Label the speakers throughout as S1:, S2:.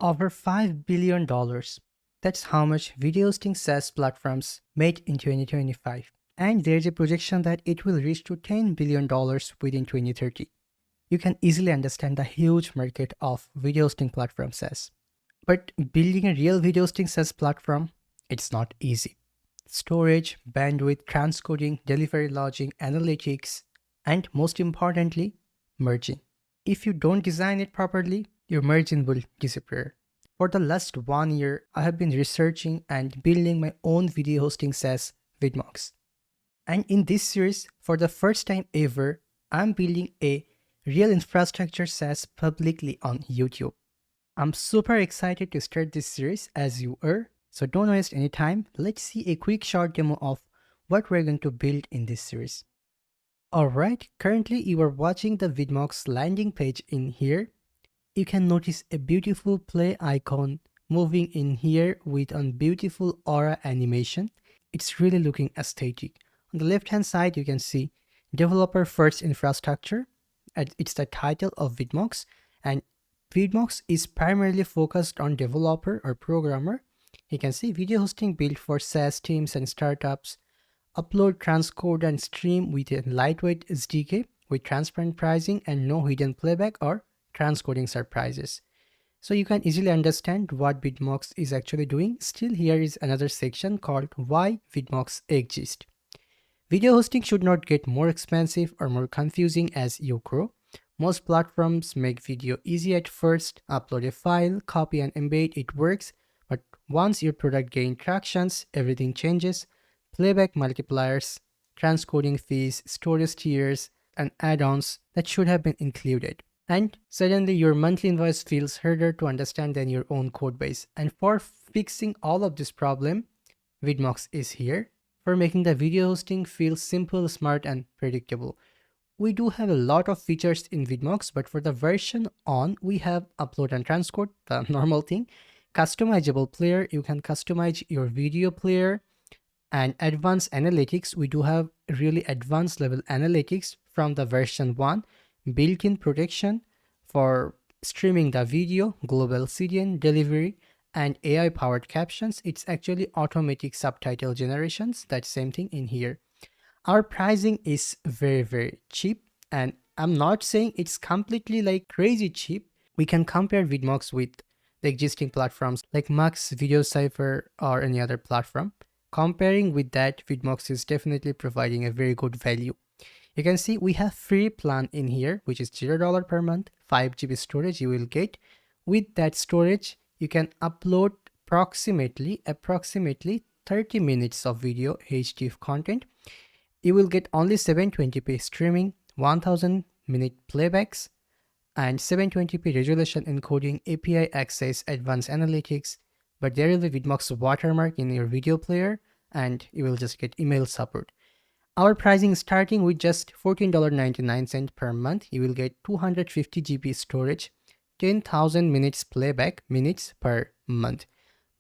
S1: Over $5 billion. That's how much video hosting SaaS platforms made in 2025. And there's a projection that it will reach to $10 billion within 2030. You can easily understand the huge market of video hosting platform SaaS. But building a real video hosting SaaS platform, it's not easy. Storage, bandwidth, transcoding, delivery logic, analytics, and most importantly, merging. If you don't design it properly, your margin will disappear. For the last 1 year, I have been researching and building my own video hosting SaaS, Vidmox. And in this series, for the first time ever, I'm building a real infrastructure SaaS publicly on YouTube. I'm super excited to start this series as you are, so don't waste any time. Let's see a quick short demo of what we're going to build in this series. Alright, currently you are watching the Vidmox landing page in here. You can notice a beautiful play icon moving in here with a beautiful aura animation. It's really looking aesthetic. On the left hand side you can see developer first infrastructure. It's the title of Vidmox, and Vidmox is primarily focused on developer or programmer. You can see video hosting built for SaaS teams and startups. Upload, transcode and stream with a lightweight SDK with transparent pricing and no hidden playback or transcoding surprises. So you can easily understand what Vidmox is actually doing. Still, here is another section called Why Vidmox Exists. Video hosting should not get more expensive or more confusing as you grow. Most platforms make video easy at first. Upload a file, copy and embed, it works. But once your product gains tractions, everything changes. Playback multipliers, transcoding fees, storage tiers, and add-ons that should have been included. And suddenly your monthly invoice feels harder to understand than your own code base. And for fixing all of this problem, Vidmox is here for making the video hosting feel simple, smart, and predictable. We do have a lot of features in Vidmox, but for the version on, we have upload and transcode, the normal thing. Customizable player, you can customize your video player. And advanced analytics, we do have really advanced level analytics from the version 1, built-in protection for streaming the video, global CDN delivery, and AI powered captions. It's actually automatic subtitle generations, that same thing in here. Our pricing is very cheap, and I'm not saying it's completely like crazy cheap. We can compare Vidmox with the existing platforms like Mux, Video Cypher, or any other platform. Comparing with that, Vidmox is definitely providing a very good value. You can see we have free plan in here, which is $0 per month, 5 GB storage you will get. With that storage, you can upload approximately 30 minutes of video HD content. You will get only 720p streaming, 1000 minute playbacks, and 720p resolution encoding, API access, advanced analytics. But there will be Vidmox watermark in your video player, and you will just get email support. Our pricing is starting with just $14.99 per month. You will get 250 GB storage, 10,000 minutes playback minutes per month.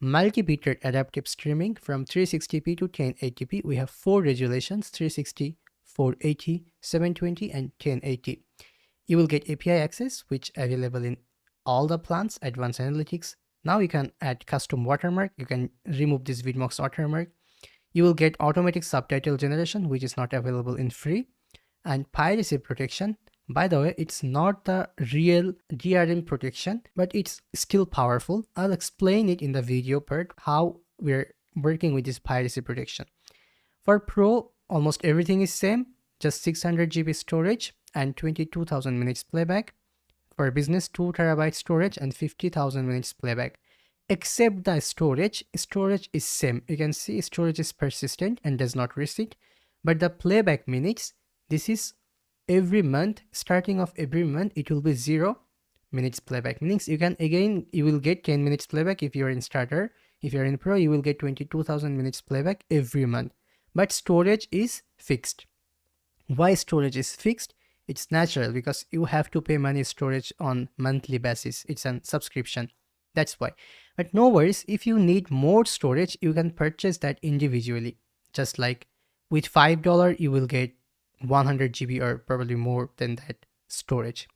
S1: Multi-bitrate adaptive streaming from 360p to 1080p. We have 4 resolutions: 360, 480, 720, and 1080. You will get API access, which available in all the plans, advanced analytics. Now you can add custom watermark. You can remove this Vidmox watermark. You will get automatic subtitle generation, which is not available in free, and piracy protection. By the way, it's not the real DRM protection, but it's still powerful. I'll explain it in the video part how we're working with this piracy protection. For Pro, almost everything is same, just 600 GB storage and 22,000 minutes playback. For business, 2 TB storage and 50,000 minutes playback. Except the storage is same. You can see storage is persistent and does not reset. But the playback minutes, this is every month, starting of every month, it will be 0 minutes playback. Means you will get 10 minutes playback if you're in starter. If you're in Pro, you will get 22,000 minutes playback every month. But storage is fixed. Why storage is fixed? It's natural because you have to pay money storage on monthly basis. It's a subscription. That's why. But no worries, if you need more storage, you can purchase that individually. Just like with $5, you will get 100 GB or probably more than that storage.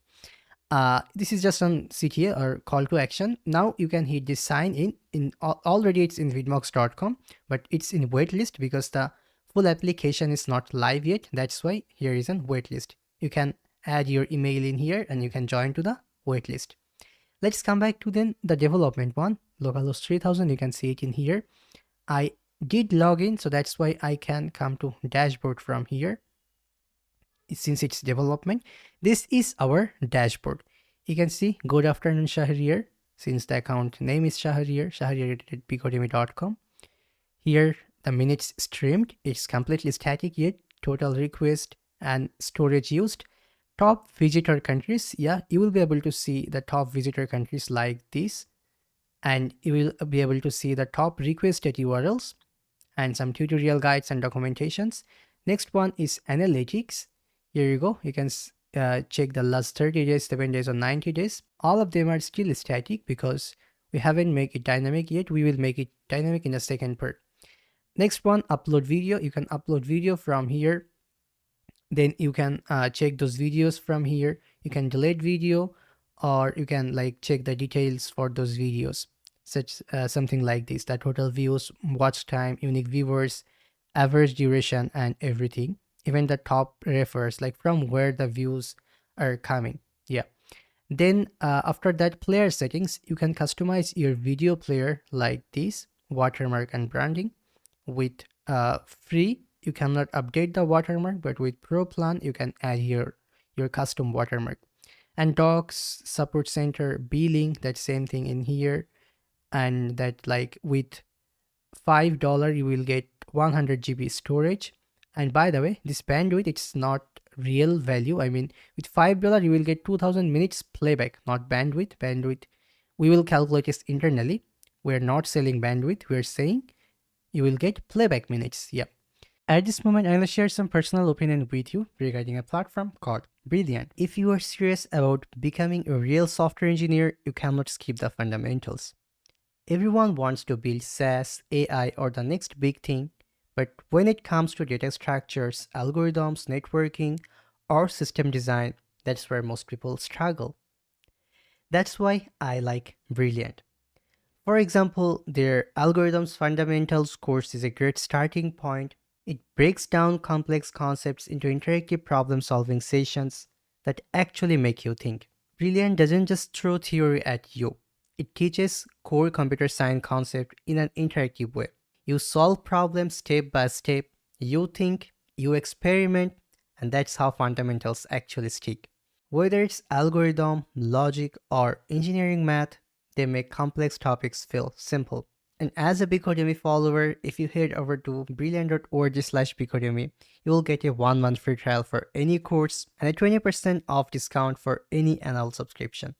S1: This is just on CTA or call to action. Now you can hit this sign in already it's in vidmox.com, but it's in waitlist because the full application is not live yet. That's why here is an waitlist. You can add your email in here and you can join to the waitlist. Let's come back to then the development one, localhost 3000. You can see it in here. I did log in, so that's why I can come to dashboard from here. Since it's development, this is our dashboard. You can see good afternoon Shahriar, since the account name is Shahriar, shahriar@becodemy.com. Here the minutes streamed, it's completely static yet, total request and storage used. Top visitor countries, yeah, you will be able to see the top visitor countries like this, and you will be able to see the top requested URLs and some tutorial guides and documentations. Next one is analytics. Here you go. You can check the last 30 days, 7 days or 90 days. All of them are still static because we haven't made it dynamic yet. We will make it dynamic in the second part. Next one, upload video. You can upload video from here. Then you can check those videos from here. You can delete video, or you can like check the details for those videos, such something like this: the total views, watch time, unique viewers, average duration, and everything. Even the top refers, like from where the views are coming. Yeah. Then after that, player settings, you can customize your video player like this: watermark and branding. With free, you cannot update the watermark, but with pro plan you can add here your custom watermark. And docs, support center, billing, that same thing in here. And that, like, with $5 you will get 100 GB storage. And by the way, this bandwidth, it's not real value. I mean, with $5 you will get 2000 minutes playback, not bandwidth. We will calculate this internally. We're not selling bandwidth, we're saying you will get playback minutes. Yeah. At this moment, I'm going to share some personal opinion with you regarding a platform called Brilliant. If you are serious about becoming a real software engineer, you cannot skip the fundamentals. Everyone wants to build SaaS, AI, or the next big thing, but when it comes to data structures, algorithms, networking, or system design, that's where most people struggle. That's why I like Brilliant. For example, their Algorithms Fundamentals course is a great starting point. It breaks down complex concepts into interactive problem-solving sessions that actually make you think. Brilliant doesn't just throw theory at you. It teaches core computer science concepts in an interactive way. You solve problems step by step, you think, you experiment, and that's how fundamentals actually stick. Whether it's algorithm, logic, or engineering math, they make complex topics feel simple. And as a Becodemy follower, if you head over to brilliant.org/Becodemy, you will get a 1-month free trial for any course and a 20% off discount for any annual subscription.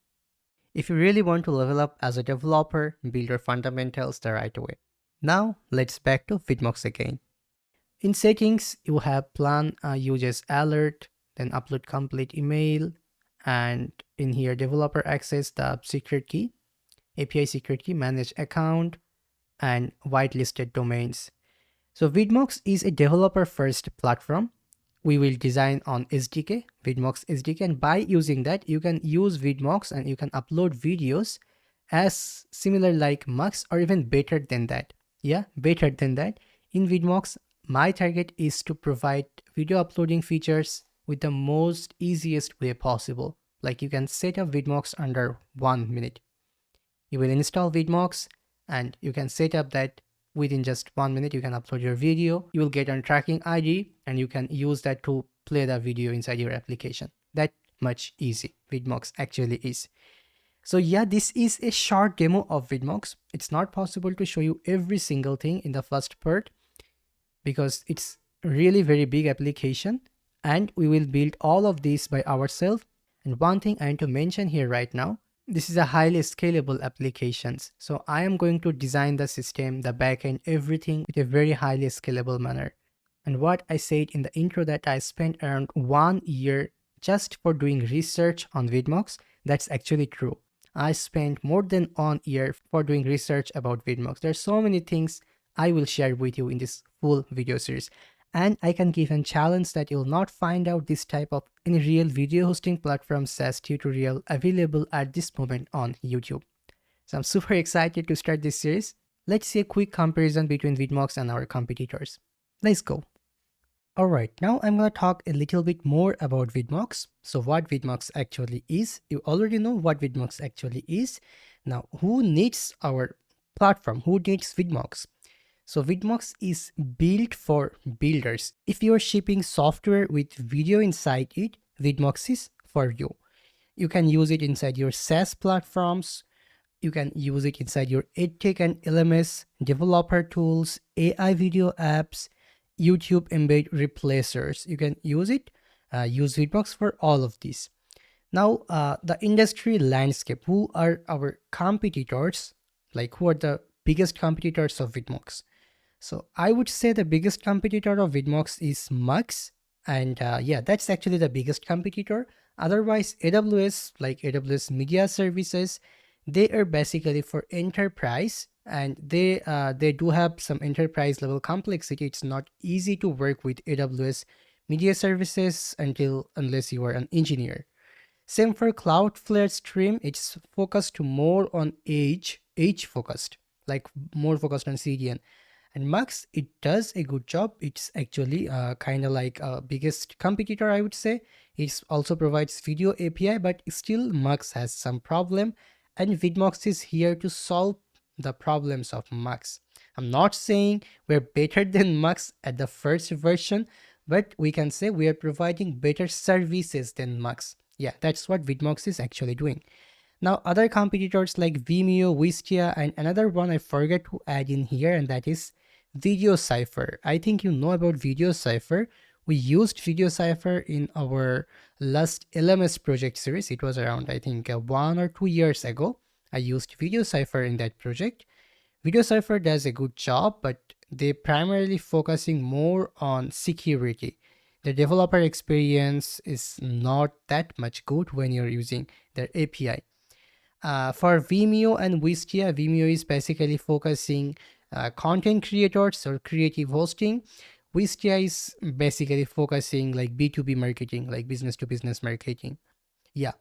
S1: If you really want to level up as a developer, build your fundamentals the right way. Now, let's back to Vidmox again. In settings, you have plan uses alert, then upload complete email, and in here developer access the secret key, API secret key, manage account, and whitelisted domains. So Vidmox is a developer first platform. We will design on SDK, Vidmox SDK, and by using that you can use Vidmox and you can upload videos as similar like Mux or even better than that. Yeah, better than that. In Vidmox, my target is to provide video uploading features with the most easiest way possible. Like you can set up Vidmox under 1 minute. You will install Vidmox and you can set up that within just 1 minute. You can upload your video. You will get a tracking ID and you can use that to play the video inside your application. That much easy Vidmox actually is. So yeah, this is a short demo of Vidmox. It's not possible to show you every single thing in the first part because it's really very big application and we will build all of this by ourselves. And one thing I want to mention here right now, this is a highly scalable applications. So I am going to design the system, the backend, everything with a very highly scalable manner. And what I said in the intro that I spent around 1 year just for doing research on Vidmox, that's actually true. I spent more than 1 year for doing research about Vidmox. There are so many things I will share with you in this full video series. And I can give a challenge that you'll not find out this type of any real video hosting platform SaaS tutorial available at this moment on YouTube. So I'm super excited to start this series. Let's see a quick comparison between Vidmox and our competitors. Let's go. Alright, now I'm going to talk a little bit more about Vidmox. So what Vidmox actually is, you already know what Vidmox actually is. Now, who needs our platform? Who needs Vidmox? So Vidmox is built for builders. If you're shipping software with video inside it, Vidmox is for you. You can use it inside your SaaS platforms. You can use it inside your EdTech and LMS, developer tools, AI video apps, YouTube embed replacers. You can use it, use Vidmox for all of these. Now, the industry landscape, who are our competitors? Like, who are the biggest competitors of Vidmox? So I would say the biggest competitor of Vidmox is Mux. And yeah, that's actually the biggest competitor. Otherwise, AWS, like AWS Media Services, they are basically for enterprise, and they do have some enterprise level complexity. It's not easy to work with AWS Media Services unless you are an engineer. Same for Cloudflare Stream. It's focused more on edge focused, like more focused on CDN. And Mux, it does a good job. It's actually kind of like a biggest competitor, I would say. It also provides video API, but still Mux has some problem, and Vidmox is here to solve the problems of Mux. I'm not saying we're better than Mux at the first version, but we can say we are providing better services than Mux. Yeah, that's what Vidmox is actually doing. Now, other competitors like Vimeo, Wistia, and another one I forget to add in here, and that is VideoCypher. I think you know about VideoCypher. We used VideoCypher in our last LMS project series. It was around, I think, 1 or 2 years ago. I used VideoCypher in that project. VideoCypher does a good job, but they primarily focusing more on security. The developer experience is not that much good when you're using their API. For Vimeo and Wistia, Vimeo is basically focusing content creators or creative hosting. Wistia is basically focusing like B2B marketing, like business to business marketing. Yeah.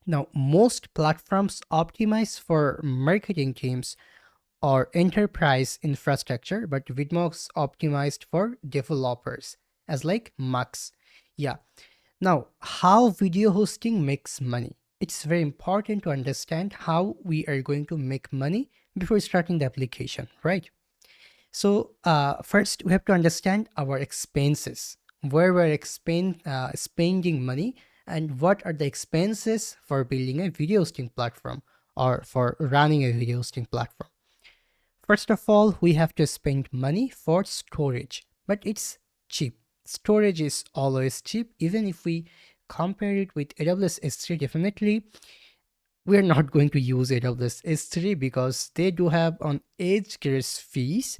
S1: Now, most platforms optimize for marketing teams or enterprise infrastructure, but Vidmox optimized for developers as like Mux. Yeah. Now, how video hosting makes money. It's very important to understand how we are going to make money before starting the application, right? So first, we have to understand our expenses, where we're spending money, and what are the expenses for building a video hosting platform or for running a video hosting platform. First of all, we have to spend money for storage, but it's cheap. Storage is always cheap. Even if we compare it with AWS S3, definitely we're not going to use AWS S3 because they do have on edge grace fees.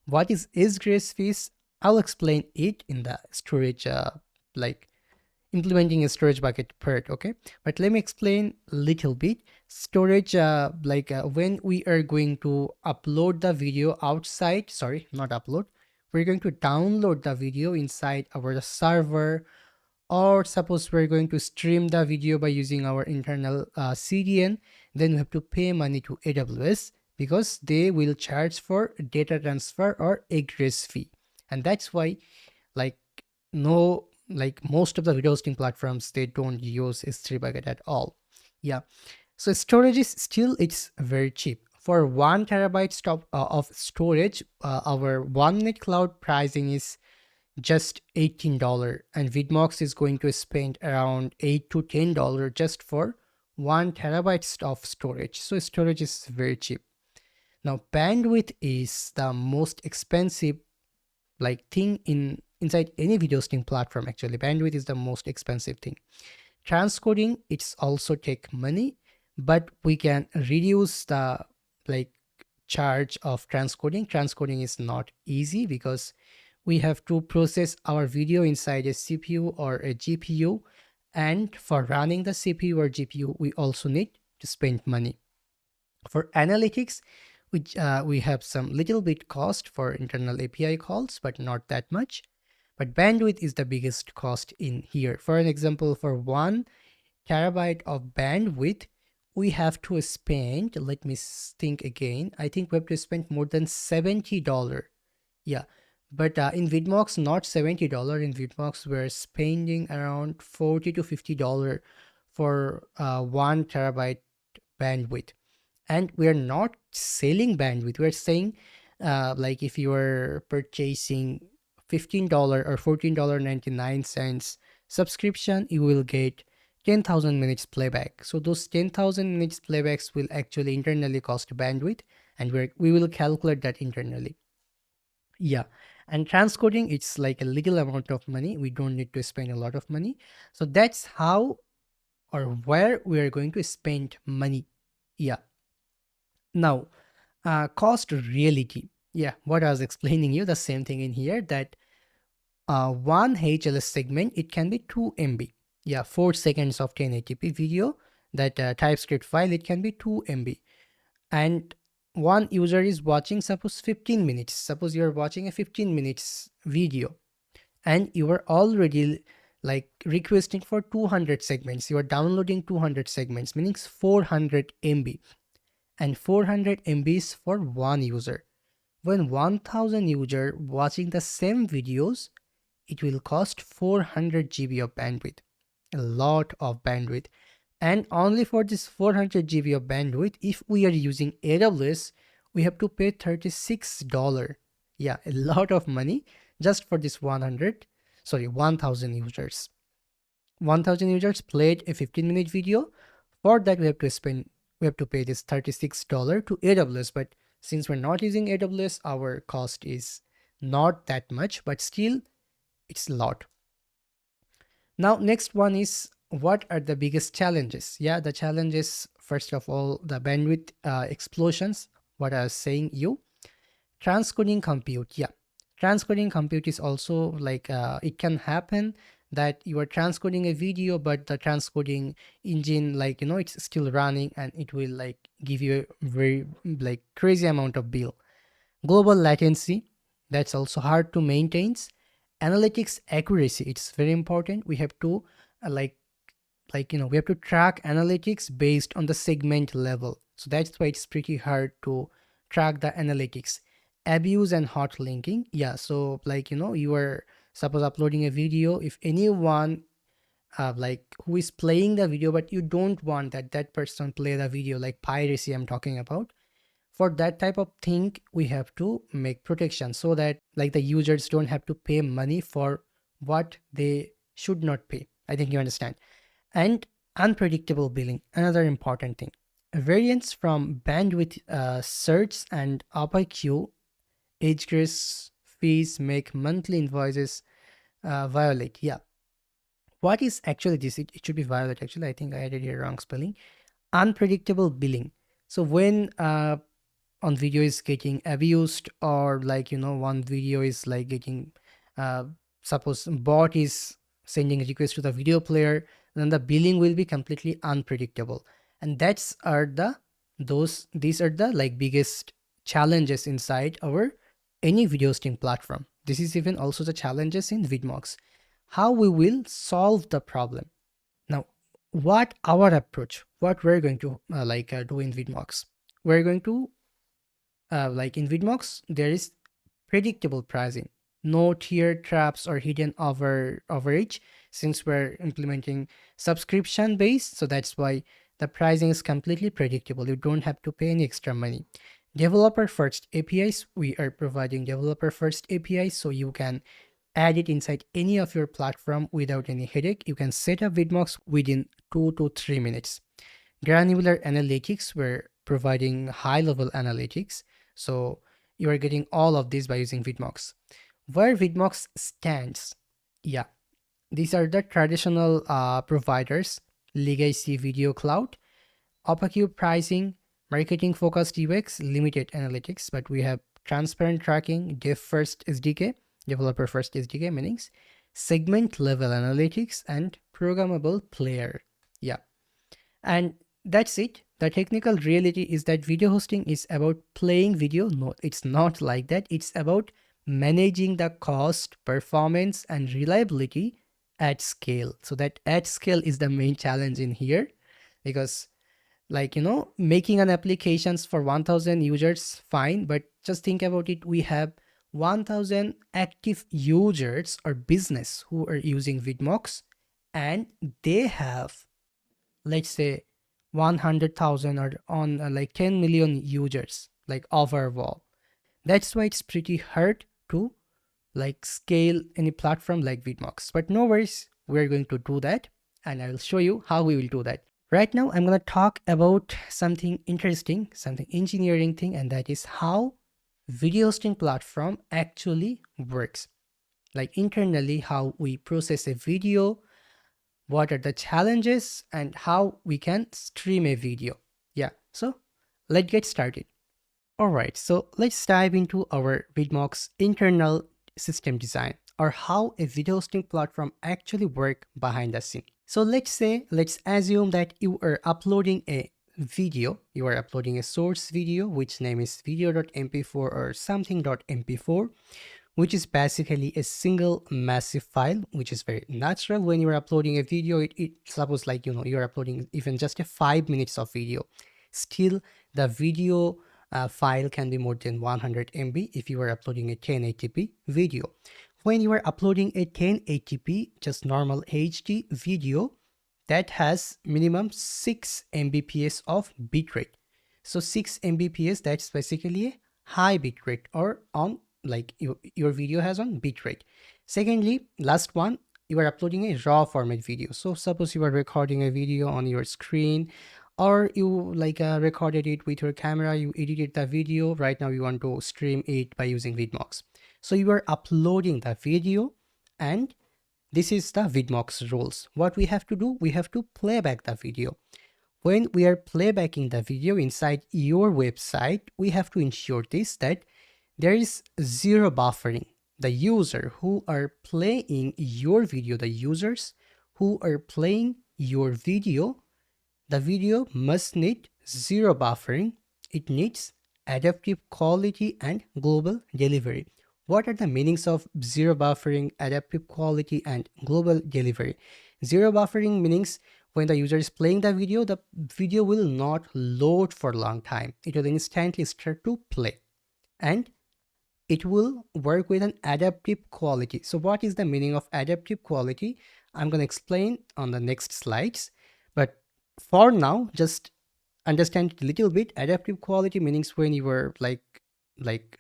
S1: What is edge grace fees? I'll explain it in the storage like implementing a storage bucket part, okay? But let me explain a little bit. Storage, when we are going to upload the video outside, sorry, not upload, we're going to download the video inside our server, or suppose we're going to stream the video by using our internal CDN, then we have to pay money to AWS because they will charge for data transfer or egress fee. And that's why like most of the video hosting platforms, they don't use S3 bucket at all. Yeah. So storage is still, it's very cheap. For 1 terabyte of storage, our 1 minute cloud pricing is just $18, and Vidmox is going to spend around $8 to $10 just for 1 terabyte of storage. So storage is very cheap. Now bandwidth is the most expensive thing inside any video hosting platform. Actually, bandwidth is the most expensive thing. Transcoding, it's also take money, but we can reduce the charge of transcoding. Transcoding is not easy because we have to process our video inside a CPU or a GPU, and for running the CPU or GPU, we also need to spend money. For analytics, which we have some little bit cost for internal API calls, but not that much. But bandwidth is the biggest cost in here. For an example, for 1 terabyte of bandwidth, we have to spend, let me think again, I think we have to spend more than $70. Yeah, but in Vidmox, not $70. In Vidmox, we're spending around $40 to $50 for 1 terabyte bandwidth. And we're not selling bandwidth. We're saying, like if you are purchasing $15 or $14.99 subscription, you will get 10,000 minutes playback. So those 10,000 minutes playbacks will actually internally cost bandwidth, and we will calculate that internally. Yeah. And transcoding, it's like a little amount of money. We don't need to spend a lot of money. So that's how or where we are going to spend money. Yeah. Now, cost reality. Yeah, what I was explaining you, the same thing in here, that one HLS segment, it can be 2 MB. Yeah, 4 seconds of 1080p video, that TypeScript file, it can be 2 MB. And one user is watching, suppose 15 minutes. Suppose you're watching a 15 minutes video and you are already like requesting for 200 segments. You are downloading 200 segments, meaning 400 MB. And 400 MB is for one user. When 1000 user watching the same videos, it will cost 400 GB of bandwidth, a lot of bandwidth. And only for this 400 GB of bandwidth, if we are using AWS, we have to pay $36. Yeah, a lot of money just for this 1000 users. 1000 users played a 15-minute video. For that, we have to pay this $36 to AWS. But since we're not using AWS, our cost is not that much, but still it's a lot. Now, next one is, what are the biggest challenges? Yeah, the challenges, first of all, the bandwidth explosions, what I was saying you. Transcoding compute, yeah. Transcoding compute is also like, it can happen that you are transcoding a video, but the transcoding engine, like, it's still running and it will like give you a very like crazy amount of bill. Global latency, that's also hard to maintain. Analytics accuracy, it's very important. We have to we have to track analytics based on the segment level. So that's why it's pretty hard to track the analytics. Abuse and hot linking, yeah. So you are suppose uploading a video. If anyone who is playing the video, but you don't want that person play the video, like piracy I'm talking about, for that type of thing, we have to make protection so that like the users don't have to pay money for what they should not pay. I think you understand. And unpredictable billing, another important thing. Variance from bandwidth surge and API egress fees make monthly invoices violate. Yeah. What is actually this? It should be violate. Actually, I think I added here wrong spelling. Unpredictable billing. So when on video is getting abused, or one video is like getting suppose bot is sending a request to the video player, then the billing will be completely unpredictable. And these are the like biggest challenges inside our any video hosting platform. This is even also the challenges in Vidmox. How we will solve the problem. Now, what our approach, what we're going to do in Vidmox, we're going to like in Vidmox, there is predictable pricing, no tier traps or hidden overage, since we're implementing subscription based. So that's why the pricing is completely predictable. You don't have to pay any extra money. Developer first APIs, we are providing developer first APIs, so you can add it inside any of your platform without any headache. You can set up Vidmox within 2 to 3 minutes. Granular analytics, we're providing high level analytics. So you are getting all of this by using Vidmox. Where Vidmox stands, yeah, these are the traditional providers: legacy video cloud, OpenQ pricing, marketing focused UX, limited analytics, but we have transparent tracking, dev first SDK, developer first SDK meanings, segment level analytics, and programmable player. Yeah, and that's it. The technical reality is that video hosting is about playing video. No, it's not like that. It's about managing the cost, performance, and reliability at scale. So that at scale is the main challenge in here, because making an applications for 1000 users, fine, but just think about it. We have 1000 active users or business who are using Vidmox, and they have, let's say, 100,000 or on like 10 million users like overall. That's why it's pretty hard to like scale any platform like Vidmox. But no worries, we're going to do that, and I will show you how we will do that. Right now, I'm going to talk about something interesting, something engineering thing, and that is how video hosting platform actually works. Like internally, how we process a video, what are the challenges, and how we can stream a video. Yeah, so let's get started. All right, so let's dive into our Vidmox internal system design, or how a video hosting platform actually work behind the scene. So let's assume that you are uploading a video, you are uploading a source video, which name is video.mp4 or something.mp4, which is basically a single massive file, which is very natural when you're uploading a video. It suppose like, you're uploading even just a 5 minutes of video. Still, the video file can be more than 100 MB if you are uploading a 1080p video. When you are uploading a 1080p, just normal HD video, that has minimum 6 Mbps of bitrate. So 6 Mbps, that's basically a high bitrate, or on like your video has on bitrate. Secondly, last one, you are uploading a raw format video. So suppose you are recording a video on your screen, or you recorded it with your camera, you edited the video, right now you want to stream it by using Vidmox. So you are uploading the video, and this is the Vidmox rules. What we have to do, we have to playback the video. When we are playbacking the video inside your website, we have to ensure this, that there is zero buffering. The user who are playing your video, the users who are playing your video, the video must need zero buffering. It needs adaptive quality and global delivery. What are the meanings of zero buffering, adaptive quality, and global delivery? Zero buffering means when the user is playing the video will not load for a long time. It will instantly start to play, and it will work with an adaptive quality. So what is the meaning of adaptive quality? I'm going to explain on the next slides. But for now, just understand a little bit. Adaptive quality means when you were like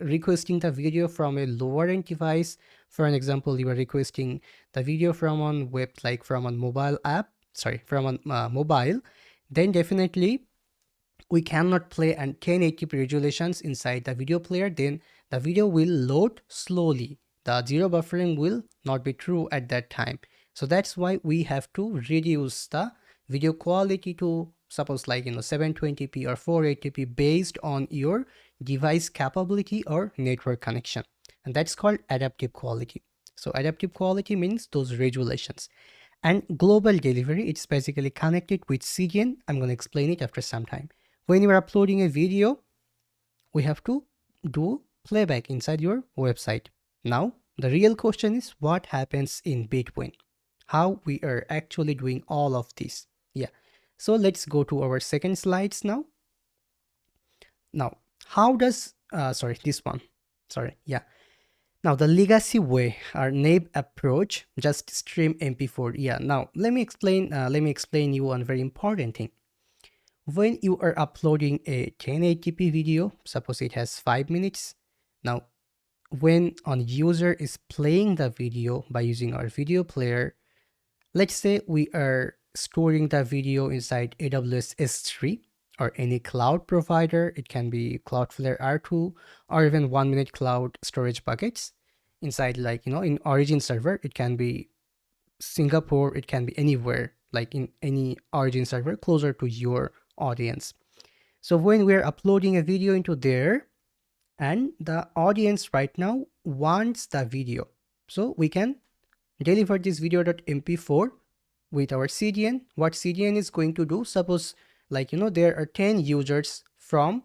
S1: requesting the video from a lower end device. For an example, you are requesting the video from on web, like from a mobile app, from a mobile, then definitely we cannot play and 1080p resolutions inside the video player. Then the video will load slowly. The zero buffering will not be true at that time. So that's why we have to reduce the video quality to suppose 720p or 480p based on your device capability or network connection, and that's called adaptive quality. So adaptive quality means those resolutions. And global delivery, it's basically connected with CDN. I'm going to explain it after some time. When you are uploading a video, we have to do playback inside your website. Now, the real question is what happens in between? How we are actually doing all of this. Yeah. So let's go to our second slides now. Now, how does, this one. Yeah. Now the legacy way, our naive approach, just stream MP4. Yeah. Now let me explain you one very important thing. When you are uploading a 1080p video, suppose it has 5 minutes. Now, when a user is playing the video by using our video player, let's say we are storing the video inside AWS S3 or any cloud provider. It can be Cloudflare R2 or even 1 minute cloud storage buckets inside, in origin server. It can be Singapore, it can be anywhere, like in any origin server closer to your audience. So when we're uploading a video into there, and the audience right now wants the video, so we can deliver this video.mp4 with our CDN. What CDN is going to do, suppose there are 10 users from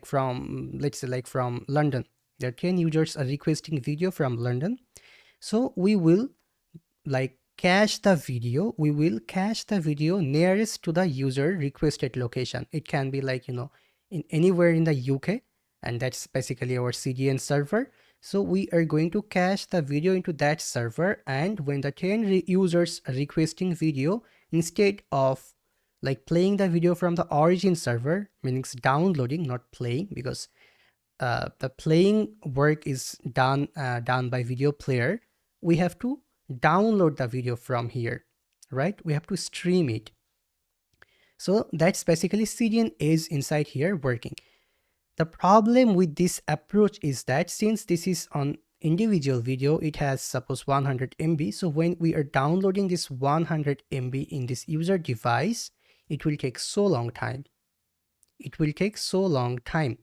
S1: from London. There are 10 users are requesting video from London. So we will like cache the video. We will cache the video nearest to the user requested location. It can be like, in anywhere in the UK, and that's basically our CDN server. So we are going to cache the video into that server, and when the 10 users are requesting video, instead of like playing the video from the origin server, meaning downloading, not playing, because the playing work is done by video player, we have to download the video from here, right? We have to stream it. So that's basically CDN is inside here working. The problem with this approach is that since this is on individual video, it has suppose 100 MB. So when we are downloading this 100 MB in this user device, it will take so long time. It will take so long time.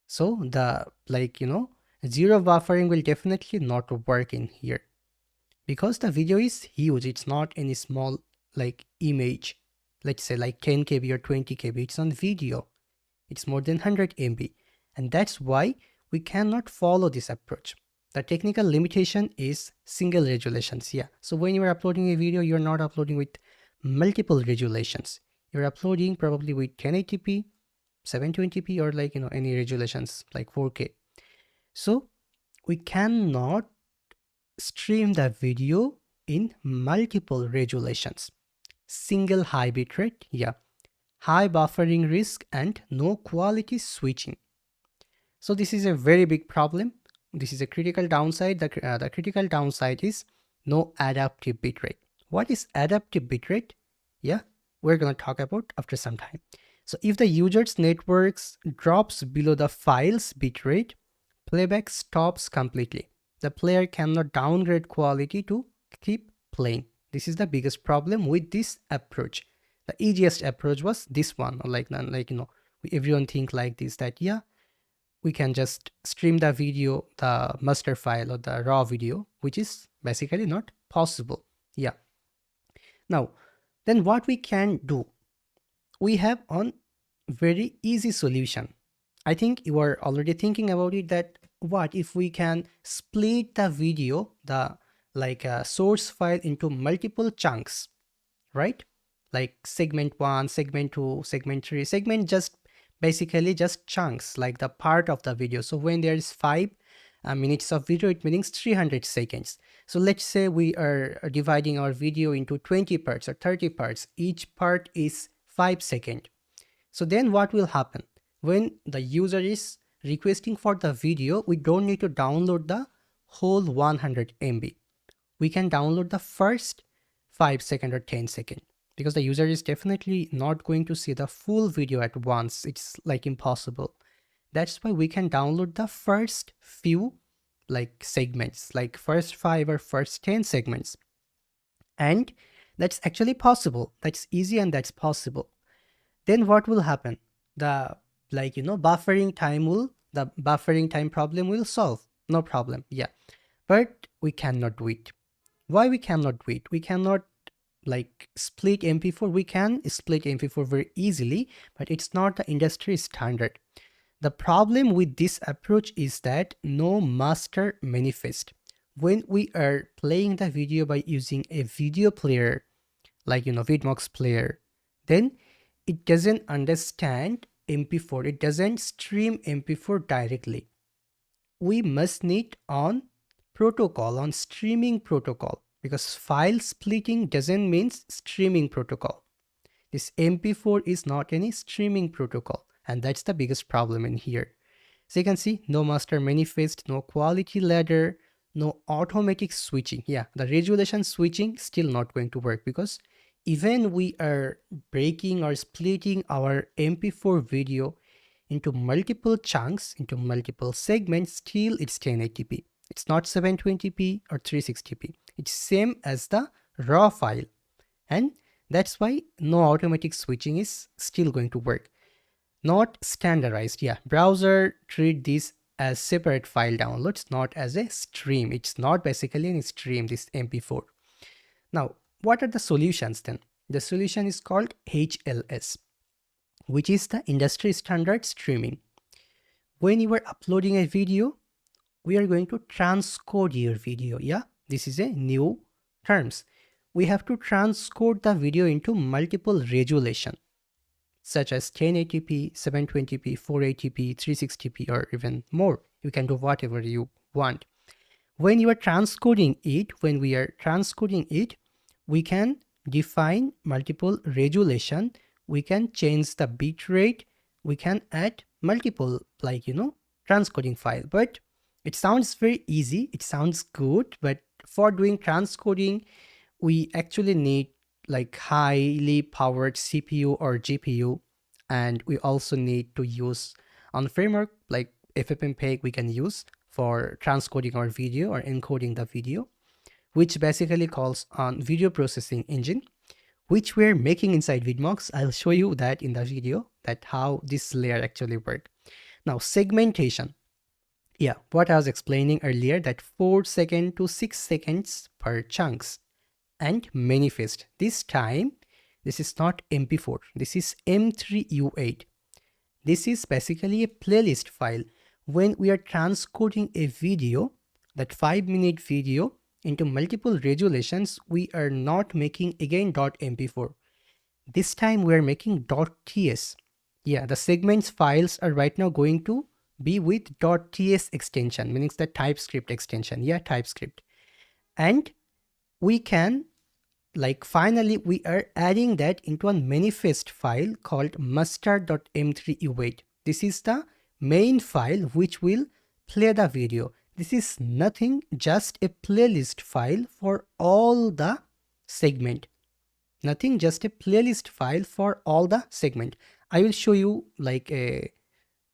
S1: So the zero buffering will definitely not work in here, because the video is huge. It's not any small like image, let's say like 10 KB or 20 KB. It's on video. It's more than 100 MB. And that's why we cannot follow this approach. The technical limitation is single resolutions. Yeah. So when you're uploading a video, you're not uploading with multiple resolutions. You're uploading probably with 1080p, 720p, or like, any resolutions like 4K. So we cannot stream the video in multiple resolutions. Single high bitrate, yeah, high buffering risk, and no quality switching. So this is a very big problem. This is a critical downside. The critical downside is no adaptive bitrate. What is adaptive bitrate? Yeah, we're going to talk about after some time. So if the user's networks drops below the file's bitrate, playback stops completely. The player cannot downgrade quality to keep playing. This is the biggest problem with this approach. The easiest approach was this one, everyone think like this, that yeah, we can just stream the video, the master file or the raw video, which is basically not possible. Yeah. Now, then what we can do? We have on very easy solution. I think you are already thinking about it, that what if we can split the video, the source file, into multiple chunks, right? Like segment 1, segment 2, segment 3, segment just basically just chunks, like the part of the video. So when there is 5 minutes of video, it means 300 seconds. So let's say we are dividing our video into 20 parts or 30 parts. Each part is 5 seconds. So then what will happen? When the user is requesting for the video, we don't need to download the whole 100 MB. We can download the first 5 second or 10 second, because the user is definitely not going to see the full video at once. It's like impossible. That's why we can download the first few segments, like first 5 or first 10 segments. And that's actually possible. That's easy and that's possible. Then what will happen? The buffering time problem will solve. No problem. Yeah. But we cannot do it. Why we cannot do it? We cannot split MP4. We can split MP4 very easily, but it's not the industry standard. The problem with this approach is that no master manifest. When we are playing the video by using a video player, Vidmox player, then it doesn't understand MP4. It doesn't stream MP4 directly. We must need on protocol, on streaming protocol, because file splitting doesn't mean streaming protocol. This MP4 is not any streaming protocol, and that's the biggest problem in here. So you can see no master manifest, no quality ladder, no automatic switching. Yeah, the resolution switching still not going to work, because even we are breaking or splitting our MP4 video into multiple chunks, into multiple segments, still it's 1080p. It's not 720p or 360p. It's same as the raw file. And that's why no automatic switching is still going to work. Not standardized. Yeah, browser treat this as separate file downloads, not as a stream. It's not basically a stream, this MP4. Now, what are the solutions then? The solution is called HLS, which is the industry standard streaming. When you are uploading a video, we are going to transcode your video. Yeah, this is a new terms. We have to transcode the video into multiple resolution, such as 1080p, 720p, 480p, 360p, or even more. You can do whatever you want. When you are transcoding it, when we are transcoding it, we can define multiple resolution. We can change the bit rate. We can add multiple, like, transcoding file. But it sounds very easy. It sounds good. But for doing transcoding, we actually need like highly powered CPU or GPU. And we also need to use on framework like FFmpeg we can use for transcoding our video or encoding the video, which basically calls on video processing engine, which we're making inside Vidmox. I'll show you that in the video, that how this layer actually works. Now, segmentation. Yeah, what I was explaining earlier, that 4 seconds to 6 seconds per chunks. And manifest. This time, this is not MP4. This is M3U8. This is basically a playlist file. When we are transcoding a video, that 5-minute video, into multiple resolutions, we are not making again .mp4. This time we are making .ts. Yeah, the segments files are right now going to be with .ts extension, meaning the TypeScript extension. Yeah, TypeScript. And we can, like, finally we are adding that into a manifest file called master.m3u8. This is the main file which will play the video. This is nothing, just a playlist file for all the segment. Nothing, just a playlist file for all the segment. I will show you like a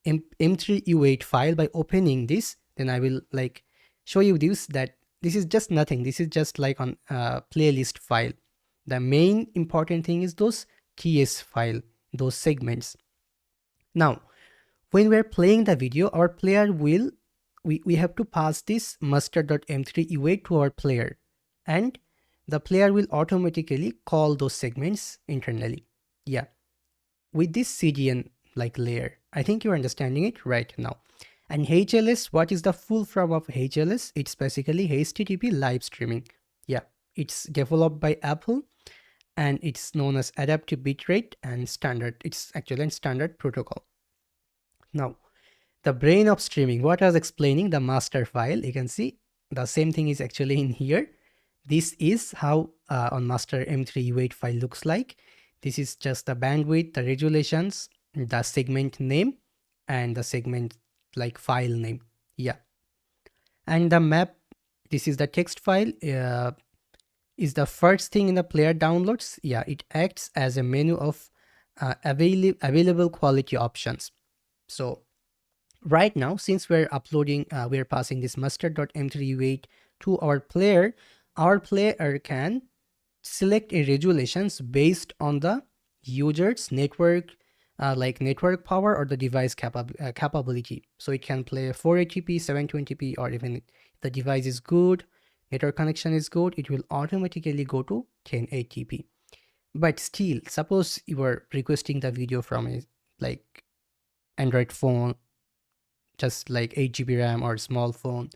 S1: M3U8 file by opening this. Then I will like show you this, that this is just nothing. This is just like on a playlist file. The main important thing is those TS file, those segments. Now, when we're playing the video, our player will, we have to pass this master.m3u8 to our player, and the player will automatically call those segments internally. Yeah, with this CDN like layer. I think you're understanding it right now. And HLS, what is the full form of HLS? It's basically HTTP live streaming. Yeah, it's developed by Apple and it's known as adaptive bitrate and standard. It's actually a standard protocol. Now, the brain of streaming, what I was explaining, the master file, you can see the same thing is actually in here. This is how on master M3U8 file looks like. This is just the bandwidth, the resolutions, the segment name, and the segment like file name. Yeah. And the map, this is the text file, is the first thing in the player downloads. Yeah, it acts as a menu of available quality options. So right now, since we're uploading, we're passing this master.m3u8 to our player can select a resolutions based on the user's network, like network power or the device capability. So it can play 480p, 720p, or even if the device is good, network connection is good, it will automatically go to 1080p. But still, suppose you are requesting the video from a like Android phone, just like 8GB RAM or small phone,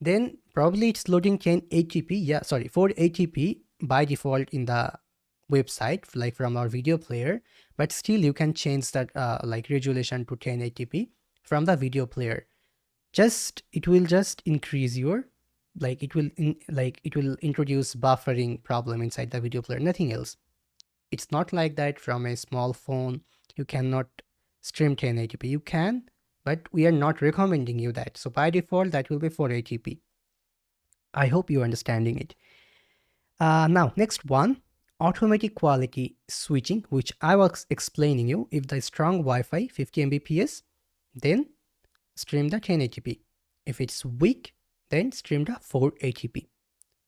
S1: then probably it's loading 1080p. Yeah, sorry, 480p by default in the website, like from our video player. But still, you can change that like resolution to 1080p from the video player. It will just increase your, like it will introduce buffering problem inside the video player. Nothing else. It's not like that from a small phone. You cannot stream 1080p. You can, but we are not recommending you that. So by default, that will be 480p. I hope you're understanding it. Now, next one, automatic quality switching, which I was explaining you. If the strong Wi-Fi 50 Mbps, then stream the 1080p. If it's weak, then stream the 480p.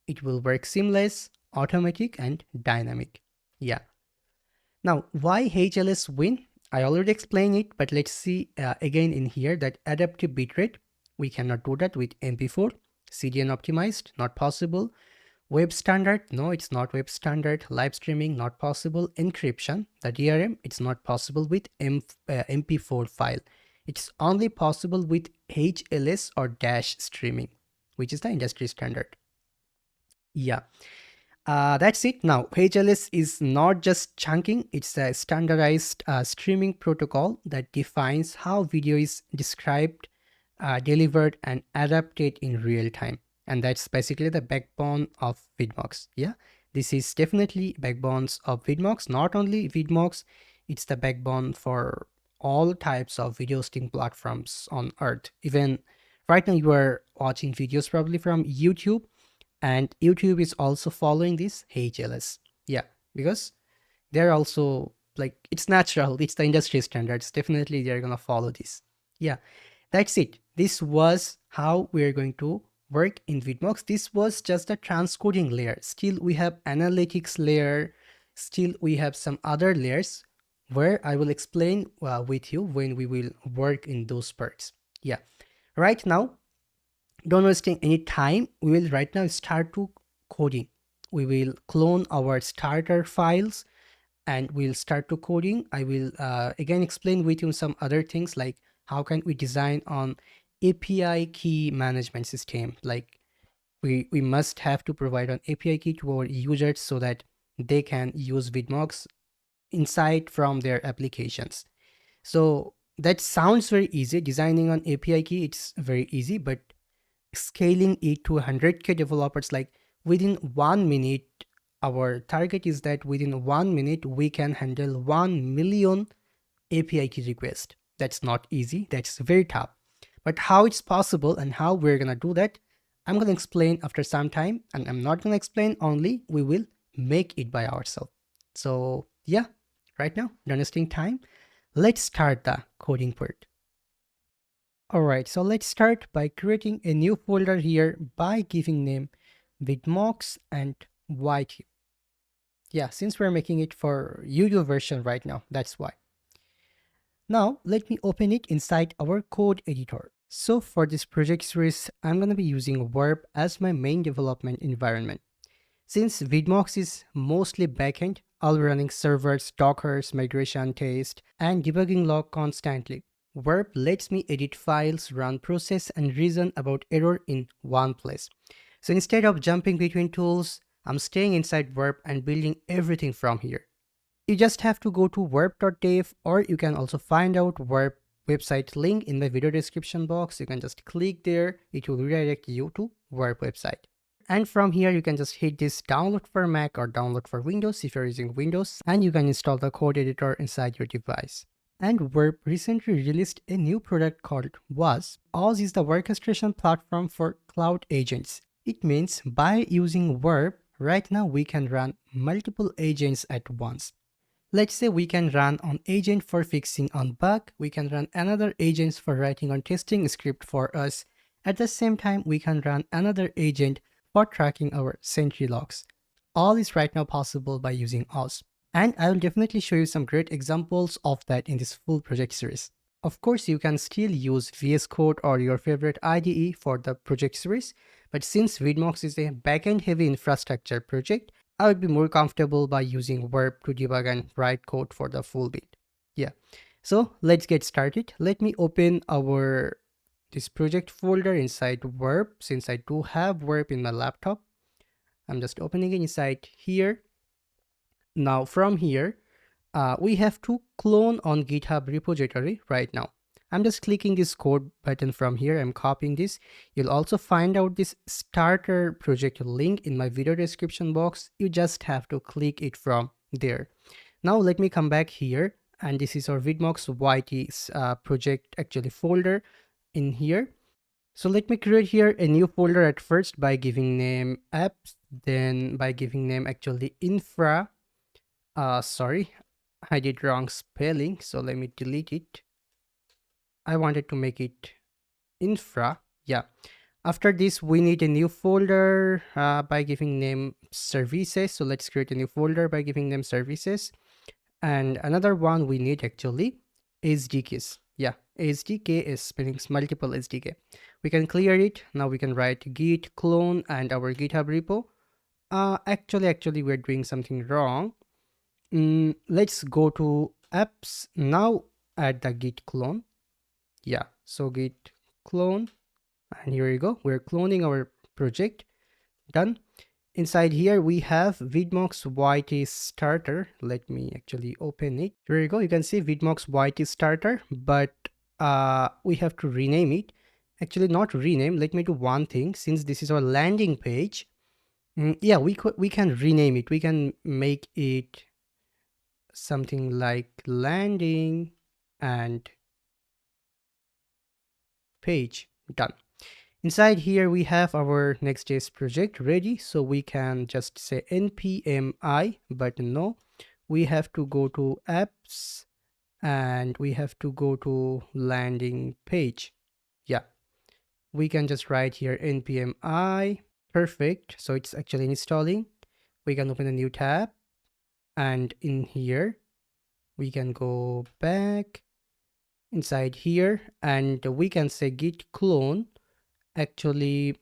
S1: It will work seamless, automatic, and dynamic. Yeah. Now, why HLS win? I already explained it, but let's see again in here that adaptive bitrate, we cannot do that with MP4. CDN optimized, not possible. Web standard, no, it's not web standard. Live streaming, not possible. Encryption, the DRM, it's not possible with MP4 file. It's only possible with HLS or dash streaming, which is the industry standard. Yeah. That's it. Now, HLS is not just chunking, it's a standardized streaming protocol that defines how video is described, delivered, and adapted in real time. And that's basically the backbone of Vidmox. Yeah, this is definitely backbones of Vidmox. Not only Vidmox, it's the backbone for all types of video hosting platforms on Earth. Even right now, you are watching videos probably from YouTube, and YouTube is also following this HLS. Yeah, because they're also like, it's natural, it's the industry standards, definitely they're gonna follow this. Yeah, that's it. This was how we're going to work in Vidmox. This was just a transcoding layer. Still we have analytics layer, still we have some other layers where I will explain with you when we will work in those parts. Yeah, right now, don't wasting any time, we will right now start to coding. We will clone our starter files and we'll start to coding. I will again explain with you some other things, like how can we design on API key management system. Like we must have to provide an API key to our users so that they can use Vidmox inside from their applications. So that sounds very easy. Designing an API key, it's very easy, but scaling it to 100k developers, like within 1 minute, our target is that within 1 minute we can handle 1 million API key requests. That's not easy, that's very tough. But how it's possible and how we're gonna do that, I'm gonna explain after some time. And I'm not gonna explain only, we will make it by ourselves. So yeah, right now, not wasting time, let's start the coding part. Alright, so let's start by creating a new folder here by giving name Vidmox and YT. Yeah, since we're making it for YouTube version right now, that's why. Now, let me open it inside our code editor. So for this project series, I'm going to be using Verb as my main development environment. Since Vidmox is mostly backend, I'll be running servers, dockers, migration test, and debugging log constantly. Verb lets me edit files, run process, and reason about error in one place. So instead of jumping between tools, I'm staying inside Verb and building everything from here. You just have to go to verb.dev, or you can also find out Verb website link in my video description box. You can just click there, it will redirect you to Verb website. And from here, you can just hit this download for Mac or download for Windows if you're using Windows, and you can install the code editor inside your device. And Verb recently released a new product called Oz. Oz is the orchestration platform for cloud agents. It means by using Verb, right now we can run multiple agents at once. Let's say we can run an agent for fixing on bug, we can run another agent for writing on testing script for us. At the same time, we can run another agent for tracking our sentry logs. All is right now possible by using Oz. And I will definitely show you some great examples of that in this full project series. Of course, you can still use VS Code or your favorite IDE for the project series, but since Vidmox is a backend heavy infrastructure project, I would be more comfortable by using Verb to debug and write code for the full bit. Yeah, so let's get started. Let me open this project folder inside Verb, since I do have Verb in my laptop. I'm just opening it inside here. Now from here, we have to clone on GitHub repository right now. I'm just clicking this code button from here. I'm copying this. You'll also find out this starter project link in my video description box. You just have to click it from there. Now let me come back here, and this is our Vidmox YT project actually folder in here. So let me create here a new folder at first by giving name apps, then by giving name actually infra. Sorry, I did wrong spelling, so let me delete it. I wanted to make it infra. Yeah. After this, we need a new folder by giving name services. So let's create a new folder by giving them services. And another one we need actually SDKs. Yeah, SDK is spellings multiple SDK. We can clear it. Now we can write git clone and our GitHub repo. Actually, we're doing something wrong. Let's go to apps now, add the git clone. Yeah, so git clone, and here you go. We're cloning our project. Done. Inside here we have Vidmox YT starter. Let me actually open it. Here you go. You can see Vidmox YT starter, but we have to rename it. Actually, not rename. Let me do one thing. Since this is our landing page, yeah, we can rename it. We can make it something like landing and page. Done. Inside here we have our Next.js project ready, so we can just say npmi, but no, we have to go to apps and we have to go to landing page. Yeah, we can just write here npmi. Perfect. So it's actually installing. We can open a new tab, and in here we can go back inside here and we can say git clone actually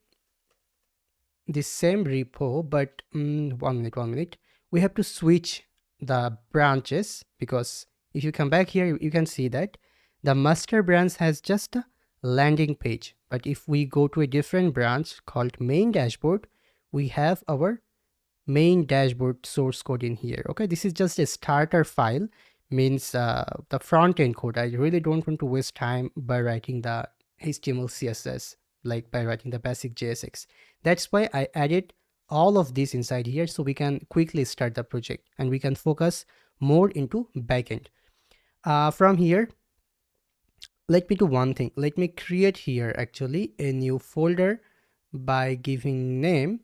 S1: the same repo, but 1 minute. We have to switch the branches, because if you come back here you can see that the master branch has just a landing page, but if we go to a different branch called main dashboard, we have our main dashboard source code in here. Okay, this is just a starter file, means the front end code. I really don't want to waste time by writing the HTML CSS, like by writing the basic JSX. That's why I added all of this inside here, so we can quickly start the project and we can focus more into backend. From here, let me do one thing. Let me create here actually a new folder by giving name.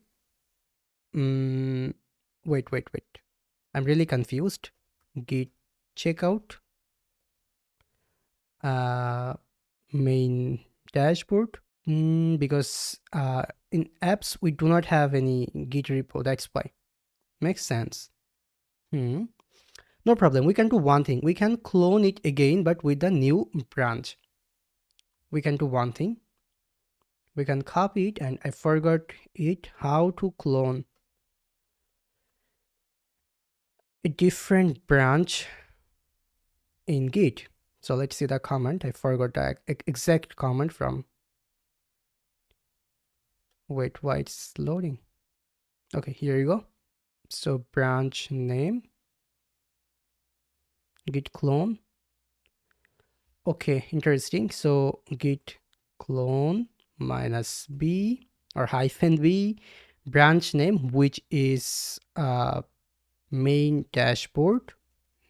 S1: Wait. I'm really confused. Git checkout, main dashboard. Because in apps we do not have any Git repo. That's why. Makes sense. No problem. We can do one thing. We can clone it again, but with the new branch. We can do one thing. We can copy it, and I forgot it how to clone a different branch in Git. So let's see the comment. I forgot the exact comment from. Wait, why it's loading? Okay, here you go. So branch name, git clone. Okay, interesting. So git clone -b or -b branch name, which is main dashboard.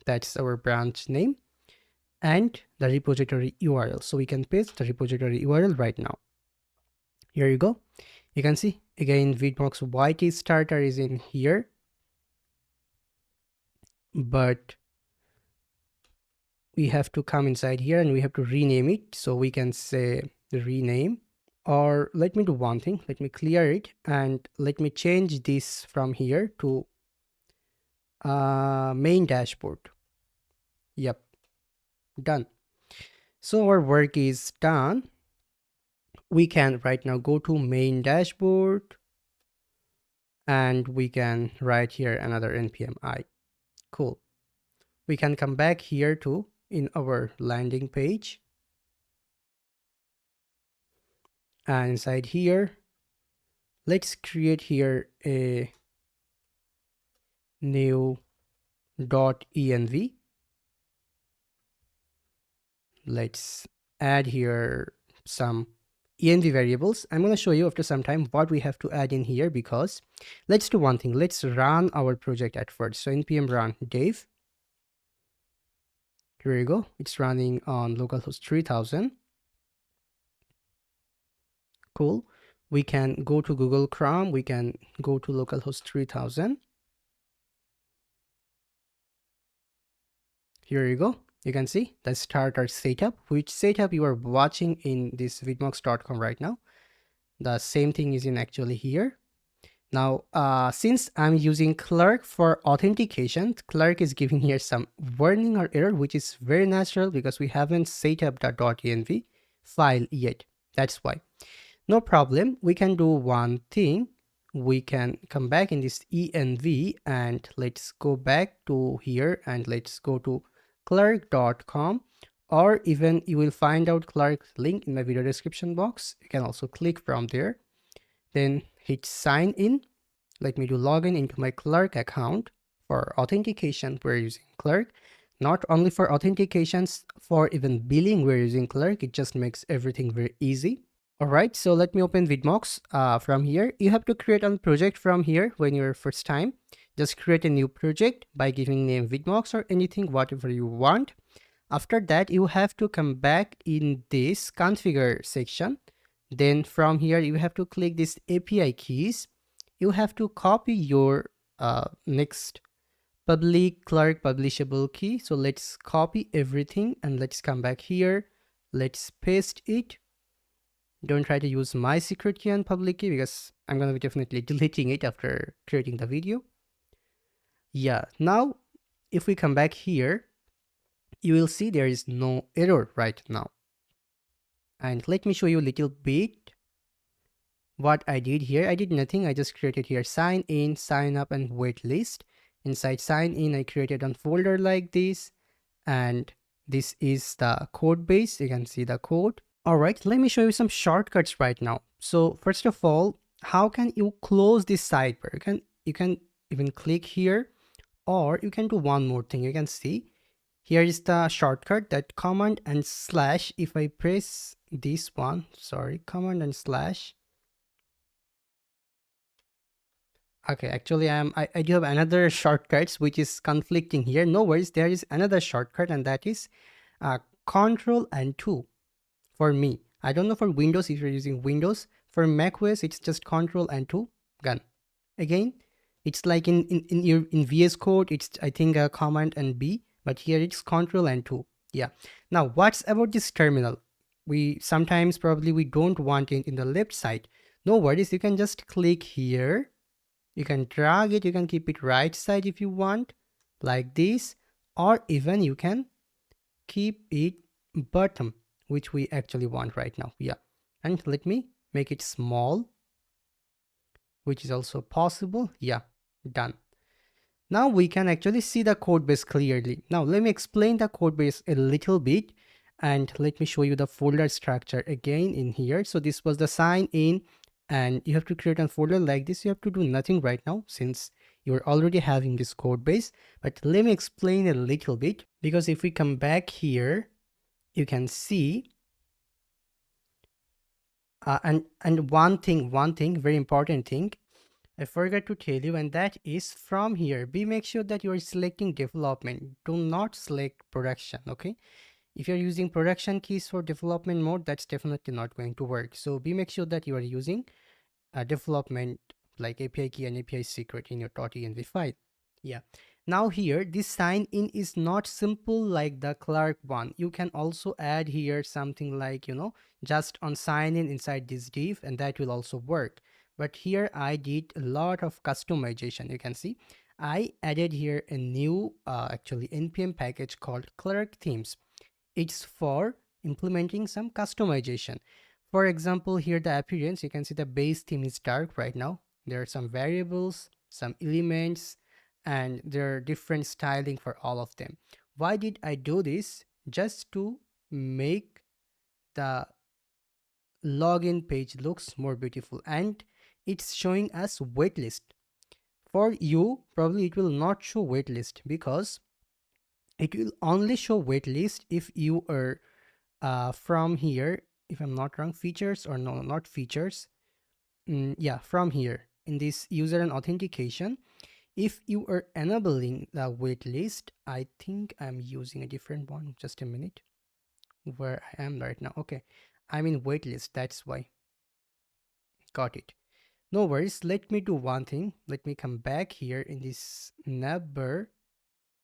S1: That's our branch name, and the repository URL. So we can paste the repository URL right now. Here you go. You can see again Vidmox YT starter is in here, but we have to come inside here and we have to rename it. So we can say rename, or let me do one thing. Let me clear it and let me change this from here to main dashboard. Yep, done. So our work is done. We can right now go to main dashboard and we can write here another npmi. Cool. We can come back here to in our landing page, and inside here let's create here a new .env. Let's add here some env variables. I'm going to show you after some time what we have to add in here, because let's do one thing. Let's run our project at first. So npm run dev. Here you go. It's running on localhost 3000. Cool. We can go to Google Chrome. We can go to localhost 3000. Here you go. You can see the starter setup, which setup you are watching in this vidmox.com right now. The same thing is in actually here. Now, since I'm using Clerk for authentication, Clerk is giving here some warning or error, which is very natural because we haven't set up the .env file yet. That's why. No problem. We can do one thing. We can come back in this env and let's go back to here and let's go to clerk.com, or even you will find out Clerk link in my video description box. You can also click from there, then hit sign in. Let me do login into my Clerk account. For authentication, we're using Clerk. Not only for authentications, for even billing, we're using Clerk. It just makes everything very easy. All right, so let me open Vidmox. From here, you have to create a project from here when you're first time. Just create a new project by giving name Vidmox or anything, whatever you want. After that, you have to come back in this configure section. Then from here, you have to click this API keys. You have to copy your next public Clerk publishable key. So let's copy everything and let's come back here. Let's paste it. Don't try to use my secret key and public key because I'm going to be definitely deleting it after creating the video. Yeah, now if we come back here, you will see there is no error right now. And let me show you a little bit what I did here. I did nothing. I just created here sign in, sign up, and wait list. Inside sign in, I created a folder like this, and this is the code base. You can see the code. All right, let me show you some shortcuts right now. So first of all, how can you close this sidebar? You can even click here, or you can do one more thing. You can see here is the shortcut, that command and slash. If I press this one, sorry, command and slash. Okay, actually I do have another shortcuts which is conflicting here. No worries, there is another shortcut, and that is Control and 2 for me. I don't know for Windows if you're using Windows. For macOS, it's just Control and 2. Gone. Again, it's like in VS Code, it's I think a command and B, but here it's Control and 2. Yeah. Now, what's about this terminal? We sometimes probably we don't want it in the left side. No worries, you can just click here. You can drag it, you can keep it right side if you want, like this, or even you can keep it bottom, which we actually want right now. Yeah. And let me make it small, which is also possible. Yeah, done. Now we can actually see the code base clearly. Now let me explain the code base a little bit, and let me show you the folder structure again in here. So this was the sign in, and you have to create a folder like this. You have to do nothing right now since you're already having this code base, but let me explain a little bit, because if we come back here, you can see and one thing, very important thing I forgot to tell you, and that is from here, make sure that you are selecting development. Do not select production, okay? If you're using production keys for development mode, that's definitely not going to work. So make sure that you are using development like API key and API secret in your .env file. Yeah. Now here, this sign in is not simple like the Clerk one. You can also add here something like, just on sign in inside this div, and that will also work. But here I did a lot of customization. You can see I added here a new actually npm package called Clerk themes. It's for implementing some customization. For example, here the appearance, you can see the base theme is dark right now. There are some variables, some elements, and there are different styling for all of them. Why did I do this? Just to make the login page looks more beautiful, and it's showing us waitlist. For you, probably it will not show waitlist, because it will only show waitlist if you are from here, if I'm not wrong, features, or no, not features. Yeah, from here in this user and authentication, if you are enabling the waitlist, I think I'm using a different one. Just a minute, where I am right now. Okay, I'm in waitlist, that's why. Got it. No worries. Let me do one thing. Let me come back here in this navbar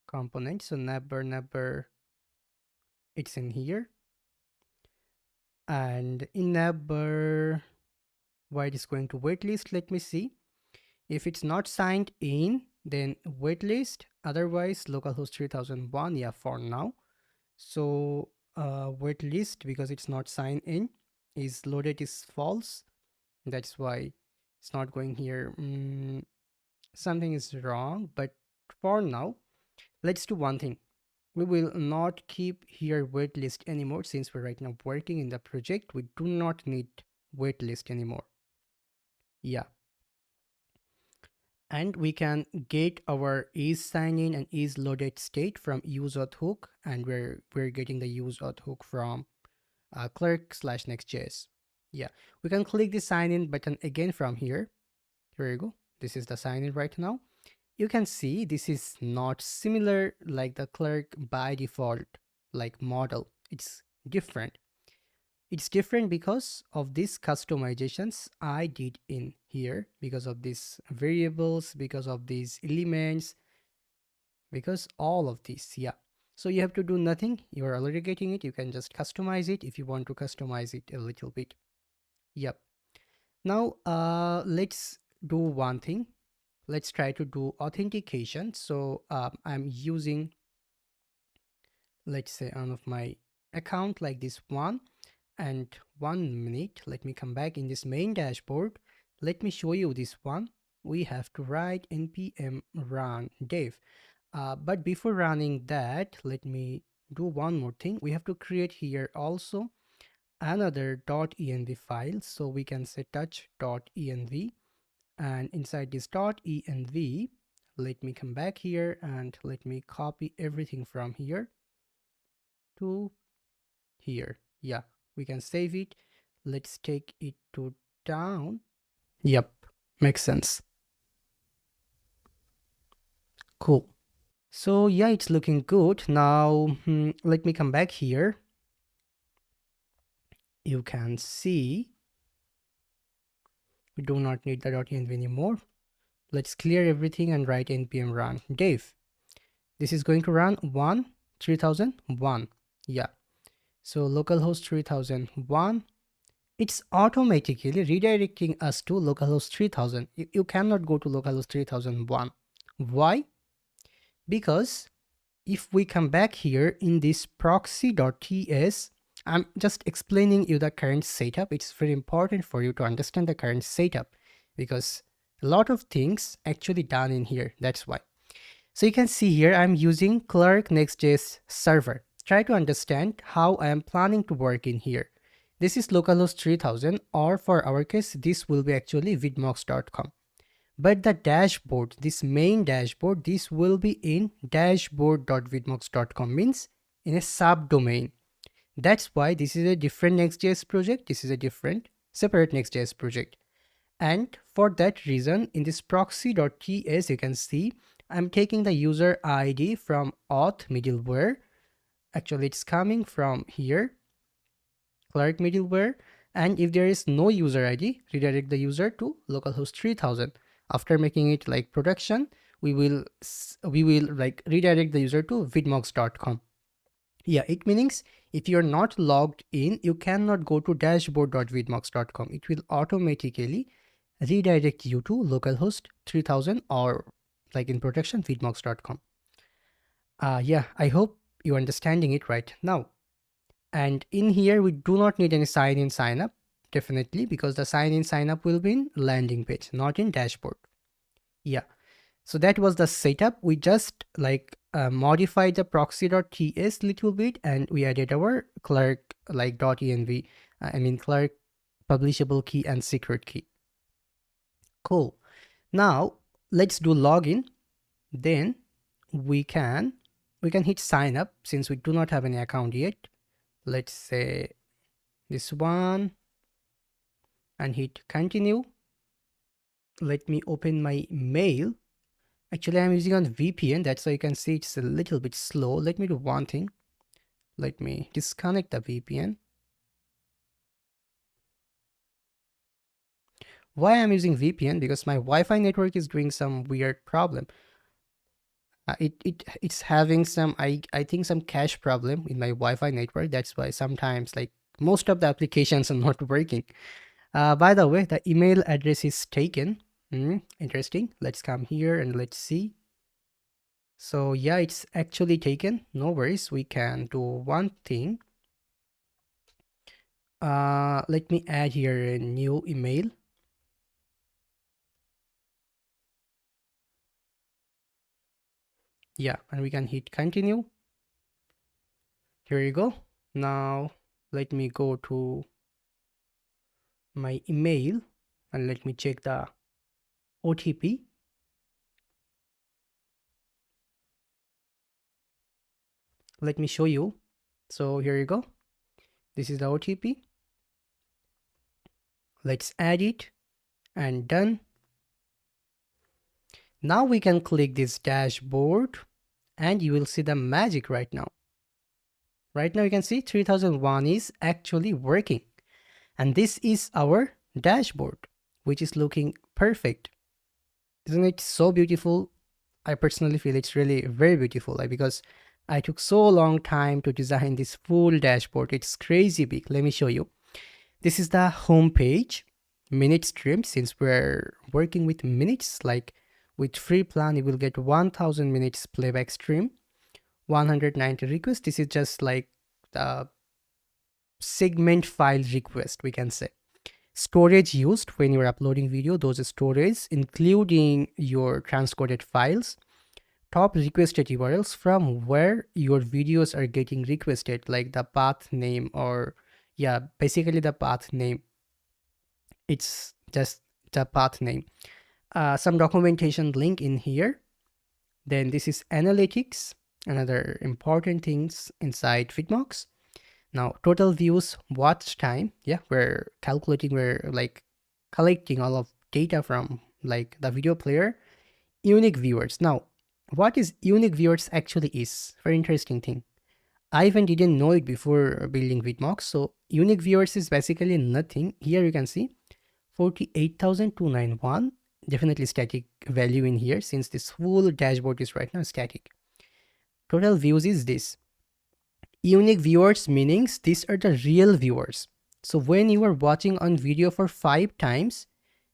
S1: component. So navbar, it's in here. And in navbar, why it is going to waitlist, let me see. If it's not signed in, then waitlist, otherwise localhost 3001. Yeah, for now. So waitlist, because it's not signed in, is loaded is false. That's why it's not going here. Something is wrong, but for now, let's do one thing. We will not keep here waitlist anymore since we're right now working in the project. We do not need waitlist anymore. Yeah. And we can get our is sign in and is loaded state from use auth hook, and we're getting the use auth hook from clerk/nextjs. Yeah, we can click the sign in button again from here. Here you go. This is the sign in right now. You can see this is not similar like the clerk by default like model. It's different. It's different because of these customizations I did in here, because of these variables, because of these elements, because all of these. Yeah. So you have to do nothing. You're already getting it. You can just customize it if you want to customize it a little bit. Yep. Now let's do one thing. Let's try to do authentication. So I'm using, let's say, one of my account like this one. And 1 minute, let me come back in this main dashboard. Let me show you this one. We have to write npm run dev. But before running that, let me do one more thing. We have to create here also another .env file. So we can say touch.env, and inside this .env, let me come back here and let me copy everything from here to here. Yeah, we can save it. Let's take it to down. Yep, makes sense. Cool. So yeah, it's looking good. Now let me come back here. You can see we do not need the .env anymore. Let's clear everything and write npm run dev. This is going to run 3001. Yeah. So localhost 3001. It's automatically redirecting us to localhost 3000. You cannot go to localhost 3001. Why? Because if we come back here in this proxy.ts, I'm just explaining you the current setup. It's very important for you to understand the current setup because a lot of things actually done in here. That's why. So you can see here, I'm using Clerk Next.js server. Try to understand how I am planning to work in here. This is localhost 3000, or for our case, this will be actually vidmox.com. But the dashboard, this main dashboard, this will be in dashboard.vidmox.com, means in a subdomain. That's why this is a different Next.js project. This is a different separate Next.js project. And for that reason, in this proxy.ts, you can see I'm taking the user ID from auth middleware. Actually, it's coming from here, Clerk middleware. And if there is no user ID, redirect the user to localhost 3000. After making it like production, we will like redirect the user to vidmox.com. Yeah, it means if you're not logged in, you cannot go to dashboard.vidmox.com. It will automatically redirect you to localhost 3000 or like in production vidmox.com. Yeah, I hope you're understanding it right now. And in here, we do not need any sign in sign up, definitely, because the sign in sign up will be in landing page, not in dashboard. Yeah. So that was the setup. We just like modified the proxy.ts little bit, and we added our clerk like .env, clerk publishable key and secret key. Cool. Now let's do login. Then we can hit sign up since we do not have any account yet. Let's say this one and hit continue. Let me open my mail. Actually, I'm using on VPN. That's why you can see it's a little bit slow. Let me do one thing. Let me disconnect the VPN. Why I'm using VPN? Because my Wi-Fi network is doing some weird problem. It's having some I think some cache problem in my Wi-Fi network. That's why sometimes like most of the applications are not working. By the way, the email address is taken. Interesting. Let's come here and let's see. So yeah, it's actually taken. No worries. We can do one thing. Let me add here a new email. Yeah, and we can hit continue. Here you go. Now let me go to my email and let me check the OTP. Let me show you. So here you go. This is the OTP. Let's add it and done. Now we can click this dashboard and you will see the magic right now. Right now you can see 3001 is actually working. And this is our dashboard, which is looking perfect. Isn't it so beautiful? I personally feel it's really very beautiful, like, because I took so long time to design this full dashboard. It's crazy big. Let me show you. This is the home page, minute stream. Since we're working with minutes, like with free plan, you will get 1000 minutes playback stream, 190 requests. This is just like the segment file request, we can say. Storage used when you're uploading video, those storage including your transcoded files. Top requested URLs from where your videos are getting requested, like the path name, or yeah, basically the path name. It's just the path name. Some documentation link in here. Then this is analytics, another important things inside Vidmox. Now total views, watch time. Yeah, we're calculating, we're like collecting all of data from like the video player. Unique viewers. Now what is unique viewers actually is very interesting thing. I even didn't know it before building Vidmox. So unique viewers is basically nothing. Here you can see 48,291. Definitely static value in here since this whole dashboard is right now static. Total views is this. Unique viewers meanings these are the real viewers. So when you are watching on video for 5 times,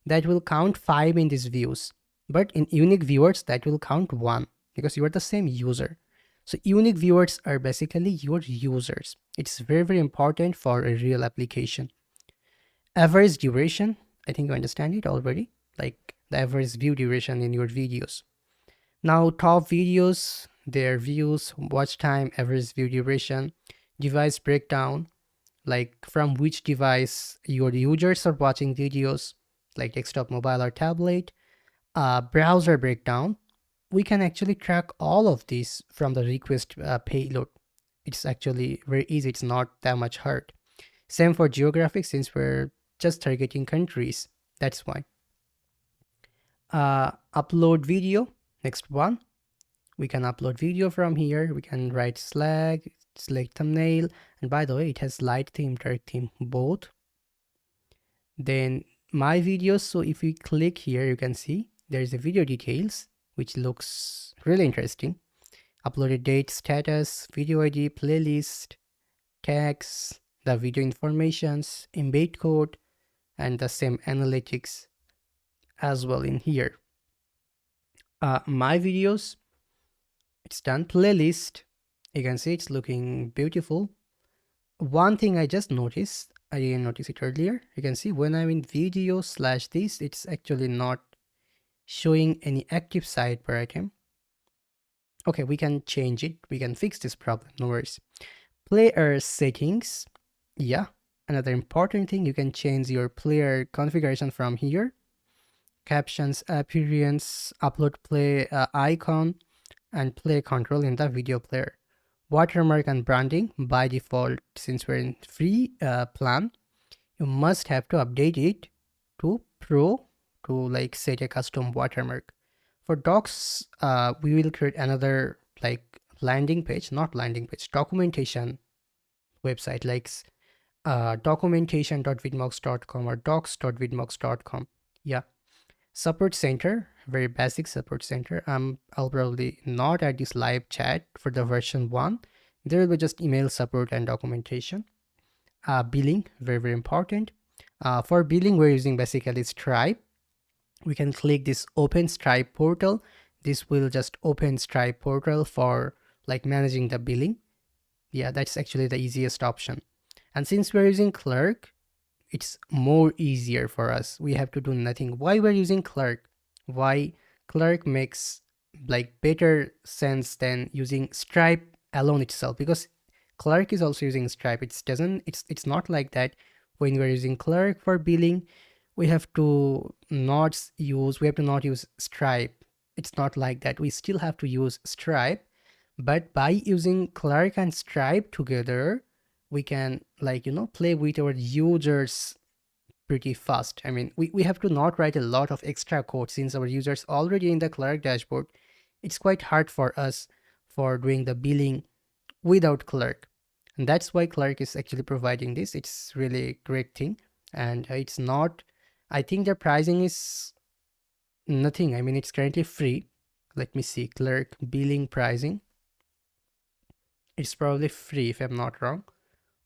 S1: that will count 5 in these views. But in unique viewers, that will count 1 because you are the same user. So unique viewers are basically your users. It's very, very important for a real application. Average duration, I think you understand it already, like the average view duration in your videos. Now top videos, their views, watch time, average view duration, device breakdown, like from which device your users are watching videos, like desktop, mobile, or tablet. Browser breakdown, we can actually track all of these from the request payload. It's actually very easy, it's not that much hard. Same for geographic, since we're just targeting countries, that's why. Upload video, next one. We can upload video from here. We can write select thumbnail, and by the way, it has light theme, dark theme, both. Then my videos, so if we click here, you can see there's a video details, which looks really interesting. Uploaded date, status, video ID, playlist, tags, the video informations, embed code, and the same analytics as well in here. My videos, it's done. Playlist, you can see it's looking beautiful. One thing I just noticed, I didn't notice it earlier. You can see when I'm in video / this, it's actually not showing any active sidebar item. Okay, we can change it. We can fix this problem, no worries. Player settings. Yeah, another important thing, you can change your player configuration from here. Captions, appearance, upload play icon, and play control in the video player. Watermark and branding, by default, since we're in free plan, you must have to update it to pro to like set a custom watermark. For docs, we will create another like landing page, not landing page, documentation website, like documentation.vidmox.com or docs.vidmox.com. Yeah. Support center, very basic support center. I'll probably not add this live chat for the version 1. There will be just email support and documentation. Billing, very, very important. For billing, we're using basically Stripe. We can click this open Stripe portal. This will just open Stripe portal for like managing the billing. Yeah, that's actually the easiest option. And since we're using Clerk, it's more easier for us. We have to do nothing. Why we're using Clerk? Why Clerk makes like better sense than using Stripe alone itself? Because Clerk is also using Stripe. It's not like that when we're using Clerk for billing, we have to not use Stripe. It's not like that. We still have to use Stripe, but by using Clerk and Stripe together, we can play with our users pretty fast. I mean, we have to not write a lot of extra code since our users already in the Clerk dashboard. It's quite hard for us for doing the billing without Clerk. And that's why Clerk is actually providing this. It's really a great thing. And it's not, I think the pricing is nothing. I mean, it's currently free. Let me see, Clerk billing pricing. It's probably free if I'm not wrong.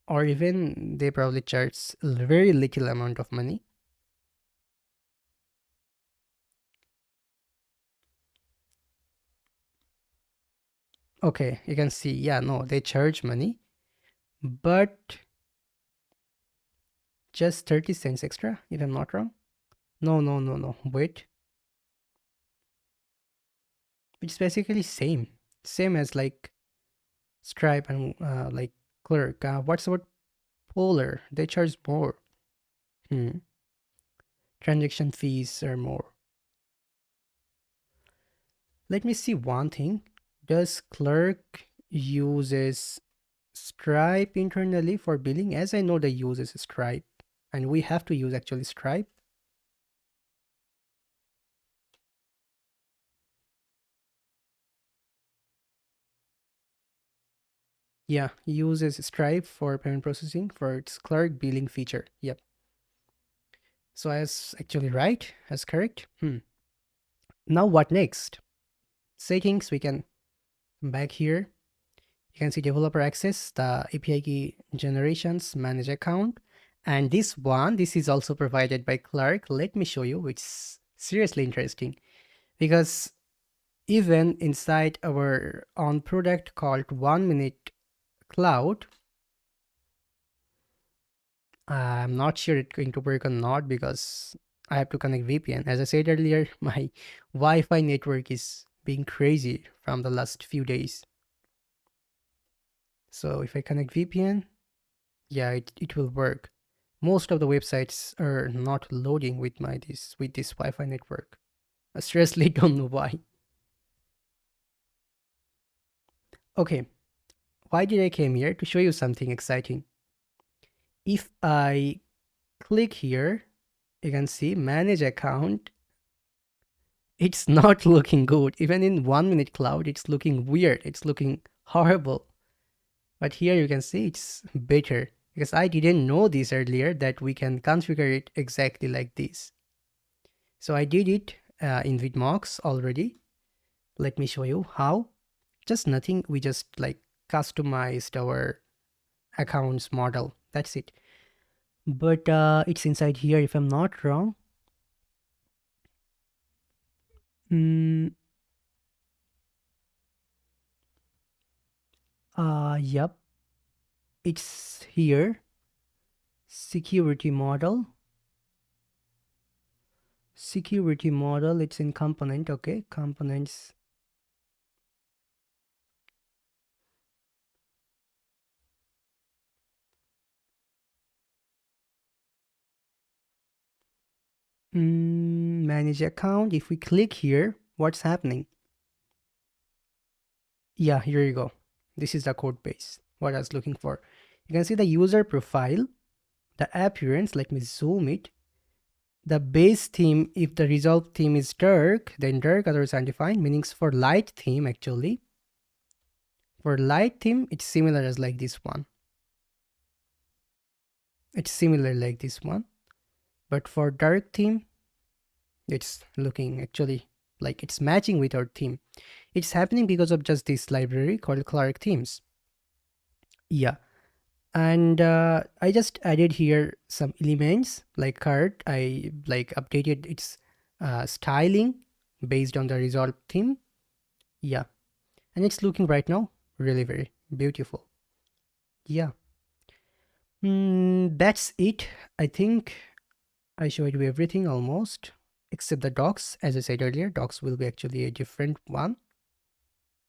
S1: Or even they probably charge a very little amount of money. Okay, you can see, yeah, no, they charge money, but just 30 cents extra, if I'm not wrong. No, wait. It's basically same as like Stripe and like Clerk. What's about Polar? They charge more. Transaction fees are more. Let me see one thing. Does Clerk uses Stripe internally for billing? As I know, they uses Stripe, and we have to use actually Stripe. Yeah, uses Stripe for payment processing for its Clerk billing feature. Yep. So as actually right, as correct. Now what next? Settings, we can come back here. You can see developer access, the API key generations, manage account. And this is also provided by Clerk. Let me show you, which is seriously interesting because even inside our own product called 1 Minute Cloud, I'm not sure it's going to work or not because I have to connect VPN. As I said earlier, my Wi-Fi network is being crazy from the last few days. So if I connect VPN, yeah, it will work. Most of the websites are not loading with this Wi-Fi network. I seriously don't know why. Okay, why did I came here? To show you something exciting. If I click here, you can see manage account. It's not looking good. Even in 1 Minute Cloud, it's looking weird. It's looking horrible. But here you can see it's better because I didn't know this earlier that we can configure it exactly like this. So I did it in Vidmox already. Let me show you how. Just nothing. We just like customized our accounts model. That's it. But it's inside here if I'm not wrong. Yep. It's here. Security model. Security model. It's in component. Okay. Components. Manage account. If we click here, what's happening? Yeah, here you go. This is the code base. What I was looking for. You can see the user profile, the appearance. Let me zoom it. The base theme, if the resolve theme is dark, then dark otherwise undefined, meanings for light theme actually. For light theme, it's similar as like this one. It's similar like this one. But for dark theme, it's looking actually like it's matching with our theme. It's happening because of just this library called Clark Themes. Yeah. And I just added here some elements like card. I like updated its styling based on the resolve theme. Yeah. And it's looking right now really very beautiful. Yeah. That's it. I think I showed you everything almost except the docs. As I said earlier, docs will be actually a different one.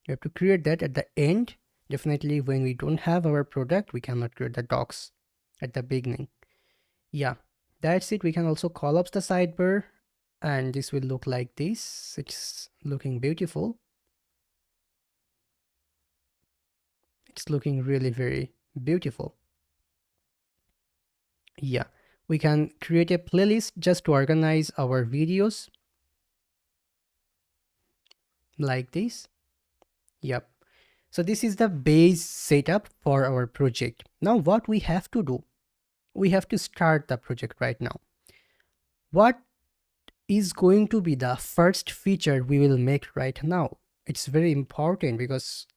S1: You have to create that at the end. Definitely when we don't have our product, we cannot create the docs at the beginning. Yeah, that's it. We can also collapse the sidebar and this will look like this. It's looking beautiful. It's looking really very beautiful. Yeah, we can create a playlist just to organize our videos like this. Yep. So this is the base setup for our project. Now what we have to do, we have to start the project right now. What is going to be the first feature we will make right now? It's very important because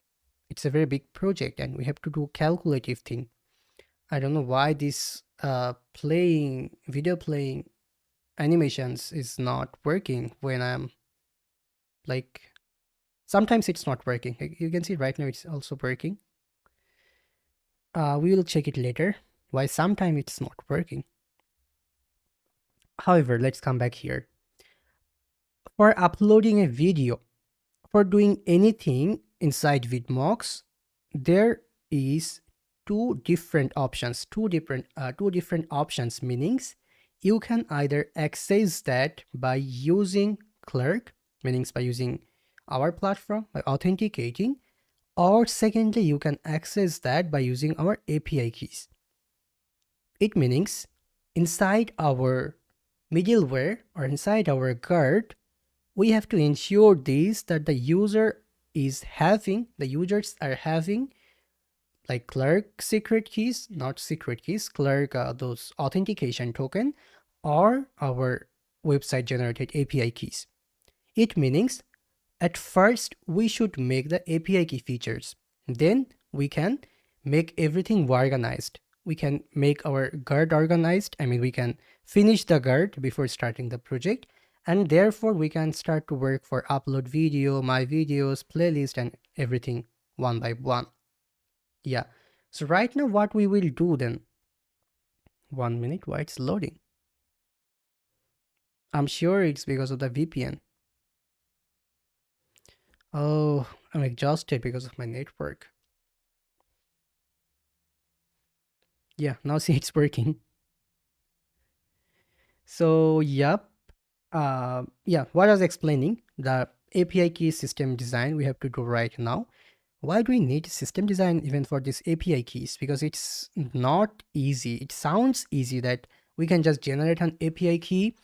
S1: it's a very big project and we have to do calculative thing. I don't know why this video playing animations is not working when I'm like, sometimes it's not working. You can see right now it's also working. We will check it later why sometimes it's not working. However, let's come back here. For uploading a video, for doing anything inside Vidmox, there is two different options, two different options, meanings you can either access that by using Clerk, meanings by using our platform, by authenticating, or secondly, you can access that by using our API keys. It means inside our middleware or inside our guard, we have to ensure this that the users are having like Clerk secret keys, not secret keys, Clerk those authentication token or our website generated API keys. It means at first we should make the API key features. Then we can make everything organized. We can make our guard organized. I mean, we can finish the guard before starting the project. And therefore we can start to work for upload video, my videos, playlist, and everything one by one. Yeah. So right now what we will do then, 1 minute, why it's loading? I'm sure it's because of the VPN. Oh, I'm exhausted because of my network. Yeah, now see it's working. So, yep. Yeah, what I was explaining, the API key system design we have to do right now. Why do we need system design even for this API keys? Because it's not easy. It sounds easy that we can just generate an API key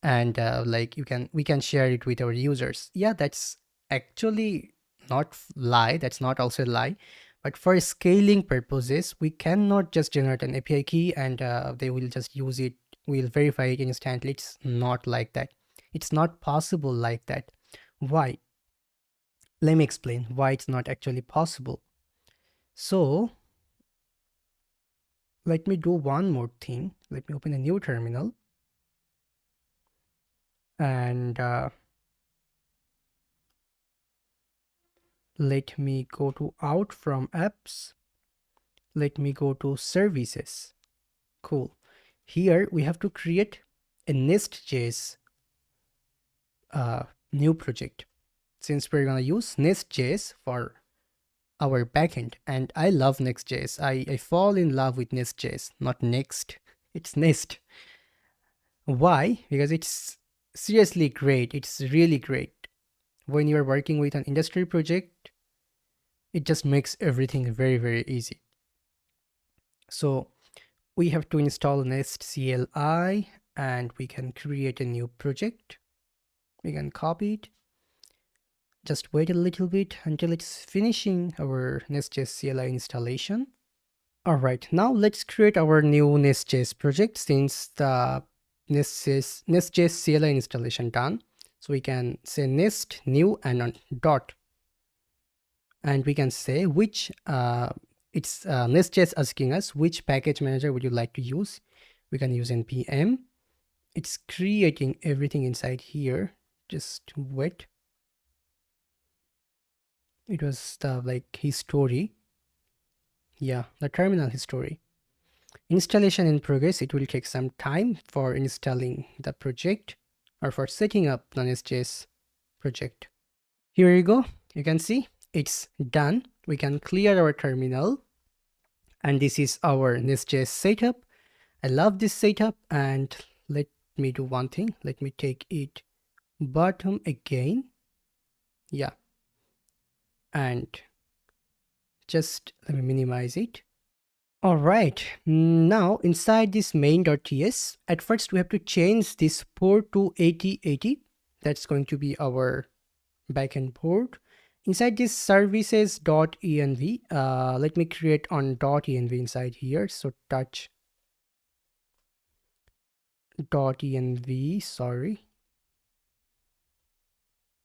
S1: and like we can share it with our users. Yeah, that's actually not lie. That's not also a lie. But for scaling purposes, we cannot just generate an API key and they will just use it. We'll verify it instantly. It's not like that. It's not possible like that. Why? Let me explain why it's not actually possible. So let me do one more thing. Let me open a new terminal and let me go to out from apps. Let me go to services. Cool. Here we have to create a NestJS new project. Since we're gonna use NestJS for our backend, and I love NestJS. I fall in love with NestJS, not Next. It's Nest. Why? Because it's seriously great. It's really great. When you're working with an industry project, it just makes everything very, very easy. So we have to install Nest CLI and we can create a new project. We can copy it. Just wait a little bit until it's finishing our NestJS CLI installation. All right, now let's create our new NestJS project since the NestJS CLI installation done. So we can say nest new and on dot. And we can say which, it's NestJS asking us which package manager would you like to use. We can use npm. It's creating everything inside here. Just wait. It was the like history. Yeah, the terminal history. Installation in progress. It will take some time for installing the project or for setting up the NestJS project. Here you go. You can see it's done. we can clear our terminal, and this is our NestJS setup. I love this setup, and let me do one thing. Let me take it bottom again. Yeah, and just let me minimize it. All right, now inside this main.ts, at first we have to change this port to 8080. That's going to be our backend port. Inside this services.env, let me create on .env inside here. So touch .env, sorry.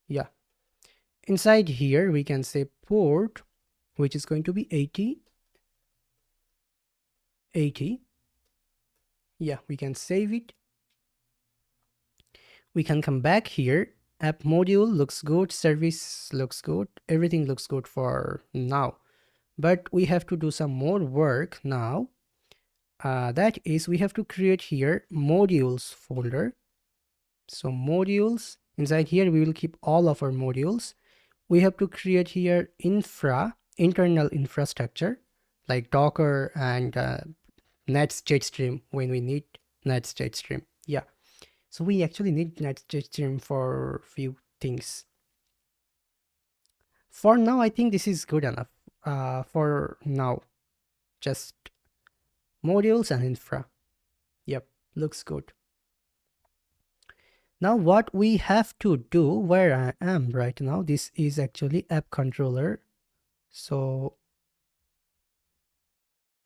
S1: Yeah. Inside here, we can say port, which is going to be 80. Yeah, we can save it. We can come back here. App module looks good. Service looks good. Everything looks good for now. But we have to do some more work now. That is, we have to create here modules folder. So modules, inside here, we will keep all of our modules. We have to create here internal infrastructure, like Docker and NetJetstream when we need NetJetstream. Yeah. So we actually need NetJetstream for few things. For now, I think this is good enough. For now, just modules and infra. Yep, looks good. Now what we have to do, where I am right now, this is actually app controller. So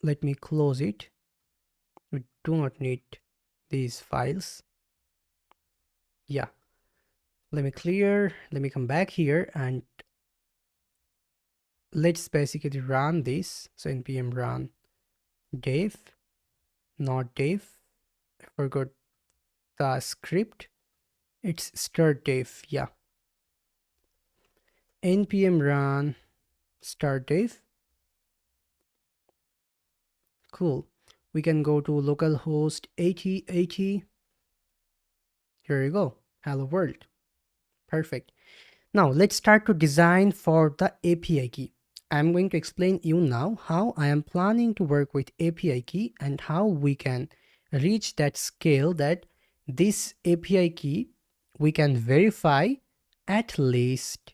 S1: let me close it. We do not need these files. Yeah. Let me come back here and let's basically run this. So npm run dev, not dev. I forgot the script. It's start dev. Yeah. npm run start dev. Cool. We can go to localhost 8080. Here you go. Hello world. Perfect. Now let's start to design for the API key. I'm going to explain you now how I am planning to work with API key and how we can reach that scale that this API key we can verify at least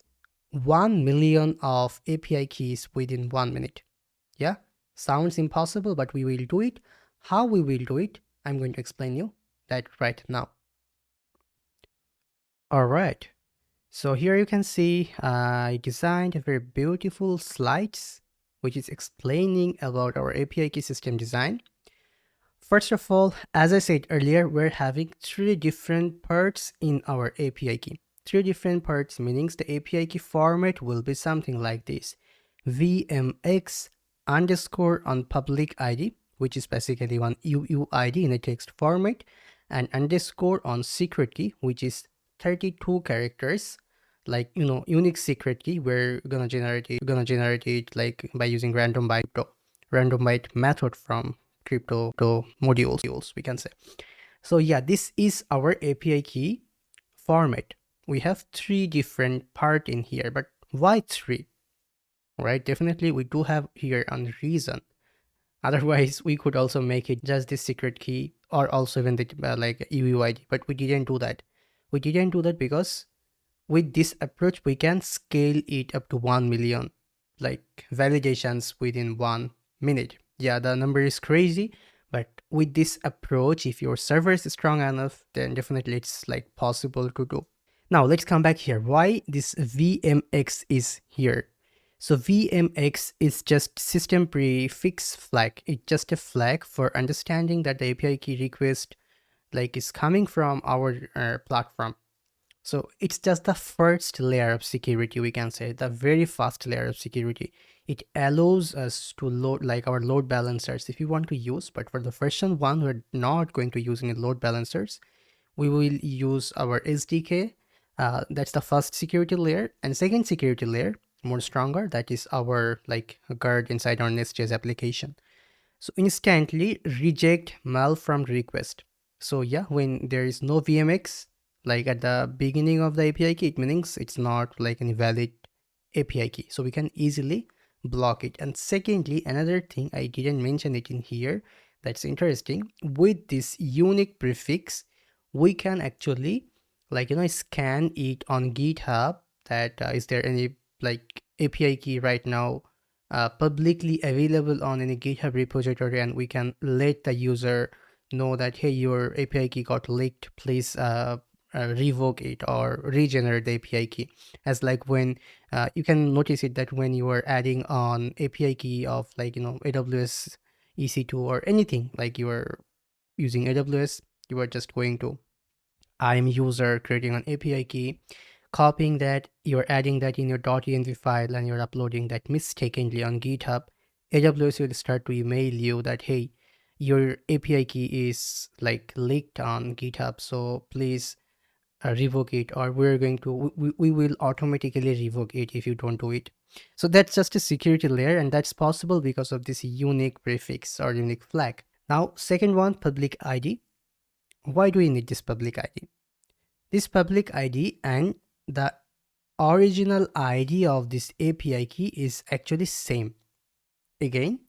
S1: 1 million of API keys within 1 minute. Yeah, sounds impossible, but we will do it. How we will do it, I'm going to explain you that right now. All right. So here you can see I designed a very beautiful slides which is explaining about our API key system design. First of all, as I said earlier, we're having 3 different parts in our API key. 3 different parts meaning the API key format will be something like this. VMX underscore on public ID, which is basically one UUID in a text format, and underscore on secret key, which is 32 characters, like unique secret key. We're gonna generate it like by using random byte method from crypto modules, we can say. So yeah, this is our API key format. We have 3 different part in here, but why 3? Right, definitely we do have here a reason. Otherwise we could also make it just this secret key or also even the like UUID, but we didn't do that. We didn't do that because with this approach we can scale it up to 1 million like validations within 1 minute. Yeah, the number is crazy, but with this approach, if your server is strong enough, then definitely it's like possible to do. Now let's come back here. Why this VMX is here? So VMX is just system prefix flag. It's just a flag for understanding that the API key request like is coming from our platform. So it's just the first layer of security, we can say, the very first layer of security. It allows us to load like our load balancers if you want to use, but for the version 1, we're not going to use any load balancers. We will use our SDK. That's the first security layer. And second security layer, more stronger, that is our like guard inside our NestJS application. So instantly reject malformed request. So yeah, when there is no VMX, like at the beginning of the API key, it means it's not like any valid API key. So we can easily block it. And secondly, another thing I didn't mention it in here that's interesting, with this unique prefix we can actually scan it on GitHub that is there any like API key right now publicly available on any GitHub repository, and we can let the user know that hey, your API key got leaked, please revoke it or regenerate the API key. As like when you can notice it that when you are adding on API key of AWS EC2 or anything, like you are using AWS, you are just going to I'm user, creating an API key, copying that, you're adding that in your .env file, and you're uploading that mistakenly on GitHub. AWS will start to email you that hey, your API key is like leaked on GitHub, so please revoke it, or we're going to we will automatically revoke it if you don't do it. So that's just a security layer, and that's possible because of this unique prefix or unique flag. Now second one, public ID. Why do we need this public ID? This public ID and the original ID of this API key is actually same. Again,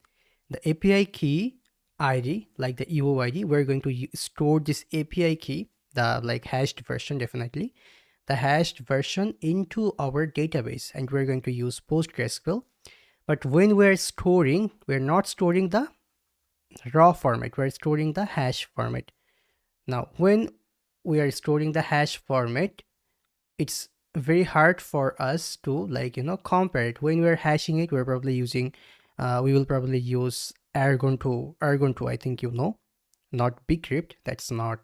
S1: the API key ID, like the UOID, we're going to store this API key, the like hashed version, definitely the hashed version, into our database, and we're going to use PostgreSQL. But when we're storing, we're not storing the raw format, we're storing the hash format. Now when we are storing the hash format, it's very hard for us to compare it. When we're hashing it, we're probably using we will probably use Argon 2, I think not Bcrypt. That's not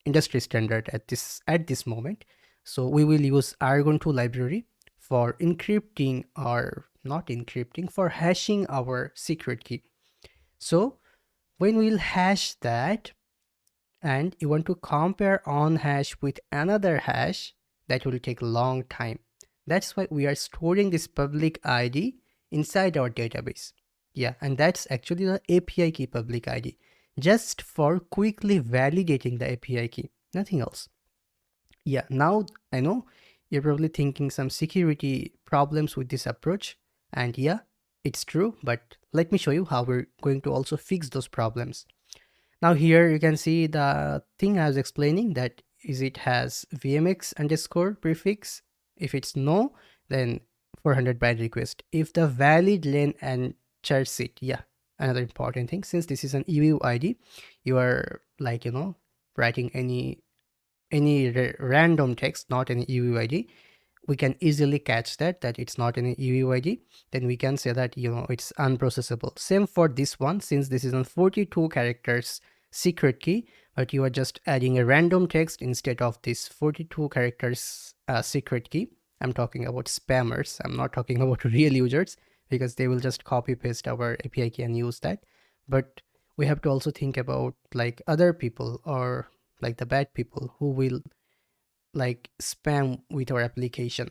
S1: industry standard at this moment. So we will use Argon 2 library for encrypting, or not encrypting, for hashing our secret key. So when we'll hash that and you want to compare on hash with another hash, that will take a long time. That's why we are storing this public ID inside our database. Yeah, and that's actually the API key public ID, just for quickly validating the API key, nothing else. Yeah, now I know you're probably thinking some security problems with this approach, and yeah, it's true, but let me show you how we're going to also fix those problems. Now here you can see the thing I was explaining, that is it has vmx underscore prefix. If it's no, then 400 byte request. If the valid len and chars it, yeah, another important thing, since this is an UUID, you are writing any random text, not any UUID, we can easily catch that it's not any UUID. Then we can say that it's unprocessable. Same for this one, since this is a 42 characters secret key, but you are just adding a random text instead of this 42 characters secret key. I'm talking about spammers, I'm not talking about real users, because they will just copy paste our API key and use that. But we have to also think about like other people, or like the bad people who will like spam with our application.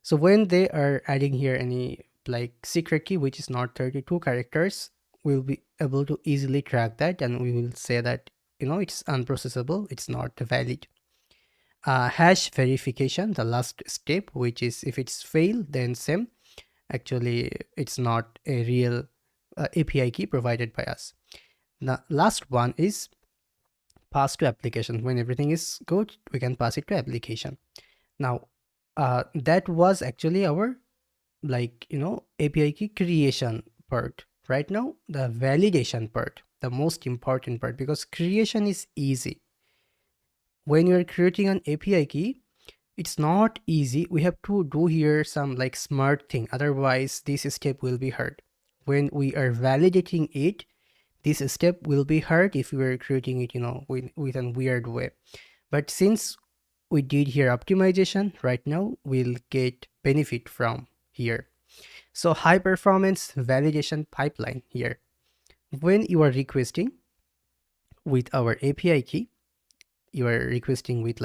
S1: So when they are adding here any like secret key which is not 32 characters, we'll be able to easily track that, and we will say that it's unprocessable, it's not valid. Hash verification, the last step, which is if it's failed, then same, actually it's not a real API key provided by us. The last one is pass to application. When everything is good, we can pass it to application. Now that was actually our API key creation part. Right now the validation part, the most important part, because creation is easy. When you're creating an API key, it's not easy. We have to do here some like smart thing, otherwise this step will be hard. When we are validating it, this step will be hard if we are creating it with a weird way. But since we did here optimization, right now we'll get benefit from here. So high performance validation pipeline here. When you are requesting with our API key, you are requesting with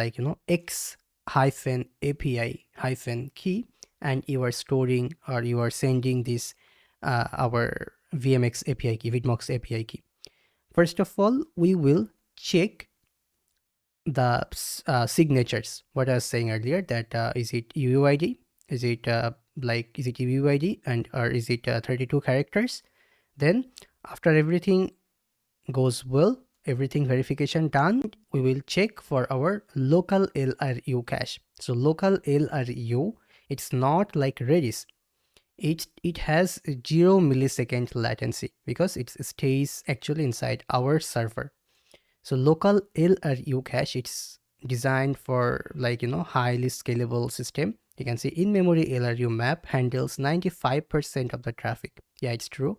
S1: x hyphen API hyphen key, and you are storing, or you are sending this our VMX API key, Vidmox API key. First of all, we will check the signatures. What I was saying earlier, that is it UUID, is it like is it UUID and or is it 32 characters. Then after everything goes well, everything verification done, we will check for our local LRU cache. So local LRU, it's not like Redis. It has 0 millisecond latency because it stays actually inside our server. So local LRU cache, it's designed for like, highly scalable system. You can see in-memory LRU map handles 95% of the traffic. Yeah, it's true.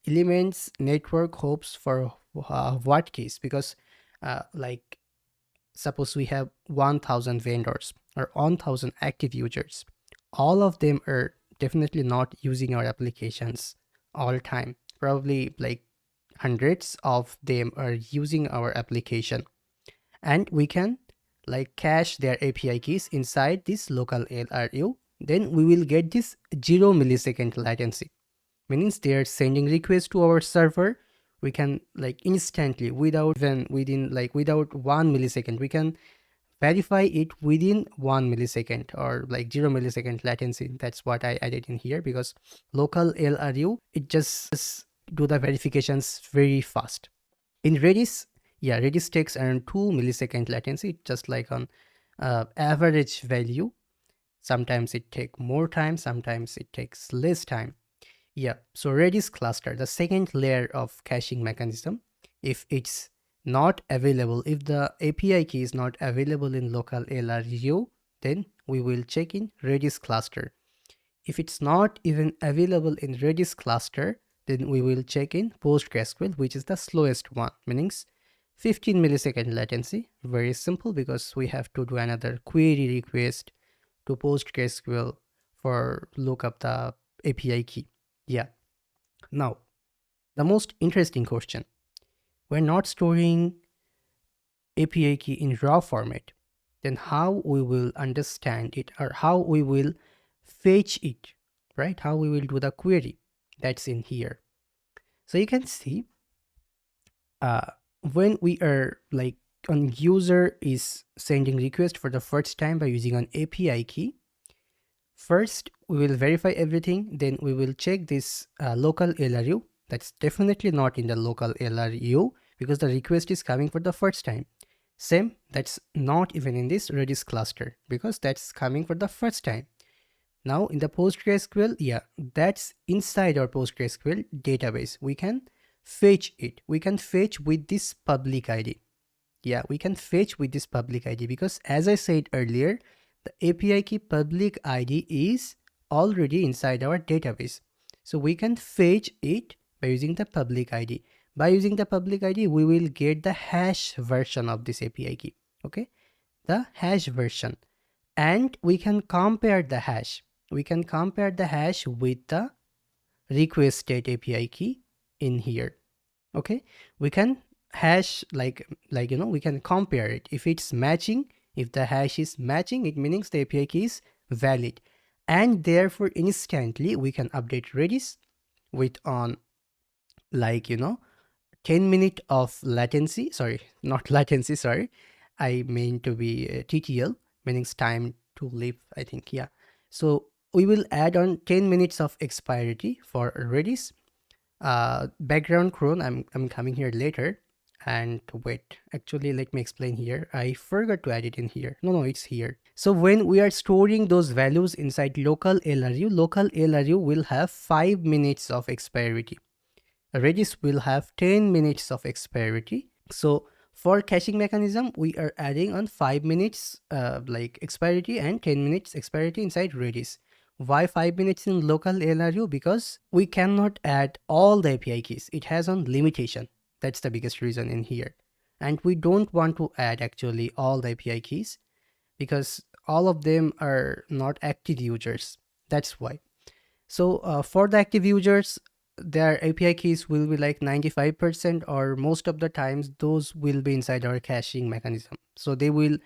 S1: Elements network hopes for what case? Because like suppose we have 1000 vendors or 1000 active users. All of them are definitely not using our applications all time. Probably like hundreds of them are using our application, and we can like cache their API keys inside this local LRU. Then we will get this 0 millisecond latency, means they are sending requests to our server. We can like instantly without 1 millisecond, we can verify it within 1 millisecond or like 0 millisecond latency. That's what I added in here because local LRU, it just do the verifications very fast. In Redis, yeah, Redis takes around 2 millisecond latency, just like on average value. Sometimes it take more time, sometimes it takes less time. Yeah, so Redis cluster, the second layer of caching mechanism, if it's not available, if the API key is not available in local LRU, then we will check in Redis cluster. If it's not even available in Redis cluster, then we will check in PostgreSQL, which is the slowest one, meaning 15 millisecond latency. Very simple because we have to do another query request to PostgreSQL for look up the API key. Yeah. Now, the most interesting question. We're not storing API key in raw format. Then how we will understand it, or how we will fetch it, right? How we will do the query that's in here. So you can see when we are like on user is sending request for the first time by using an API key, first we will verify everything, then we will check this local LRU. That's definitely not in the local LRU because the request is coming for the first time. Same, that's not even in this Redis cluster because that's coming for the first time. Now in the PostgreSQL, yeah, that's inside our PostgreSQL database. We can fetch it. We can fetch with this public ID. Yeah, we can fetch with this public ID because as I said earlier, the API key public ID is already inside our database. So we can fetch it by using the public ID. By using the public ID, we will get the hash version of this API key. Okay, the hash version. And we can compare the hash. We can compare the hash with the requested API key in here. Okay, we can hash like we can compare it. If it's matching, if the hash is matching, it means the API key is valid, and therefore instantly we can update Redis with on 10 minutes of latency. Sorry, not latency, sorry, I mean to be TTL, meaning time to live, I think. Yeah, so we will add on 10 minutes of expiry for Redis. Background cron, I'm coming here later. And wait, actually let me explain here. I forgot to add it in here. No, it's here. So when we are storing those values inside local LRU will have 5 minutes of expiry. Redis will have 10 minutes of expiry. So for caching mechanism, we are adding on 5 minutes like expiry and 10 minutes expiry inside Redis. Why 5 minutes in local LRU? Because we cannot add all the API keys. It has on limitation. That's the biggest reason in here. And we don't want to add actually all the API keys because all of them are not active users. That's why. So for the active users, their API keys will be like 95%, or most of the times those will be inside our caching mechanism. So they will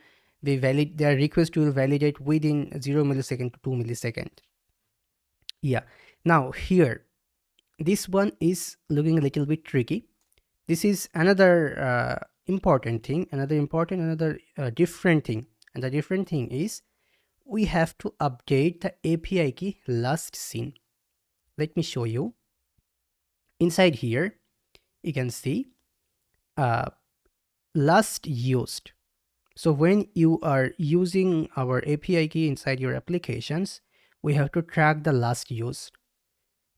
S1: be valid, their request will validate within 0 millisecond to 2 millisecond. Yeah, now here, this one is looking a little bit tricky. This is another important thing, another different thing. And the different thing is we have to update the API key last seen. Let me show you. Inside here, you can see uh, last used. So when you are using our API key inside your applications, we have to track the last used.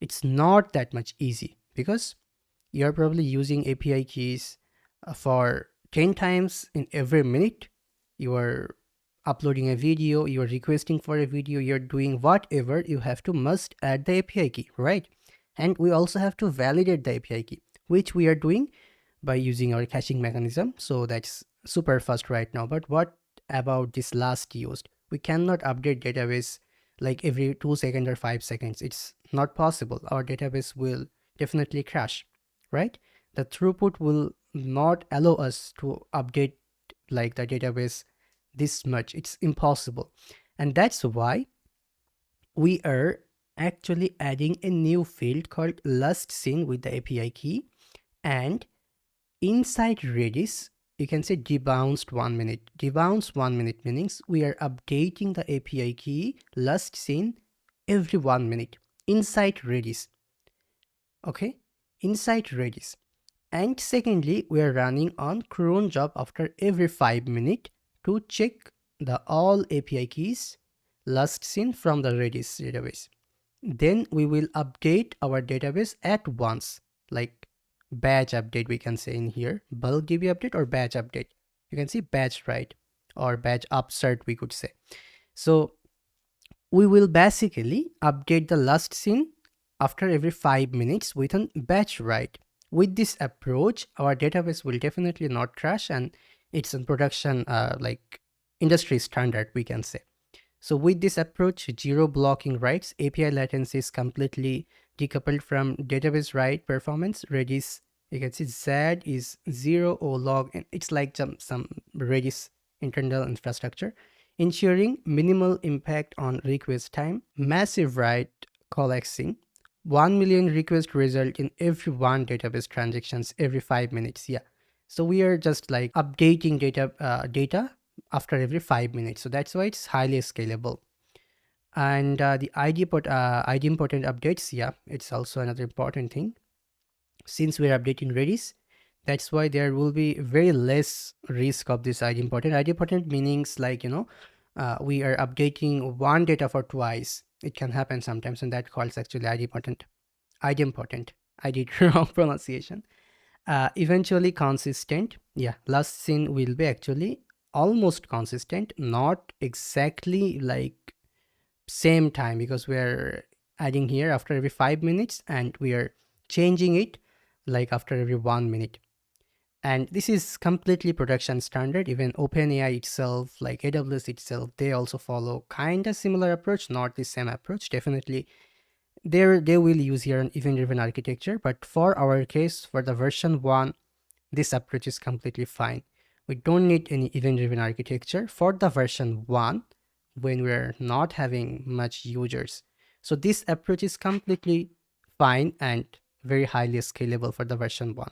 S1: It's not that much easy because you're probably using API keys for 10 times in every minute. You are uploading a video, you are requesting for a video, you're doing whatever, you have to must add the API key, right? And we also have to validate the API key, which we are doing by using our caching mechanism. So that's super fast right now. But what about this last used? We cannot update database like every 2 seconds or 5 seconds. It's not possible. Our database will definitely crash, right? The throughput will not allow us to update like the database this much. It's impossible. And that's why we are actually adding a new field called last seen with the API key, and inside Redis, you can say debounced 1 minute. Debounced 1 minute means we are updating the API key last seen every 1 minute inside Redis. Okay, inside Redis. And secondly, we are running on cron job after every 5 minutes to check the all API keys last seen from the Redis database. Then we will update our database at once, like batch update we can say in here, bulk DB update or batch update. You can see batch write or batch upsert we could say. So we will basically update the last seen after every 5 minutes with a batch write. With this approach, our database will definitely not crash, and it's in production like industry standard we can say. So with this approach, zero blocking writes, API latency is completely decoupled from database write performance. Redis, you can see Z is 0 O log, and it's like some Redis internal infrastructure, ensuring minimal impact on request time. Massive write collapsing. 1 million requests result in every one database transactions every 5 minutes. Yeah. So we are just like updating data after every 5 minutes. So that's why it's highly scalable. And the ID important updates, yeah, it's also another important thing. Since we're updating Redis, that's why there will be very less risk of this ID important. ID important meanings like, we are updating one data for twice. It can happen sometimes, and that calls actually ID important. ID important. I did wrong pronunciation. Eventually consistent. Yeah, last seen will be actually almost consistent, not exactly like same time, because we're adding here after every 5 minutes and we are changing it like after every 1 minute. And this is completely production standard. Even OpenAI itself, like AWS itself, they also follow kind of similar approach, not the same approach. Definitely they will use here an event driven architecture, but for our case, for the version 1, this approach is completely fine. We don't need any event driven architecture for the version 1 when we're not having much users. So this approach is completely fine and very highly scalable for the version 1.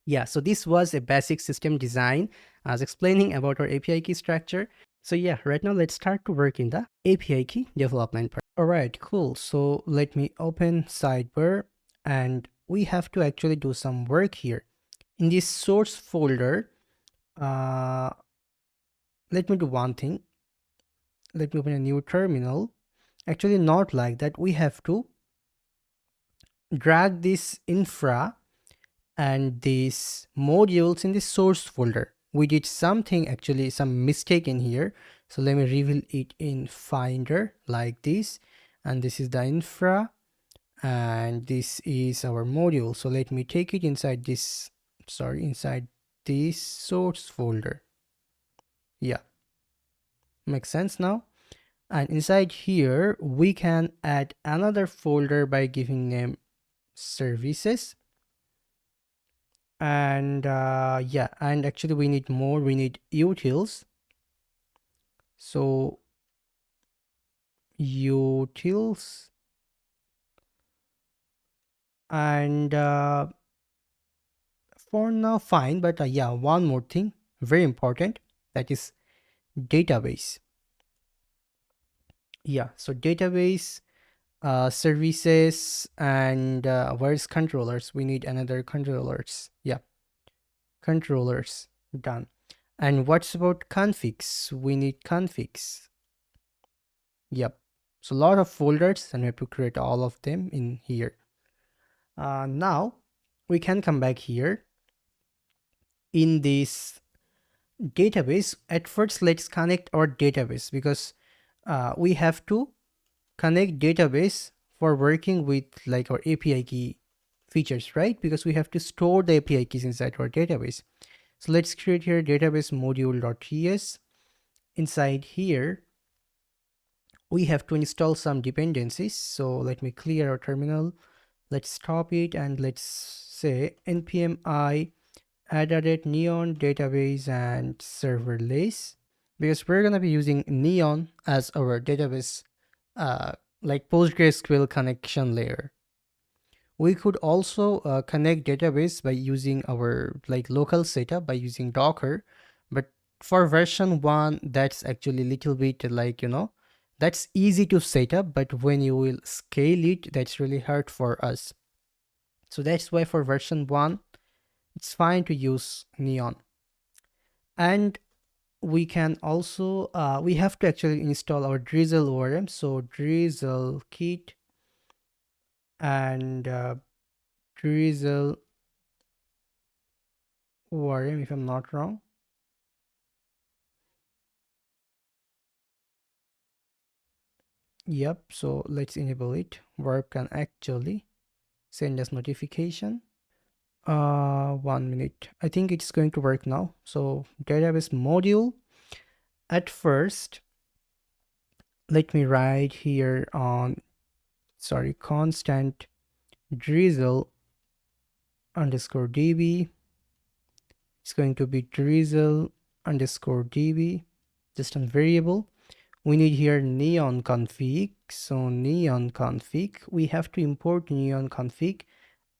S1: Yeah, so this was a basic system design. I was explaining about our API key structure. So yeah, right now let's start to work in the API key development part. All right, cool. So let me open sidebar, and we have to actually do some work here. In this source folder, let me do one thing. Let me open a new terminal. Actually, not like that. We have to drag this infra and these modules in the source folder. We did something, actually some mistake in here. So let me reveal it in Finder like this. And this is the infra and this is our module. So let me take it inside this, inside this source folder. Yeah, makes sense now. And inside here, we can add another folder by giving name services. And yeah, and actually we need more. We need utils. So utils, and for now fine, but yeah, one more thing very important, that is database. Yeah, so database, services, and where's controllers? We need another controllers. Yeah, controllers, done. And what's about configs? We need configs. Yep. So a lot of folders, and we have to create all of them in here. Now we can come back here in this database. At first, let's connect our database, because we have to connect database for working with like our API key features, right? Because we have to store the API keys inside our database. So let's create here database module.ts. Inside here, we have to install some dependencies. So let me clear our terminal. Let's stop it and let's say npm I added neon database and serverless, because we're going to be using neon as our database like PostgreSQL connection layer. We could also connect database by using our like local setup by using Docker, but for version 1 that's actually a little bit like, that's easy to set up, but when you will scale it, that's really hard for us. So that's why for version 1 it's fine to use neon. And we can also we have to actually install our drizzle ORM. So drizzle kit and drizzle ORM, if I'm not wrong. Yep, so let's enable it. Work can actually send us notification. 1 minute. I think it's going to work now. So database module. At first, let me write here on constant drizzle underscore db. It's going to be drizzle underscore db, just a variable. We need here neon config. So neon config, we have to import neon config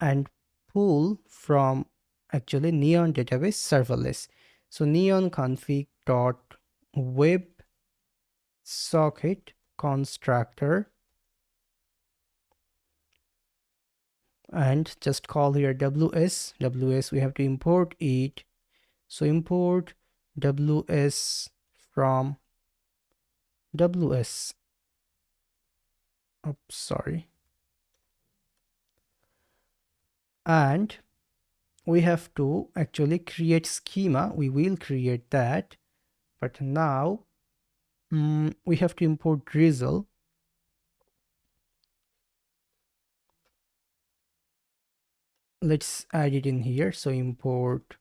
S1: and pull from actually neon database serverless. So neon config dot web socket constructor, and just call here ws. We have to import it. So import ws from ws. Oops, sorry. And we have to actually create schema. We will create that, but now we have to import drizzle. Let's add it in here. So import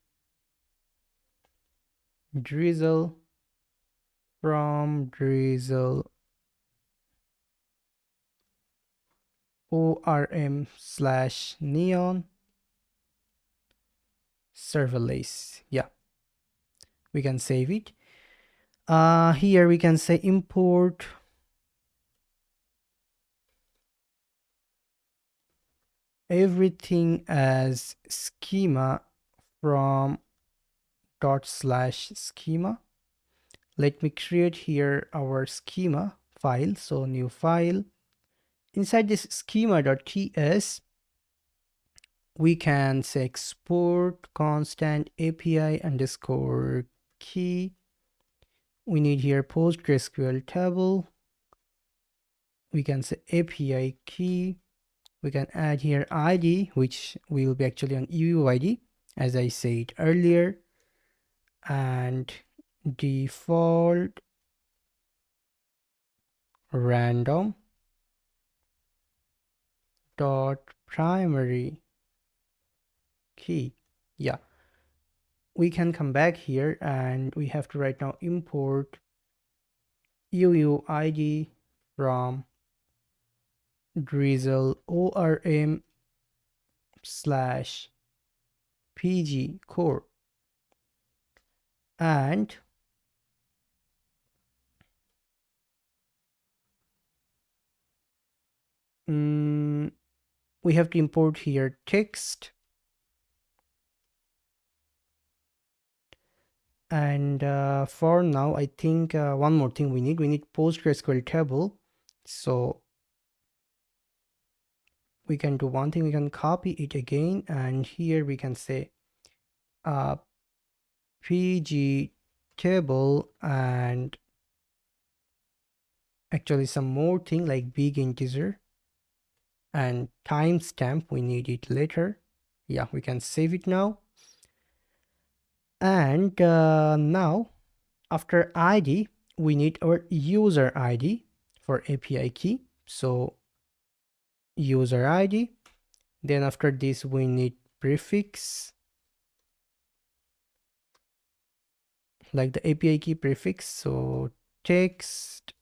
S1: drizzle from drizzle orm slash neon serverless. Yeah, we can save it. Here we can say import everything as schema from dot slash schema. Let me create here our schema file. So new file. Inside this schema.ts, we can say export constant API underscore key. We need here PostgreSQL table. We can say API key. We can add here ID, which will be actually an UUID, as I said earlier, and default random dot primary key. Yeah, we can come back here and we have to right now import UUID from drizzle orm slash pg core, and we have to import here text. And for now, I think one more thing we need PostgreSQL table. So we can do one thing, we can copy it again, and here we can say pg table, and actually some more thing like big integer and timestamp, we need it later. Yeah, we can save it now. And now after id we need our user id for API key. So user id, then after this we need prefix, like the API key prefix, so text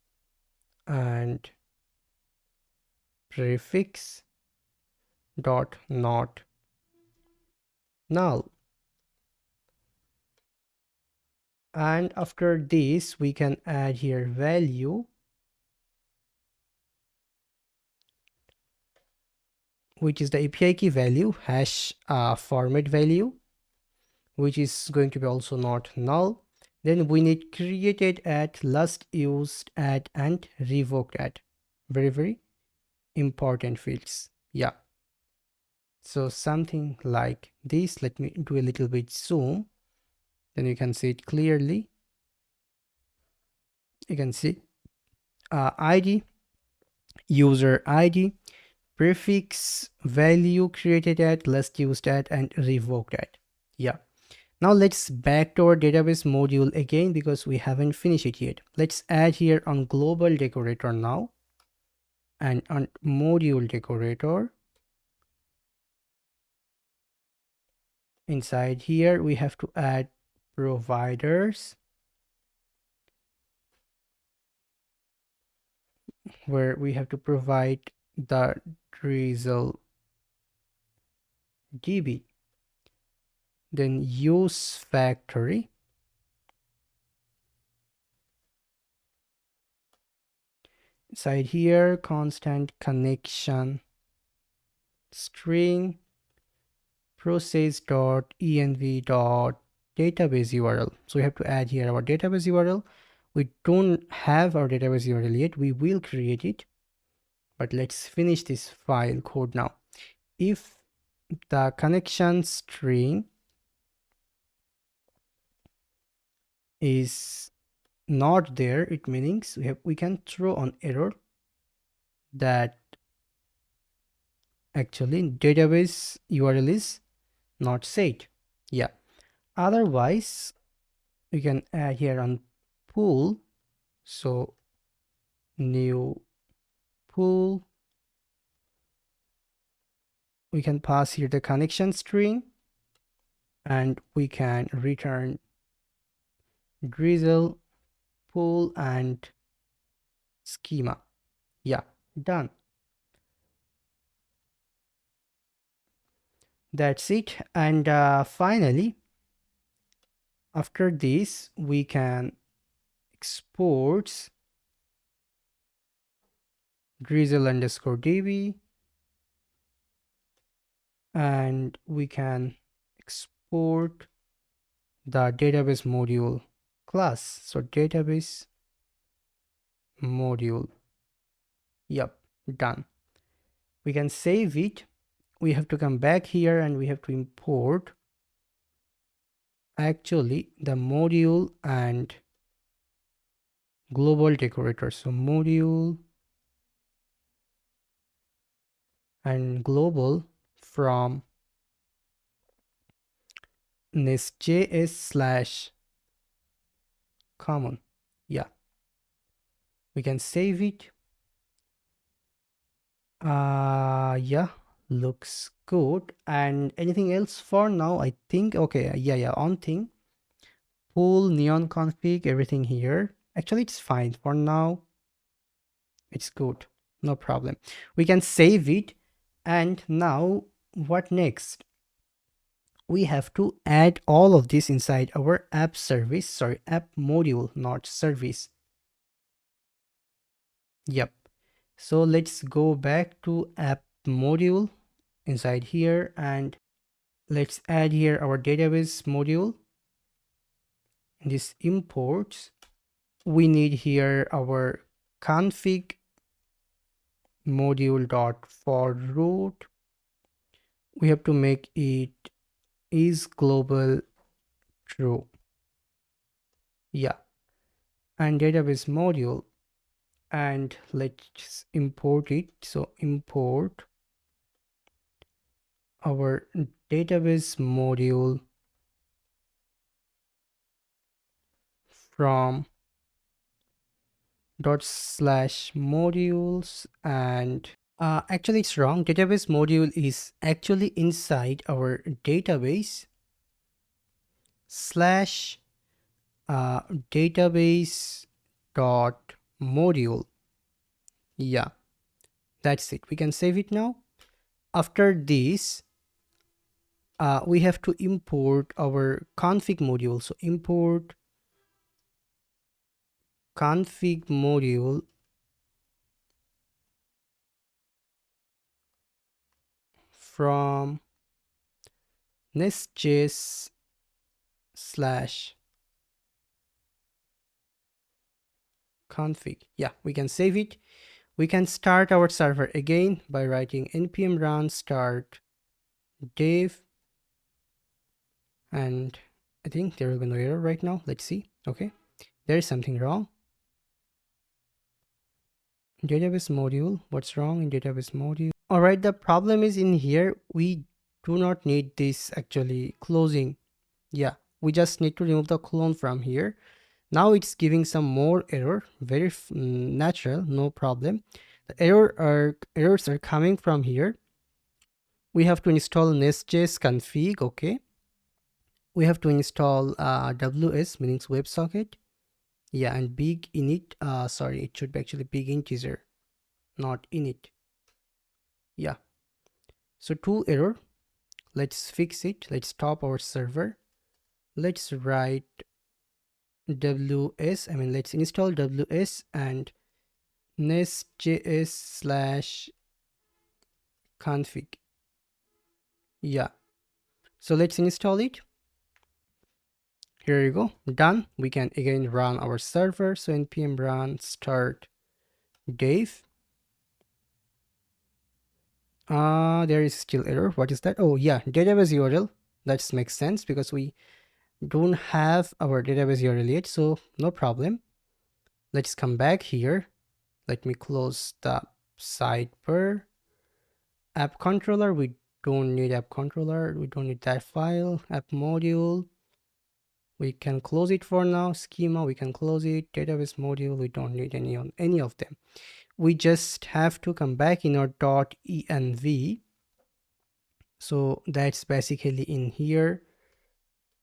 S1: and prefix dot not null. And after this we can add here value, which is the API key value hash format value, which is going to be also not null. Then we need created at, last used at, and revoked at. Very, very important fields. Yeah. So something like this. Let me do a little bit zoom. Then you can see it clearly. You can see ID, user ID, prefix, value created at, last used at, and revoked at. Yeah. Now let's back to our database module again because we haven't finished it yet. Let's add here on global decorator now, and on module decorator. Inside here we have to add providers, where we have to provide the drizzle db, then use factory, inside here constant connection string process.env.database URL. So we have to add here our database URL. We don't have our database URL yet, we will create it, but let's finish this file code now. If the connection string is not there, it means we can throw an error that actually database URL is not set. Yeah, otherwise we can add here on pool, so new pool, we can pass here the connection string, and we can return drizzle pool and schema. Yeah, done. That's it. And finally, after this we can export drizzle underscore db, and we can export the database module class. So database module. Yep, done. We can save it. We have to come back here and we have to import actually the module and global decorator. So module and global from NestJS / common. Yeah, we can save it. Yeah, looks good. And anything else for now? I think okay, yeah, on thing, pool, neon config, everything here. Actually it's fine for now, it's good, no problem. We can save it. And now what next? We have to add all of this inside our app service, sorry, app module, not service. Yep. So let's go back to app module inside here, and let's add here our database module. In this imports, we need here our config module dot for root. We have to make it is global true. Yeah, and database module, and let's import it. So import our database module from dot slash modules, and actually it's wrong. Database module is actually inside our database slash uh, database dot module. Yeah, that's it. We can save it now. After this, we have to import our config module. So import config module from NestJS slash config. Yeah, we can save it. We can start our server again by writing npm run start dev, and I think there will be no error right now. Let's see. Okay, there is something wrong. Database module, what's wrong in database module? All right, the problem is in here. We do not need this actually closing. Yeah, we just need to remove the clone from here. Now it's giving some more error, very natural, no problem. The errors are coming from here. We have to install NestJS config. Okay, we have to install ws, meaning WebSocket. Yeah, and big init. Sorry, it should be actually big integer, not init. Yeah, so two error. Let's fix it. Let's stop our server. Let's write ws. Let's install ws and nestjs slash config. Yeah, so let's install it. Here you go, done. We can again run our server. So npm run start dev. There is still error. What is that? Oh yeah, database URL. That makes sense because we don't have our database URL yet, so no problem. Let's come back here. Let me close the sidebar. App controller, we don't need app controller, we don't need that file. App module, we can close it for now. Schema, we can close it. Database module, we don't need any of them. We just have to come back in our .env. So that's basically in here.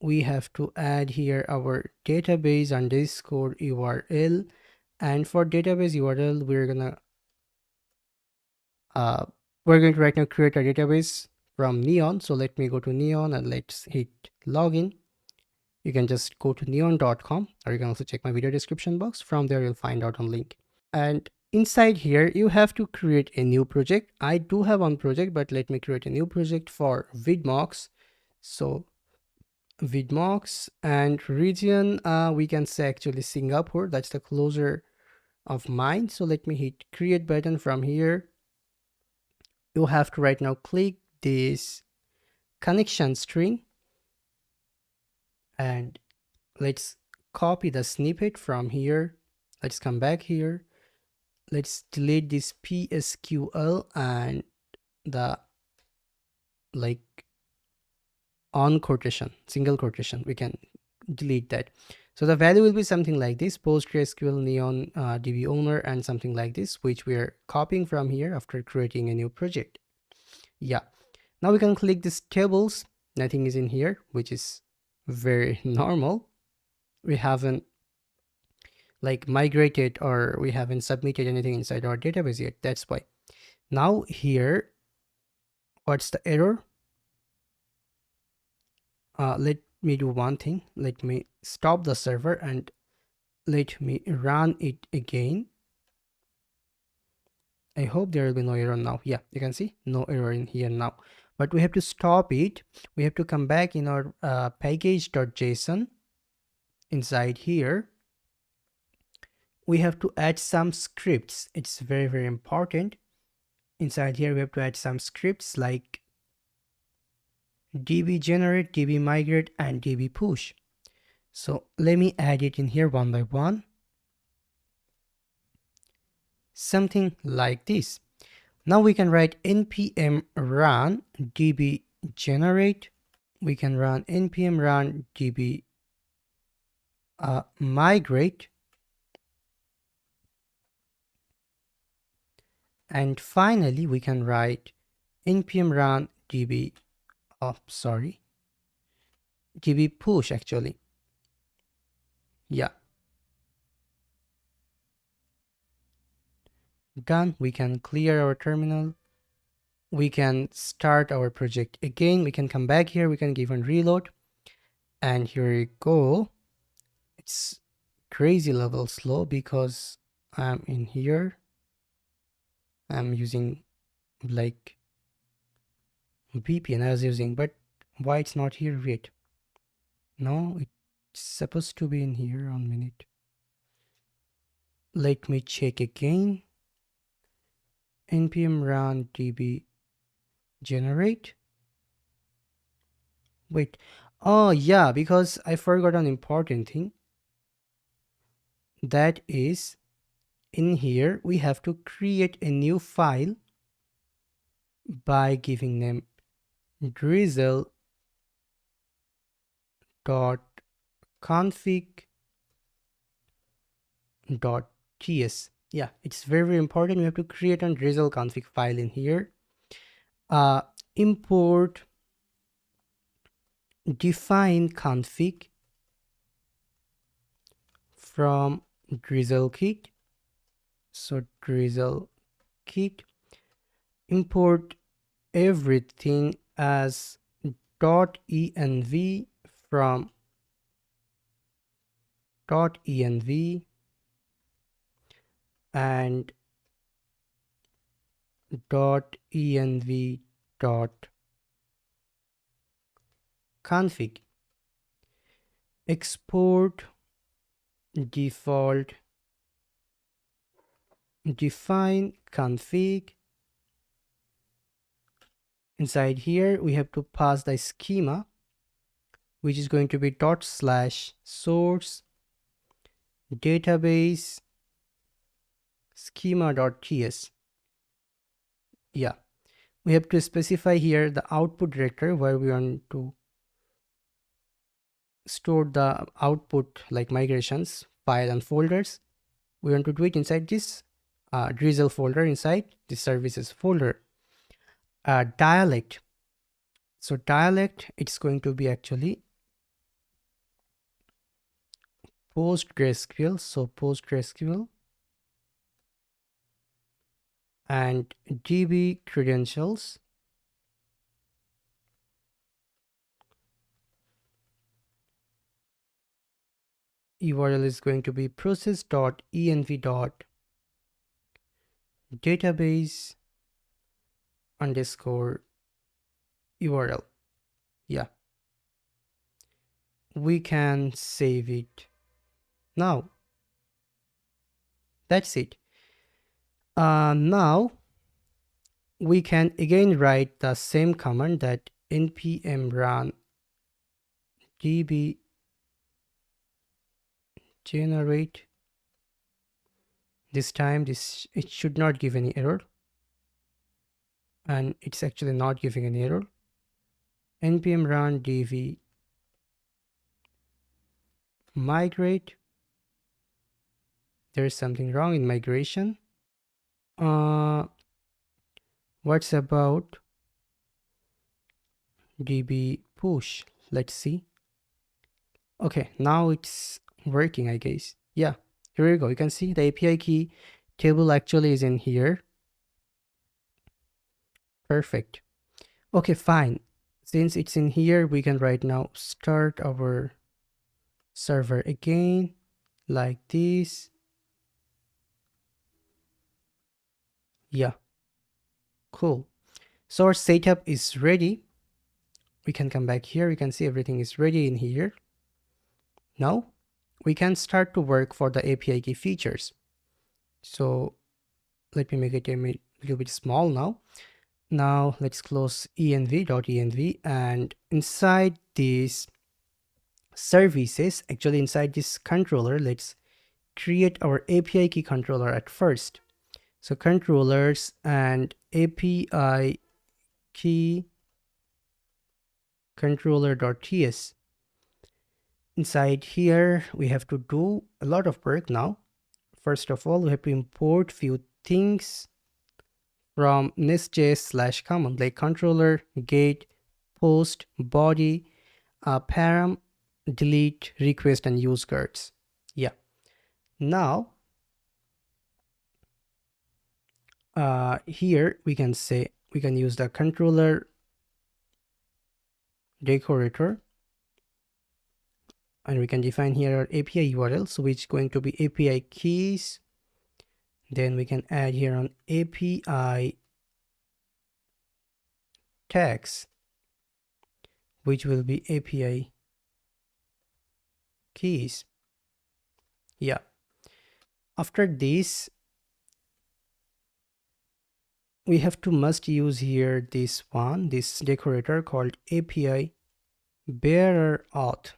S1: We have to add here our database underscore URL, and for database URL we're going to right now create a database from Neon. So let me go to Neon and let's hit login. You can just go to neon.com, or you can also check my video description box. From there you'll find out on link, and inside here you have to create a new project. I do have one project, but let me create a new project for Vidmox. So Vidmox, and region, we can say actually Singapore. That's the closer of mine. So let me hit create button. From here you have to right now click this connection string, and let's copy the snippet from here. Let's come back here. Let's delete this PSQL and the on quotation, single quotation. We can delete that. So the value will be something like this: PostgreSQL Neon DB owner, and something like this, which we are copying from here after creating a new project. Yeah, now we can click this tables. Nothing is in here, which is very normal. We haven't migrated, or we haven't submitted anything inside our database yet. That's why. Now here, what's the error? Let me do one thing. Let me stop the server and let me run it again. I hope there will be no error now. Yeah, you can see no error in here now, but we have to stop it. We have to come back in our package.json. Inside here we have to add some scripts. It's very important. Inside here, we have to add some scripts like db generate, db migrate, and db push. So let me add it in here one by one. Something like this. Now we can write npm run db generate. We can run npm run db migrate. And finally, we can write npm run db, db push actually. Yeah. Done. We can clear our terminal. We can start our project again. We can come back here. We can give a reload. And here we go. It's crazy level slow because I'm in here. I'm using like VPN I was using, but why it's not here yet? No, it's supposed to be in here. 1 minute. Let me check again. npm run db generate. Wait. Oh yeah, because I forgot an important thing. That is, in here we have to create a new file by giving name drizzle.config.ts. Yeah, it's very, very important. We have to create a drizzle config file in here. Import define config from drizzle kit. So drizzle kit, import everything as .env from .env and .env.config. Export default define config. Inside here we have to pass the schema, which is going to be /source database schema.ts. Yeah, we have to specify here the output directory where we want to store the output like migrations file and folders. We want to do it inside this drizzle folder, inside the services folder. Dialect. So dialect, it's going to be actually PostgreSQL. So PostgreSQL and DB credentials. URL is going to be process.env.database underscore URL. Yeah, we can save it now. That's it. Now we can again write the same command, that npm run db generate. This time it should not give any error, and it's actually not giving any error. npm run db migrate. There is something wrong in migration. What's about db push? Let's see. Okay, now it's working, I guess. Yeah, here we go. You can see the API key table actually is in here. Perfect. Okay, fine. Since it's in here, we can right now start our server again like this. Yeah, cool. So our setup is ready. We can come back here. You can see everything is ready in here. Now we can start to work for the API key features. So let me make it a a little bit small now. Now let's close env.env, and inside these services, actually inside this controller, let's create our API key controller at first. So controllers and API key controller.ts. Inside here, we have to do a lot of work now. First of all, we have to import few things from NestJS/common, like controller, get, post, body, param, delete, request, and use guards. Yeah. Now, here we can say we can use the controller decorator, and we can define here our API URLs, which is going to be API keys. Then we can add here on API tags, which will be API keys. Yeah. After this, we have to must use here this decorator called API bearer auth.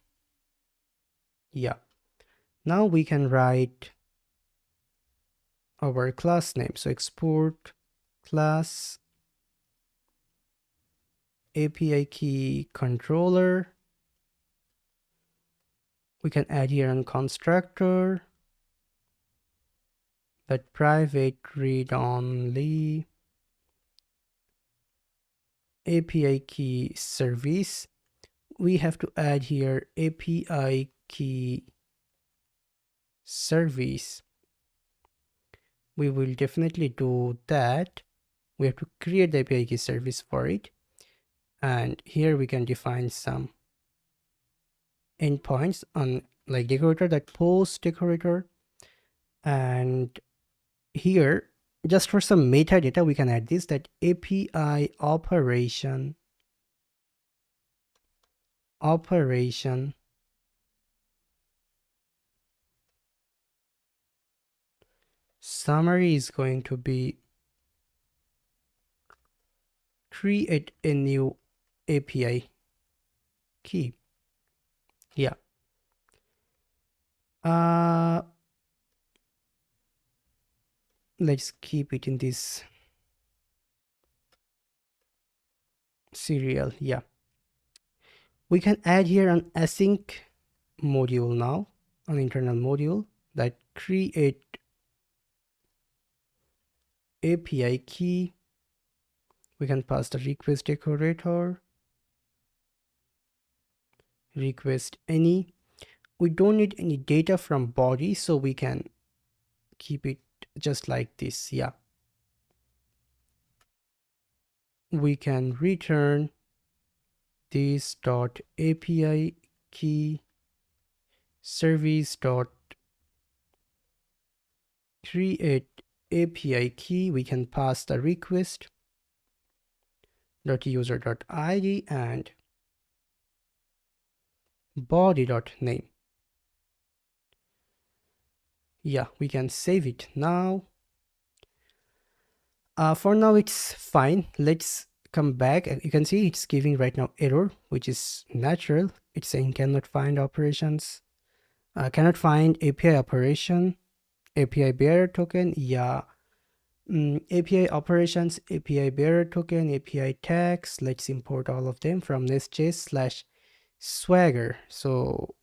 S1: Yeah. Now we can write our class name. So export class API key controller. We can add here a constructor, but private read only API key service. We have to add here API key service. We will definitely do that. We have to create the API key service for it. And here we can define some endpoints on like decorator, that post decorator. And here, just for some metadata, we can add this, that API operation summary is going to be create a new API key. Yeah. Let's keep it in this serial. Yeah. We can add here an async module now, an internal module that create API key. We can pass the request decorator, request any. We don't need any data from body, so we can keep it just like this. Yeah. We can return this dot API key service dot create API key. We can pass the request dot user dot ID and body dot name. Yeah, we can save it now. For now it's fine. Let's come back. You can see it's giving right now error, which is natural. It's saying cannot find operations, cannot find API operation, API bearer token. Yeah. API operations, API bearer token, API tags. Let's import all of them from NestJS/Swagger. So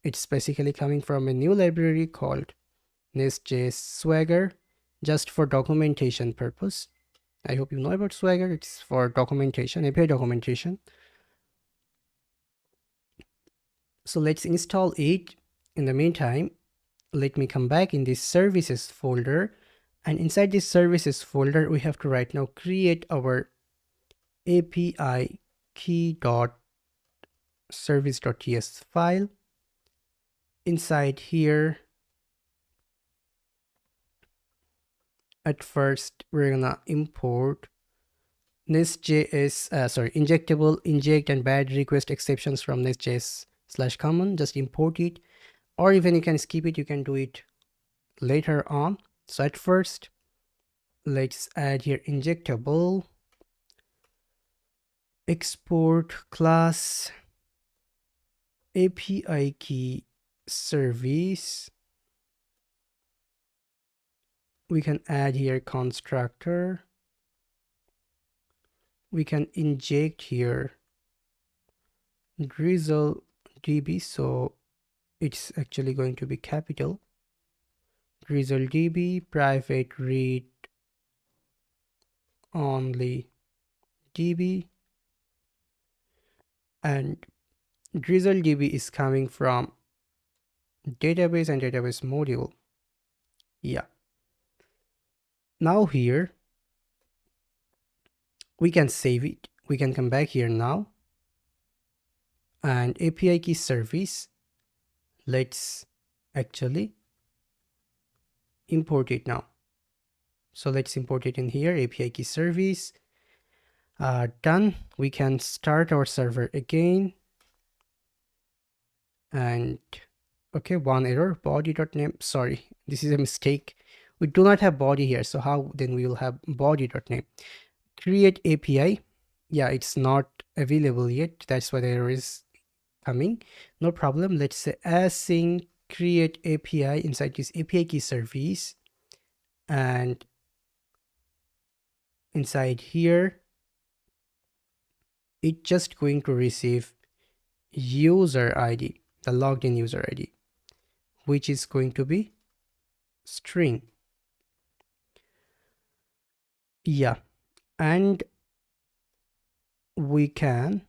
S1: it's basically coming from a new library called NestJS Swagger, just for documentation purpose. I hope you know about Swagger. It's for documentation, API documentation. So let's install it. In the meantime, let me come back in this services folder, and inside this services folder we have to right now create our API key.service.ts file. Inside here, at first we're gonna import NestJS, injectable, inject, and bad request exceptions from NestJS/common. Just import it, or even you can skip it, you can do it later on. So at first Let's add here injectable, export class, API key service. We can add here constructor. We can inject here drizzle db, so it's actually going to be capital. Drizzle db private read only db, and drizzle db is coming from database and database module. Yeah, now here we can save it. We can come back here now, and API key service, let's actually import it now. So let's import it in here, API key service. Done. We can start our server again, and okay, one error, body.name. Sorry, this is a mistake. We do not have body here, so how then we will have body.name? Create API. Yeah, it's not available yet, that's why the error is coming. No problem. Let's say async create API inside this API key service, and inside here it's just going to receive user ID, the logged in user ID, which is going to be string. Yeah, and we can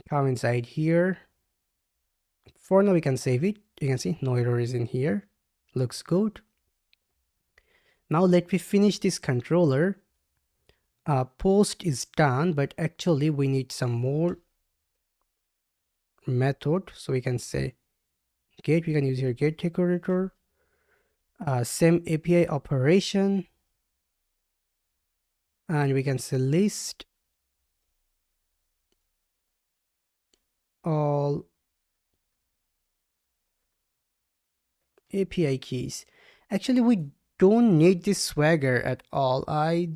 S1: come inside here. For now we can save it. You can see no error is in here, looks good. Now let me finish this controller. Post is done, but actually we need some more method. So we can say get, we can use here get decorator, same API operation, and we can say list all API keys. Actually we don't need this swagger at all. I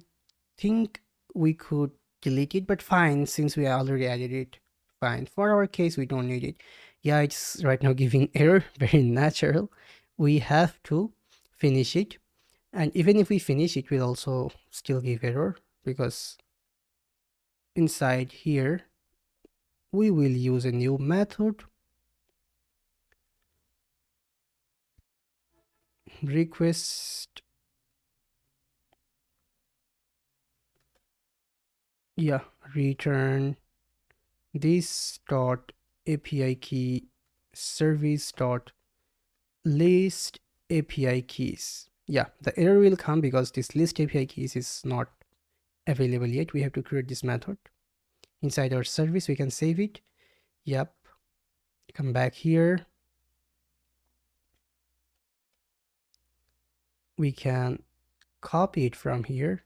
S1: think we could delete it, but fine, since we already added it, fine. For our case we don't need it. Yeah, it's right now giving error, very natural. We have to finish it, and even if we finish it will also still give error, because inside here we will use a new method, request. Yeah, return this dot API key service dot list API keys. Yeah, the error will come because this list API keys is not available yet. We have to create this method inside our service. We can save it. Yep, come back here. We can copy it from here,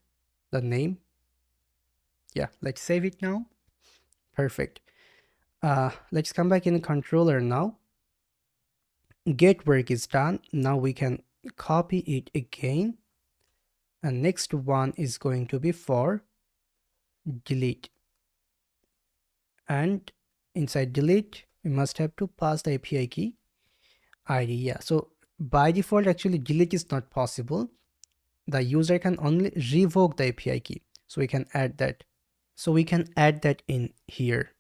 S1: the name. Yeah, let's save it now. Perfect. Let's come back in the controller now. Get work is done. Now we can copy it again, and next one is going to be for delete, and inside delete we must have to pass the API key ID. Yeah, so by default actually delete is not possible. The user can only revoke the API key, so we can add that. So we can add that in here.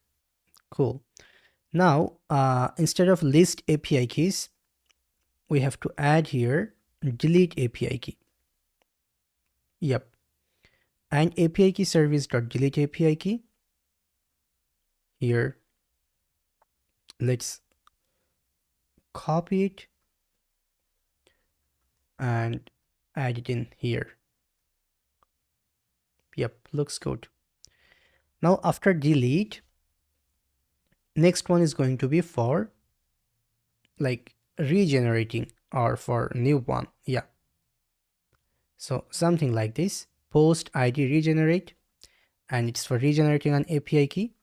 S1: Cool. Now instead of list API keys, we have to add here delete API key. Yep, and API key service dot delete API key. Here let's copy it and add it in here. Yep, looks good. Now after delete, next one is going to be for like regenerating or for new one. Yeah, so something like this, post ID regenerate, and it's for regenerating an API key.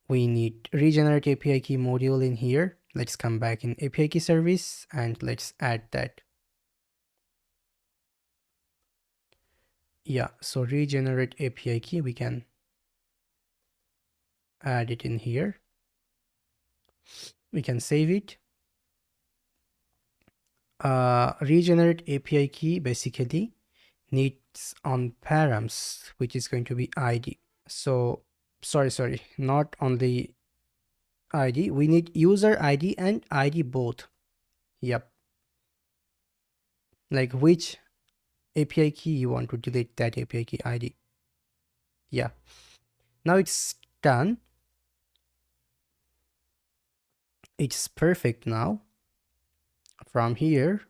S1: We need regenerate API key module in here. Let's come back in API key service and let's add that. Yeah, so regenerate API key, we can add it in here. We can save it. Regenerate API key basically needs on params, which is going to be ID. So sorry, not only ID, we need user ID and ID both. Yep. Like which API key you want to delete, that API key ID. Yeah. Now it's done. It's perfect now. From here,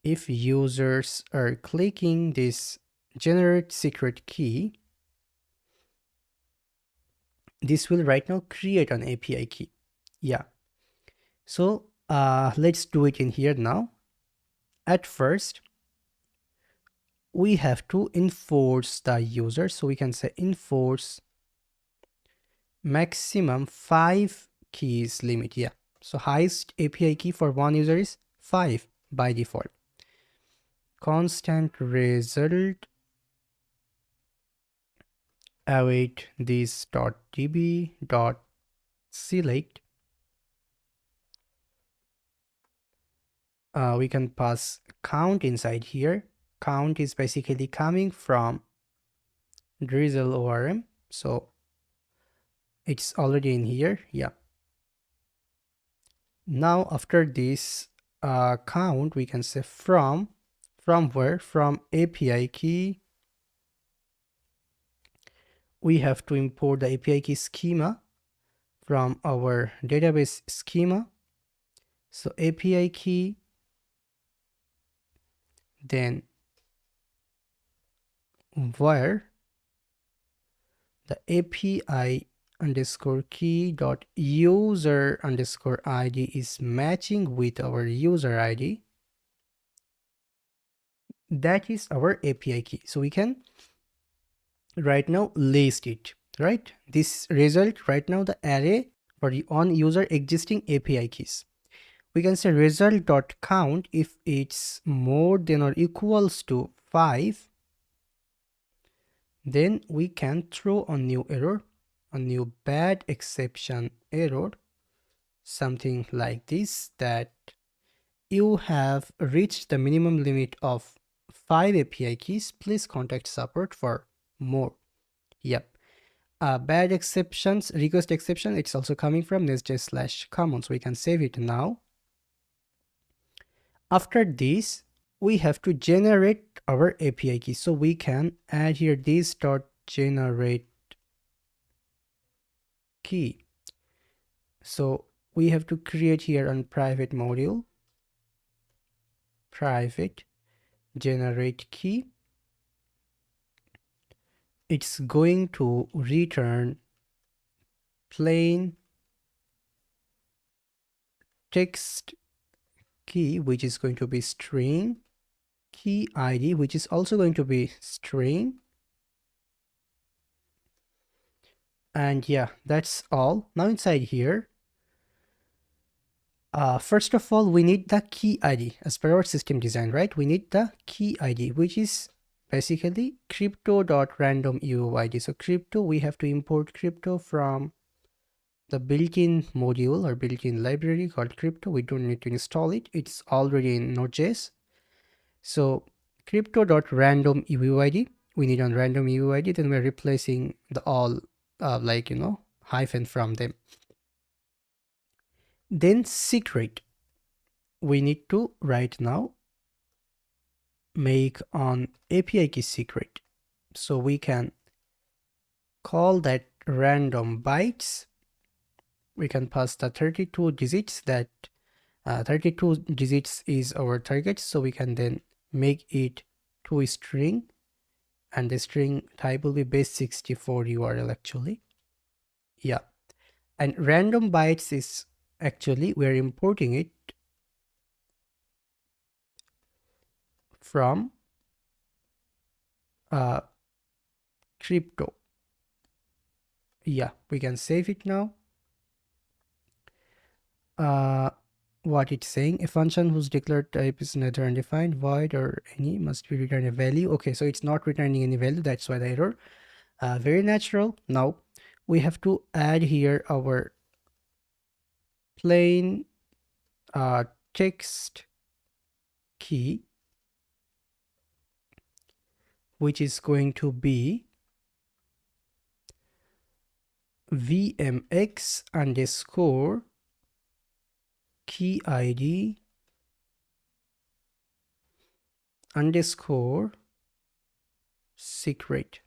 S1: if users are clicking this generate secret key, this will right now create an API key. Yeah. So let's do it in here now. At first, we have to enforce the user. So we can say enforce maximum 5 keys limit. Yeah. So highest API key for one user is 5 by default. Constant result await this .db .select. We can pass count inside here. Count is basically coming from drizzle ORM. So it's already in here. Yeah. Now after this count, we can say from where? From API key. We have to import the API key schema from our database schema. So API key, then where the API underscore key dot user underscore ID is matching with our user ID. That is our API key. So we can right now list it, right? This result right now the array for the on user existing API keys. We can say result dot count if it's more than or equals to 5. Then we can throw a new error, a new bad exception error, something like this, that you have reached the minimum limit of 5 API keys. Please contact support for more. Yep. Bad exceptions, request exception, it's also coming from NestJS/common. So we can save it now. After this, we have to generate our API key. So we can add here this dot generate key. So we have to create here on private module, private generate key. It's going to return plain text key, which is going to be string, key ID, which is also going to be string. And yeah, that's all. Now inside here, first of all, we need the key ID as per our system design, right? We need the key ID, which is basically crypto.random_UID. So crypto, we have to import crypto from the built-in module or built-in library called crypto. We don't need to install it. It's already in Node.js. So crypto.random_UID, we need on random UID, then we're replacing the all hyphen from them. Then secret, we need to right now make on API key secret. So we can call that random bytes. We can pass the 32 digits, that 32 digits is our target. So we can then make it to a string, and the string type will be base64 URL actually. Yeah. And random bytes is actually, we're importing it from crypto. Yeah, we can save it now. what it's saying. A function whose declared type is neither undefined, void, or any must be return a value. Okay, so it's not returning any value. That's why the error. Very natural. Now we have to add here our plain text key, which is going to be vmx underscore key id underscore secret.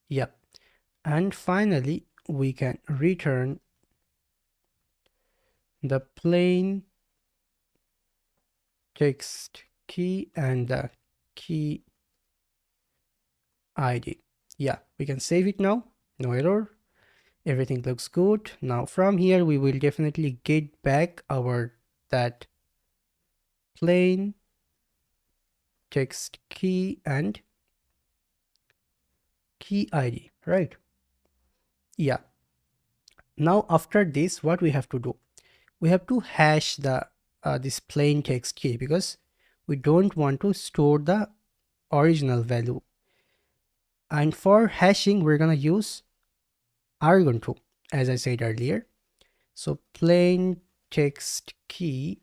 S1: Yeah, and finally we can return the plain text key and the key id. Yeah, we can save it now. No error. Everything looks good. Now from here we will definitely get back our that plain text key and key id, right? Yeah. Now after this, what we have to do, we have to hash the this plain text key, because we don't want to store the original value. And for hashing, we're gonna use argon2, as I said earlier. So plain text key,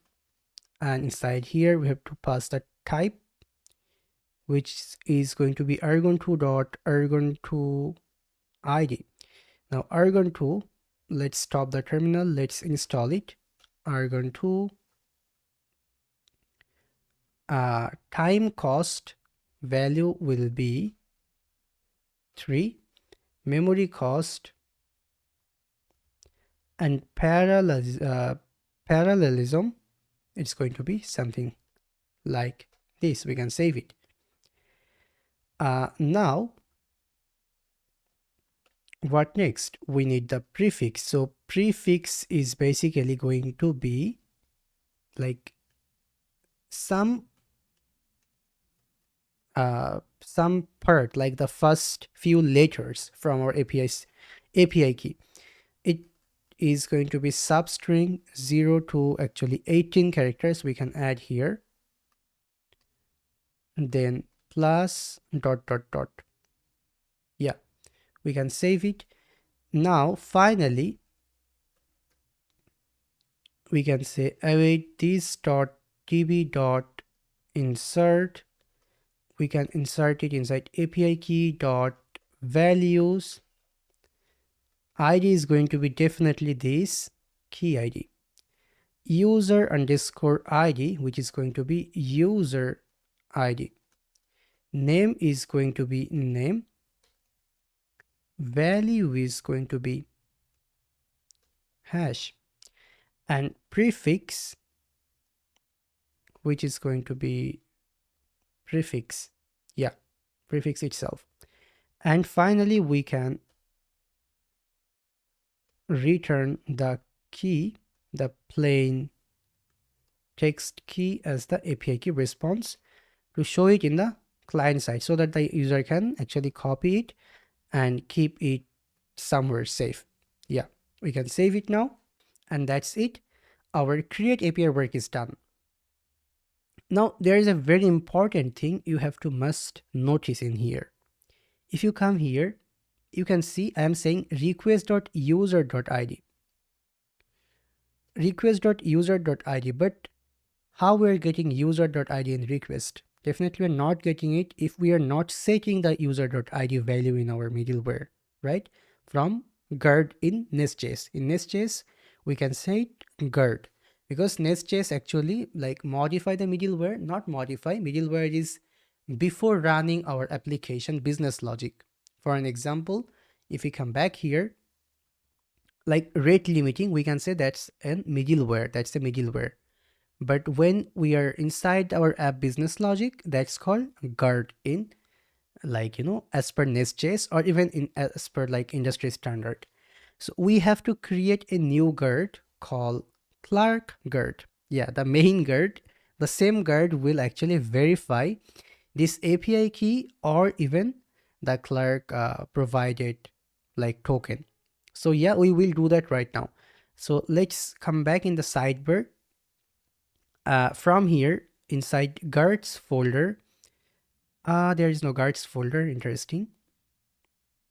S1: and inside here we have to pass the type, which is going to be argon2 dot argon2 id. Now argon2, let's stop the terminal, let's install it. Argon2 time cost value will be 3, memory cost and parallelism, it's going to be something like this. We can save it. Now what next? We need the prefix. So prefix is basically going to be like some part, like the first few letters from our API key. It is going to be substring 0 to actually 18 characters. We can add here, then plus dot dot dot. Yeah, we can save it. Now finally we can say await this dot db dot insert. We can insert it inside API key dot values. ID is going to be definitely this key ID. User underscore ID, which is going to be user ID. Name is going to be name. Value is going to be hash. And prefix, which is going to be prefix. Yeah, prefix itself. And finally, we can return the key, the plain text key as the API key response, to show it in the client side so that the user can actually copy it and keep it somewhere safe. Yeah, we can save it now, and that's it. Our create API work is done. Now there is a very important thing you have to must notice in here. If you come here, you can see I am saying request.user.id. Request.user.id, but how we're getting user.id in request? Definitely we're not getting it if we are not setting the user.id value in our middleware, right? From guard in NestJS. In NestJS, we can set guard, because NestJS actually like modify the middleware, not modify. Middleware is before running our application business logic. For an example, if we come back here, like rate limiting, we can say that's a middleware, that's the middleware. But when we are inside our app business logic, that's called guard in, like, as per NestJS, or even in as per like industry standard. So we have to create a new guard called clerk guard. Yeah, the main guard, the same guard will actually verify this API key or even the clerk provided like token. So yeah, we will do that right now. So let's come back in the sidebar. From here, inside guards folder, there is no guards folder. Interesting.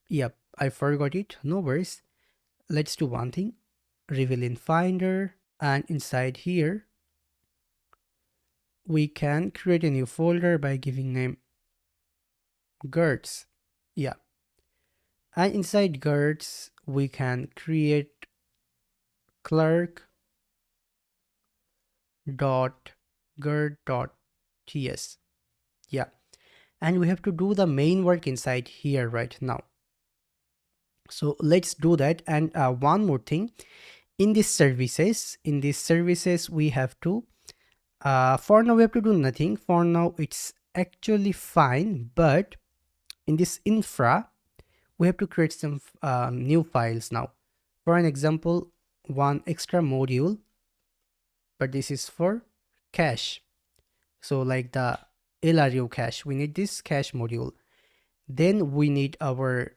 S1: Yep, I forgot it. No worries. Let's do one thing. Reveal in Finder, and inside here, we can create a new folder by giving name guards. Yeah, and inside guards, we can create clerk dot guard dot ts. Yeah, and we have to do the main work inside here right now. So let's do that. And one more thing, in these services, we have to for now we have to do nothing. For now it's actually fine, but in this infra we have to create some new files now. For an example, one extra module, but this is for cache. So like the LRU cache, we need this cache module. Then we need our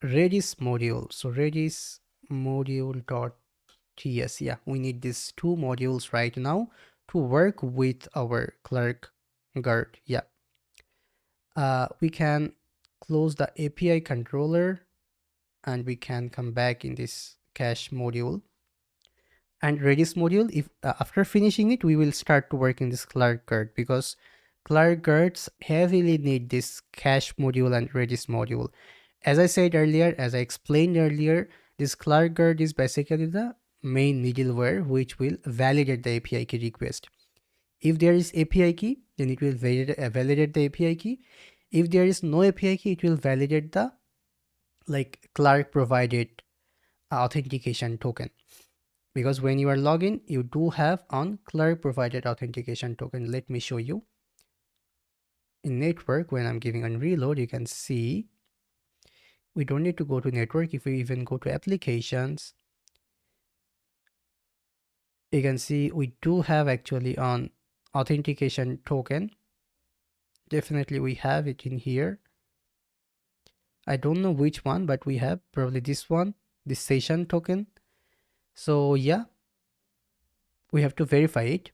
S1: Redis module. So Redis module dot ts. Yeah, we need these two modules right now to work with our clerk guard. Yeah, we can close the API controller and we can come back in this cache module and Redis module. If after finishing it, we will start to work in this clerk guard, because clerk guards heavily need this cache module and Redis module. As I said earlier, as I explained earlier, this clerk guard is basically the main middleware which will validate the API key request. If there is API key, then it will validate the API key. If there is no API key, it will validate the clerk provided authentication token. Because when you are login, you do have on clerk provided authentication token. Let me show you. In network, when I'm giving on reload, you can see we don't need to go to network. If we even go to applications, you can see we do have actually on authentication token. Definitely we have it in here. I don't know which one, but we have probably this one, this session token. So yeah, we have to verify it.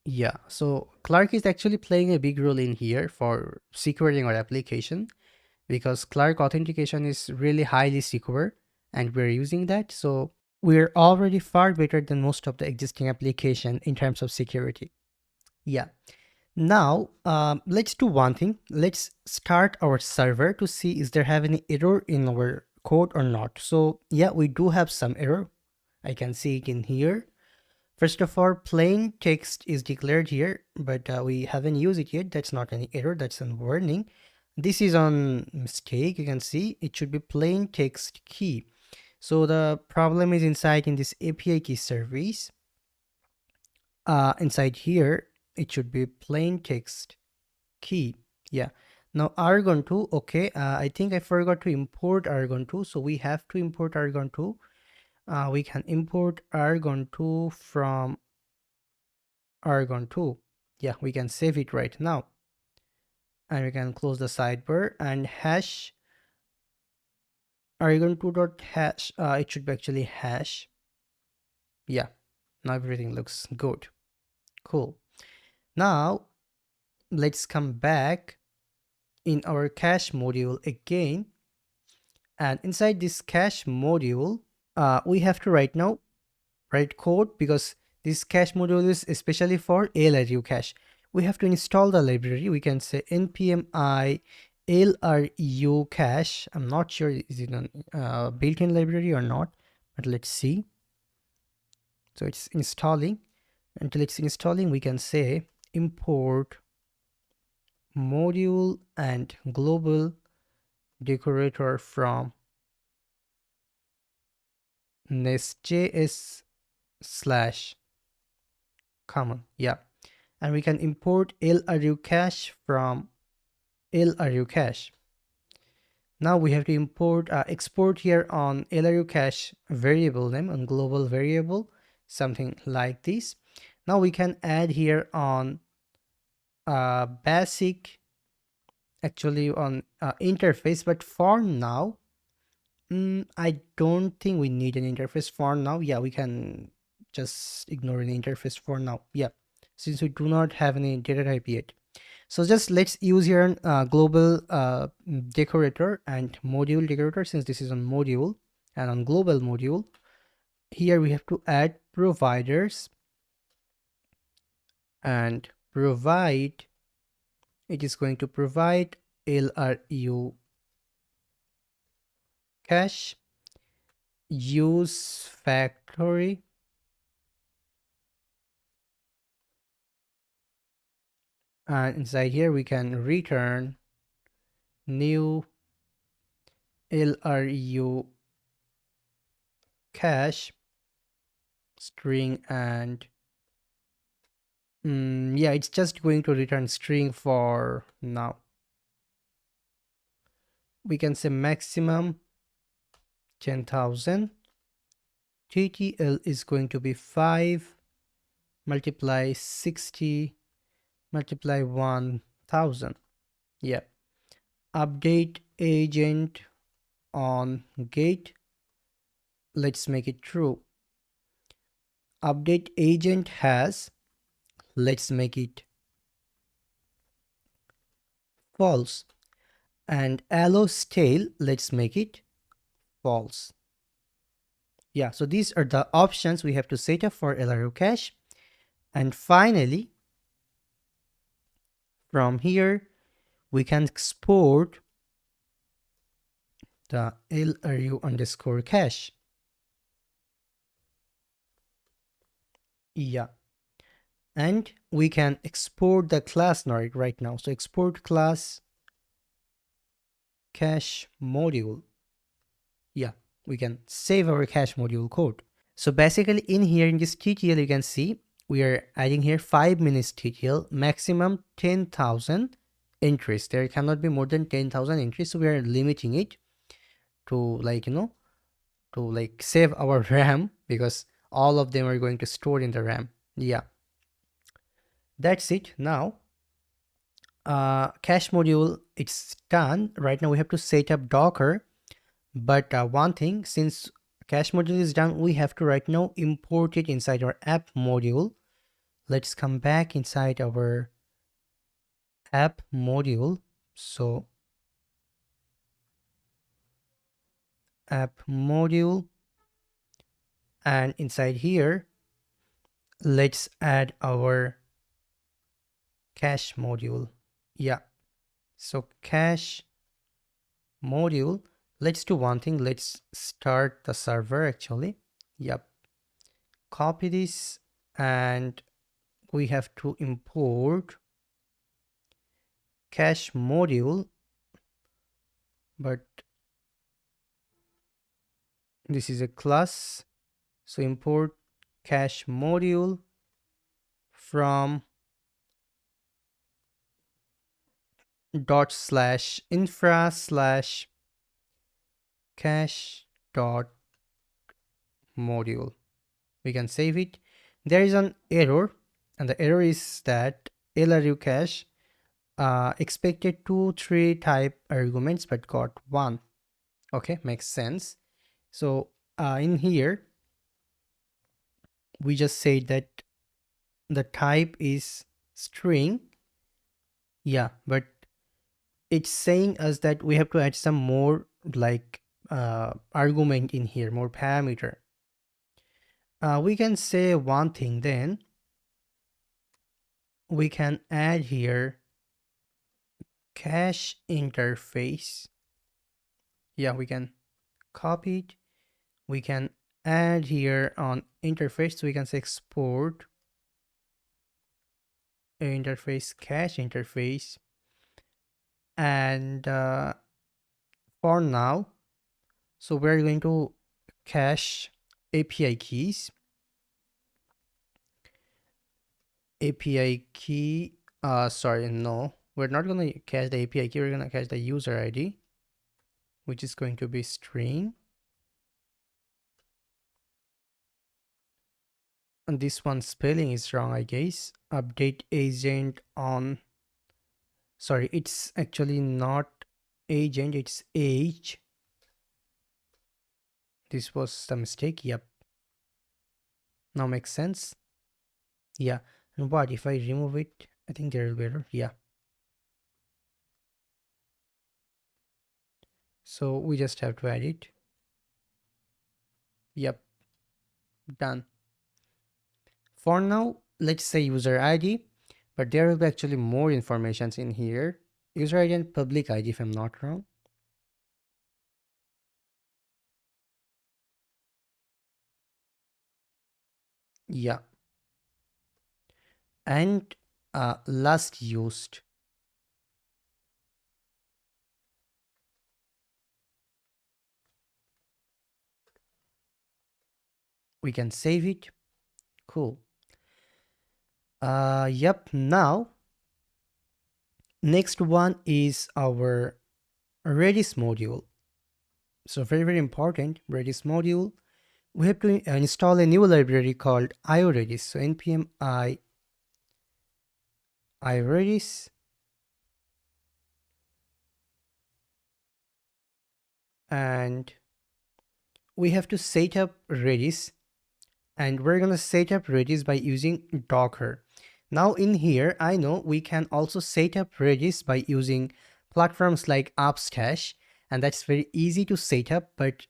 S1: Yeah, so Clark is actually playing a big role in here for securing our application, because Clark authentication is really highly secure and we're using that. So we're already far better than most of the existing application in terms of security. Yeah. Now, let's do one thing. Let's start our server to see is there have any error in our code or not. So yeah, we do have some error. I can see it in here. First of all, plain text is declared here, but we haven't used it yet. That's not any error, that's a warning. This is on mistake. You can see it should be plain text key. So the problem is inside in this API key service. Inside here, it should be plain text key. Yeah. Now Argon 2, okay. I think I forgot to import Argon 2. So we have to import Argon 2. We can import Argon 2 from Argon 2. Yeah, we can save it right now. And we can close the sidebar and hash argon2.hash. It should be actually hash. Yeah, now everything looks good. Cool. Now let's come back in our cache module again. And inside this cache module, we have to right now write code, because this cache module is especially for LRU cache. We have to install the library. We can say npm I LRU cache. I'm not sure is it a built-in library or not, but let's see. So it's installing. Until it's installing, we can say import module and global decorator from NestJS / common. Yeah, and we can import LRU cache from LRU cache. Now we have to import export here on LRU cache variable name on global variable, something like this. Now we can add here on basic, actually on interface, but for now I don't think we need an interface for now. Yeah, we can just ignore an interface for now. Yeah, since we do not have any data type yet. So just let's use here an global decorator and module decorator, since this is on module, and on global module. Here we have to add providers, and provide, it is going to provide LRU cache, use factory, and inside here we can return new LRU cache string, and yeah, it's just going to return string for now. We can say maximum 10,000. TTL is going to be 5 multiply 60 multiply 1000. Yeah. Update agent on gate. Let's make it true. Update agent has, let's make it false. And allow stale, let's make it false. Yeah, so these are the options we have to set up for LRU cache. And finally, from here, we can export the LRU underscore cache. Yeah. And we can export the class right now. So export class cache module. Yeah, we can save our cache module code. So basically in here in this TTL, you can see we are adding here 5 minutes TTL, maximum 10,000 entries. There cannot be more than 10,000 entries. So we are limiting it to, like, to like save our RAM, because all of them are going to store in the RAM. Yeah, that's it. Now cache module, it's done. Right now we have to set up Docker, but one thing, since cache module is done, we have to right now import it inside our app module. Let's come back inside our app module. So app module, and inside here let's add our cache module. Yeah, so cache module, let's do one thing, let's start the server actually. Yep, copy this, and we have to import cache module, but this is a class, so import cache module from dot slash infra slash cache dot module. We can save it. There is an error, and the error is that LRU cache expected 2-3 type arguments but got 1. Okay, makes sense. So in here we just say that the type is string. Yeah, but it's saying us that we have to add some more, like, argument in here, more parameter. We can say one thing, then we can add here cache interface. Yeah, we can copy it. We can add here on interface, so we can say export interface cache interface. And for now, so we're going to cache API keys. API key, sorry, no, we're not going to cache the API key, we're going to cache the user ID, which is going to be string. And this one spelling is wrong, I guess. Update agent on, sorry, it's actually not agent, it's age. This was the mistake. Yep. Now makes sense. Yeah. And what if I remove it? I think there will be error. Yeah. So we just have to add it. Yep. Done. For now, let's say user ID, but there will be actually more informations in here. User ID and public ID if I'm not wrong. Yeah. And last used. We can save it. Cool. Yep. Now, next one is our Redis module. So very, very important, Redis module. We have to install a new library called iRedis. So npm iRedis, and we have to set up Redis, and we're gonna set up Redis by using Docker. Now in here, I know we can also set up Redis by using platforms like Upstash, and that's very easy to set up. But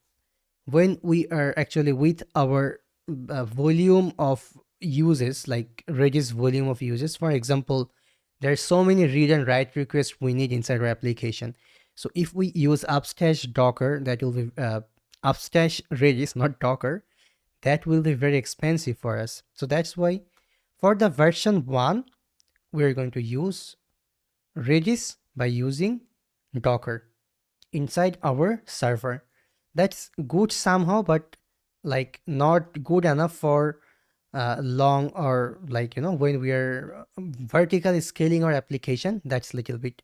S1: when we are actually with our volume of uses, like Redis volume of uses, for example, there's so many read and write requests we need inside our application. So if we use Upstash Docker, that will be Upstash Redis, not Docker, that will be very expensive for us. So that's why for the version 1, we're going to use Redis by using Docker inside our server. That's good somehow, but like not good enough for long, or like, when we are vertically scaling our application, that's a little bit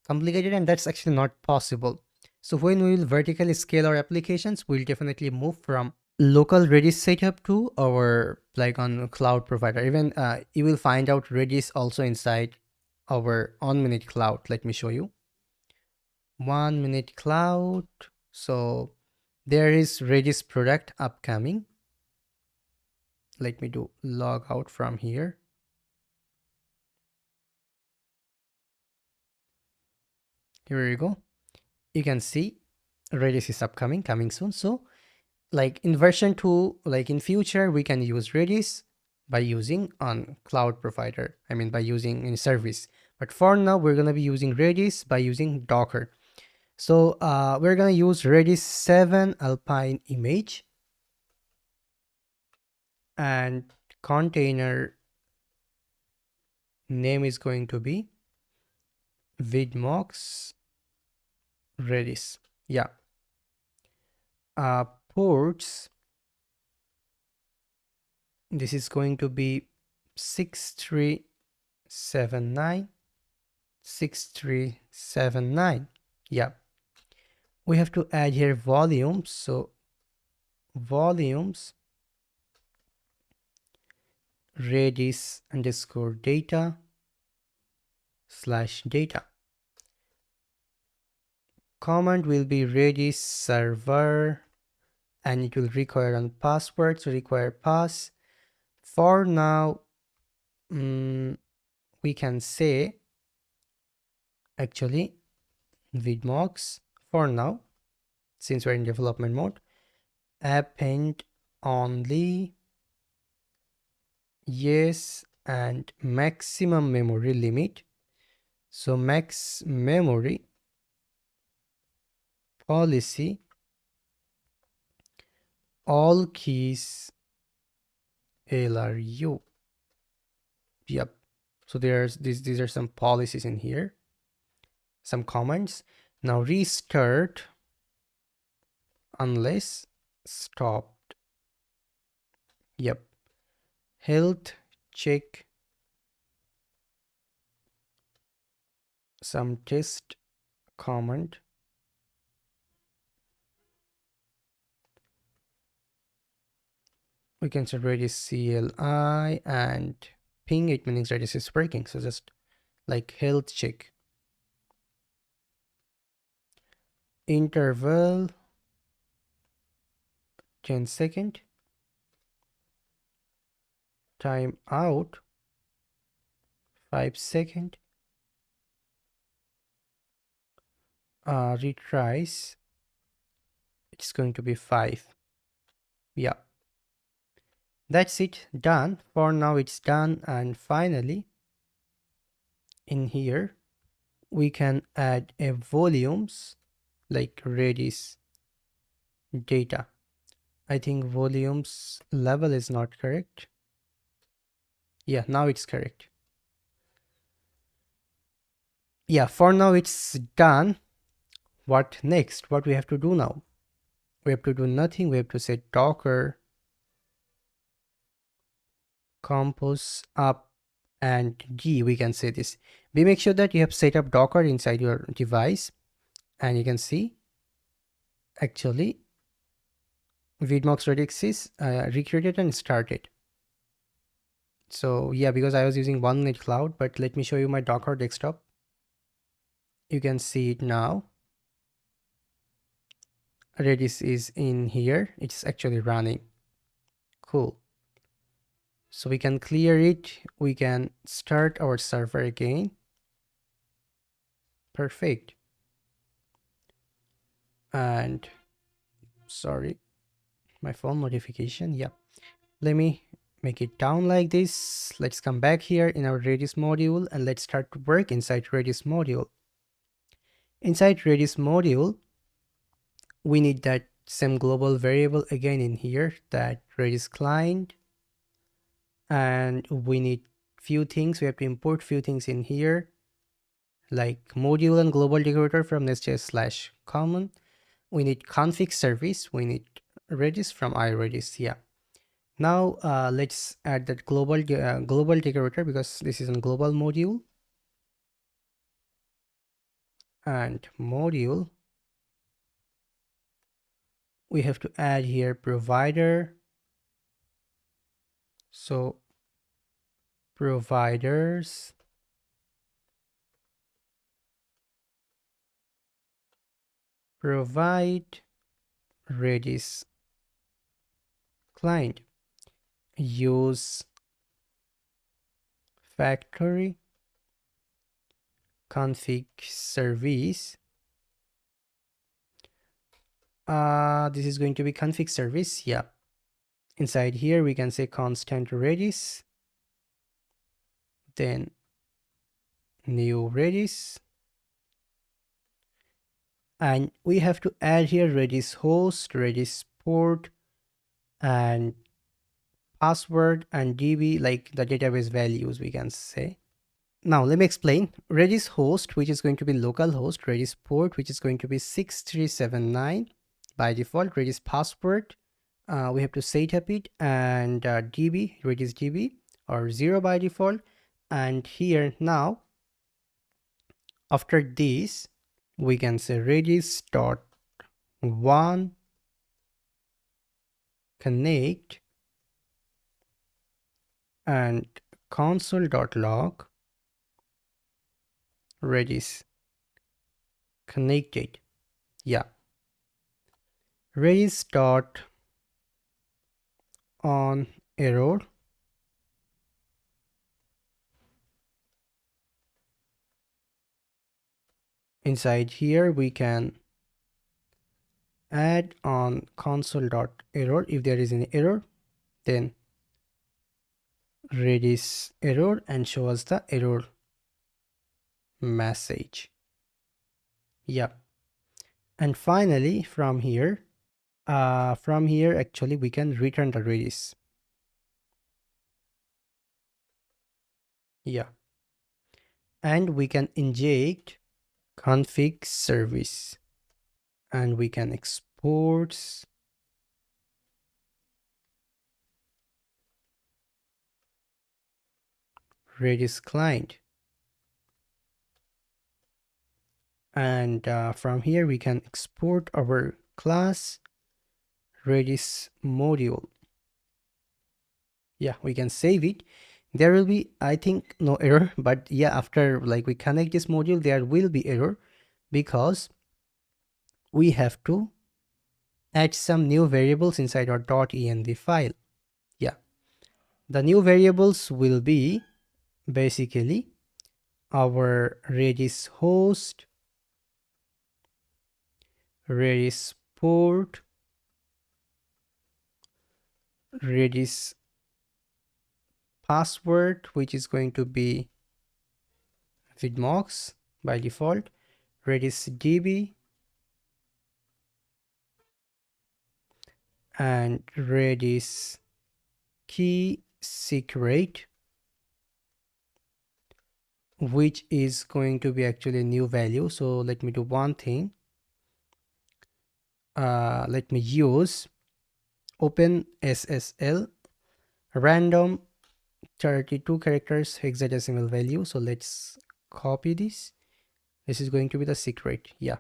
S1: complicated, and that's actually not possible. So when we will vertically scale our applications, we'll definitely move from local Redis setup to our like on cloud provider. Even you will find out Redis also inside our 1 minute cloud. Let me show you. 1 minute cloud. So there is Redis product upcoming. Let me do log out from here. Here we go. You can see Redis is upcoming, coming soon. So like in version 2, like in future, we can use Redis by using on cloud provider. I mean, by using in service. But for now, we're going to be using Redis by using Docker. So we're going to use Redis 7 Alpine image, and container name is going to be Vidmox Redis. Yeah. Ports, this is going to be 6379. 6379. Yeah. We have to add here volumes. So volumes Redis underscore data slash data. Command will be Redis server, and it will require on password, so require pass. For now, we can say actually Vidmox for now, since we're in development mode. Append only, yes, and maximum memory limit. So max memory policy, all keys LRU. Yep. So there's these are some policies in here, some comments. Now restart unless stopped. Yep. Health check, some test comment. We can set Redis CLI and ping, it means Redis is working. So just like health check. Interval 10-second, time out, 5-second, retries, it's going to be 5. Yeah, that's it, done. For now it's done. And finally in here we can add a volumes like Redis data. I think volumes level is not correct. Yeah, now it's correct. Yeah, for now it's done. What next? What we have to do now? We have to do nothing. We have to say docker compose up and g. We can say this. We make sure that you have set up docker inside your device, and you can see actually Vidmox Redux is recreated and started. So yeah, because I was using OneNet Cloud, but let me show you my Docker desktop. You can see it now. Redis is in here. It's actually running. Cool. So we can clear it. We can start our server again. Perfect. And sorry, my phone notification. Yeah. Let me make it down like this. Let's come back here in our Redis module and let's start to work inside Redis module. Inside Redis module, we need that same global variable again in here, that Redis client, and we need few things. We have to import few things in here like module and global decorator from NestJS/common. We need config service. We need Redis from iRedis. Yeah. Now let's add that global decorator because this is a global module. And module, we have to add here provider. So providers, provide Redis client, use factory config service. This is going to be config service. Yeah. Inside here we can say constant Redis, then new Redis, and we have to add here Redis host, Redis port, and password and DB, like the database values we can say. Now let me explain. Redis host, which is going to be local host, Redis port, which is going to be 6379 by default, Redis password, we have to set up it, and DB, Redis DB, or 0 by default. And here now, after this, we can say Redis dot one connect and console.log Redis connected. Yeah. Redis dot on error inside here we can add on console.error. If there is an error, then Redis error and show us the error message. Yeah. And finally from here actually we can return the Redis. Yeah. And we can inject config service and we can export Redis client, and from here we can export our class Redis module. Yeah, we can save it. There will be, I think, no error, but yeah, after like we connect this module there will be error because we have to add some new variables inside our .env file. Yeah, the new variables will be basically our Redis host, Redis port, Redis password, which is going to be Vidmox by default, Redis DB, and Redis key secret, which is going to be actually a new value. So let me do one thing. Let me use open SSL random 32 characters hexadecimal value. So let's copy this. This is going to be the secret. Yeah,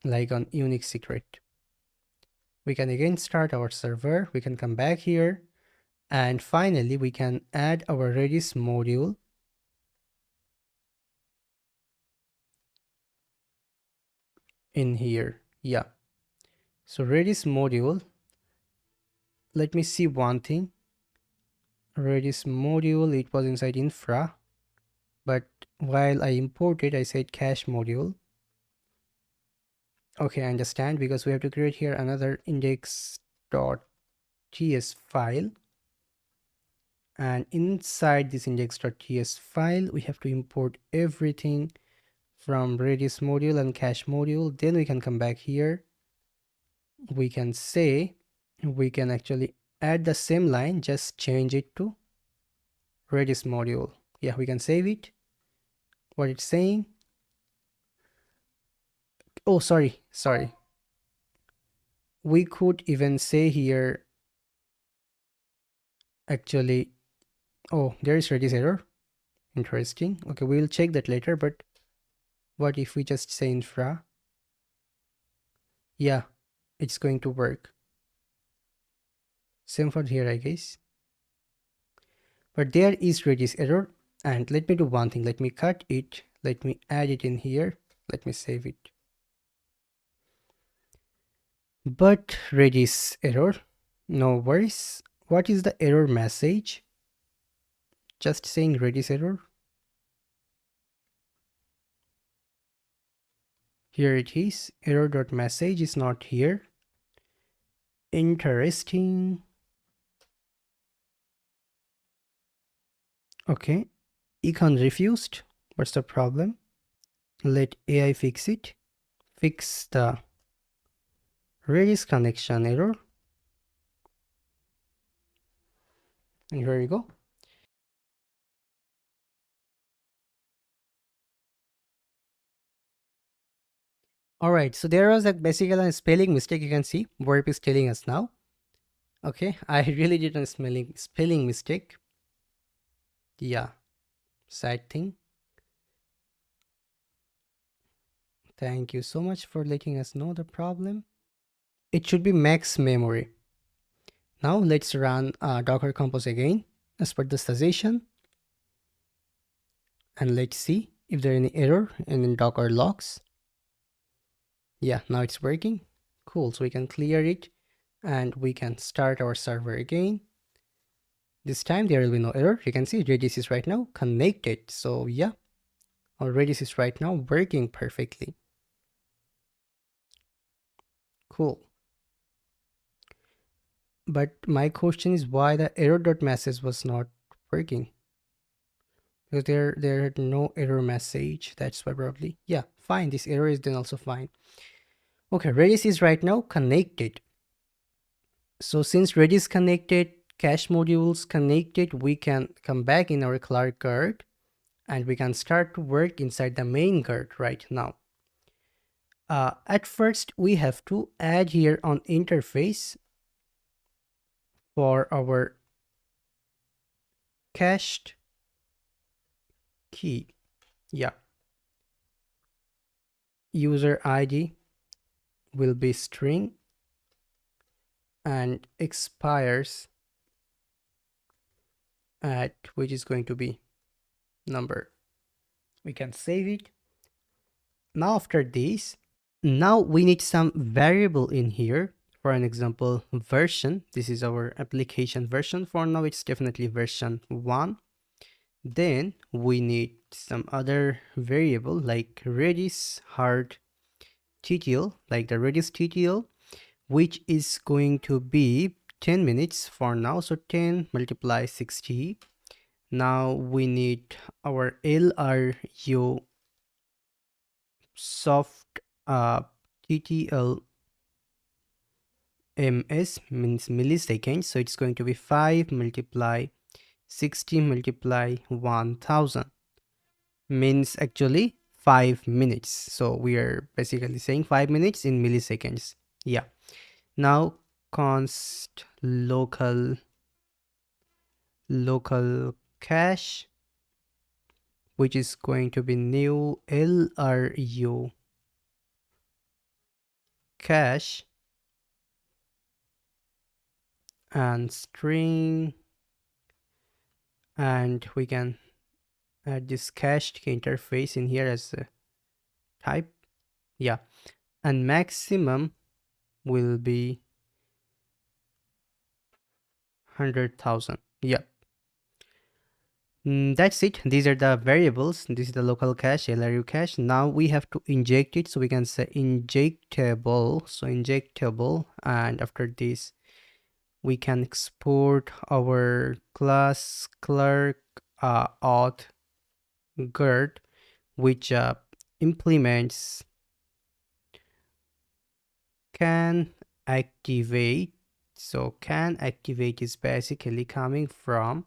S1: like on unique secret. We can again start our server. We can come back here, and finally we can add our Redis module in here. Yeah, so Redis module, let me see one thing. Redis module, it was inside infra, but while I imported I said cache module. Okay, I understand, because we have to create here another index.ts file, and inside this index.ts file we have to import everything from Redis module and cache module. Then we can come back here, we can say, we can actually add the same line, just change it to Redis module. Yeah, we can save it. What it's saying, oh sorry, we could even say here actually, oh, there is Redis error. Interesting. Okay, we'll check that later, but what if we just say infra? Yeah, it's going to work. Same for here, I guess. But there is Redis error, and let me do one thing. Let me cut it. Let me add it in here. Let me save it. But Redis error, no worries. What is the error message? Just saying Redis error. Here it is. Error.message is not here. Interesting. Okay. Econ refused. What's the problem? Let AI fix it. Fix the Redis connection error. And here we go. Alright, so there was basically a spelling mistake. You can see Verb is telling us now. Okay, I really did a spelling mistake. Yeah, sad thing. Thank you so much for letting us know the problem. It should be max memory. Now let's run Docker Compose again as per the suggestion. And let's see if there any error in Docker logs. Yeah, now it's working. Cool, so we can clear it and we can start our server again. This time there will be no error. You can see Redis is right now connected. So yeah, our Redis is right now working perfectly. Cool. But my question is why the error.message was not working? Because there had no error message. That's why probably. Yeah, fine. This error is then also fine. Okay, Redis is right now connected. So since Redis connected, cache modules connected, we can come back in our Clark guard and we can start to work inside the main guard right now. At first, we have to add here on interface for our cached key. Yeah. User ID will be string and expires at which is going to be number. We can save it. Now after this, Now we need some variable in here. For an example, version. This is our application version. For now, it's definitely version 1. Then we need some other variable like redis hard TTL, like the redis TTL, which is going to be 10 minutes for now. So 10 multiply 60. Now we need our LRU soft TTL ms means milliseconds. So it's going to be 5 multiply 60 multiply 1000 means actually 5 minutes. So we are basically saying 5 minutes in milliseconds. Yeah. Now const local cache, which is going to be new LRU cache and string, and we can add this cached interface in here as a type. Yeah, and maximum will be 100,000. Yeah. That's it. These are the variables. This is the local cache, LRU cache. Now we have to inject it. So we can say injectable. So injectable. And after this, we can export our class clerk auth guard, which implements can activate. So can activate is basically coming from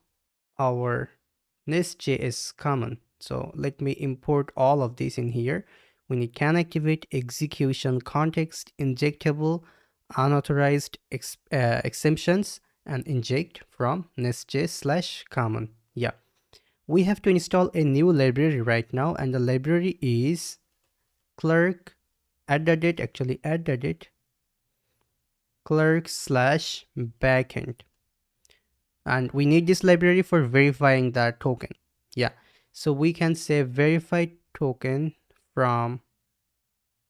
S1: our NestJS common. So let me import all of this in here. We need can activate, execution, context, injectable, unauthorized exemptions, and inject from nestjs/common. Yeah, we have to install a new library right now, and the library is clerk clerk/backend, and we need this library for verifying the token. Yeah, so we can say verified token from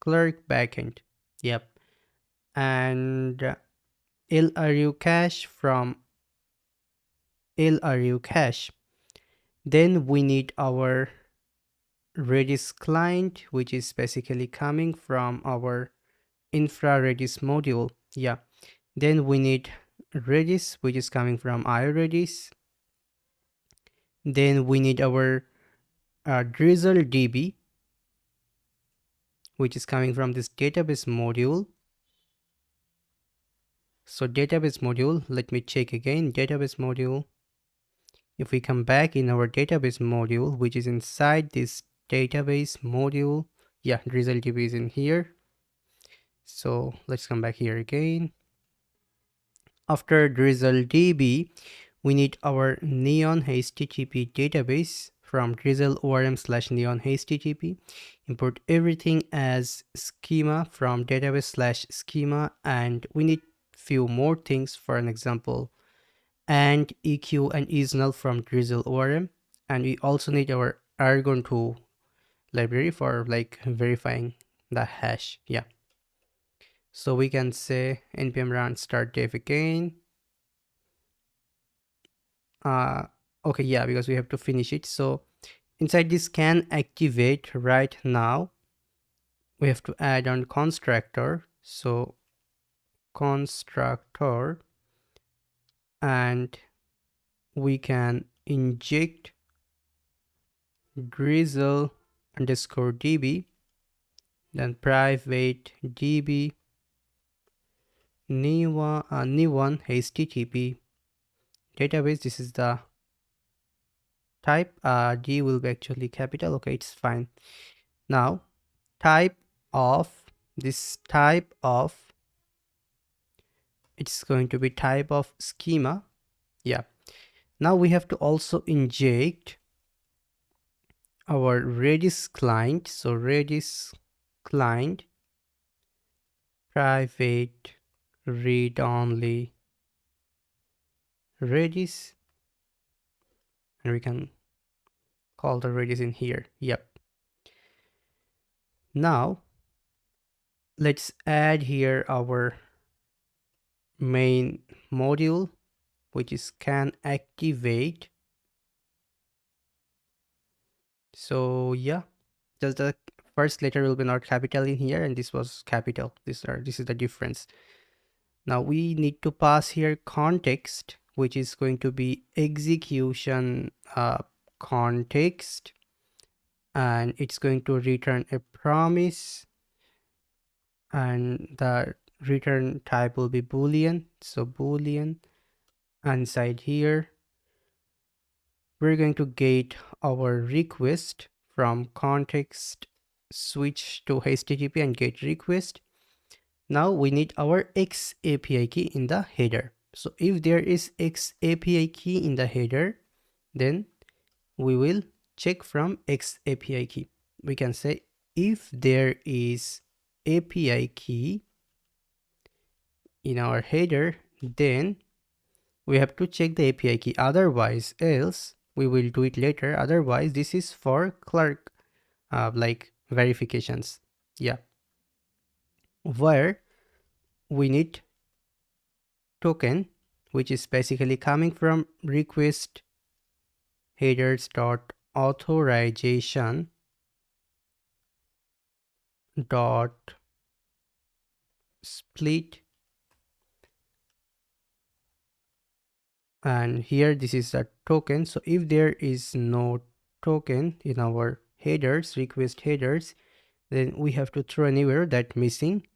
S1: clerk backend. Yep, and LRU cache from LRU cache. Then we need our redis client, which is basically coming from our infra redis module. Yeah, then we need redis, which is coming from iRedis. Then we need our drizzle db, which is coming from this database module. So database module, let me check again, database module. If we come back in our database module, which is inside this database module, yeah, drizzle db is in here. So let's come back here again. After drizzle db, we need our neon http database from drizzle orm/neon http. Import everything as schema from database/schema, and we need few more things. For an example, and eq and isnull from drizzle orm, and we also need our argon2 library for like verifying the hash. Yeah, so we can say npm run start dev again. Okay, yeah, because we have to finish it. So inside this can activate right now, we have to add on constructor. So constructor, and we can inject drizzle underscore db, then private db new1 http database. This is the type. D will be actually capital. Okay, it's fine. Now type of it's going to be type of schema. Yeah, now we have to also inject our redis client. So redis client private read only redis, and we can call the redis in here. Yep. Now Let's add here our main module, which is can activate. So yeah, just the first letter will be not capital in here, and this was capital. This is the difference. Now we need to pass here context, which is going to be execution context, and it's going to return a promise, and the return type will be boolean. So boolean, and inside here we're going to get our request from context, switch to HTTP and get request. Now we need our X API key in the header. So if there is X API key in the header, then we will check from X API key. We can say if there is API key in our header, then we have to check the API key. Otherwise, else we will do it later. Otherwise, this is for clerk like verifications. Yeah, where we need token, which is basically coming from request headers dot authorization dot split, and here this is a token. So if there is no token in our headers, request headers, then we have to throw an error that missing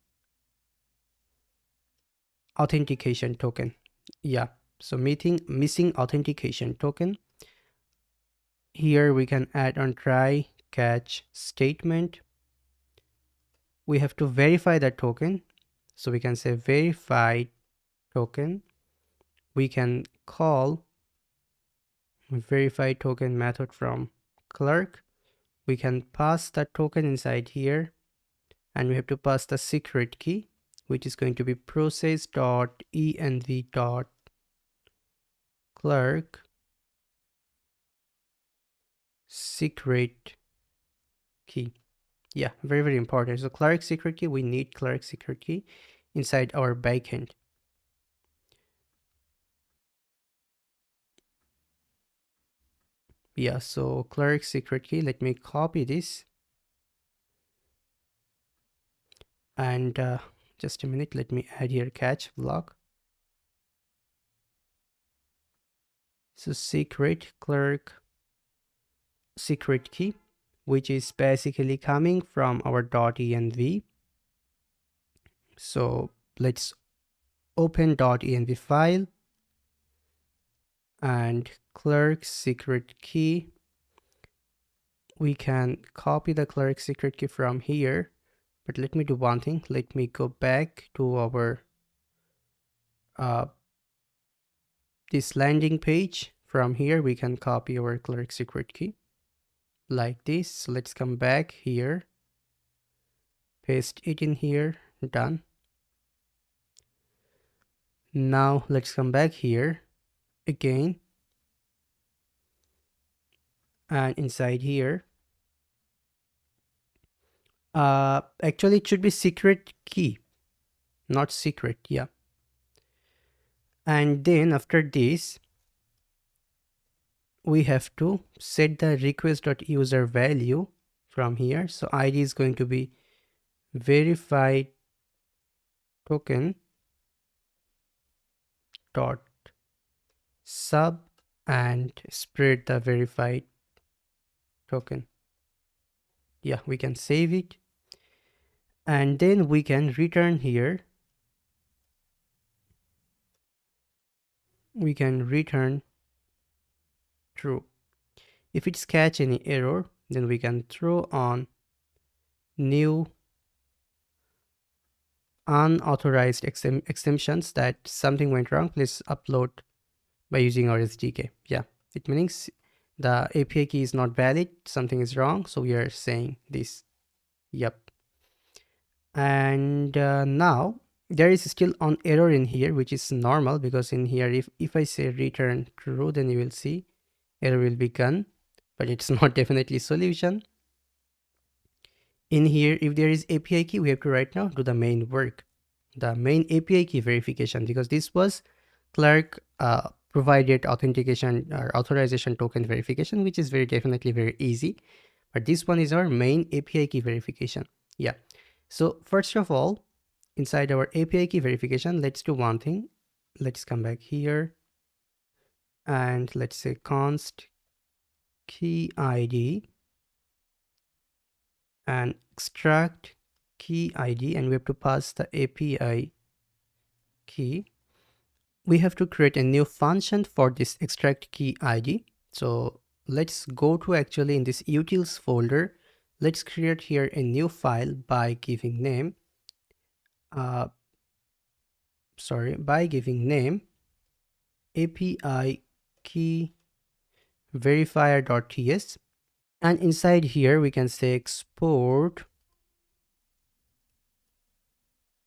S1: authentication token. Yeah, so missing authentication token. Here we can add on try catch statement. We have to verify that token, so we can say verify token. We can call verify token method from clerk. We can pass that token inside here, and we have to pass the secret key, which is going to be process.env.clerk secret key. Yeah, very important. So clerk secret key, we need clerk secret key inside our backend. Yeah, so clerk secret key, let me copy this, and just a minute, let me add here catch block. So secret clerk secret key, which is basically coming from our .env. So let's open .env file, and clerk secret key, we can copy the clerk secret key from here. But let me do one thing. Let me go back to our this landing page. From here we can copy our clerk secret key like this. So let's come back here, paste it in here, done. Now let's come back here again, and inside here actually it should be secret key, not secret. Yeah, and then after this we have to set the request.user value from here. So id is going to be verified token dot sub, and spread the verified token. Yeah, we can save it, and then we can return here. We can return true. If it's catch any error, then we can throw on new unauthorized extensions that something went wrong. Please upload by using our SDK. Yeah, it means the API key is not valid, something is wrong, so we are saying this. Yep. And now there is still an error in here, which is normal, because in here if I say return true, then you will see error will be gone, but it's not definitely solution. In here, if there is API key, we have to right now do the main work, the main API key verification, because this was clerk provided authentication or authorization token verification, which is very definitely very easy. But this one is our main API key verification. Yeah. So first of all, inside our API key verification, let's do one thing. Let's come back here and let's say const key ID and extract key ID, and we have to pass the API key. We have to create a new function for this extract key ID. So let's go to actually in this utils folder. Let's create here a new file by giving name API key verifier.ts, and inside here we can say export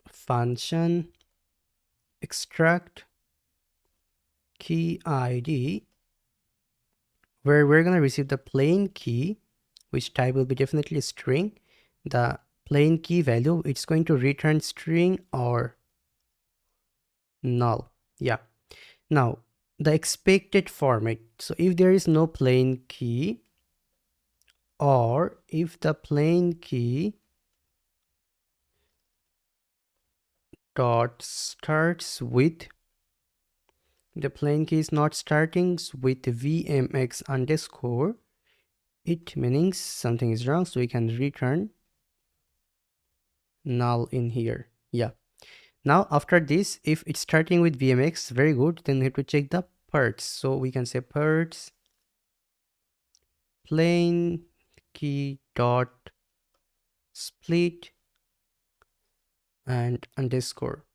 S1: function extract key ID, where we're going to receive the plain key, which type will be definitely string. The plain key value, it's going to return string or null. Yeah. Now the expected format, so if there is no plain key, or if the plain key dot starts with, the plain key is not starting with vmx underscore, it means something is wrong, so we can return null in here. Yeah. Now after this, if it's starting with vmx, very good, then we have to check the parts. So we can say parts plain key dot split and underscore.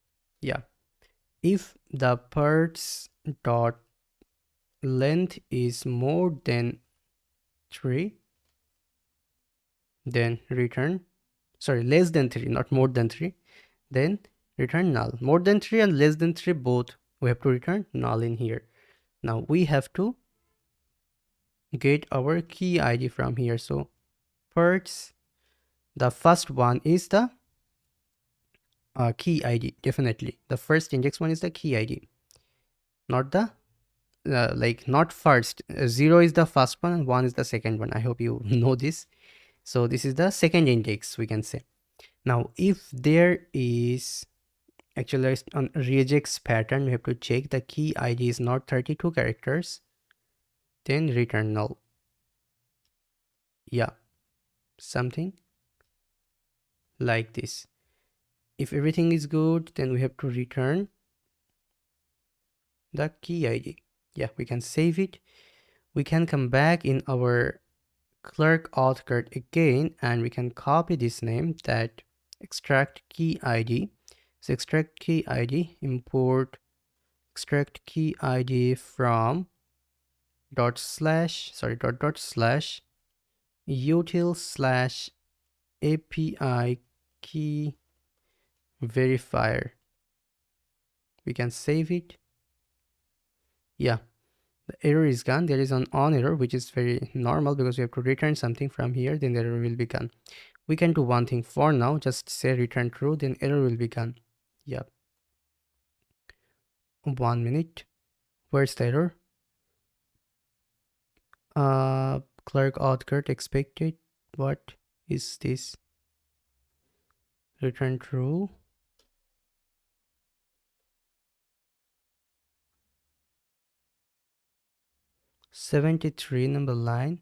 S1: Yeah. If the parts dot length is more than 3, then return, sorry, less than 3, not more than 3, then return null. More than 3 and less than 3 both, we have to return null in here. Now we have to get our key ID from here. So parts, the first one is the key ID. Definitely the first index one is the key ID, not the not first. 0 is the first one and 1 is the second one. I hope you know this. So this is the second index, we can say. Now if there is actually on regex pattern, we have to check the key ID is not 32 characters, then return null. Yeah, something like this. If everything is good, then we have to return the key ID. Yeah, we can save it. We can come back in our clerk auth card again, and we can copy this name, that extract key ID. So extract key ID, import extract key ID from dot slash util slash API key verifier. We can save it. Yeah, the error is gone. There is an on error, which is very normal because we have to return something from here, then the error will be gone. We can do one thing for now, just say return true, then error will be gone. Yeah. 1 minute. Where's the error? Clerk auth card expected. What is this? Return true. '73 number line.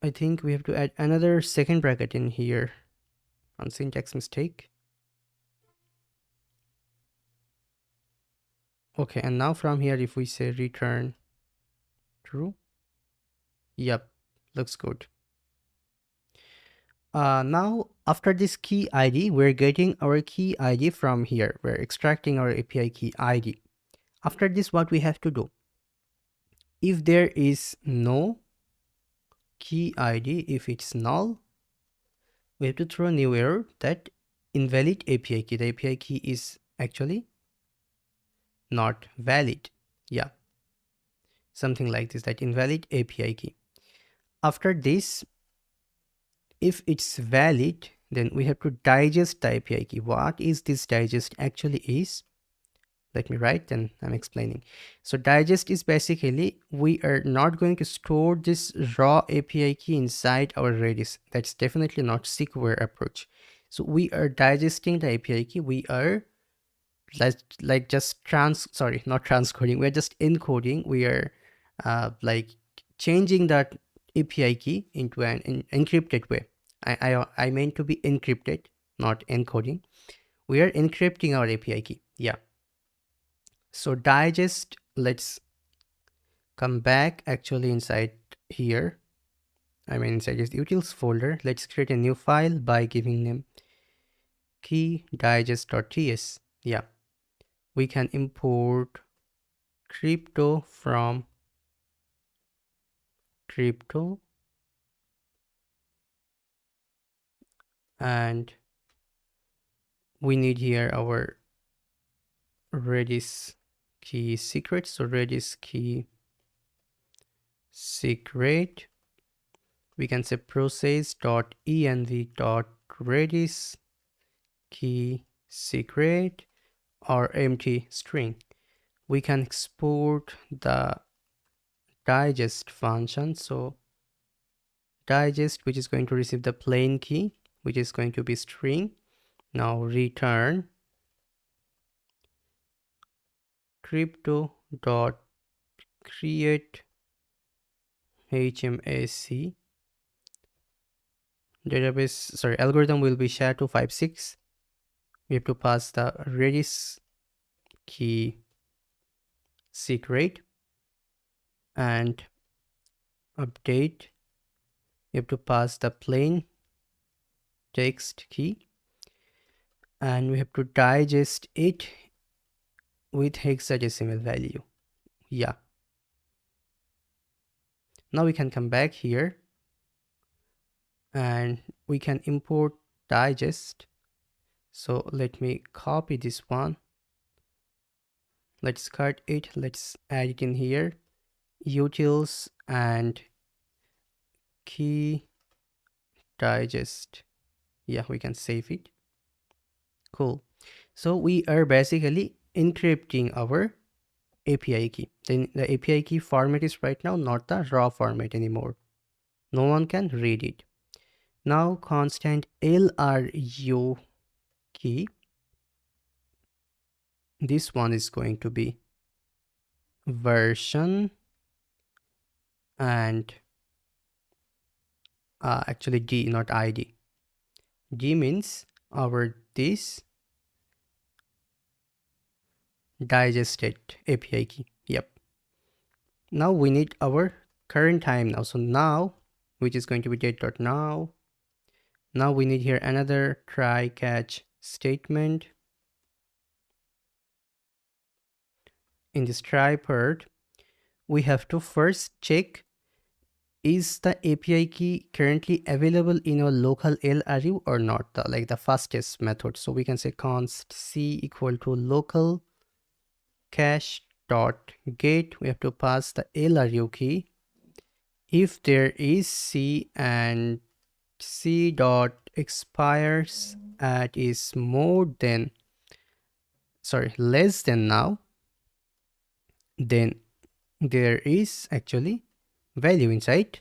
S1: I think we have to add another second bracket in here on syntax mistake. Okay, and now from here, if we say return true, yep, looks good. Now after this key ID, we're getting our key ID from here. We're extracting our API key ID. After this, what we have to do? If there is no key ID, if it's null, we have to throw a new error that invalid API key. The API key is actually not valid. Yeah, something like this, that invalid API key. After this, if it's valid, then we have to digest the API key. What is this digest actually is? Let me write, then I'm explaining. So digest is basically, we are not going to store this raw API key inside our Redis. That's definitely not secure approach. So we are digesting the API key. We are like just not transcoding. We're just encoding. We are like changing that API key into an encrypted way. I meant to be encrypted, not encoding. We are encrypting our API key. Yeah. So digest, let's come back actually inside here. I mean inside this utils folder. Let's create a new file by giving name key digest.ts. Yeah. We can import crypto from crypto, and we need here our Redis key secret. So Redis key secret, we can say process.env.redis key secret or empty string. We can export the digest function. So digest, which is going to receive the plain key, which is going to be string. Now return crypto dot create HMAC database, sorry, algorithm will be SHA-256. We have to pass the Redis key secret and update. You have to pass the plain text key, and we have to digest it with hexadecimal value. Yeah. Now we can come back here and we can import digest. So let me copy this one. Let's cut it. Let's add it in here. Utils and key digest. Yeah, we can save it. Cool. So we are basically encrypting our API key. Then the API key format is right now not the raw format anymore. No one can read it. Now constant LRU key, this one is going to be version and actually D, not ID. D means our this digested API key. Yep. Now we need our current time now. So now, which is going to be date.now. Now we need here another try catch statement. In this try part, we have to first check, is the API key currently available in our local LRU or not, like the fastest method. So we can say const c equal to local cache dot get. We have to pass the LRU key. If there is c and c dot expires at is more than, sorry, less than now, then there is actually value inside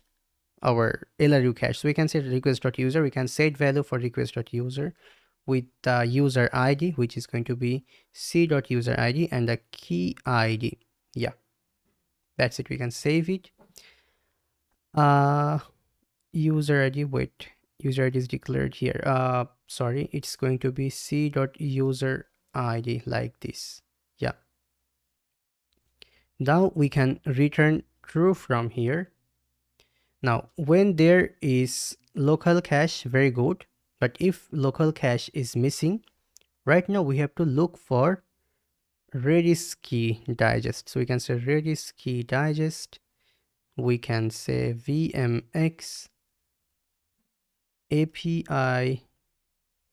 S1: our LRU cache. So we can say request.user, we can set value for request.user with the user ID, which is going to be c.user ID and the key ID. Yeah, that's it. We can save it. User ID, wait, user ID is declared here. Sorry, it's going to be c.user ID like this. Yeah. Now we can return true from here. Now, when there is local cache, very good. But if local cache is missing, right now we have to look for Redis key digest. So we can say Redis key digest. We can say VMX API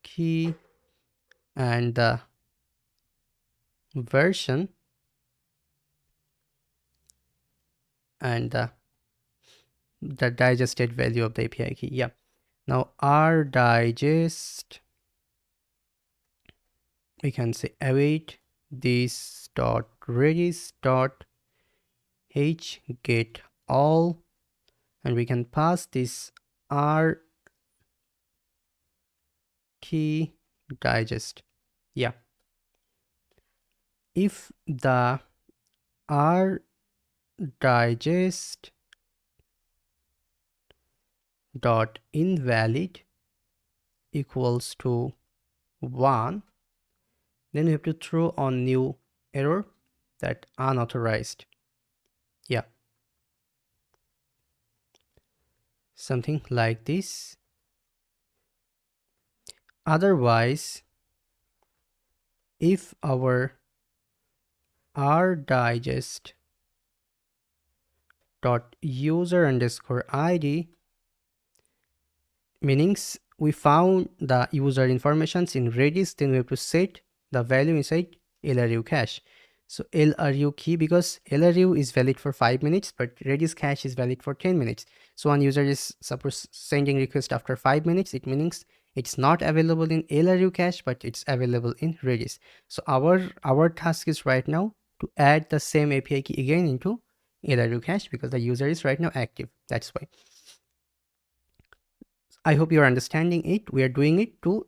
S1: key and the version and the digested value of the API key. Yeah. Now our digest, we can say await this dot redis dot h get all, and we can pass this r key digest. Yeah. If the r digest dot invalid equals to 1, then we have to throw on new error that unauthorized. Yeah, something like this. Otherwise, if our r digest dot user underscore id, meanings we found the user informations in Redis, then we have to set the value inside LRU cache. So LRU key, because LRU is valid for 5 minutes, but Redis cache is valid for 10 minutes. So one user is suppose sending request after 5 minutes, it means it's not available in LRU cache, but it's available in Redis. So our task is right now to add the same API key again into LRU cache, because the user is right now active. That's why. I hope you're understanding it. We are doing it to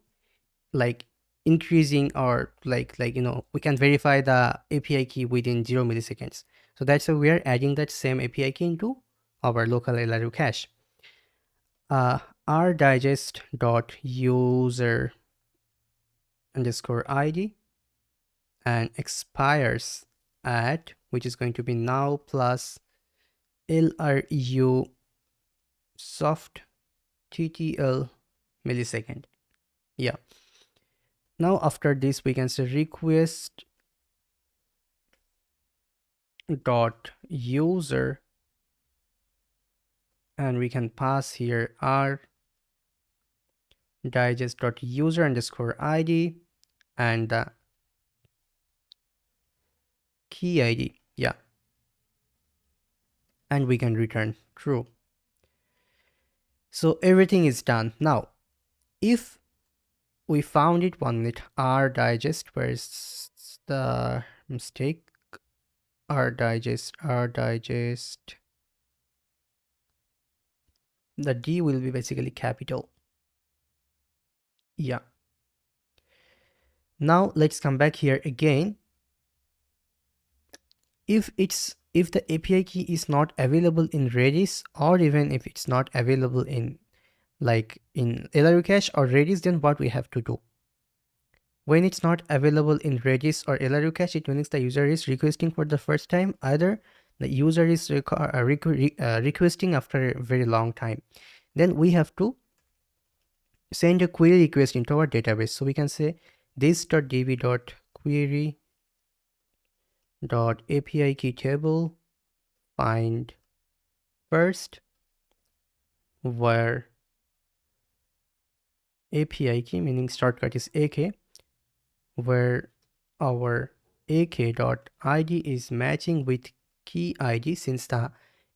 S1: like increasing or like we can verify the API key within 0 milliseconds. So that's why we are adding that same API key into our local LRU cache. Our digest dot user underscore id and expires at, which is going to be now plus LRU soft TTL millisecond. Yeah. Now after this we can say request dot user, and we can pass here our digest dot user underscore id and the key id. Yeah, and we can return true. So everything is done. Now if we found it, 1 minute, our digest, where's the mistake, our digest, the D will be basically capital. Yeah. Now let's come back here again. If the API key is not available in Redis, or even if it's not available in LRU cache or Redis, then what we have to do? When it's not available in Redis or LRU cache, it means the user is requesting for the first time. Either the user is requesting after a very long time. Then we have to send a query request into our database. So we can say this.db.query.api key table find first where API key, meaning shortcut is AK, where our ak.id is matching with key ID, since the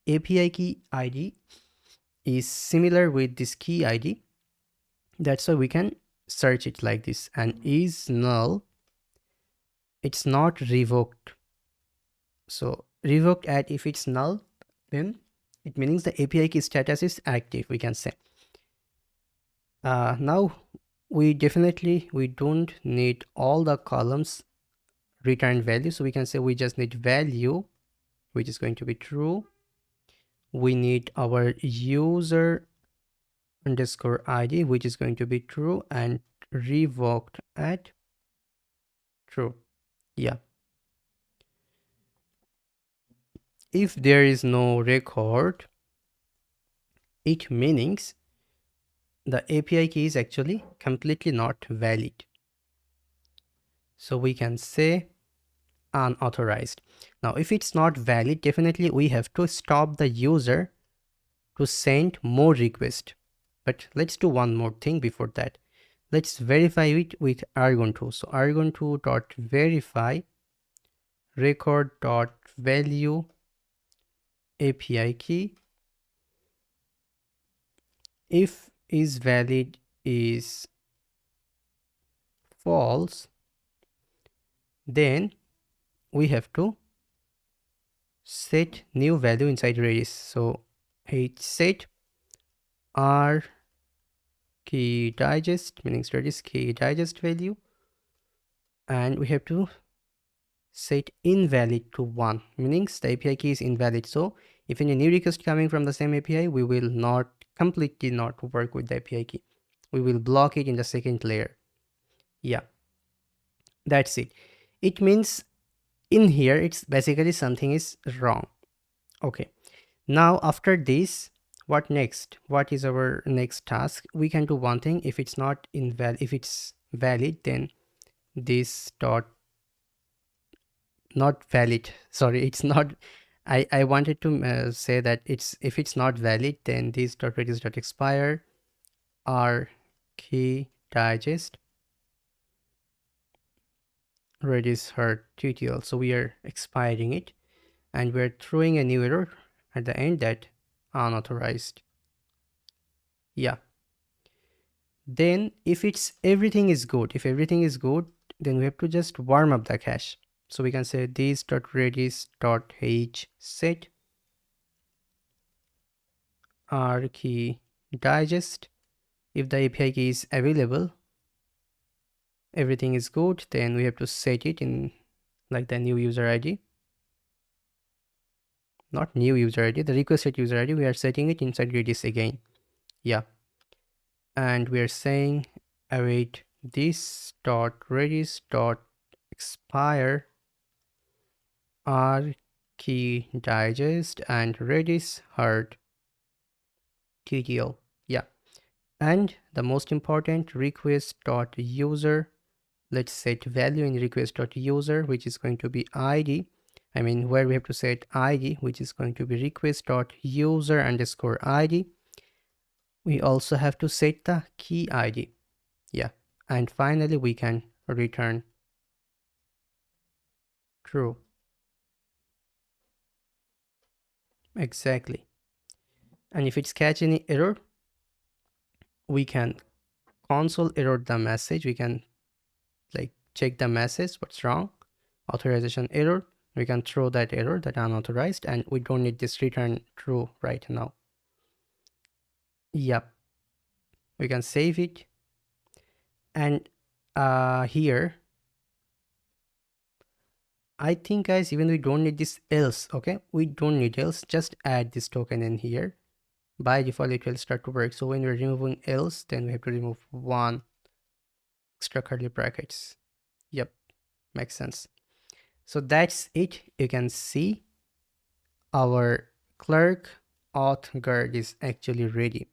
S1: API key ID is similar with this key ID. That's why we can search it like this, and is null, it's not revoked. So revoked at, if it's null, then it means the API key status is active, we can say. Now we don't need all the columns return value, so we can say we just need value, which is going to be true. We need our user underscore id, which is going to be true, and revoked at true. Yeah. If there is no record, it means the API key is actually completely not valid. So we can say unauthorized. Now if it's not valid, definitely we have to stop the user to send more requests. But let's do one more thing before that. Let's verify it with argon2. So argon2 dot verify record dot value API key, if is valid is false, then we have to set new value inside Redis. So h set r key digest, meaning Redis key digest value, and we have to set invalid to 1, meaning the API key is invalid. So if any new request coming from the same API, we will not completely not work with the API key. We will block it in the second layer. Yeah, that's it. It means in here it's basically something is wrong. Okay, now after this, what next? What is our next task? We can do one thing. If it's not invalid, if it's valid, then this dot not valid, sorry, it's not, I wanted to say that it's, if it's not valid, then this dot redis dot expire r key digest redis hard tutorial. So we are expiring it and we're throwing a new error at the end that unauthorized. Yeah, then if it's everything is good, if everything is good, then we have to just warm up the cache. So we can say this dot redis dot h set r key digest. If the API key is available, everything is good, then we have to set it in like the new user ID, not new user ID, the requested user ID, we are setting it inside Redis again. Yeah, and we are saying await this dot redis dot expire r key digest and redis hard TTL. Yeah, and the most important, request dot user, let's set value in request dot user, which is going to be id, I mean where we have to set id, which is going to be request dot user underscore id. We also have to set the key id. Yeah, and finally we can return true. Exactly. And if it's catch any error, we can console error the message, we can like check the message what's wrong, authorization error, we can throw that error that unauthorized, and we don't need this return true right now. Yep, we can save it. And here I think guys, even we don't need this else. Okay, we don't need else, just add this token in here. By default it will start to work. So when we're removing else, then we have to remove one extra curly brackets. Yep, makes sense. So that's it. You can see our clerk auth guard is actually ready.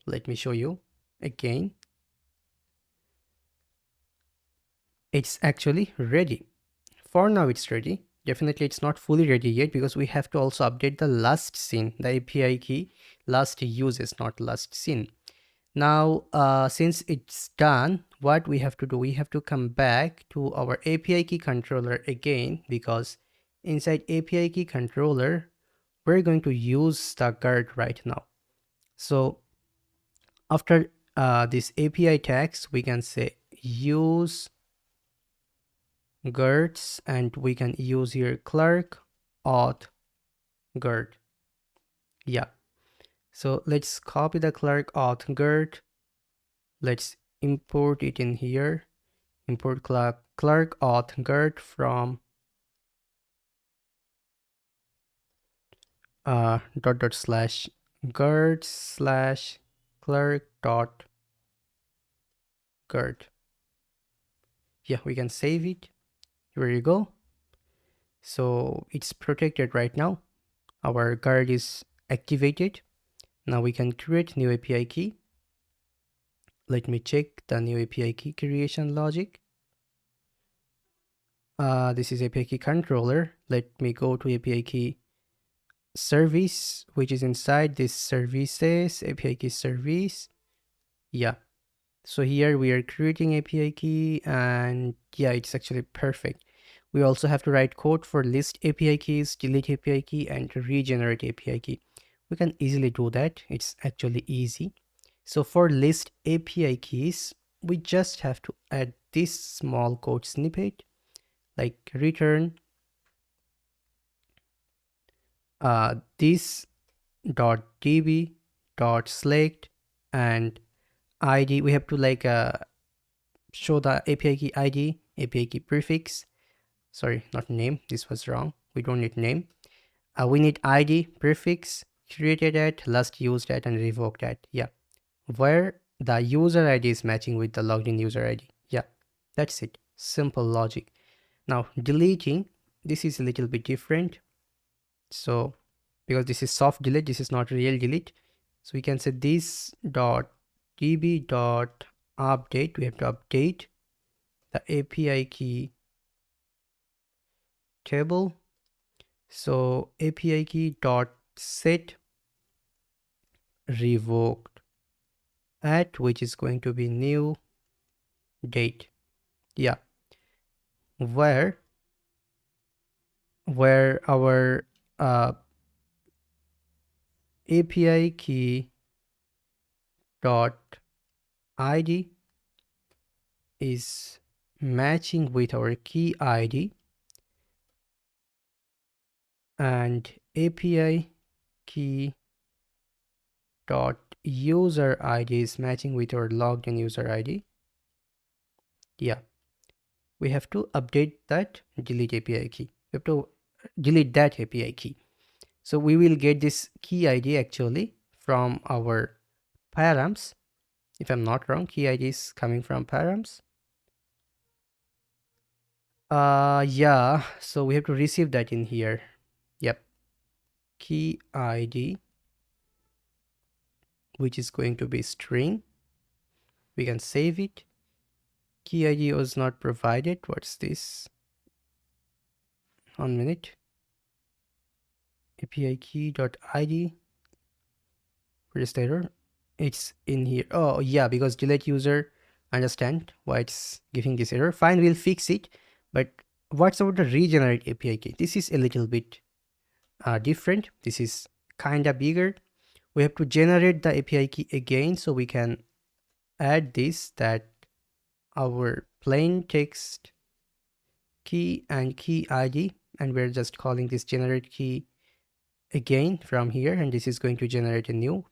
S1: Let me show you again. It's actually ready. For now it's ready. Definitely it's not fully ready yet because we have to also update the last scene, the API key last uses, not last scene. Now since it's done, what we have to do, we have to come back to our API key controller again, because inside API key controller we're going to use the guard right now. So after this API tags, we can say use guards, and we can use here clerk auth guard. Yeah, so let's copy the clerk auth guard, let's import it in here, import clerk auth guard from dot dot slash guard slash clerk dot guard. Yeah, we can save it. Here you go. So it's protected right now. Our guard is activated. Now we can create new API key. Let me check the new API key creation logic. This is API key controller. Let me go to API key service, which is inside this services, API key service. Yeah. So here we are creating API key, and yeah, it's actually perfect. We also have to write code for list API keys, delete API key, and regenerate API key. We can easily do that. It's actually easy. So for list API keys, we just have to add this small code snippet, like return this dot db dot select and id. We have to like show the API key id, API key prefix. Sorry, not name. This was wrong. We don't need name. We need id, prefix, created at, last used at, and revoked at. Yeah, where the user id is matching with the logged in user id. Yeah, that's it. Simple logic. Now deleting, this is a little bit different. So because this is soft delete, this is not real delete. So we can say this dot db dot update. We have to update the API key table. So API key dot set revoked at, which is going to be new date. Yeah, where our API key dot id is matching with our key id and API key dot user id is matching with our logged in user id. Yeah, we have to update that delete API key. We have to delete that API key. So we will get this key id actually from our params. If I'm not wrong, key id is coming from params. Yeah, so we have to receive that in here. Yep, key id, which is going to be string. We can save it. Key id was not provided. What's this? 1 minute. API key dot id. Where is the error? It's in here. Oh yeah, because delete user. Understand why it's giving this error. Fine, we'll fix it. But what's about the regenerate API key? This is a little bit different. This is kind of bigger. We have to generate the API key again, so we can add this, that our plain text key and key id, and we're just calling this generate key again from here, and this is going to generate a new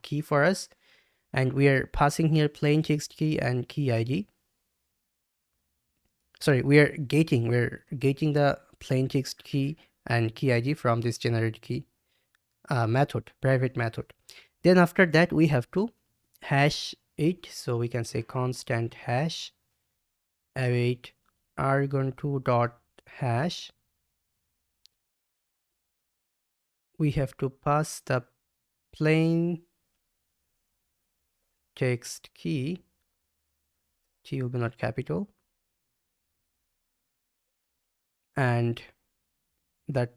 S1: key for us, and we are passing here plain text key and key id. Sorry, we're gating the plain text key and key id from this generate key method, private method. Then after that we have to hash it, so we can say constant hash await argon2 dot hash. We have to pass the plain text key will be not capital, and that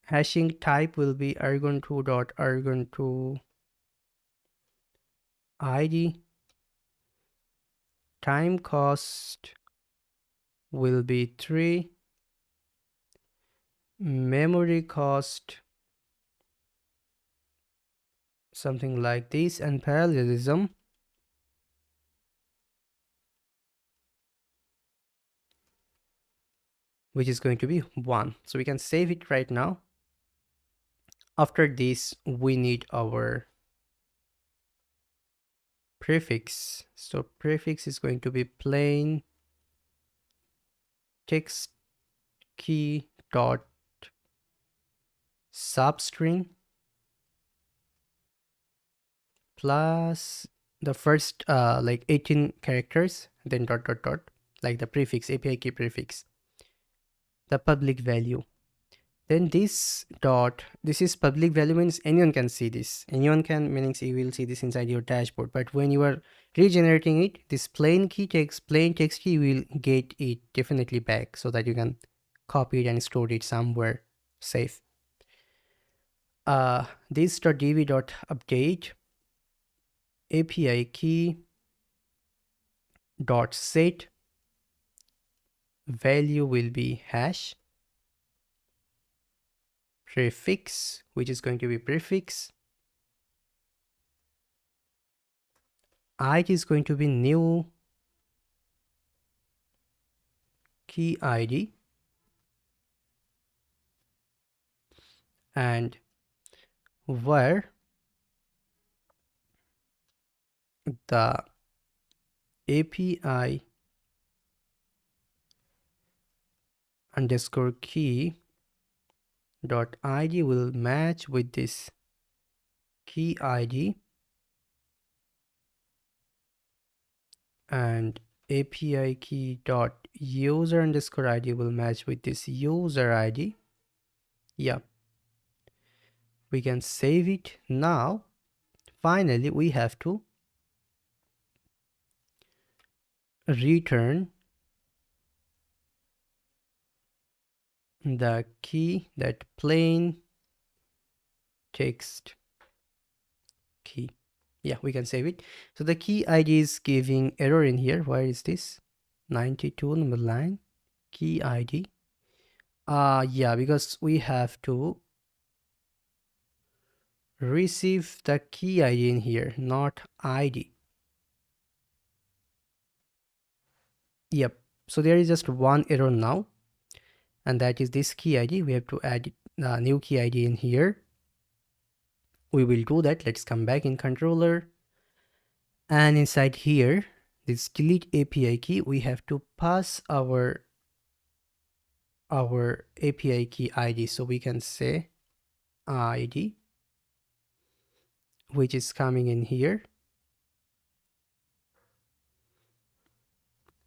S1: hashing type will be argon2 dot argon2 id. Time cost will be 3. Memory cost something like this, and parallelism which is going to be 1. So we can save it right now. After this we need our prefix. So prefix is going to be plain text key dot substring plus the first like 18 characters, then dot dot dot, like the prefix, API key prefix, the public value. Then this dot, this is public value, means anyone can see this. Anyone can, meaning you will see this inside your dashboard. But when you are regenerating it, this plain text key will get it definitely back, so that you can copy it and store it somewhere safe. This dot db dot update API key dot set value will be hash, prefix, which is going to be prefix, id is going to be new key id, and where the API underscore key dot id will match with this key id, and API key dot user underscore id will match with this user id. Yeah, we can save it. Now finally we have to return the key, that plain text key. Yeah, we can save it. So the key id is giving error in here. Where is this? 92 number line, key id. Yeah, because we have to receive the key id in here, not id. Yep, so there is just one error now, and that is this key id. We have to add new key id in here. We will do that. Let's come back in controller, and inside here, this delete API key, we have to pass our API key id. So we can say id, which is coming in here,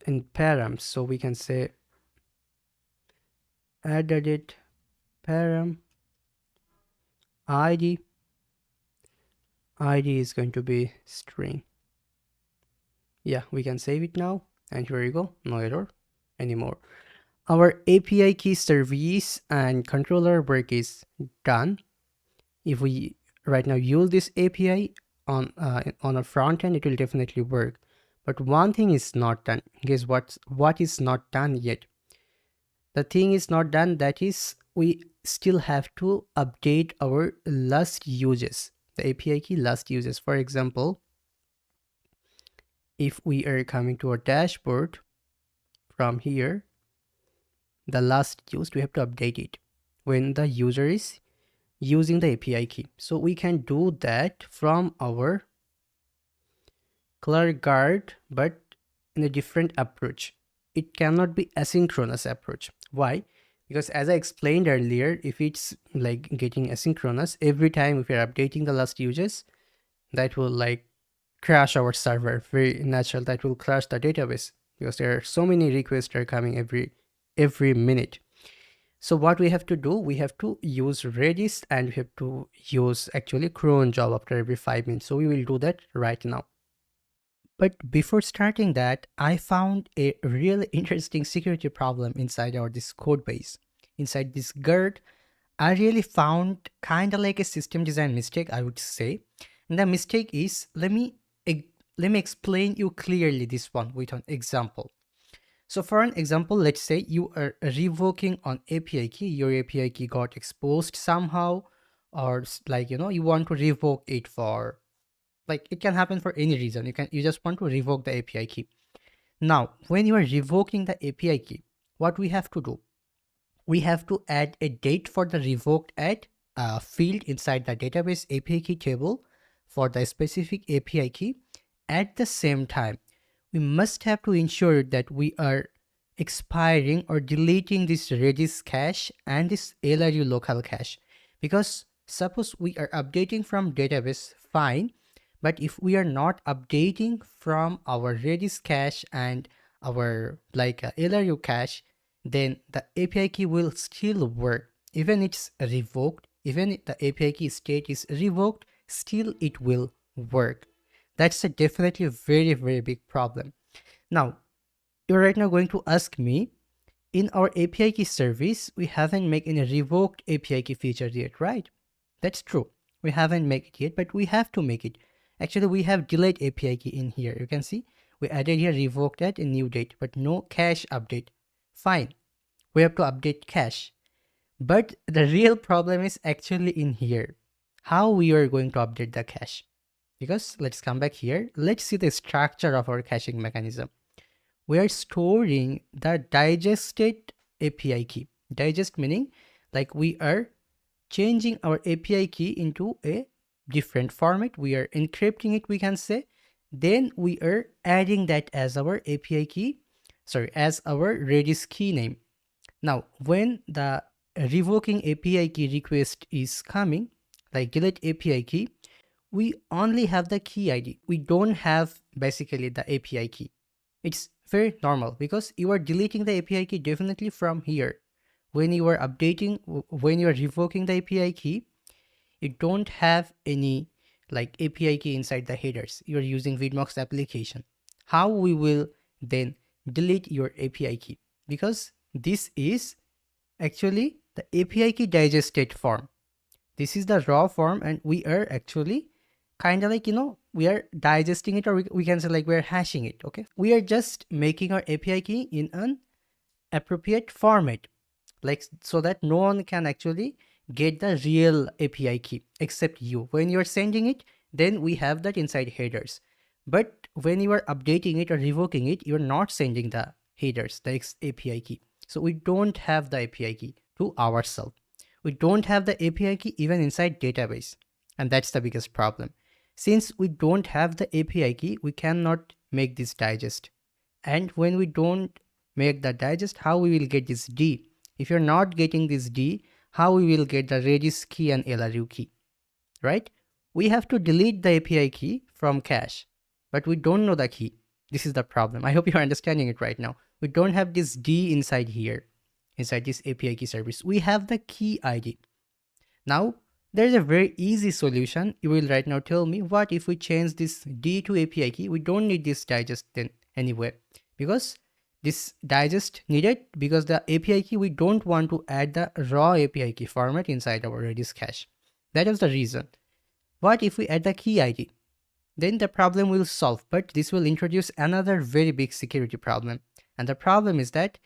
S1: in params. So we can say added param id is going to be string. Yeah, we can save it now, and here we go, no error anymore. Our API key service and controller work is done. If we right now use this API on a front end, it will definitely work. But one thing is not done. Guess what is not done yet? The thing is not done, that is we still have to update our last uses, the API key last uses. For example, if we are coming to our dashboard from here, the last used, we have to update it when the user is using the API key. So we can do that from our color guard, but in a different approach. It cannot be asynchronous approach. Why? Because as I explained earlier, if it's like getting asynchronous, every time if you're updating the last uses, that will like crash our server. Very natural, that will crash the database, because there are so many requests are coming every minute. So what we have to do, we have to use Redis, and we have to use actually cron job after every 5 minutes. So we will do that right now. But before starting that, I found a really interesting security problem inside this code base. Inside this GERD, I really found kind of like a system design mistake, I would say. And the mistake is, let me explain you clearly this one with an example. So for an example, let's say you are revoking on API key, your API key got exposed somehow, or like, you want to revoke it for, like, it can happen for any reason. You just want to revoke the API key. Now, when you are revoking the API key, what we have to do, we have to add a date for the revoked at field inside the database API key table for the specific API key. At the same time, we must have to ensure that we are expiring or deleting this Redis cache and this LRU local cache, because suppose we are updating from database, fine, but if we are not updating from our Redis cache and our LRU cache, then the API key will still work. Even it's revoked, even if the API key state is revoked, still it will work. That's a definitely very, very big problem. Now, you're right now going to ask me, in our API key service, we haven't made any revoked API key feature yet, right? That's true. We haven't made it yet, but we have to make it. Actually, we have delayed API key in here. You can see we added here revoked at a new date, but no cache update Fine, we have to update cache. But the real problem is actually in here. How we are going to update the cache? Because let's come back here. Let's see the structure of our caching mechanism. We are storing the digested API key. Digest meaning like we are changing our API key into a different format. We are encrypting it, we can say. Then we are adding that as our API key, as our Redis key name. Now, when the revoking API key request is coming, like delete API key, we only have the key ID. We don't have basically the API key. It's very normal because you are deleting the API key definitely from here. When you are updating, when you are revoking the API key, you don't have any like API key inside the headers. You are using Vidmox application. How we will then delete your API key? Because this is actually the API key digested form. This is the raw form, and we are actually kind of like, we are digesting it, or we can say like we're hashing it. Okay, we are just making our API key in an appropriate format, like so that no one can actually get the real API key except you. When you are sending it, then we have that inside headers. But when you are updating it or revoking it, you're not sending the headers, the API key. So we don't have the API key to ourselves. We don't have the API key even inside database. And that's the biggest problem. Since we don't have the API key, we cannot make this digest. And when we don't make the digest, how we will get this D? If you're not getting this D, how we will get the Redis key and LRU key, right? We have to delete the API key from cache, but we don't know the key. This is the problem. I hope you're understanding it right now. We don't have this D inside here, inside this API key service. We have the key ID. Now, there's a very easy solution. You will right now tell me, what if we change this D to API key? We don't need this digest then anyway, because this digest needed because the API key, we don't want to add the raw API key format inside our Redis cache. That is the reason. What if we add the key ID? Then the problem will solve, but this will introduce another very big security problem. And the problem is that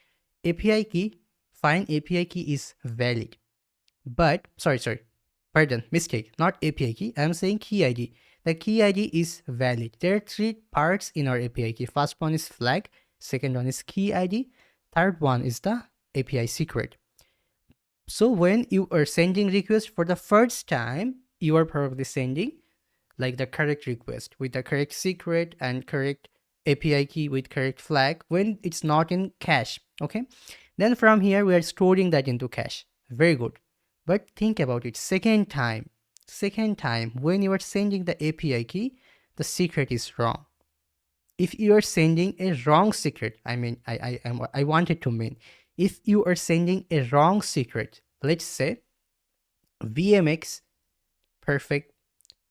S1: API key, fine, API key is valid. But, pardon, mistake, not API key, I'm saying key ID. The key ID is valid. There are three parts in our API key. First one is flag, second one is key ID, third one is the API secret. So when you are sending request for the first time, you are probably sending like the correct request with the correct secret and correct API key with correct flag when it's not in cache. Okay, then from here we are storing that into cache. Very good. But think about it, second time when you are sending the API key, the secret is wrong. If you are sending a wrong secret, I wanted to mean, if you are sending a wrong secret, let's say VMX perfect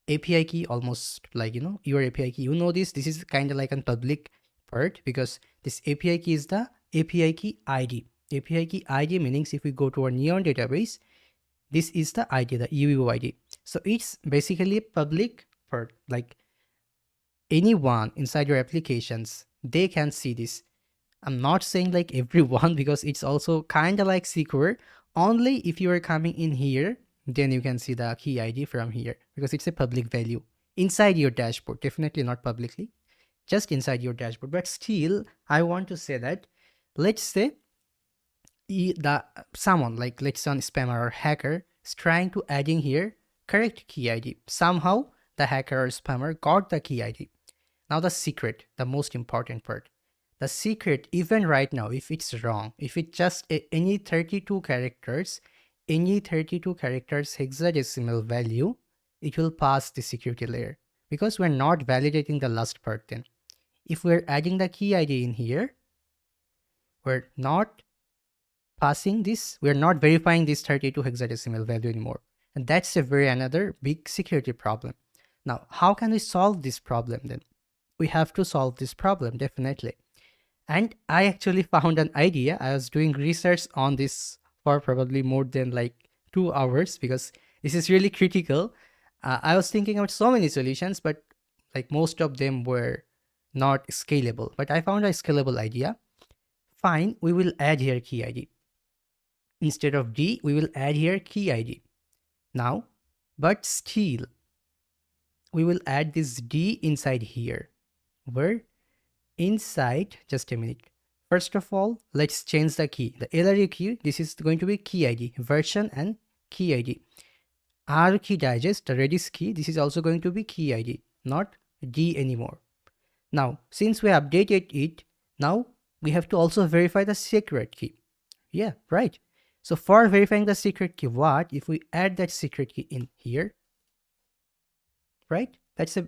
S1: API key, almost like, your API key, this is kind of like a public part, because this API key is the API key ID. API key ID means if we go to our Neon database, this is the ID, the UUID. So it's basically a public part, like anyone inside your applications, they can see this. I'm not saying like everyone, because it's also kind of like secure. Only if you are coming in here, then you can see the key ID from here, because it's a public value inside your dashboard. Definitely not publicly, just inside your dashboard. But still, I want to say that, let's say someone like, let's say, spammer or hacker is trying to add in here correct key ID. Somehow the hacker or spammer got the key ID. Now the secret, the most important part. The secret, even right now, if it's wrong, if it's just any 32 characters hexadecimal value, it will pass the security layer, because we're not validating the last part then. If we're adding the key ID in here, we're not passing this, we're not verifying this 32 hexadecimal value anymore. And that's a very another big security problem. Now, how can we solve this problem then? We have to solve this problem, definitely. And I actually found an idea. I was doing research on this for probably more than like 2 hours, because this is really critical. I was thinking about so many solutions, but like most of them were not scalable. But I found a scalable idea. Fine, we will add here key ID. Instead of D, we will add here key ID. Now, but still, we will add this D inside here. Where inside, just a minute. First of all, let's change the key. The LRU key, this is going to be key ID, version and key ID. R key digest, the Redis key, this is also going to be key ID, not D anymore. Now, since we updated it, now we have to also verify the secret key. Yeah, right. So for verifying the secret key, what if we add that secret key in here? Right? That's a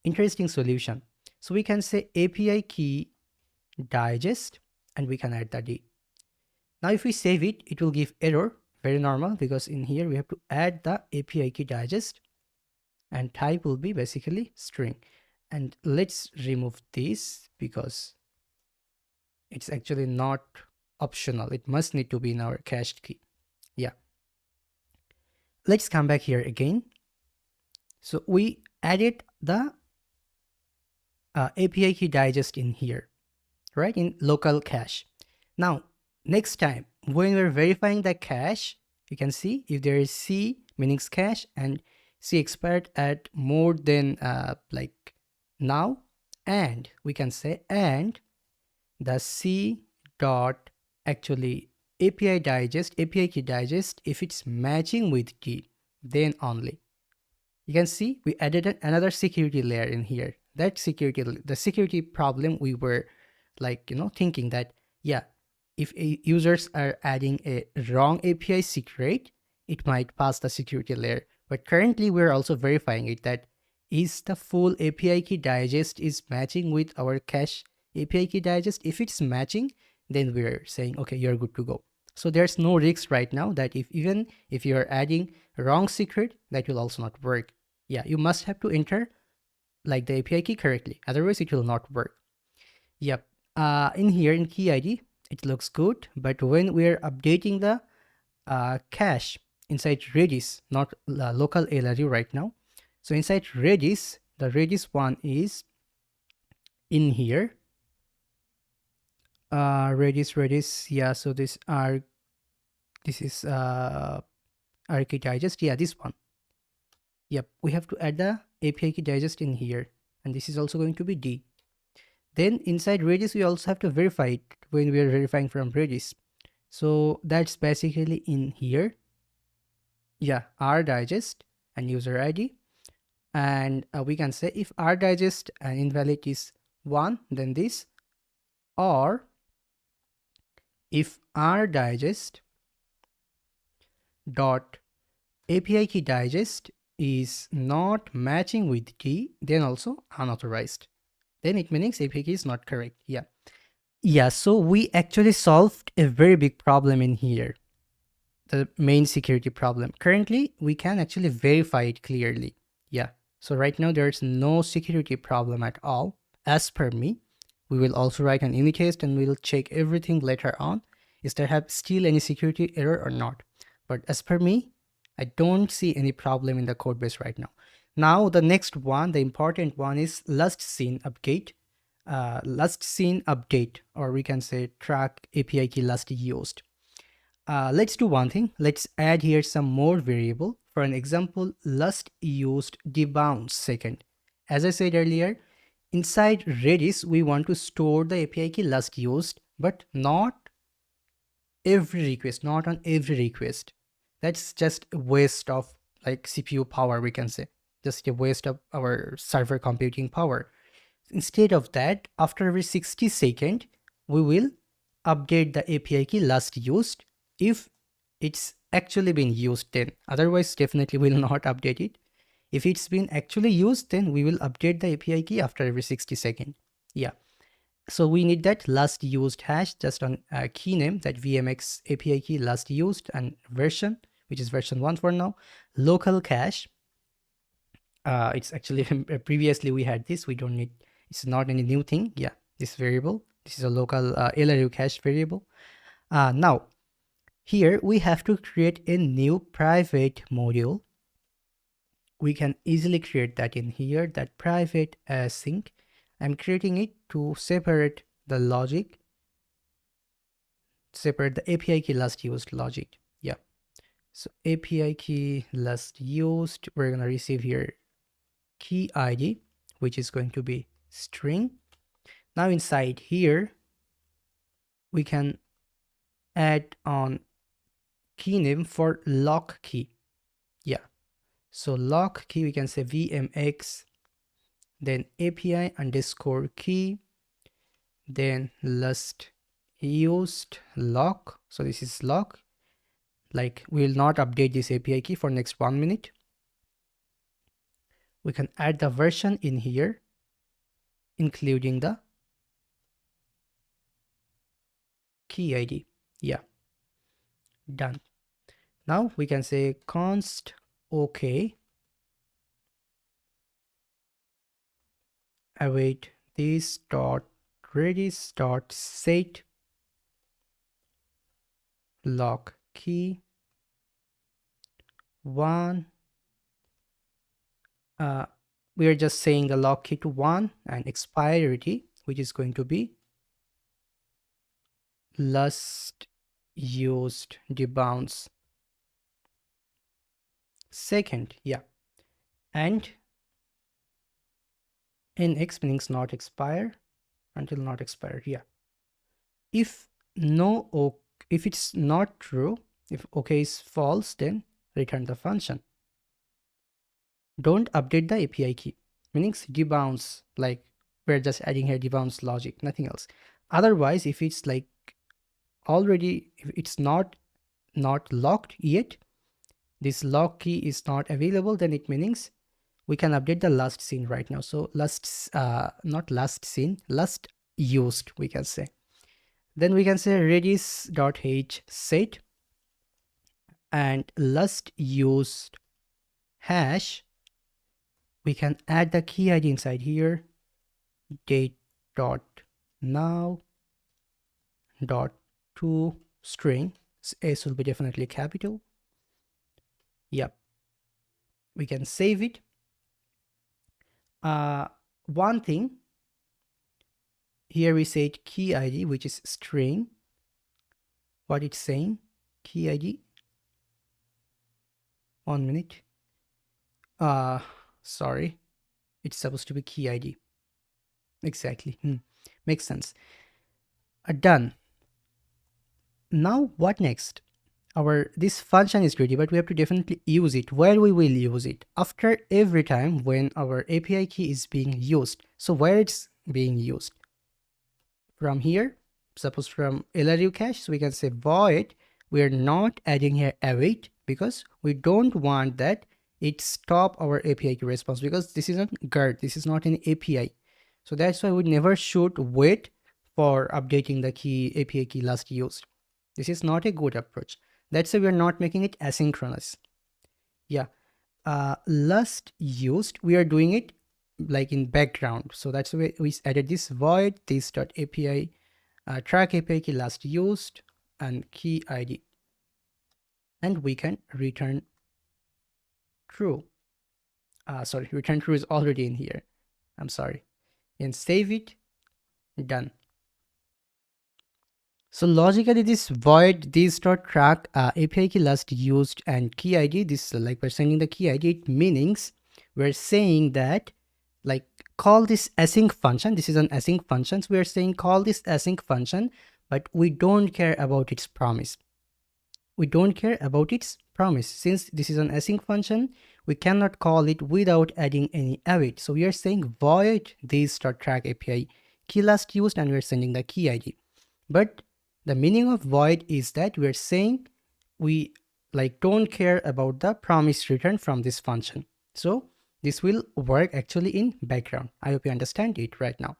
S1: interesting solution. So we can say API key digest and we can add the D. Now if we save it, it will give error, very normal, because in here we have to add the API key digest and type will be basically string. And let's remove this because it's actually not optional. It must need to be in our cached key. Yeah. Let's come back here again. So we added the API key digest in here, right? In local cache. Now, next time when we're verifying the cache, you can see if there is C meaning cache and C expired at more than like now, and we can say and the C dot actually API key digest, if it's matching with D, then only. You can see we added another security layer in here. That the security problem we were like, thinking that, yeah, if users are adding a wrong API secret, it might pass the security layer. But currently we're also verifying it that is the full API key digest is matching with our cache API key digest. If it's matching, then we're saying, okay, you're good to go. So there's no risk right now that even if you're adding wrong secret, that will also not work. Yeah, you must have to enter like the API key correctly. Otherwise, it will not work. Yep. In here in key ID, it looks good. But when we're updating the cache inside Redis, not local LRU right now. So inside Redis, the Redis one is in here. Redis. Yeah. So this is key digest. Yeah, this one. Yep. We have to add the API key digest in here, and this is also going to be D. Then inside Redis, we also have to verify it when we are verifying from Redis. So that's basically in here. Yeah, R digest and user ID. And we can say if R digest and invalid is 1, then this, or if R digest dot API key digest is not matching with D, then also unauthorized. Then it means API key is not correct. Yeah. Yeah, so we actually solved a very big problem in here. The main security problem. Currently, we can actually verify it clearly. Yeah. So right now there's no security problem at all. As per me, we will also write an unit test and we'll check everything later on. Is there still any security error or not? But as per me, I don't see any problem in the code base right now. Now the next one, the important one is last seen update. Or we can say track API key last used. Let's do one thing. Let's add here some more variable. For an example, last used debounce second. As I said earlier, inside Redis, we want to store the API key last used, but not every request, not on every request. That's just a waste of like CPU power, we can say. Just a waste of our server computing power. Instead of that, after every 60 seconds, we will update the API key last used if it's actually been used then. Otherwise, definitely will not update it. If it's been actually used, then we will update the API key after every 60 seconds. Yeah. So we need that last used hash just on key name, that VMX API key last used, and version, which is version 1 for now. Local cache. It's actually previously we had this. We don't need, it's not any new thing. Yeah, this variable. This is a local LRU cache variable. Now, here we have to create a new private module. We can easily create that in here, that private async. I'm creating it to separate the logic separate the API key last used logic. Yeah. So API key last used, we're going to receive here key ID, which is going to be string. Now inside here, we can add on key name for lock key. Yeah. So lock key, we can say VMX, then API underscore key, then last used lock. So this is lock. Like, we will not update this API key for next 1 minute. We can add the version in here, including the key ID. Yeah, done. Now we can say const OK, await this dot redis dot set lock key 1. We are just saying the lock key to 1 and expiry, which is going to be last used debounce second. Yeah, and nx means not expire until not expired. Yeah, if no if it's not true, if OK is false, then return the function. Don't update the API key, means debounce, like we're just adding here debounce logic, nothing else. Otherwise, if it's like already, if it's not locked yet, this lock key is not available, then it means we can update the last scene right now. So not last scene, last used, we can say. Then we can say redis.h set and last used hash. We can add the key ID inside here, date dot now dot to string. S will be definitely capital. Yep, we can save it. One thing here, we said key ID, which is string. What it's saying, key ID, 1 minute. Sorry, it's supposed to be key ID. Exactly. Makes sense. Done. Now what next? This function is ready, but we have to definitely use it. Where we will use it? After every time when our API key is being used. So where it's being used? From here, suppose from LRU cache, so we can say void. We are not adding here await because we don't want that it stop our API key response, because this is a GURD, this is not an API. So that's why we never should wait for updating the key API key last used. This is not a good approach. That's why we're not making it asynchronous. Yeah, last used, we are doing it like in background. So that's why we added this void this dot API track API key last used and key ID, and we can return true. Sorry, return true is already in here. I'm sorry. And save it. Done. So logically, this void this dot track API key last used and key ID, this like we're sending the key ID, it means we're saying that like call this async function. This is an async function. So we're saying call this async function, but we don't care about its promise. We don't care about its promise. Since this is an async function, we cannot call it without adding any await. So we are saying void this dot track API key last used, and we're sending the key ID. But the meaning of void is that we're saying we like don't care about the promise return from this function. So this will work actually in background. I hope you understand it right now.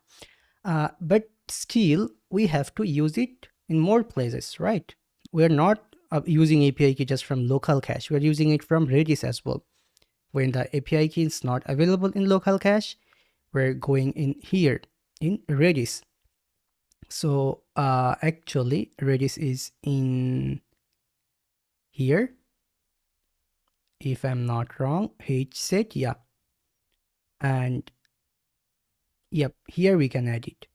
S1: But still, we have to use it in more places, right? We're not using API key just from local cache. We're using it from Redis as well. When the API key is not available in local cache, we're going in here in Redis. So actually Redis is in here, if I'm not wrong, hset, yeah. And yep, here we can add it.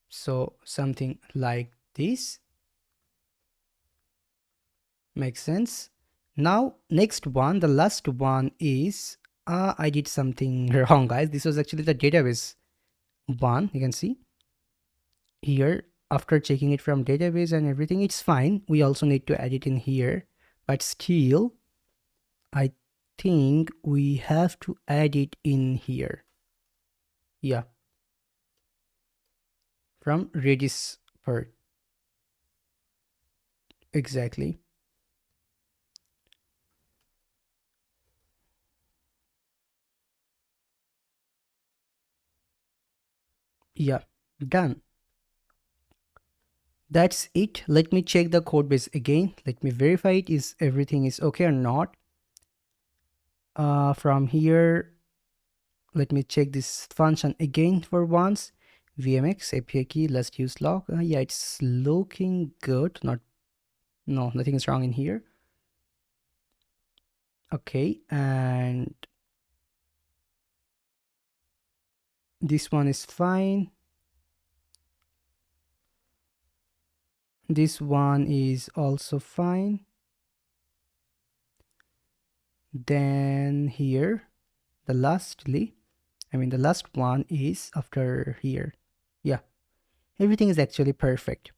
S1: So something like this. Makes sense. Now next one, the last one is I did something wrong, guys. This was actually the database one. You can see here, after checking it from database and everything, it's fine. We also need to add it in here, but still I think we have to add it in here. Yeah, from Redis part. Exactly. Yeah, done. That's it. Let me check the code base again. Let me verify it is everything is okay or not. From here, let me check this function again for once. VMX API key, let's use log. Yeah, it's looking good. No, nothing is wrong in here. Okay, and this one is fine. This one is also fine. Then here, the last one is after here. Yeah, everything is actually perfect.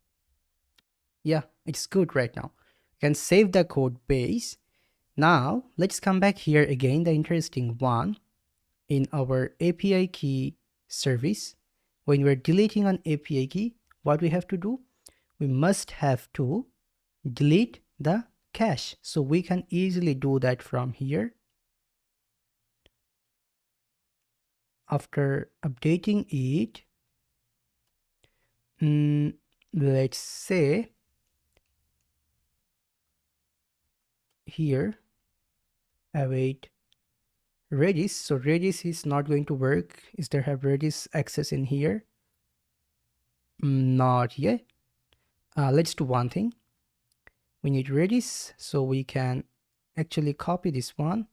S1: Yeah, it's good right now. You can save the code base. Now let's come back here again, the interesting one. In our API key service, when we're deleting an API key, what we have to do? We must have to delete the cache. So we can easily do that from here. After updating it, let's say here, await Redis. So Redis is not going to work. Is there have Redis access in here? Not yet. Let's do one thing. We need Redis, so we can actually copy this one.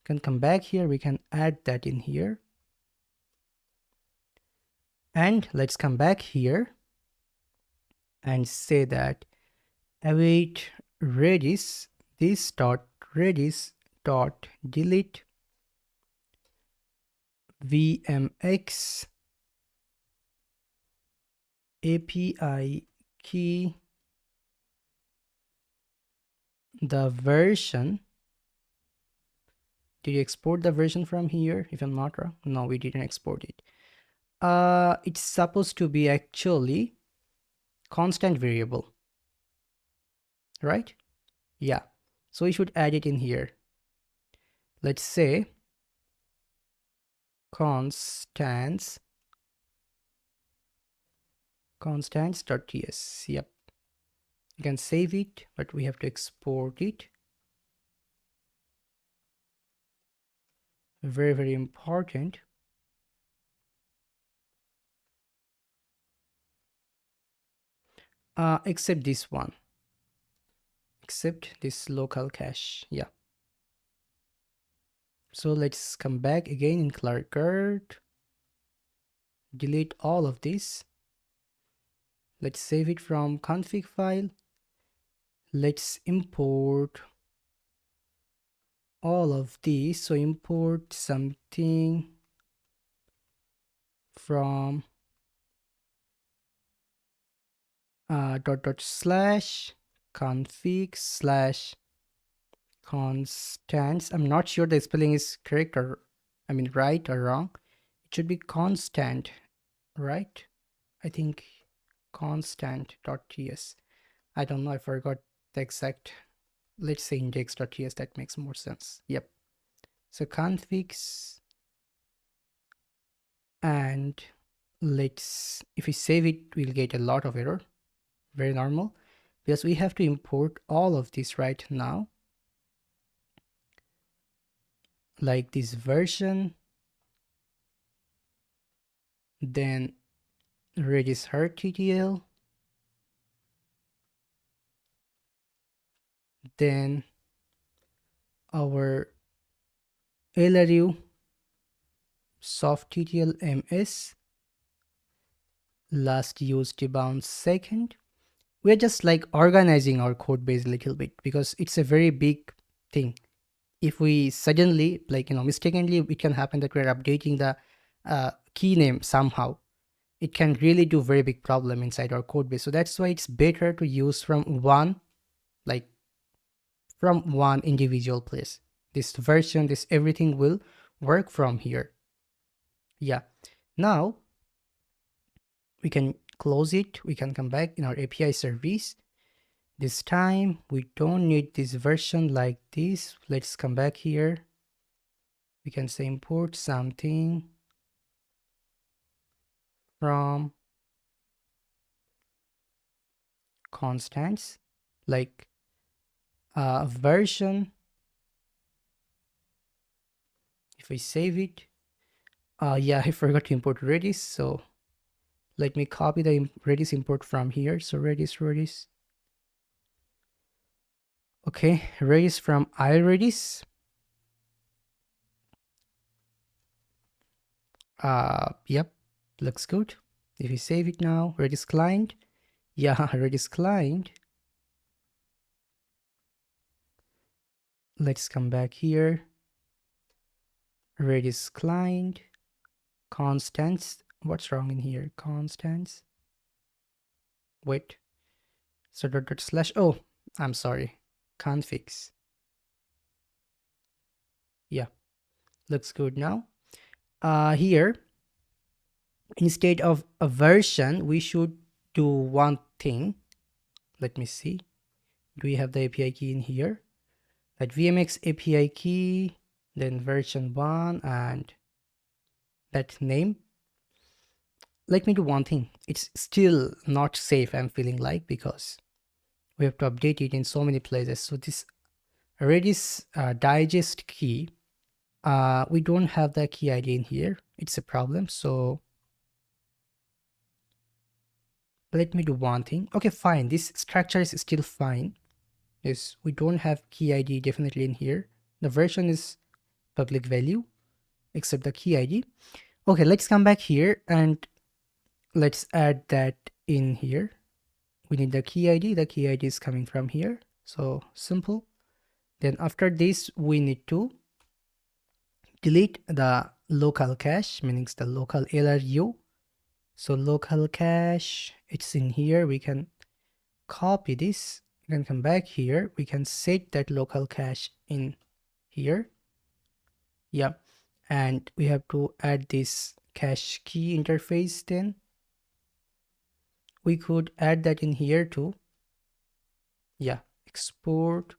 S1: Can come back here. We can add that in here. And let's come back here and say that await Redis, this dot Redis dot delete VMX API key, the version. Did you export the version from here? If I'm not wrong, no, we didn't export it. It's supposed to be actually constant variable, right? Yeah, so we should add it in here. Let's say constants.ts. Yep, you can save it, but we have to export it. Very, very important. Except this one, except this local cache. Yeah, so let's come back again in Clarkert, delete all of this. Let's save it from config file. Let's import all of these. So import something from dot slash config slash constants. I'm not sure the spelling is correct or right or wrong. It should be constant, right? I think constant.ts. I don't know, I forgot the exact. Let's say index.ts, that makes more sense. Yep. So configs, and if we save it, we'll get a lot of error. Very normal, because we have to import all of this right now, like this version, then Redis her TTL, then our LRU soft TTL MS, last used bound second. We're just like organizing our code base a little bit because it's a very big thing. If we suddenly, like, mistakenly, it can happen that we're updating the key name somehow. It can really do very big problem inside our code base. So that's why it's better to use from one individual place. This version, this everything will work from here. Yeah. Now we can close it. We can come back in our API service. This time we don't need this version like this. Let's come back here. We can say import something from constants, like version. If I save it, yeah, I forgot to import Redis. So let me copy the Redis import from here. So Redis. Okay, Redis from iRedis. Yep, looks good. If we save it now, Redis client. Yeah, Redis client. Let's come back here. Redis client. Constants. What's wrong in here? Constants. Wait. So dot slash. Oh, I'm sorry. Configs. Yeah, looks good now. Here, instead of a version, we should do one thing. Let me see. Do we have the API key in here? That VMX API key, then version 1, and that name. Let me do one thing. It's still not safe, I'm feeling like, because we have to update it in so many places. So this Redis digest key, we don't have the key ID in here. It's a problem. So let me do one thing. Okay, fine. This structure is still fine. Yes, we don't have key ID definitely in here. The version is public value, except the key ID. Okay, let's come back here and let's add that in here. We need the key ID. The key ID is coming from here. So simple. Then after this, we need to delete the local cache, meaning the local LRU. So local cache, it's in here. We can copy this. We can come back here. We can set that local cache in here. Yeah. And we have to add this cache key interface then. We could add that in here too. Yeah. Export.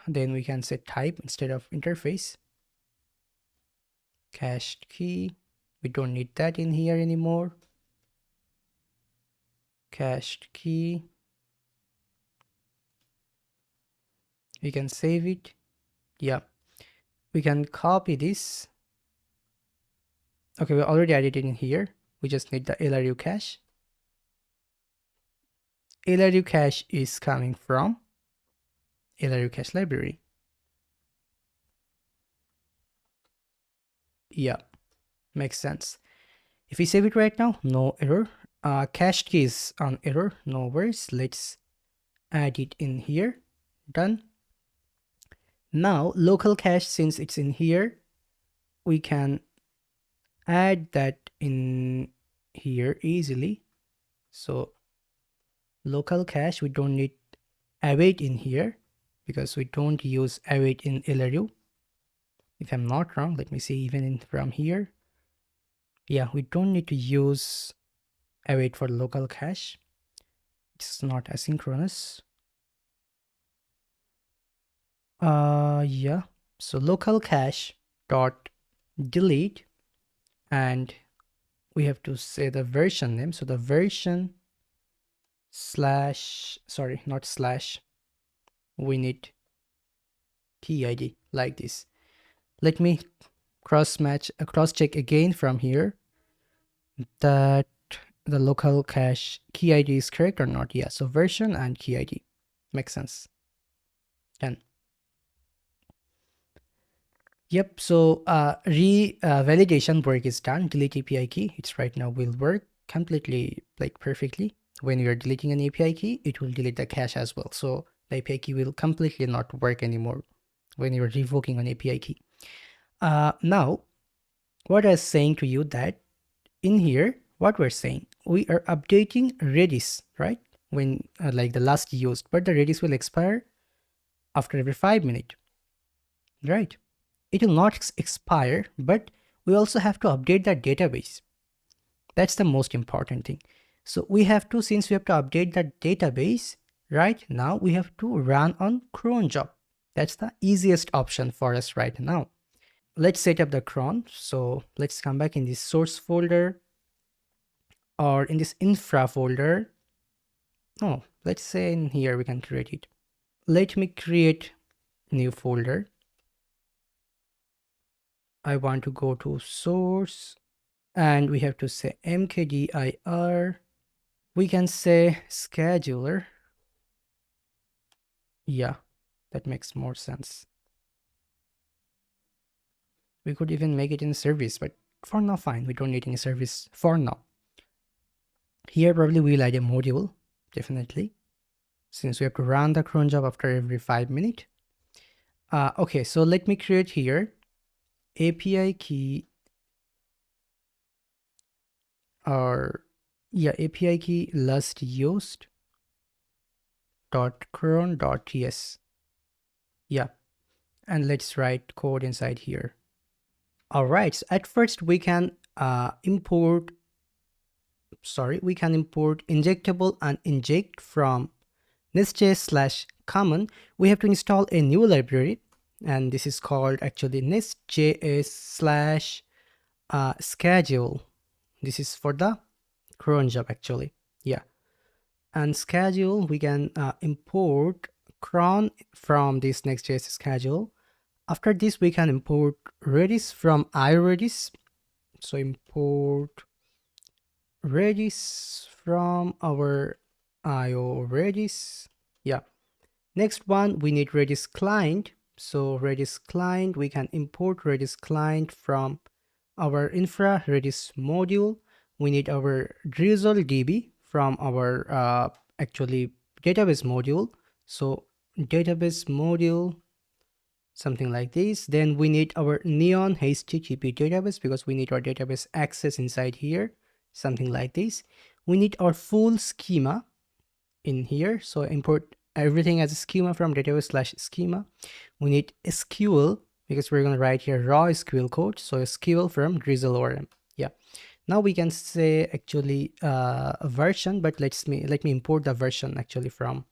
S1: Then we can set type instead of interface. Cached key. We don't need that in here anymore. Cached key. We can save it. Yeah. We can copy this. Okay, we already added it in here. We just need the LRU cache. LRU cache is coming from LRU cache library. Yeah, makes sense. If we save it right now, no error. Cached key is on error, no worries. Let's add it in here. Done. Now local cache, since it's in here, we can add that in here easily. So local cache, we don't need await in here because we don't use await in LRU. If I'm not wrong, let me see even from here. Yeah, we don't need to use await for local cache. It's not asynchronous. Yeah. So local cache dot delete, and we have to say the version name. So the version slash, sorry, not slash. We need key ID like this. Let me cross check again from here that the local cache key ID is correct or not. Yeah, so version and key ID makes sense. Done. Yep, so validation work is done. Delete API key. It's right now will work completely, like perfectly. When you're deleting an API key, it will delete the cache as well. So the API key will completely not work anymore when you're revoking an API key. Now, what I was saying to you that in here, what we're saying, we are updating Redis, right? When like the last used, but the Redis will expire after every 5 minutes, right? It will not expire, but we also have to update that database. That's the most important thing. So we have to, since we have to update that database, right now we have to run on cron job. That's the easiest option for us right now. Let's set up the cron. So let's come back in this source folder or in this infra folder. Oh, let's say in here we can create it. Let me create new folder. I want to go to source and we have to say mkdir. We can say scheduler. Yeah, that makes more sense. We could even make it in service, but for now, fine. We don't need any service for now. Here, probably we'll add a module, definitely, since we have to run the cron job after every 5 minutes. Okay, so let me create here API key or yeah, API key last used dot cron dot ts. Yeah, and let's write code inside here. All right, so at first we can import injectable and inject from NestJS/common. We have to install a new library, and this is called actually NestJS/schedule. This is for the cron job actually. Yeah, and schedule we can import cron from this NestJS schedule. After this, we can import Redis from iRedis. So import Redis from our IO Redis. Yeah. Next one, we need Redis client. So Redis client, we can import Redis client from our infra Redis module. We need our drizzle DB from our actually database module. So database module, something like this. Then we need our neon HTTP database because we need our database access inside here, something like this. We need our full schema in here. So import everything as a schema from database/schema. We need SQL because we're going to write here raw SQL code. So SQL from drizzle ORM. Yeah. Now we can say actually a version, but let me import the version actually from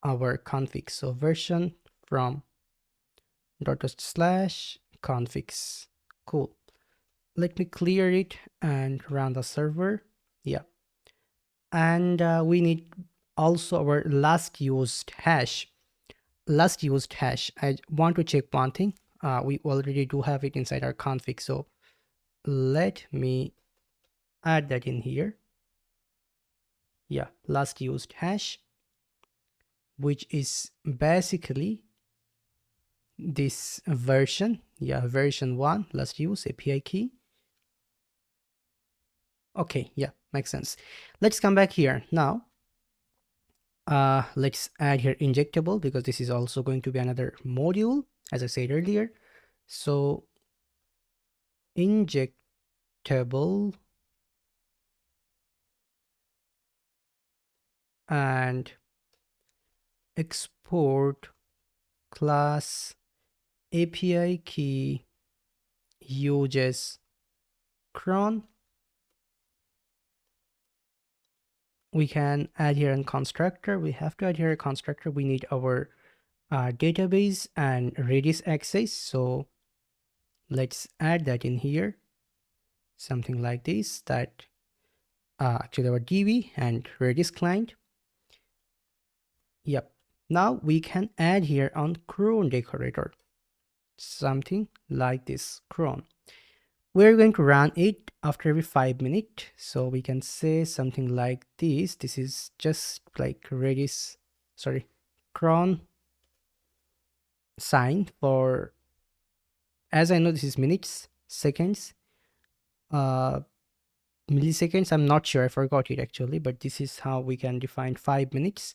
S1: our config. So version from /configs. Cool. Let me clear it and run the server. Yeah. And we need also our last used hash. I want to check one thing. We already do have it inside our config. So let me add that in here. Yeah, last used hash, which is basically this version. Yeah, version 1, last use API key. Okay, yeah, makes sense. Let's come back here now. Let's add here injectable because this is also going to be another module, as I said earlier. So injectable and export class API key uses cron. We can add here a constructor. We have to add here a constructor. We need our database and Redis access. So let's add that in here. Something like this, that actually our DB and Redis client. Yep. Now we can add here on cron decorator. Something like this cron. We're going to run it after every 5 minutes. So we can say something like this. This is just like Redis, sorry, cron sign for as I know this is minutes, seconds, milliseconds. I'm not sure, I forgot it actually, but this is how we can define 5 minutes.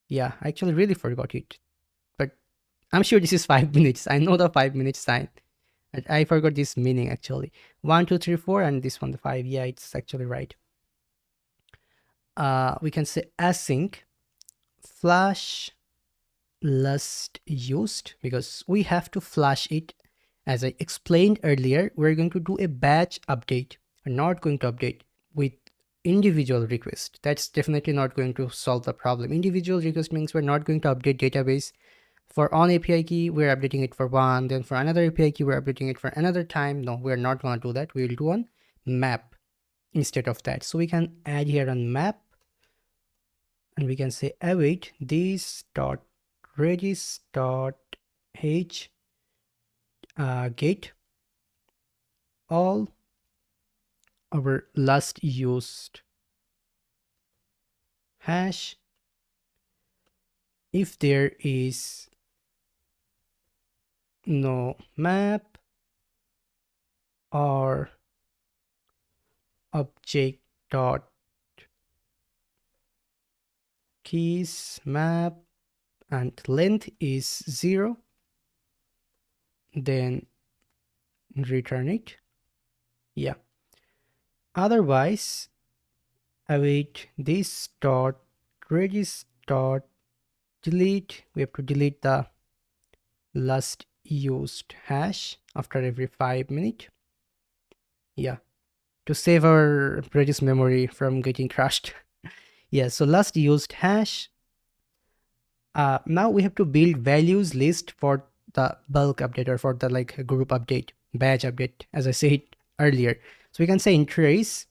S1: Yeah, I actually really forgot it, but I'm sure this is 5 minutes. I know the 5 minute sign. I forgot this meaning actually. 1, 2, 3, 4, and this one, the 5. Yeah, it's actually right. We can say async flash last used, because we have to flash it. As I explained earlier, we're going to do a batch update. We're not going to update with individual request. That's definitely not going to solve the problem. Individual request means we're not going to update database. For on API key, we're updating it for one, then for another API key, we're updating it for another time. No, we're not going to do that. We'll do on map instead of that. So we can add here on map, and we can say await this dot redis dot h get all our last used hash if there is no map or object dot keys map and length is 0, then return it. Yeah, otherwise await this dot redis dot delete. We have to delete the last used hash after every 5 minutes. Yeah, to save our Redis memory from getting crashed. Yeah, so last used hash. Now we have to build values list for the bulk update, or for the like group update, badge update, as I said earlier. So we can say entries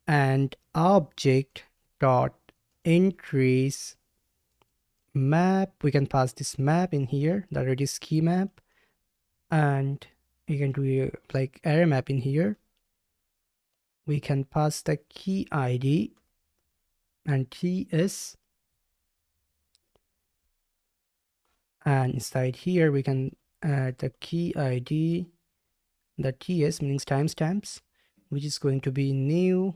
S1: and object dot entries map. We can pass this map in here, the Redis key map, and we can do like array map in here. We can pass the key ID and TS, and inside here we can add the key ID, the TS means timestamps, which is going to be new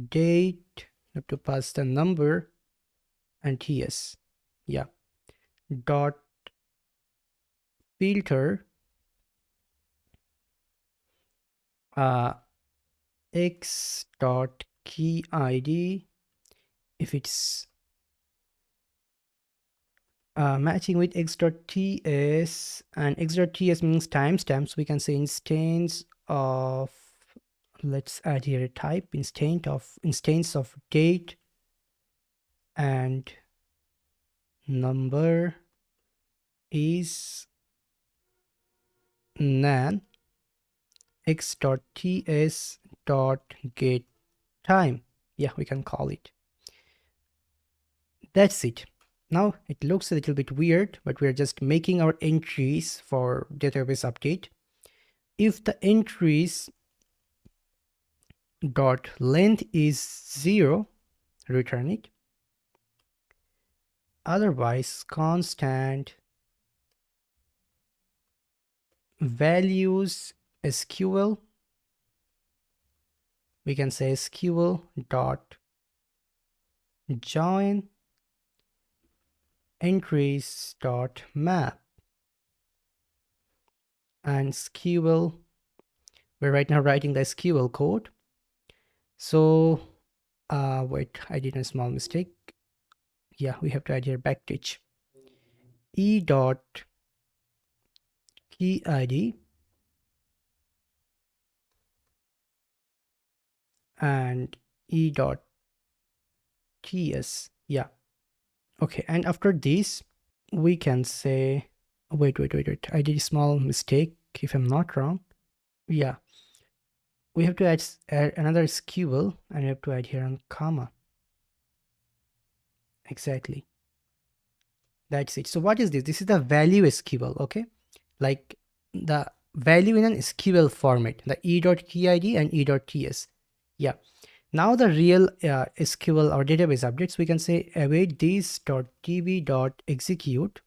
S1: date. You have to pass the number and TS. Yeah, dot filter x dot key ID if it's matching with x.ts, and x.ts means timestamps. We can say instance of, let's add here a type, instance of date and number is nan x.ts dot get time. Yeah, we can call it. That's it. Now it looks a little bit weird, but we're just making our entries for database update. If the entries dot length is 0, return it. Otherwise, constant values SQL. We can say SQL dot join entries dot map, and SQL. We're right now writing the SQL code. So wait, I did a small mistake. Yeah, we have to add here backtick. E dot key ID and E dot TS. Yeah. Okay, and after this, we can say, wait. I did a small mistake if I'm not wrong. Yeah. We have to add another SQL, and we have to add here on comma. Exactly. That's it. So what is this? This is the value SQL, okay? Like the value in an SQL format, the e.kid and e.ts. Yeah. Now the real SQL or database updates, we can say await this.db.execute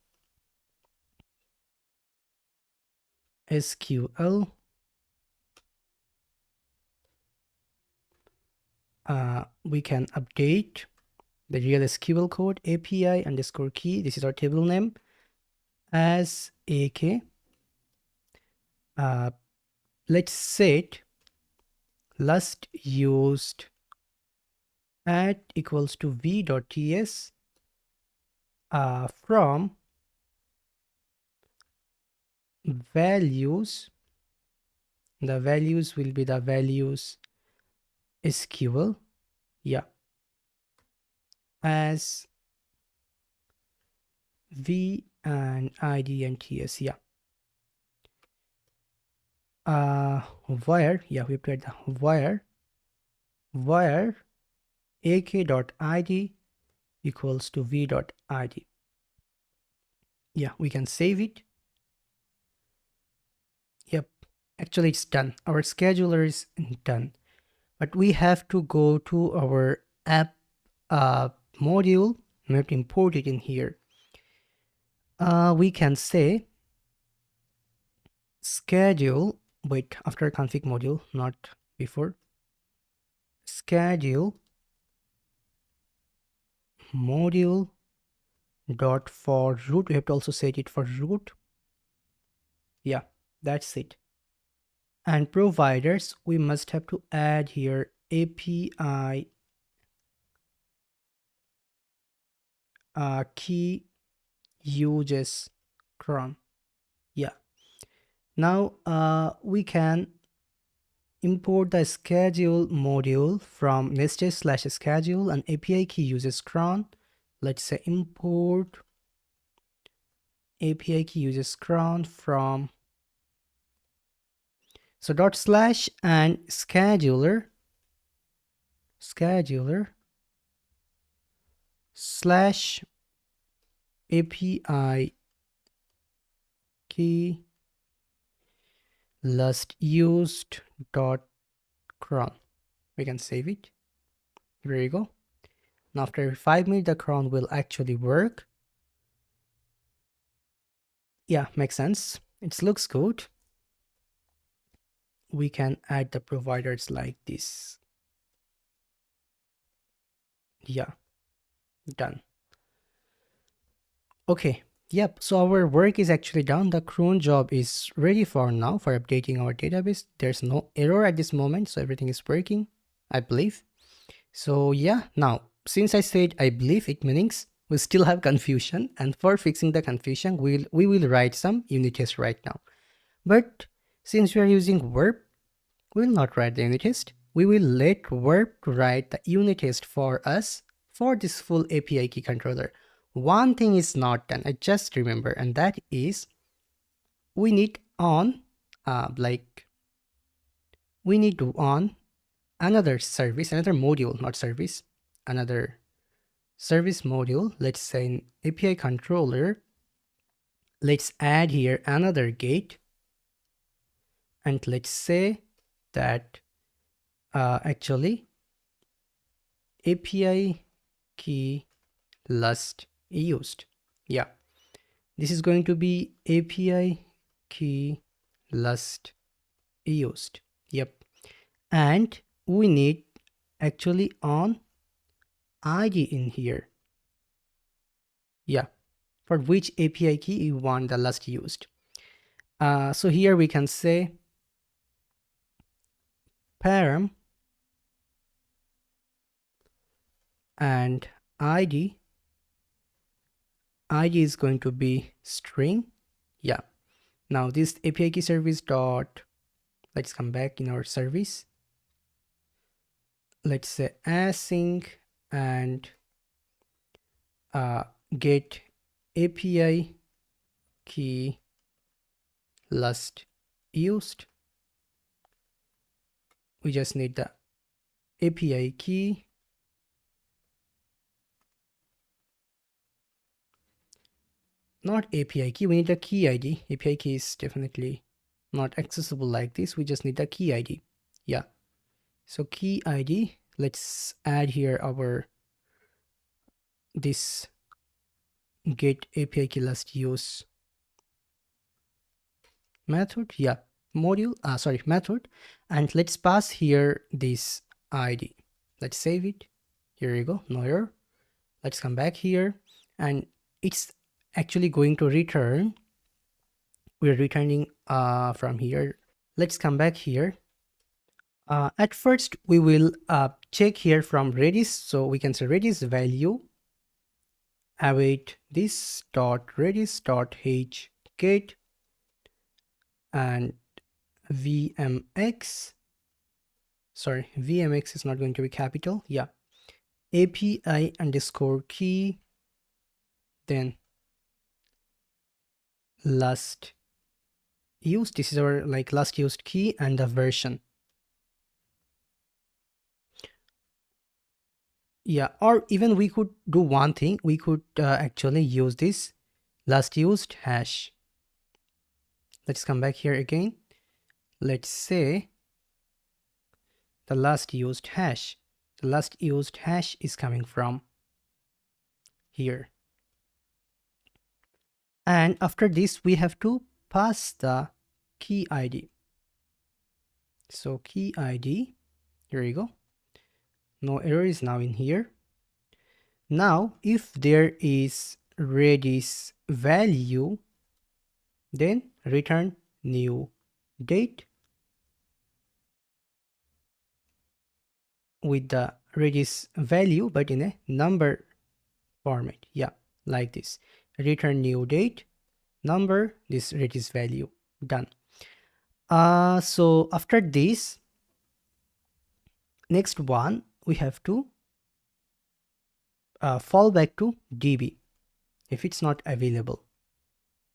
S1: SQL we can update the real SQL code API underscore key. This is our table name as AK. Let's set last used at equals to v.ts from values. The values will be the values SQL, yeah, as v and id and ts, yeah. Where, yeah, we played the where ak.id equals to v.id. Yeah, we can save it. Yep, actually it's done. Our scheduler is done, but we have to go to our app module. We have to import it in here. We can say schedule, wait, after config module, not before. Schedule module dot for root. We have to also set it for root. Yeah, that's it. And providers, we must have to add here API key uses cron. Yeah. Now we can import the schedule module from NestJS /schedule and API key uses cron. Let's say import API key uses cron from, so dot slash and scheduler slash API key last used dot cron. We can save it. Here we go. Now after 5 minutes the cron will actually work. Yeah, makes sense. It looks good. We can add the providers like this. Yeah, done. Okay, yep, so our work is actually done. The cron job is ready for now for updating our database. There's no error at this moment, so everything is working, I believe. So yeah, now since I said I believe, it means we still have confusion, and for fixing the confusion we will write some unit test right now. But since we are using verb, we will not write the unit test. We will let verb write the unit test for us for this full API key controller. One thing is not done, I just remember, and that is we need on we need to on another service, another module, not service, another service module. Let's say in API controller, let's add here another gate, and let's say that actually API key last used. Yeah, this is going to be API key last used. Yep, and we need actually on ID in here. Yeah, for which API key you want the last used. So here we can say param and ID is going to be string. Yeah, now this API key service dot, let's come back in our service. Let's say async and get API key last used. We just need the API key, not API key, we need the key ID. API key is definitely not accessible like this. We just need the key ID. Yeah, so key ID, let's add here our this get API key last use method, yeah, module, sorry, method, and let's pass here this ID. Let's save it. Here you go, no error. Let's come back here, and it's actually going to return. We're returning from here. Let's come back here. At first, we will check here from Redis. So we can say Redis value await this dot redis dot h get and vmx. Sorry, vmx is not going to be capital. Yeah, api underscore key, then last used. This is our like last used key and the version. Yeah, or even we could do one thing. We could actually use this last used hash. Let's come back here again. Let's say the last used hash. The last used hash is coming from here. And after this, we have to pass the key ID. So key ID, here you go. No error is now in here. Now, if there is Redis value, then return new date with the Redis value, but in a number format. Yeah, like this. Return new date, number, this Redis value. Done. So after this, next one, we have to fall back to DB. If it's not available,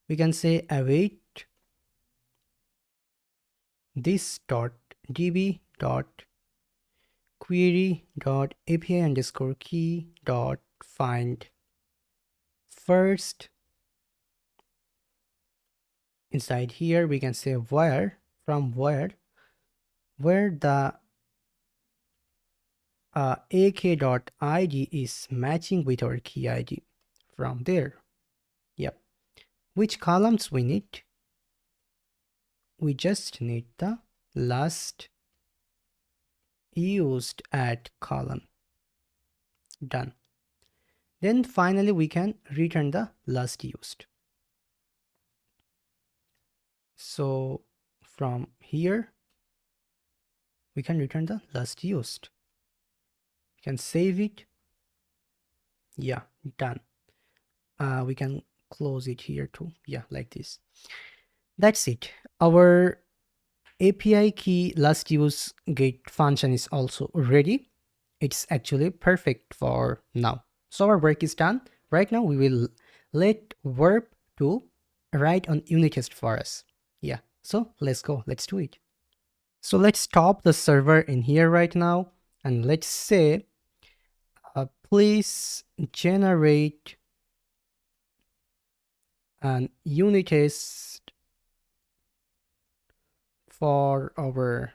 S1: we can say await this dot db dot query dot api underscore key dot find first. Inside here, we can say where, from where the ak.id is matching with our key ID. From there, yep. Which columns we need? We just need the last used at column. Done. Then finally we can return the last used. So from here we can return the last used. We can save it. Yeah, done. We can close it here too. Yeah, like this. That's it. Our API key last use get function is also ready. It's actually perfect for now. So our work is done. Right now we will let verb to write on unit test for us. Yeah, so let's go. Let's do it. So let's stop the server in here right now. And let's say, please generate an unit test for our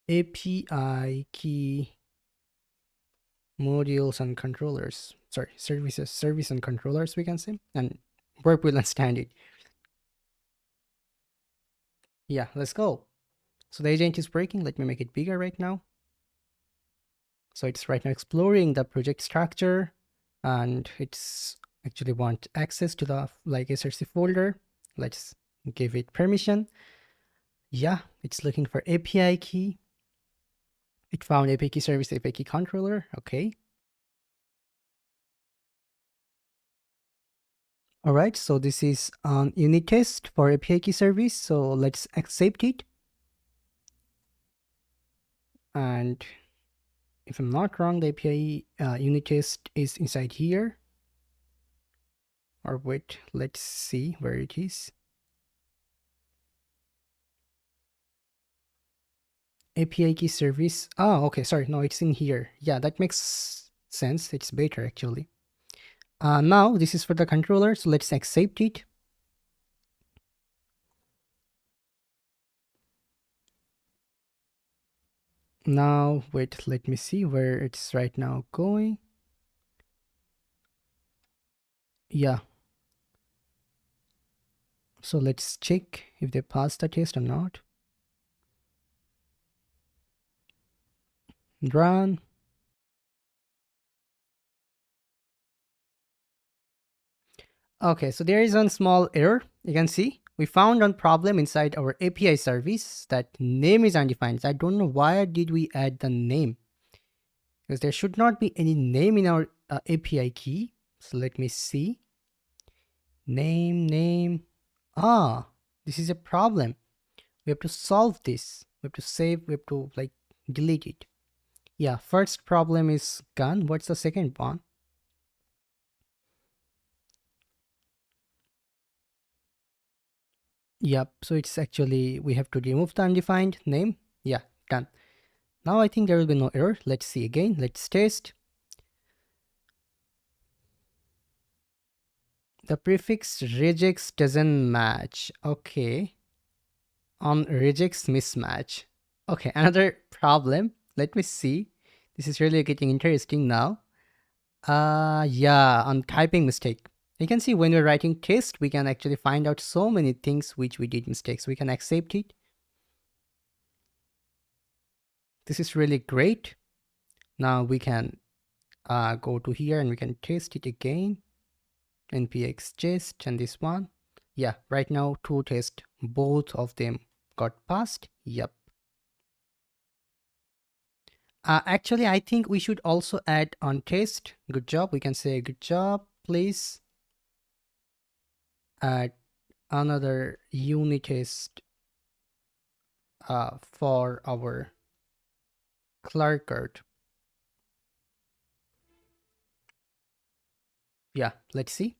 S1: API key modules and controllers. Sorry, services, service and controllers, we can say. And verb will understand it. Yeah, let's go. So the agent is breaking. Let me make it bigger right now. So it's right now exploring the project structure, and it's actually want access to the like src folder. Let's give it permission. Yeah, it's looking for API key. It found API key service, API key controller. Okay. All right, so this is an unit test for API key service. So let's accept it. And if I'm not wrong, the API unit test is inside here. Or wait, let's see where it is. API key service. Oh, okay, sorry. No, it's in here. Yeah, that makes sense. It's better actually. Now this is for the controller, so let's accept it. Now, wait, let me see where it's right now going. Yeah. So let's check if they pass the test or not. Run. Okay, so there is one small error. You can see we found one problem inside our API service that name is undefined. I don't know why did we add the name, because there should not be any name in our API key. So let me see. Name. This is a problem. We have to solve this. We have to save, we have to like delete it. Yeah, first problem is gone. What's the second one? Yep, so it's actually, we have to remove the undefined name. Yeah, done. Now I think there will be no error. Let's see again. Let's test. The prefix regex doesn't match. Okay. On regex mismatch. Okay, another problem. Let me see. This is really getting interesting now. Yeah, on typing mistake. You can see when we're writing test, we can actually find out so many things which we did mistakes. We can accept it. This is really great. Now we can go to here and we can test it again. npx test and this one. Yeah, right now two tests, both of them got passed. Yep. Actually, I think we should also add on test. Good job. We can say good job, please. Add another unit test for our clerk card. Yeah, let's see.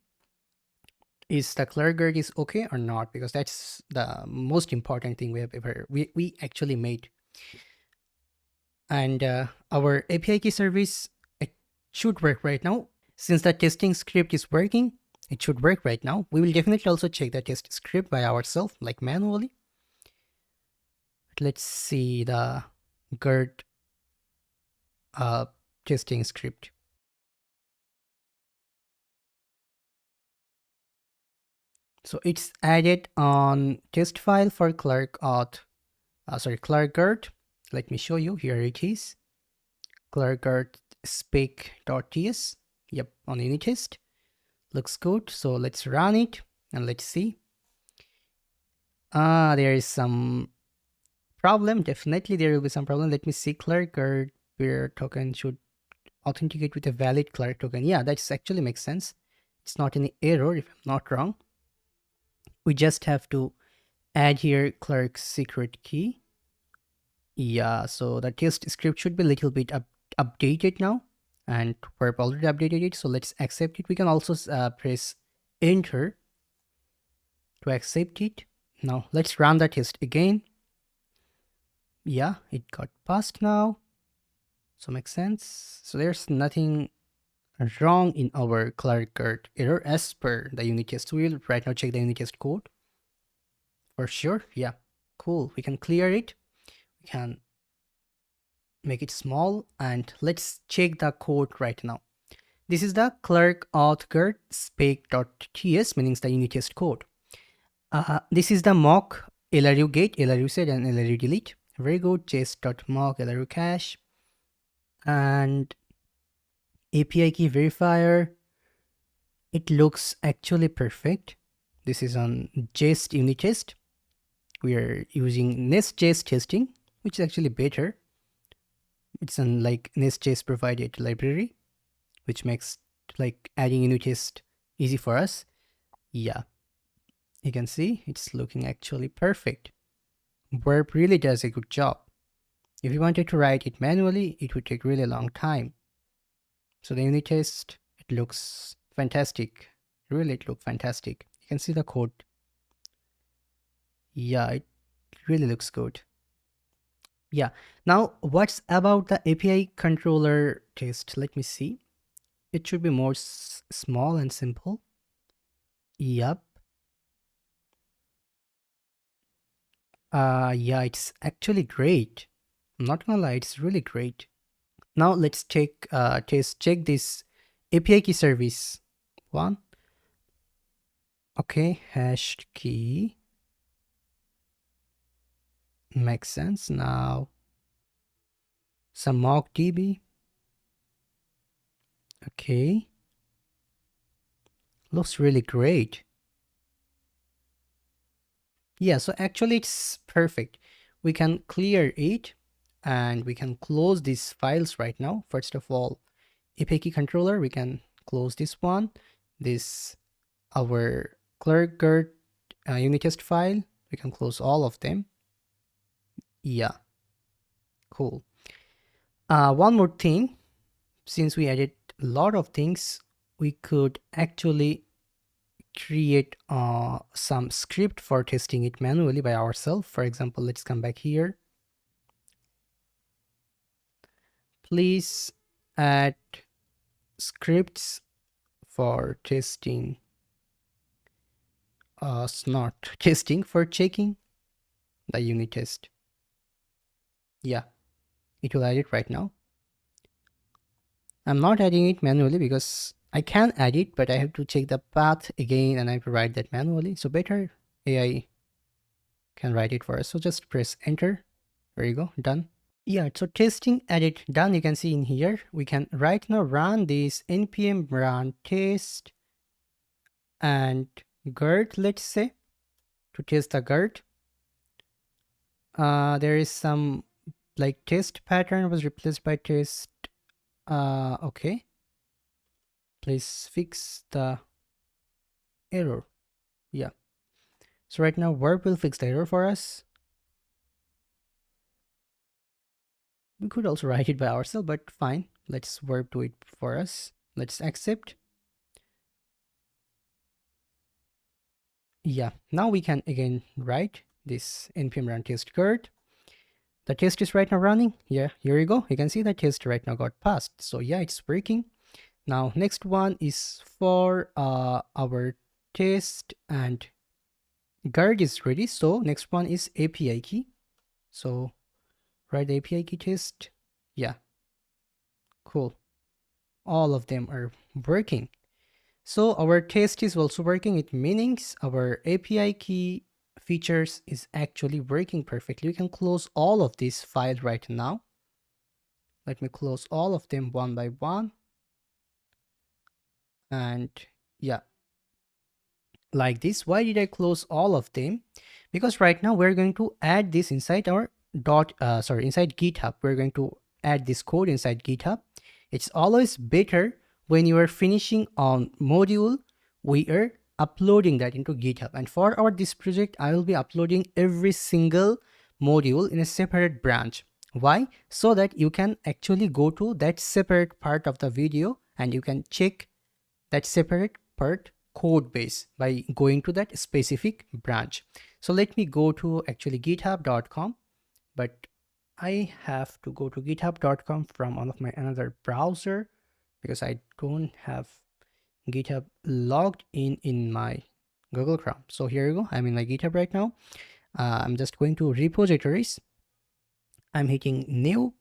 S1: Is the clerk guard is okay or not? Because that's the most important thing we have ever we actually made. And our API key service, it should work right now. Since the testing script is working, it should work right now. We will definitely also check the test script by ourselves, like manually. Let's see the guard testing script. So it's added on test file for clerk guard. Let me show you. Here it is. Clerk guard spec.ts. Yep, on unit test. Looks good. So let's run it and let's see. There is some problem. Definitely there will be some problem. Let me see. Clerk guard where token should authenticate with a valid clerk token. Yeah, that actually makes sense. It's not any error if I'm not wrong. We just have to add here clerk secret key. Yeah, so the test script should be a little bit updated now, and we've already updated it. So let's accept it. We can also press enter to accept it. Now let's run the test again. Yeah, it got passed now. So makes sense. So there's nothing wrong in our clerk guard error as per the unit test. We'll right now check the unit test code for sure. Yeah, cool. We can clear it. We can make it small and let's check the code right now. This is the clerk auth guard spec.ts, meaning the unit test code. This is the mock LRU get, LRU set, and LRU delete. Very good. chest.mock LRU cache and API key verifier. It looks actually perfect. This is on jest unit test. We are using NestJS testing, which is actually better. It's on like NestJS provided library, which makes like adding unit test easy for us. Yeah, you can see it's looking actually perfect. Verb really does a good job. If you wanted to write it manually, it would take really long time. So the unit test, it looks fantastic. Really, it looks fantastic. You can see the code. Yeah, it really looks good. Yeah. Now, what's about the API controller test? Let me see. It should be more small and simple. Yep. Yeah, it's actually great. I'm not gonna lie, it's really great. Now let's check this API key service one. Okay, hashed key. Makes sense now. Some mock DB. Okay. Looks really great. Yeah, so actually it's perfect. We can clear it and we can close these files right now. First of all, API controller, we can close this one. This our clerk guard unit test file. We can close all of them. Yeah, cool. One more thing, since we added a lot of things, we could actually create some script for testing it manually by ourselves. For example, let's come back here. Please add scripts for testing, not testing, for checking the unit test. Yeah, it will add it right now. I'm not adding it manually because I can add it, but I have to check the path again and I have to write that manually. So better AI can write it for us. So just press enter. There you go, done. Yeah, so testing added done. You can see in here, we can right now run this npm run test and guard, let's say, to test the guard. There is some like test pattern was replaced by test. Okay. Please fix the error. Yeah. So right now verb will fix the error for us. We could also write it by ourselves, but fine. Let's verb do it for us. Let's accept. Yeah. Now we can again write this npm run test guard. The test is right now running. Yeah, here you go. You can see the test right now got passed. So yeah, it's working. Now next one is for our test and guard is ready. So next one is API key. So write the API key test. Yeah, cool. All of them are working. So our test is also working. It means our API key features is actually working perfectly. We can close all of these files right now. Let me close all of them one by one. And yeah, like this. Why did I close all of them? Because right now we're going to add this inside our inside GitHub. We're going to add this code inside GitHub. It's always better when you are finishing on module, we are uploading that into GitHub. And for our this project, I will be uploading every single module in a separate branch. Why? So that you can actually go to that separate part of the video and you can check that separate part code base by going to that specific branch. So let me go to actually github.com, but I have to go to github.com from one of my another browser because I don't have GitHub logged in my Google Chrome. So here you go. I'm in my GitHub right now. I'm just going to repositories. I'm hitting new.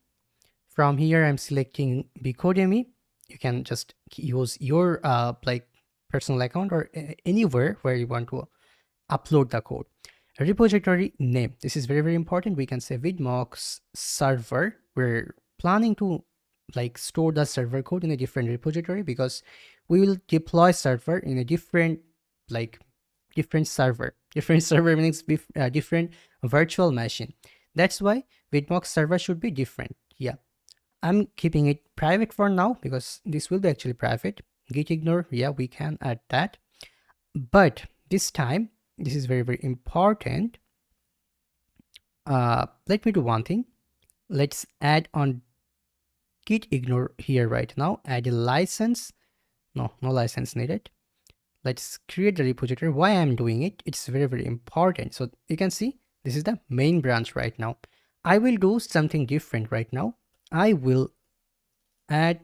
S1: From here, I'm selecting Becodemy. You can just use your like personal account or anywhere where you want to upload the code. A repository name. This is very, very important. We can say Vidmox server. We're planning to like store the server code in a different repository because we will deploy server in a different like different server. Different server means different virtual machine. That's why Vidmox server should be different. Yeah. I'm keeping it private for now because this will be actually private. Git ignore, yeah, we can add that. But this time, this is very, very important. Let me do one thing. Let's add on git ignore here right now. Add a license. No license needed. Let's create the repository. Why I'm doing it? It's very, very important. So you can see this is the main branch right now. I will do something different right now. I will add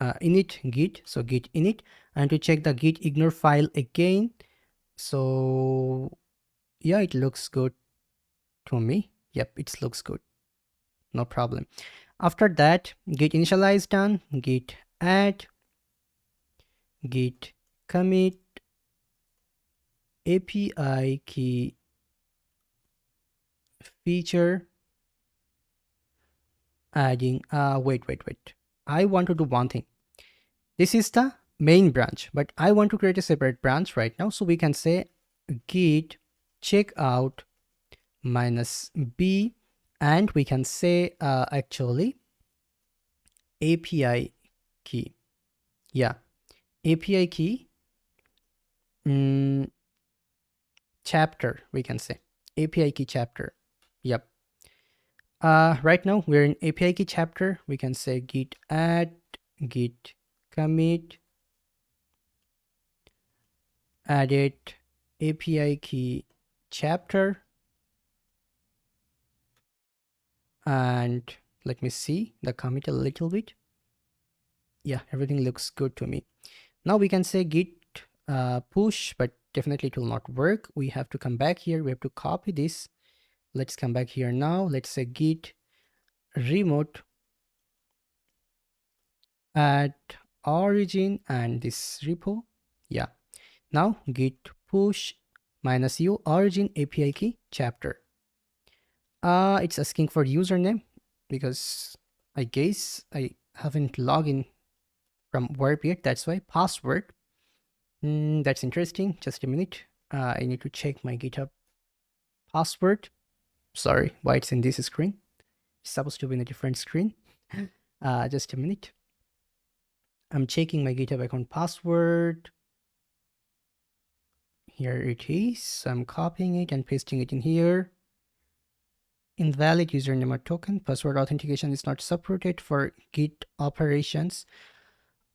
S1: init git, so git init, and to check the git ignore file again. So yeah, it looks good to me. Yep, it looks good, no problem. After that, git initialize done, git add, git commit, API key feature adding, wait. I want to do one thing. This is the main branch, but I want to create a separate branch right now. So we can say git checkout minus B, and we can say actually API key. Yeah, API key chapter, we can say API key chapter. Yep. Right now we're in API key chapter. We can say git add, git commit, added API key chapter, and let me see the commit a little bit. Yeah, everything looks good to me. Now we can say git push, but definitely it will not work. We have to come back here. We have to copy this. Let's come back here now. Let's say git remote add origin and this repo. Yeah. Now git push minus u origin API key chapter. It's asking for username because I guess I haven't logged in from Warp yet. That's why password. That's interesting. Just a minute. I need to check my GitHub password. Sorry, why it's in this screen. It's supposed to be in a different screen. Just a minute. I'm checking my GitHub account password. Here it is. I'm copying it and pasting it in here. Invalid username or token. Password authentication is not supported for Git operations.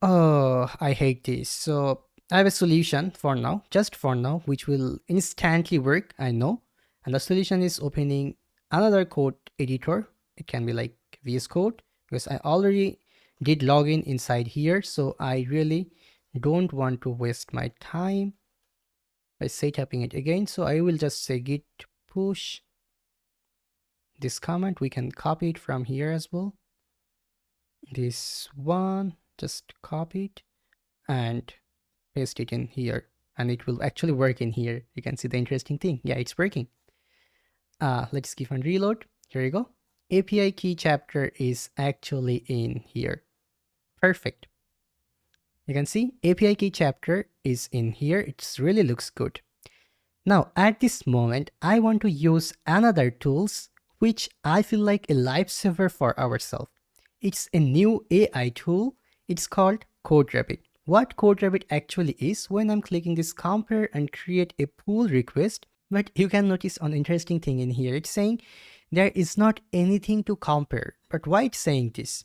S1: Oh, I hate this. So I have a solution for now, just for now, which will instantly work, I know. And the solution is opening another code editor. It can be like VS Code, because I already did login inside here. So I really don't want to waste my time by setuping it again. So I will just say git push this comment. We can copy it from here as well. This one, just copy it and paste it in here, and it will actually work in here. You can see the interesting thing. Yeah, it's working. Let's give and reload. Here you go. API key chapter is actually in here. Perfect. You can see API key chapter is in here. It really looks good. Now at this moment, I want to use another tools which I feel like a lifesaver for ourselves. It's a new AI tool. It's called CodeRabbit. What CodeRabbit actually is, when I'm clicking this compare and create a pull request, but you can notice an interesting thing in here. It's saying there is not anything to compare. But why it's saying this?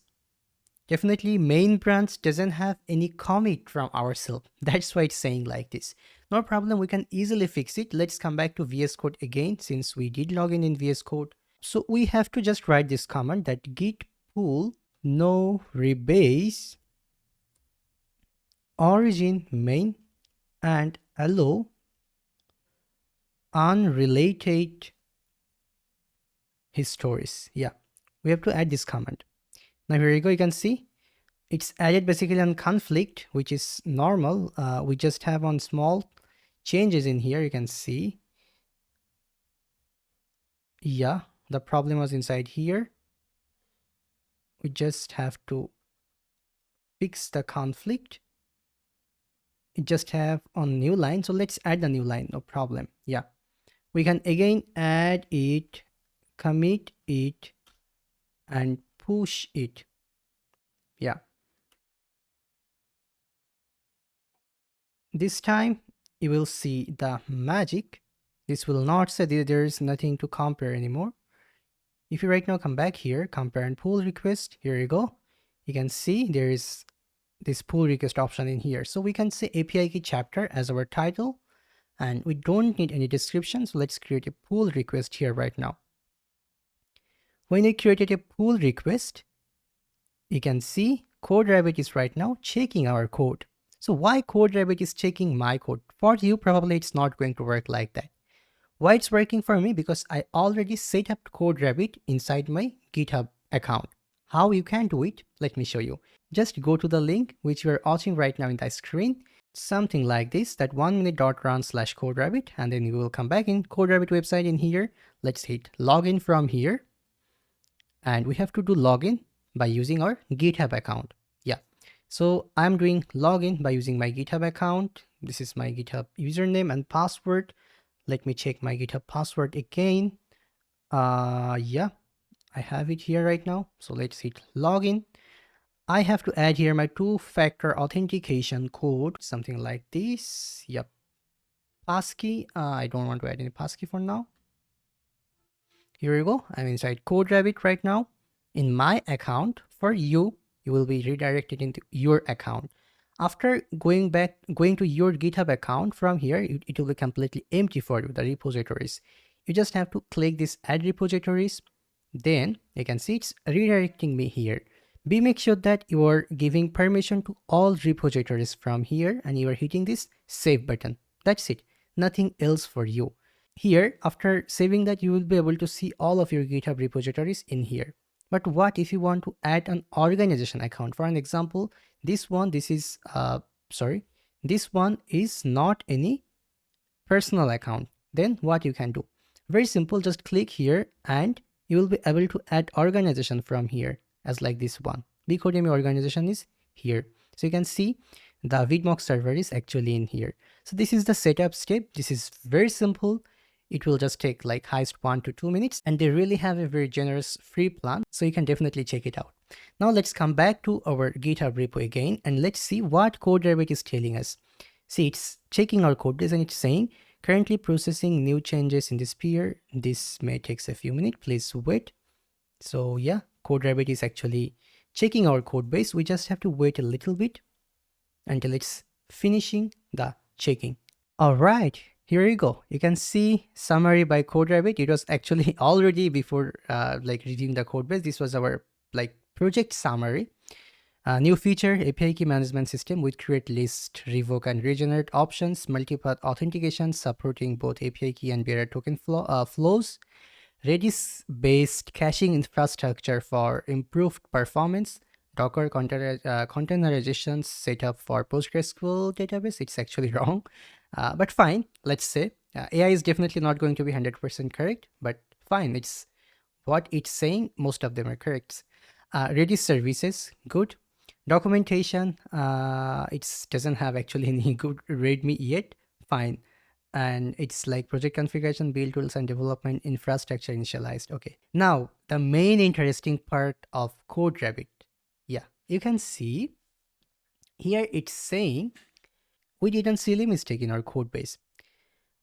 S1: Definitely main branch doesn't have any commit from ourselves. That's why it's saying like this. No problem, we can easily fix it. Let's come back to VS Code again, since we did log in VS Code. So we have to just write this command that git pull no rebase origin main and allow unrelated histories. Yeah, we have to add this command. Now here you go. You can see it's added basically on conflict, which is normal. We just have on small changes in here. You can see. Yeah, the problem was inside here. We just have to fix the conflict. It just have on new line. So let's add the new line. No problem. Yeah, we can again add it, commit it, and push it. Yeah. This time you will see the magic. This will not say that there is nothing to compare anymore. If you right now come back here, compare and pull request, here you go. You can see there is this pull request option in here. So we can say API key chapter as our title, and we don't need any description. So let's create a pull request here right now. When you created a pull request, you can see CodeRabbit is right now checking our code. So why CodeRabbit is checking my code? For you, probably it's not going to work like that. Why it's working for me? Because I already set up CodeRabbit inside my GitHub account. How you can do it? Let me show you. Just go to the link which you are watching right now in the screen. something like this, that 1minute.run/coderabbit, and then you will come back in CodeRabbit website. In here, let's hit login from here, and we have to do login by using our GitHub account. Yeah, so I'm doing login by using my GitHub account. This is my GitHub username and password. Let me check my GitHub password again. Yeah, I have it here right now. So let's hit login. I have to add here my two-factor authentication code, something like this. Yep. Passkey. I don't want to add any passkey for now. Here you go. I'm inside CodeRabbit right now. In my account, for you, you will be redirected into your account. After going to your GitHub account from here, it will be completely empty for you, the repositories. You just have to click this add repositories. Then you can see it's redirecting me here. Make sure that you are giving permission to all repositories from here, and you are hitting this save button. That's it. Nothing else for you. Here, after saving that, you will be able to see all of your GitHub repositories in here. But what if you want to add an organization account? For an example, this one is not any personal account. Then what you can do? Very simple, just click here and you will be able to add organization from here, as like this one. Becodemy organization is here. So you can see the Vidmox server is actually in here. So this is the setup step. This is very simple. It will just take like highest 1 to 2 minutes, and they really have a very generous free plan, so you can definitely check it out. Now let's come back to our GitHub repo again, and let's see what CodeRabbit is telling us. See, it's checking our code base and it's saying currently processing new changes in this peer. This may take a few minutes, please wait. So yeah, CodeRabbit is actually checking our code base. We just have to wait a little bit until it's finishing the checking. All right, here you go. You can see summary by CodeRabbit. It was actually already before like reviewing the code base. This was our like project summary. New feature, API key management system with create list, revoke and regenerate options, multi-path authentication supporting both API key and bearer token flows, Redis-based caching infrastructure for improved performance, Docker containerization setup for PostgreSQL database. It's actually wrong, but fine. Let's say AI is definitely not going to be 100% correct, but fine. It's what it's saying. Most of them are correct. Redis services, good. Documentation, it doesn't have actually any good README yet. Fine. And it's like project configuration, build tools, and development infrastructure initialized. Okay. Now, the main interesting part of CodeRabbit. Yeah, you can see here it's saying we didn't silly mistake in our code base.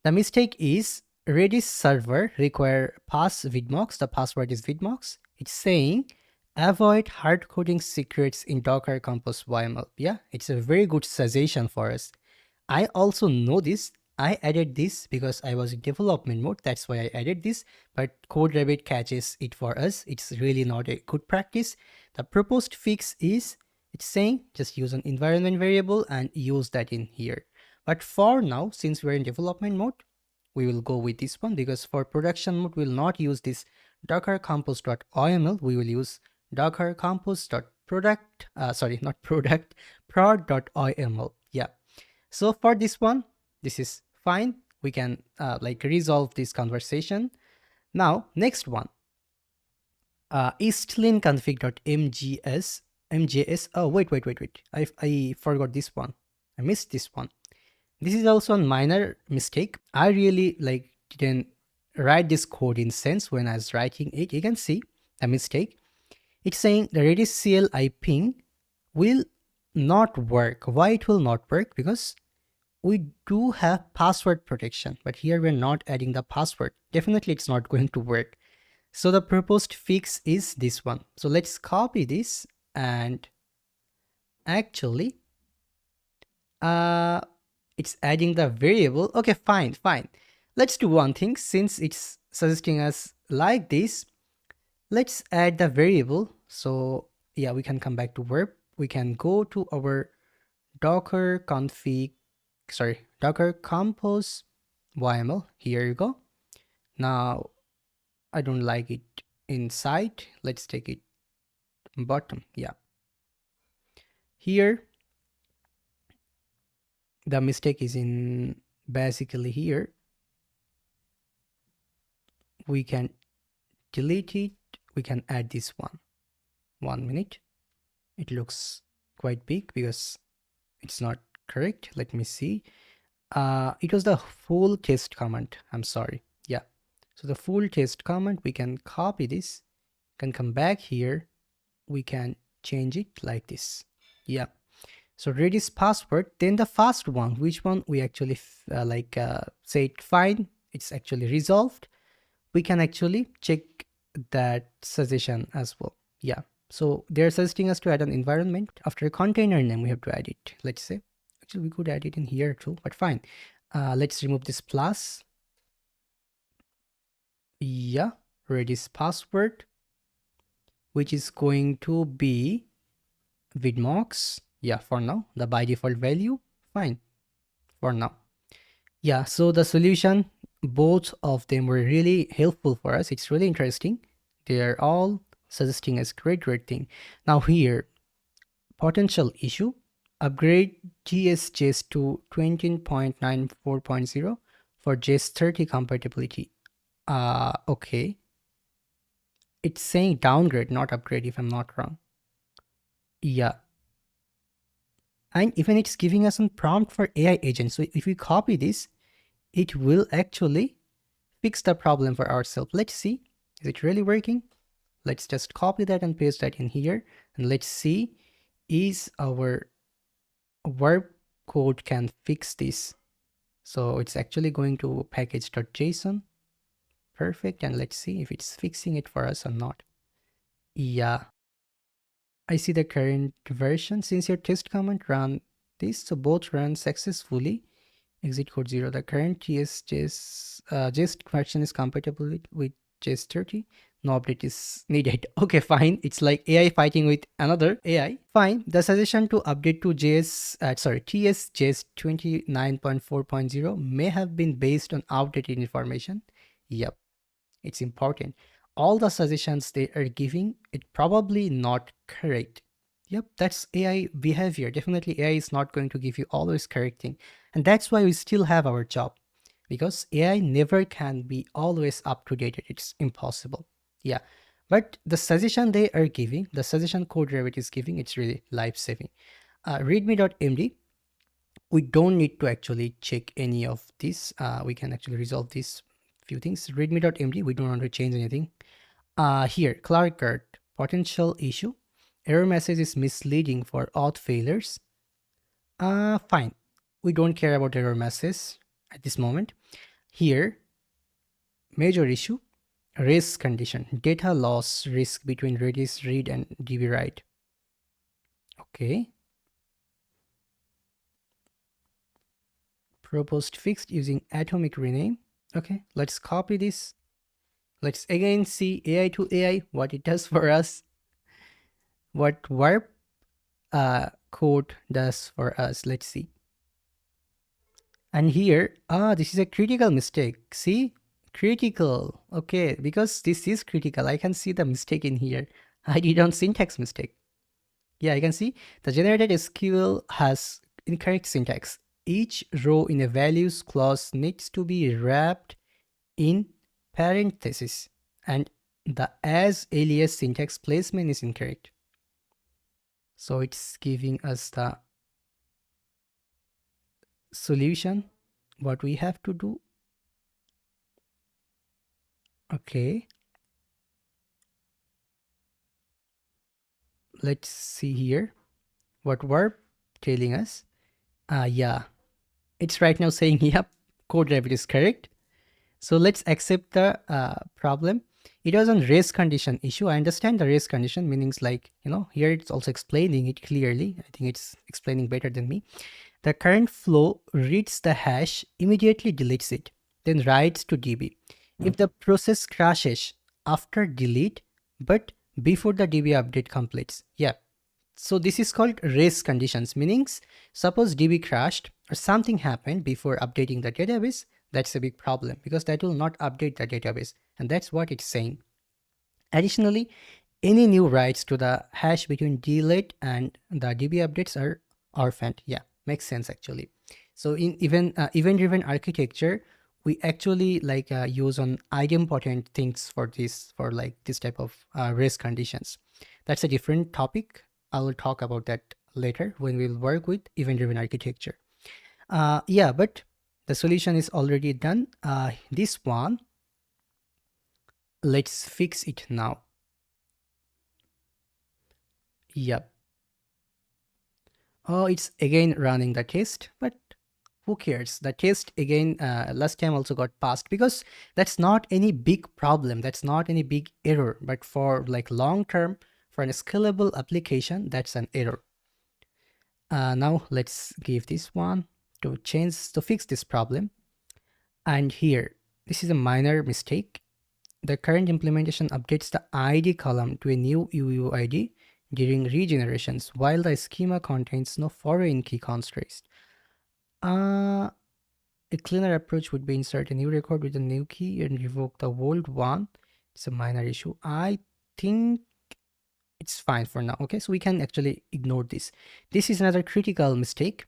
S1: The mistake is Redis server require pass Vidmox. The password is Vidmox. It's saying avoid hard coding secrets in Docker Compose YML. Yeah, it's a very good suggestion for us. I also know this. I added this because I was in development mode. That's why I added this, but CodeRabbit catches it for us. It's really not a good practice. The proposed fix is, it's saying just use an environment variable and use that in here. But for now, since we're in development mode, we will go with this one, because for production mode, we'll not use this docker compose.yml. We will use docker compose.product, not product, prod.yml. Yeah. So for this one, this is fine. We can like resolve this conversation. Now, next one, eastlin config.mjs. Oh, wait. I forgot this one. I missed this one. This is also a minor mistake. I really like didn't write this code in sense when I was writing it. You can see a mistake. It's saying the Redis CLI ping will not work. Why it will not work? Because we do have password protection, but here we're not adding the password. Definitely it's not going to work. So the proposed fix is this one. So let's copy this and actually it's adding the variable. Okay, fine. Let's do one thing. Since it's suggesting us like this, let's add the variable. So yeah, we can come back to verb. We can go to our docker compose YML. Here you go. Now I don't like it inside. Let's take it bottom. Yeah. Here the mistake is in basically here. We can delete it. We can add this one. 1 minute. It looks quite big because it's not correct. Let me see. It was the full test command. I'm sorry. Yeah. So the full test command, we can copy this, can come back here. We can change it like this. Yeah. So Redis password, then the first one, which one we actually say it fine, it's actually resolved. We can actually check that suggestion as well. Yeah. So they're suggesting us to add an environment. After a container name, we have to add it. Let's say, actually we could add it in here too, but fine. Let's remove this plus. Yeah. Redis password, which is going to be Vidmox. Yeah, for now, the by default value, fine for now. Yeah, so the solution, both of them were really helpful for us. It's really interesting. They are all suggesting us great thing. Now here, potential issue, upgrade JS to 20.94.0 for JS 30 compatibility. Okay. It's saying downgrade, not upgrade if I'm not wrong. Yeah. And even it's giving us a prompt for AI agent. So if we copy this, it will actually fix the problem for ourselves. Let's see, is it really working? Let's just copy that and paste that in here. And let's see, is our verb code can fix this. So it's actually going to package.json. Perfect. And let's see if it's fixing it for us or not. Yeah. I see the current version. Since your test command ran this, so both run successfully. Exit code 0. The current JS version is compatible with JS 30. No update is needed. Okay, fine. It's like AI fighting with another AI. Fine. The suggestion to update to TS JS 29.4.0 may have been based on outdated information. Yep, it's important. All the suggestions they are giving, it probably not correct. Yep, that's AI behavior. Definitely AI is not going to give you always correct thing. And that's why we still have our job, because AI never can be always up to date. It's impossible. Yeah, but the suggestion they are giving, the suggestion code Revit is giving, it's really life-saving. Readme.md, we don't need to actually check any of this. We can actually resolve these few things. Readme.md, we don't want to change anything. Here, Clark Gert, potential issue. Error message is misleading for auth failures. Fine. We don't care about error message at this moment. Here, major issue, race condition, data loss risk between Redis read and DB write. Okay. Proposed fixed using atomic rename. Okay, let's copy this. Let's again see AI to AI, what it does for us. What warp code does for us. Let's see. And here, this is a critical mistake. See, critical. Okay, because this is critical, I can see the mistake in here. I did on syntax mistake. Yeah, I can see the generated SQL has incorrect syntax. Each row in a values clause needs to be wrapped in parentheses, and the as alias syntax placement is incorrect. So it's giving us the solution, what we have to do. Okay, let's see here what verb telling us. Yeah, it's right now saying yep, code Revit is correct. So let's accept the problem. It was on race condition issue. I understand the race condition meanings, like, you know, here it's also explaining it clearly. I think it's explaining better than me. The current flow reads the hash, immediately deletes it, then writes to DB. If the process crashes after delete, but before the DB update completes. Yeah. So this is called race conditions, meanings suppose DB crashed or something happened before updating the database, that's a big problem because that will not update the database, and that's what it's saying. Additionally, any new writes to the hash between delete and the DB updates are orphaned. Yeah, makes sense actually. So in event-driven architecture, we actually like use on idempotent things for like this type of race conditions. That's a different topic. I will talk about that later when we'll work with event-driven architecture. Yeah, but the solution is already done. This one, let's fix it now. Yep. Oh, it's again running the test, but who cares? The test again last time also got passed because that's not any big problem. That's not any big error. But for like long term, for a scalable application, that's an error. Now let's give this one to fix this problem. And here, this is a minor mistake. The current implementation updates the ID column to a new UUID during regenerations, while the schema contains no foreign key constraints. A cleaner approach would be insert a new record with a new key and revoke the old one. It's a minor issue. I think it's fine for now. Okay, so we can actually ignore this. This is another critical mistake.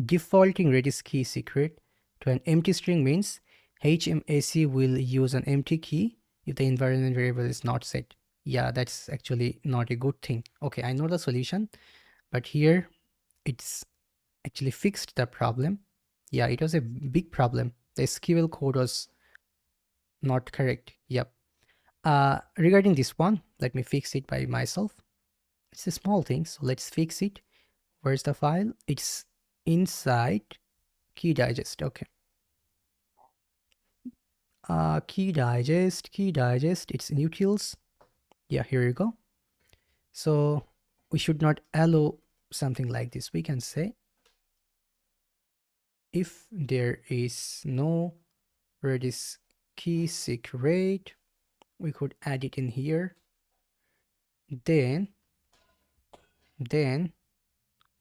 S1: Defaulting Redis key secret to an empty string means HMAC will use an empty key if the environment variable is not set. Yeah, that's actually not a good thing. Okay, I know the solution, but here it's actually fixed the problem. Yeah, it was a big problem. The SQL code was not correct. Yep. Regarding this one, let me fix it by myself. It's a small thing, so let's fix it. Where's the file? It's inside key digest. Okay. Key digest, it's in utils. Yeah, here you go. So we should not allow something like this. We can say if there is no Redis key secret, we could add it in here. Then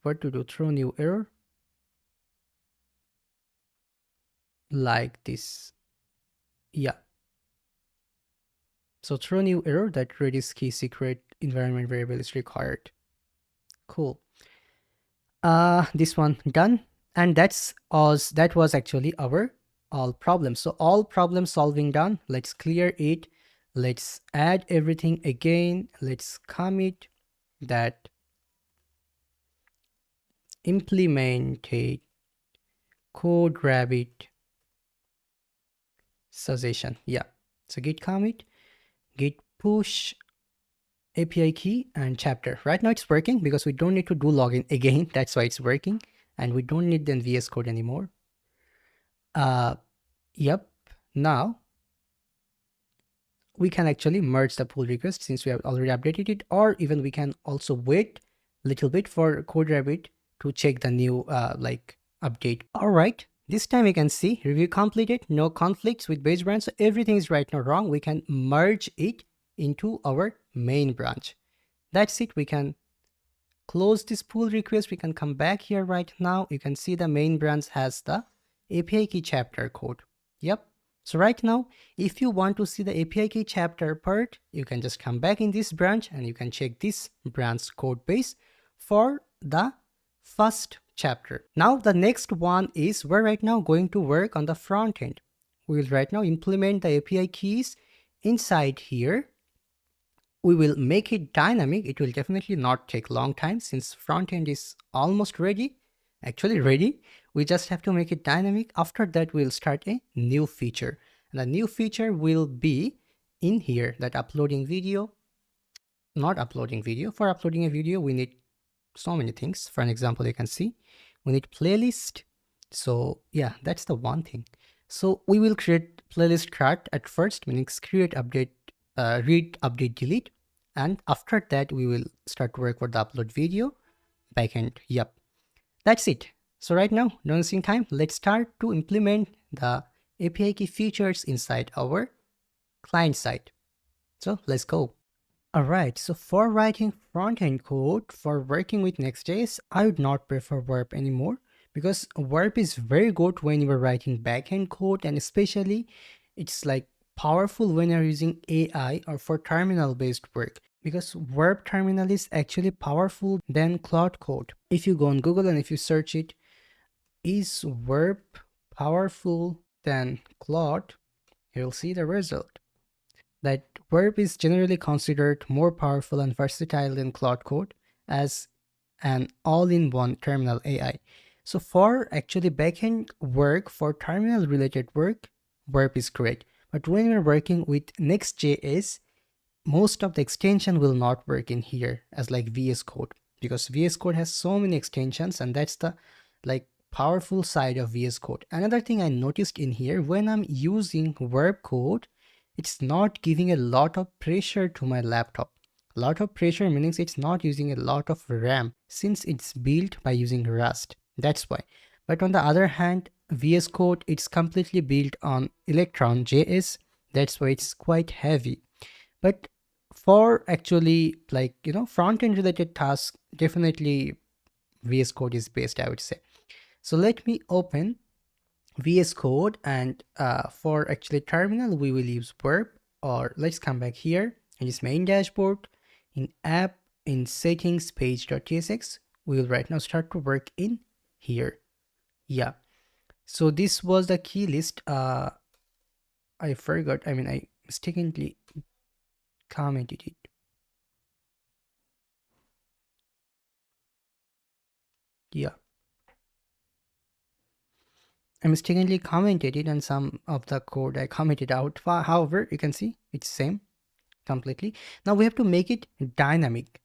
S1: what to do? Throw new error like this. Yeah. So throw new error that Redis key secret environment variable is required. Cool. This one done, and that was actually our all problems. So all problem solving done. Let's clear it. Let's add everything again. Let's commit that implemented code rabbit suggestion. Yeah. So git commit, git push API key and chapter. Right now it's working because we don't need to do login again. That's why it's working, and we don't need the VS Code anymore. Yep. Now we can actually merge the pull request since we have already updated it, or even we can also wait a little bit for CodeRabbit to check the new like update. All right. This time we can see review completed, no conflicts with base branch. So everything is right now wrong. We can merge it into our main branch. That's it. We can close this pull request. We can come back here right now. You can see the main branch has the API key chapter code. Yep. So right now, if you want to see the API key chapter part, you can just come back in this branch and you can check this branch code base for the first chapter. Now the next one is we're right now going to work on the front end. We will right now implement the API keys inside here. We will make it dynamic. It will definitely not take long time since front end is almost ready. Actually ready. We just have to make it dynamic. After that, we'll start a new feature. And the new feature will be in here that uploading video, not uploading video. For uploading a video, we need so many things. For an example, you can see we need playlist. So yeah, that's the one thing. So we will create playlist cart at first, meaning create, update, read, update, delete. And after that, we will start to work for the upload video backend. Yep. That's it. So right now, no wasting time, let's start to implement the API key features inside our client side. So let's go. Alright, so for writing front-end code, for working with NestJS, I would not prefer Verb anymore because Verb is very good when you are writing backend code, and especially it's like powerful when you're using AI or for terminal-based work, because Verb terminal is actually powerful than Cloud Code. If you go on Google and if you search it, is verb powerful than Claude? You'll see the result. That verb is generally considered more powerful and versatile than Claude Code as an all-in-one terminal AI. So for actually backend work, for terminal related work, verb is great. But when you're working with NestJS, most of the extension will not work in here as like VS Code, because VS Code has so many extensions, and that's the like powerful side of VS Code. Another thing I noticed in here, when I'm using verb code, it's not giving a lot of pressure to my laptop. A lot of pressure means it's not using a lot of RAM since it's built by using Rust. That's why. But on the other hand, VS Code, it's completely built on Electron JS. That's why it's quite heavy. But for actually like, front end related tasks, definitely VS Code is best, I would say. So let me open VS Code, and for actually terminal, we will use verb, or let's come back here in this main dashboard, in app, in settings, page.tsx. We will right now start to work in here. Yeah. So this was the key list. I forgot, I mistakenly commented it. Yeah. I mistakenly commented it, and some of the code I commented out. However, you can see it's same completely. Now we have to make it dynamic.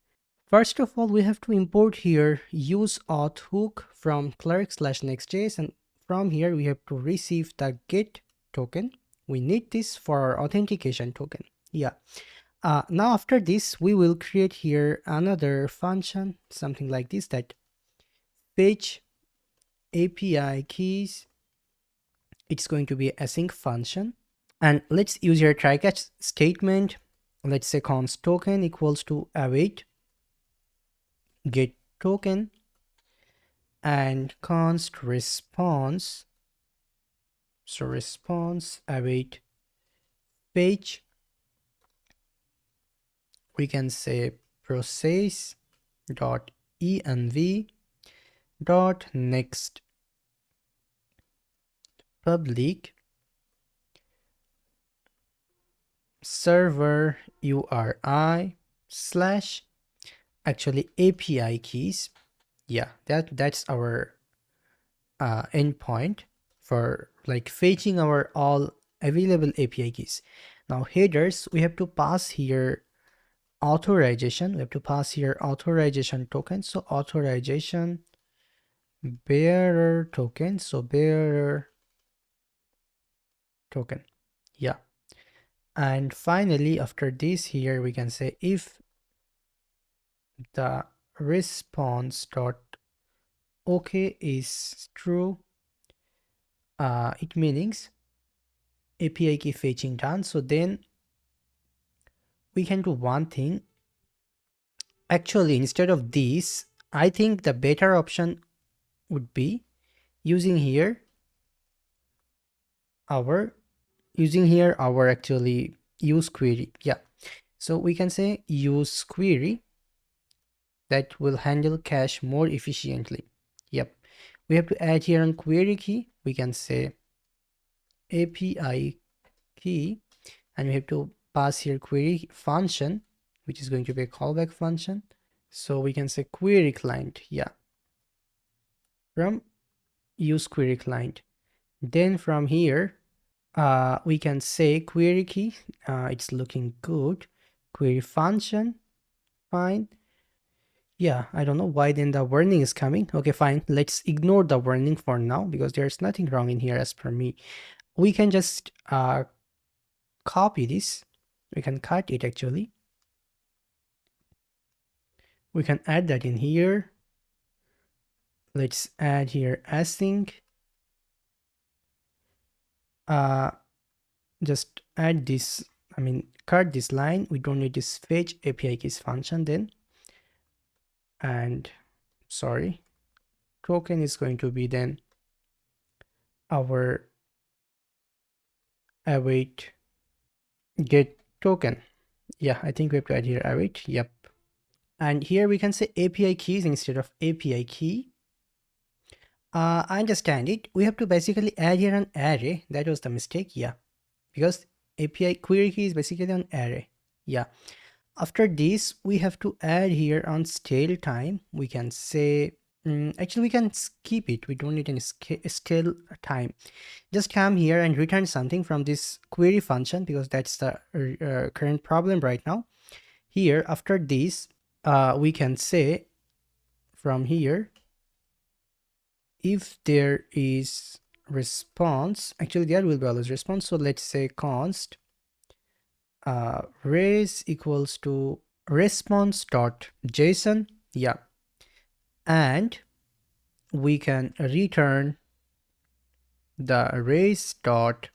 S1: First of all, we have to import here use auth hook from clerk/nextjs, and from here we have to receive the get token. We need this for our authentication token. Yeah. Now after this, we will create here another function, something like this, that fetch API keys. It's going to be async function, and let's use your try catch statement. Let's say const token equals to await get token, and const response, so response await fetch, we can say process dot env dot next public server URI slash actually API keys. Yeah, that's our endpoint for like fetching our all available API keys. Now headers, we have to pass here authorization. We have to pass here authorization token. So authorization bearer token. So bearer token. Yeah. And finally, after this here, we can say if the response dot okay is true, it means API key fetching done. So then we can do one thing. Actually, instead of this, I think the better option would be using here our actually use query. Yeah. So we can say use query that will handle cache more efficiently. Yep. We have to add here on query key. We can say API key, and we have to pass here query function, which is going to be a callback function. So we can say query client. Yeah. From use query client. Then from here, we can say query key. It's looking good. Query function. Fine. Yeah, I don't know why then the warning is coming. Okay, fine. Let's ignore the warning for now because there's nothing wrong in here as per me. We can just copy this. We can cut it actually. We can add that in here. Let's add here async. Just add this, cut this line. We don't need this fetch API keys function then. And sorry, token is going to be then our await get token. Yeah, I think we have to add here await. Yep. And here we can say API keys instead of API key. I understand it. We have to basically add here an array. That was the mistake. Yeah. Because API query key is basically an array. Yeah. After this, we have to add here on scale time. We can say, actually we can skip it. We don't need any scale time. Just come here and return something from this query function, because that's the current problem right now. Here, after this, we can say from here, if there is response, actually there will be always response. So let's say const res equals to response.json. Yeah. And we can return the res dot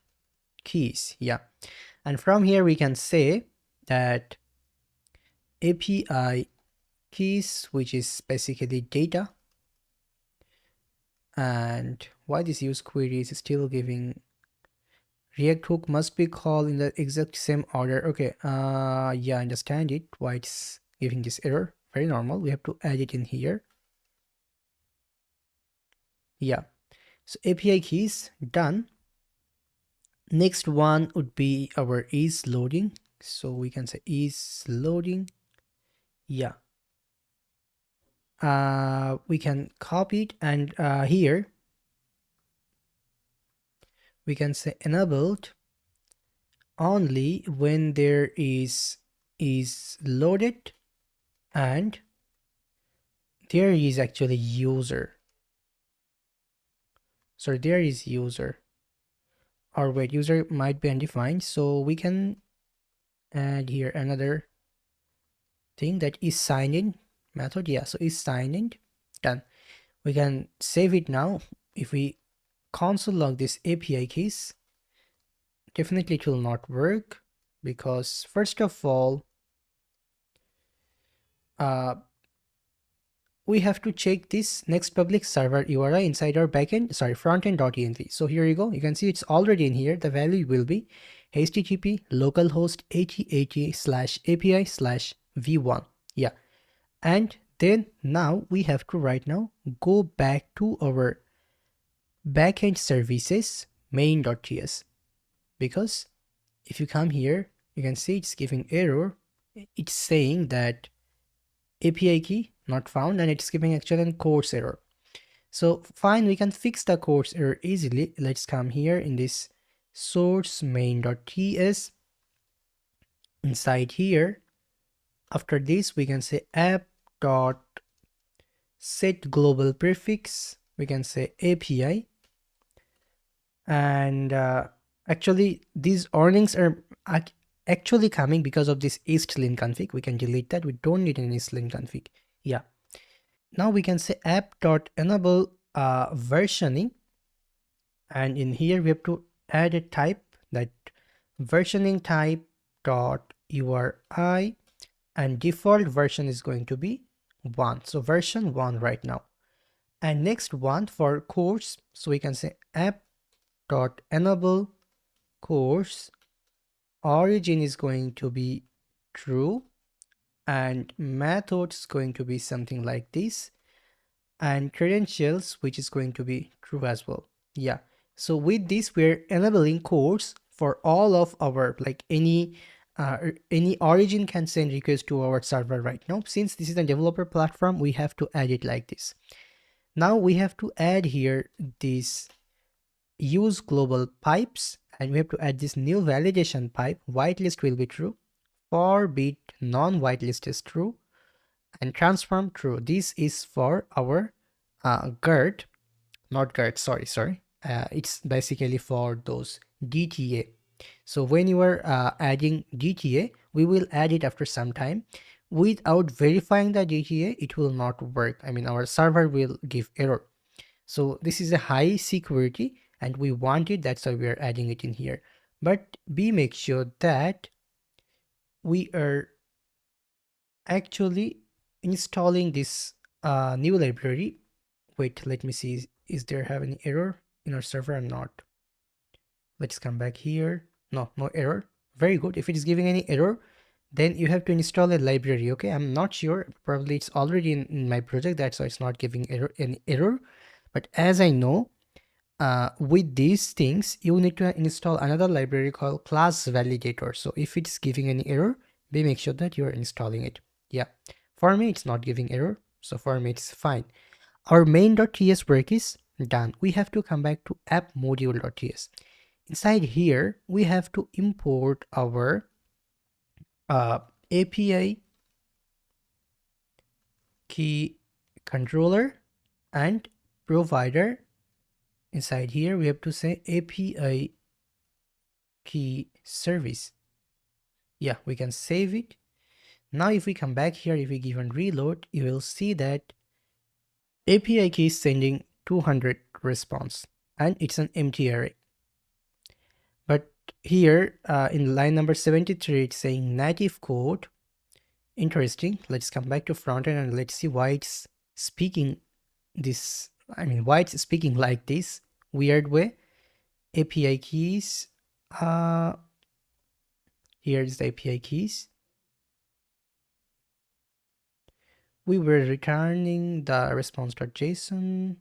S1: keys. Yeah. And from here we can say that API keys, which is basically data, and why this use query is still giving React hook must be called in the exact same order. Okay, yeah, I understand it, why it's giving this error. Very normal. We have to add it in here. Yeah, so API keys done. Next one would be our is loading. So we can say is loading. Yeah. We can copy it, and here we can say enabled only when there is loaded and there is actually user. So there is user, or wait, user might be undefined. So we can add here another thing, that is sign in method. Yeah, so is sign in. Done. We can save it now. If we console log this API keys, definitely it will not work, because first of all, we have to check this next public server URI inside our backend, sorry, frontend.env. So here you go. You can see it's already in here. The value will be http localhost 8080/API/v1. Yeah. And then now we have to right now go back to our backend services main.js, because if you come here, you can see it's giving error. It's saying that API key not found, and it's giving actually a course error. So fine, we can fix the course error easily. Let's come here in this source main.ts. Inside here, after this, we can say app.set global prefix. We can say API. And actually, these earnings are actually coming because of this istlin config. We can delete that. We don't need an istlin config. Yeah. Now we can say app.enable versioning, and in here we have to add a type, that versioning type dot URI, and default version is going to be 1. So version 1 right now. And next one for course, so we can say app.enable course origin is going to be true, and methods going to be something like this, and credentials, which is going to be true as well. Yeah, so with this we're enabling course for all of our, like any origin can send request to our server right now. Since this is a developer platform, we have to add it like this. Now we have to add here this use global pipes, and we have to add this new validation pipe. Whitelist will be true, for bit non-whitelist is true, and transform true. This is for our GERD, not GERD, sorry. It's basically for those DTA. So when you are adding DTA, we will add it after some time. Without verifying the DTA, it will not work. I mean, our server will give error. So this is a high security and we want it. That's why we are adding it in here. But make sure that we are actually installing this new library. Wait, let me see. Is there have any error in our server or not? Let's come back here. No error. Very good. If it is giving any error, then you have to install a library. Okay, I'm not sure. Probably it's already in my project. That's why it's not giving any error. But as I know, with these things, you need to install another library called class validator. So if it's giving any error, we make sure that you're installing it. Yeah, for me, it's not giving error. So for me, it's fine. Our main.ts work is done. We have to come back to app module.ts. Inside here, we have to import our API key controller and provider. Inside here, we have to say API key service. Yeah, we can save it. Now if we come back here, if we give a reload, you will see that API key is sending 200 response and it's an empty array. But here in line number 73, it's saying native code. Interesting. Let's come back to frontend and let's see why it's speaking this. I mean, why it's speaking like this weird way. API keys. Here is the API keys. We were returning the response.json.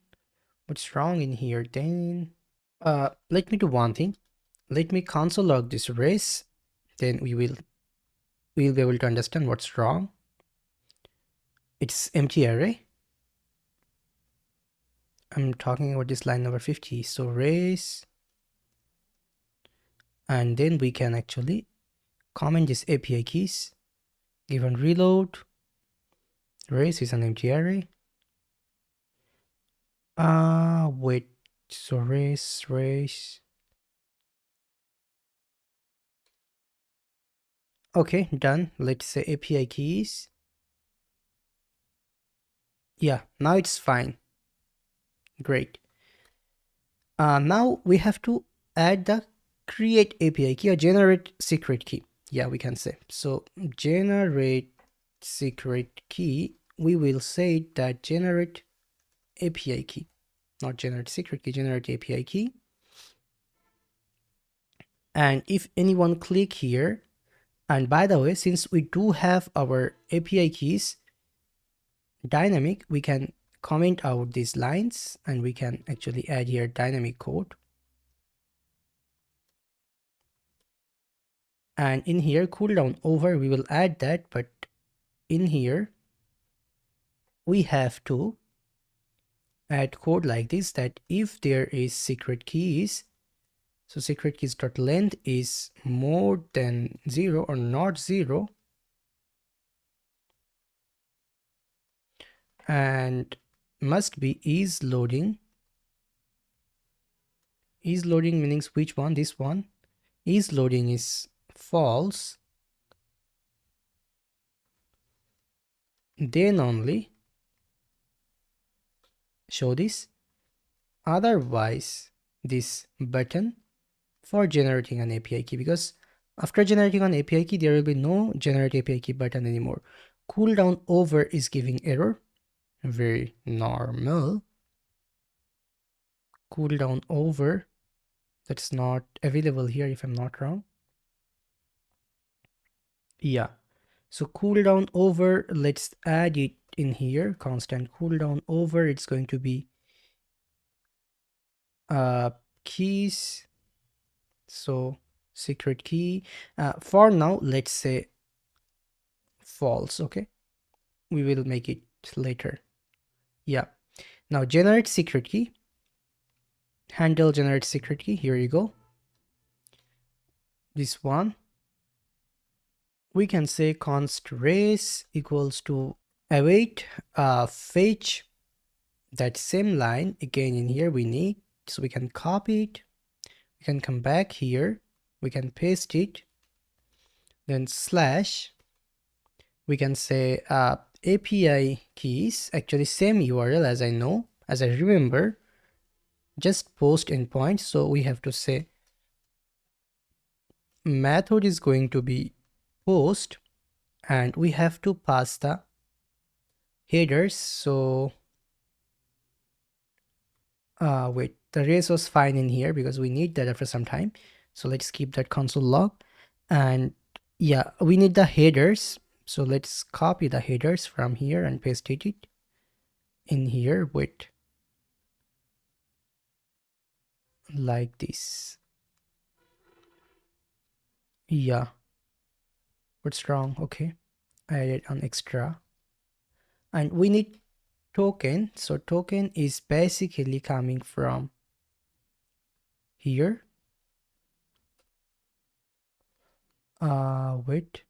S1: What's wrong in here then? Let me do one thing. Let me console log this race. Then we'll be able to understand what's wrong. It's empty array. I'm talking about this line number 50. So race. And then we can actually comment this API keys. Given reload. Race is an empty array. Wait. So race. Okay, done. Let's say API keys. Yeah, now it's fine. Great. Now we have to add the create API key or generate secret key. Yeah, we can say. So generate secret key, we will say that generate API key, not generate secret key, generate API key. And if anyone click here, and by the way, since we do have our API keys dynamic, we can comment out these lines and we can actually add here dynamic code. And in here, cooldown over, we will add that, but in here, we have to add code like this, that if there is secret keys, so secret keys dot length is more than 0 or not 0, and must be is loading. Is loading means which one? This one. Is loading is false. Then only show this. Otherwise, this button for generating an API key, because after generating an API key, there will be no generate API key button anymore. Cooldown over is giving error. Very normal. Cooldown over, that's not available here if I'm not wrong. Yeah. So cooldown over, let's add it in here. Constant cooldown over, it's going to be keys. So secret key. For now, let's say false. Okay. We will make it later. Yeah. Now generate secret key. Handle generate secret key. Here you go. This one. We can say const race equals to await fetch that same line again in here we need. So we can copy it. We can come back here. We can paste it. Then slash. We can say API keys. Actually same URL as I know, as I remember. Just post endpoint. So we have to say method is going to be post, and we have to pass the headers. So wait, the race was fine in here because we need that after some time. So let's keep that console log. And yeah, we need the headers. So let's copy the headers from here and paste it in here. Wait, like this. Yeah, what's wrong? Okay, I added an extra, and we need token. So token is basically coming from here. Wait.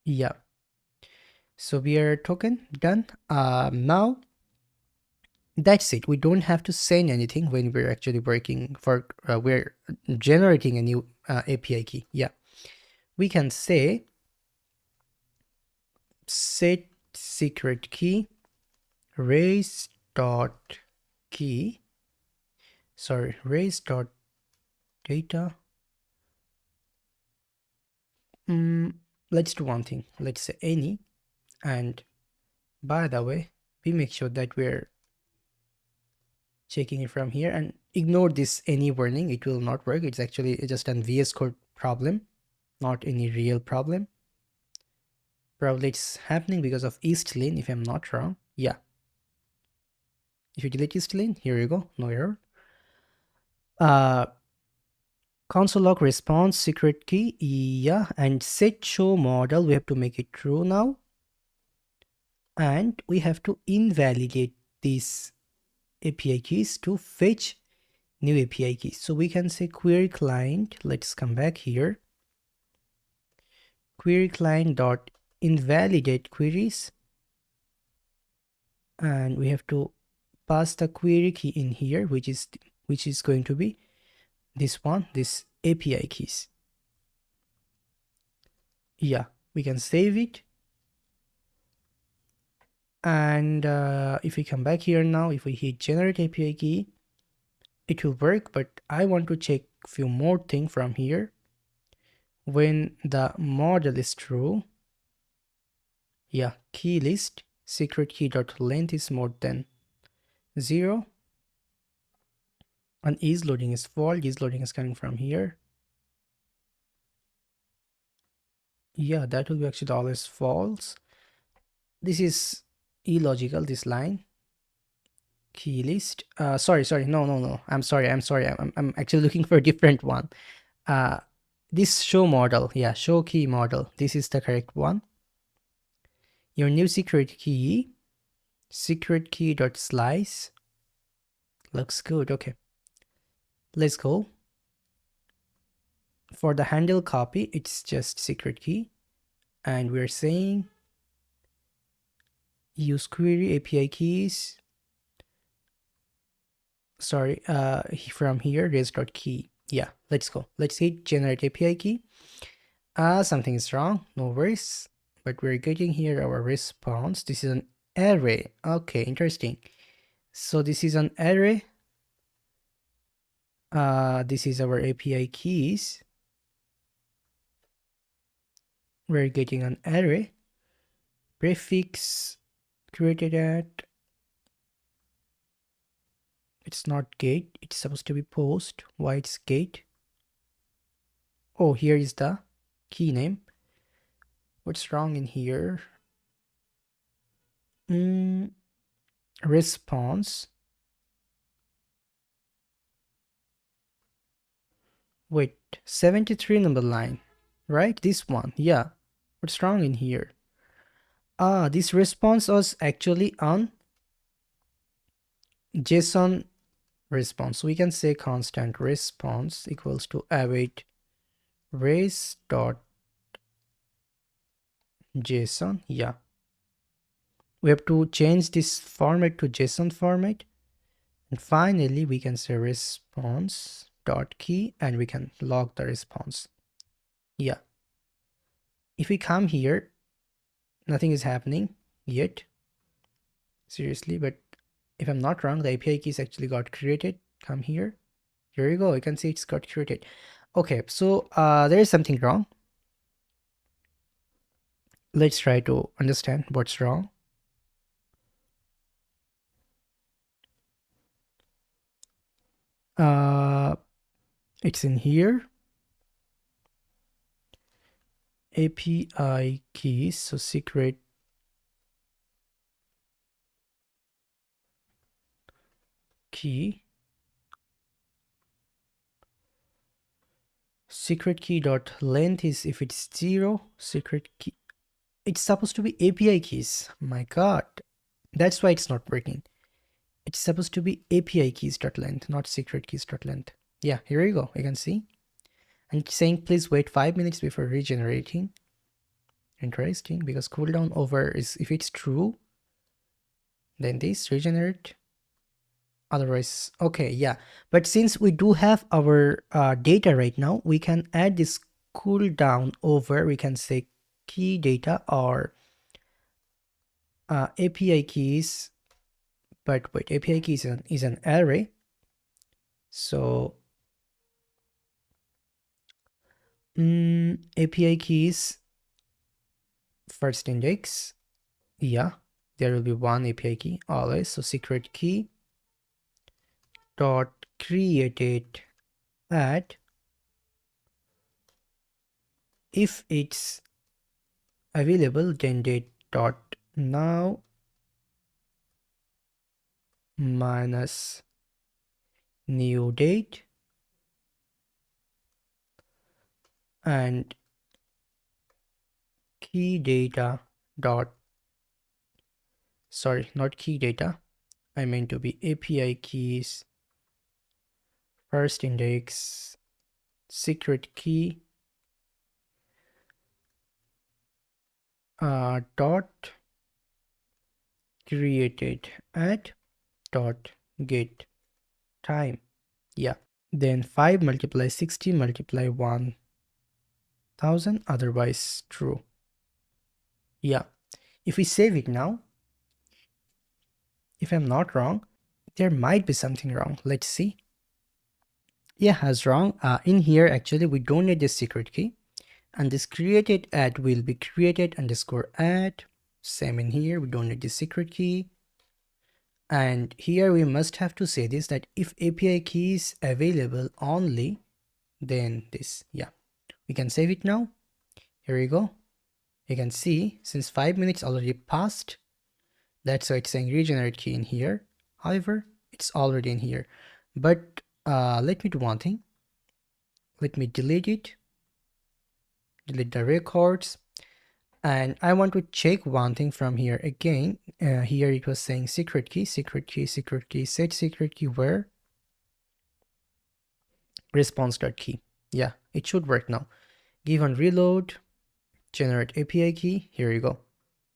S1: Yeah. So we are token done. Now that's it. We don't have to send anything when we're actually working for. We're generating a new API key. Yeah. We can say set secret key raise dot key. Sorry, raise dot data. Let's do one thing. Let's say any, and by the way, we make sure that we're checking it from here, and ignore this any warning. It will not work. It's actually just an VS Code problem, not any real problem. Probably it's happening because of east lane, if I'm not wrong. Yeah. If you delete east lane, here you go, no error. Console log response secret key, yeah, and set show model, we have to make it true now, and we have to invalidate these API keys to fetch new API keys. So we can say query client, let's come back here, query client dot invalidate queries, and we have to pass the query key in here, which is going to be this one, this API keys. Yeah, we can save it. And if we come back here now, if we hit generate API key, it will work, but I want to check few more things from here. When the model is true, yeah, key list secret key dot length is more than 0, and is loading is false. Is loading is coming from here. Yeah, that will be actually always false. This is illogical, this line. Key list, sorry, no, I'm sorry, I'm actually looking for a different one. This show model, yeah, show key model, this is the correct one. Your new secret key dot slice looks good. Okay, let's go. For the handle copy, it's just secret key, and we're saying use query API keys, sorry, from here raise dot key. Yeah, let's go. Let's hit generate API key. Something is wrong, no worries, but we're getting here our response. This is an array. Okay, interesting. So this is an array. This is our API keys. We're getting an array. Prefix created at, it's not gate, it's supposed to be post. Why it's gate? Oh, here is the key name. What's wrong in here? Response. Wait, 73 number line, right? This one, yeah. What's wrong in here? This response was actually on JSON response. We can say constant response equals to await raise dot JSON. Yeah, we have to change this format to JSON format, and finally we can say response dot key, and we can log the response. Yeah, if we come here, nothing is happening yet, seriously, but if I'm not wrong, the API keys actually got created. Come here, here you go, you can see it's got created. Okay, so there is something wrong. Let's try to understand what's wrong. It's in here, API keys, so secret. key secret key dot length is if it's 0 secret key. It's supposed to be API keys. My god, that's why it's not working. It's supposed to be API keys dot length, not secret keys dot length. Yeah, here you go. You can see. And it's saying please wait 5 minutes before regenerating. Interesting, because cooldown over is if it's true, then this regenerate. Otherwise, okay, yeah. But since we do have our data right now, we can add this cooldown over. We can say key data or API keys. But wait, API key is an array. So API keys first index. Yeah, there will be one API key always. So secret key dot created at if it's available then date dot now minus new date and key data dot, sorry, not key data, I meant to be API keys first index secret key dot created at dot get time. Yeah, then 5 multiply 60 multiply 1000, otherwise true. Yeah, if we save it now, if I'm not wrong, there might be something wrong. Let's see. Yeah, I was wrong. In here, actually, we don't need this secret key. And this created at will be created underscore at. Same in here, we don't need the secret key. And here we must have to say this, that if API key is available only, then this. Yeah, we can save it now. Here we go. You can see since 5 minutes already passed, that's why it's saying regenerate key in here. However, it's already in here. But let me do one thing. Let me delete it. Delete the records. And I want to check one thing from here again. Here it was saying secret key, secret key, secret key, set secret key where? Response.key. Yeah, it should work now. Give on reload, generate API key. Here you go.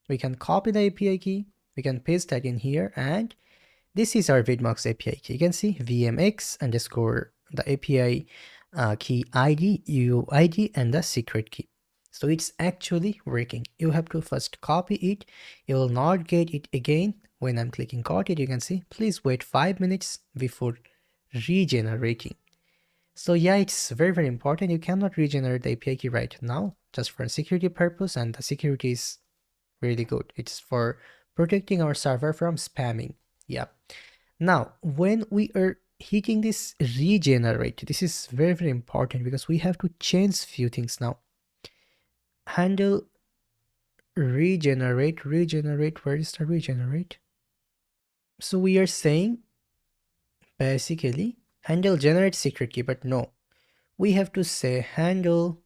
S1: We can copy the API key. We can paste that in here, and this is our Vidmox API key. You can see VMX underscore the API key ID, UID, and the secret key. So it's actually working. You have to first copy it. You will not get it again. When I'm clicking copy it, you can see please wait 5 minutes before regenerating. So yeah, it's very, very important. You cannot regenerate the API key right now just for a security purpose, and the security is really good. It's for protecting our server from spamming. Yeah. Now, when we are hitting this regenerate, this is very, very important because we have to change few things now. Handle regenerate, where is the regenerate? So we are saying basically handle generate secret key, but no, we have to say handle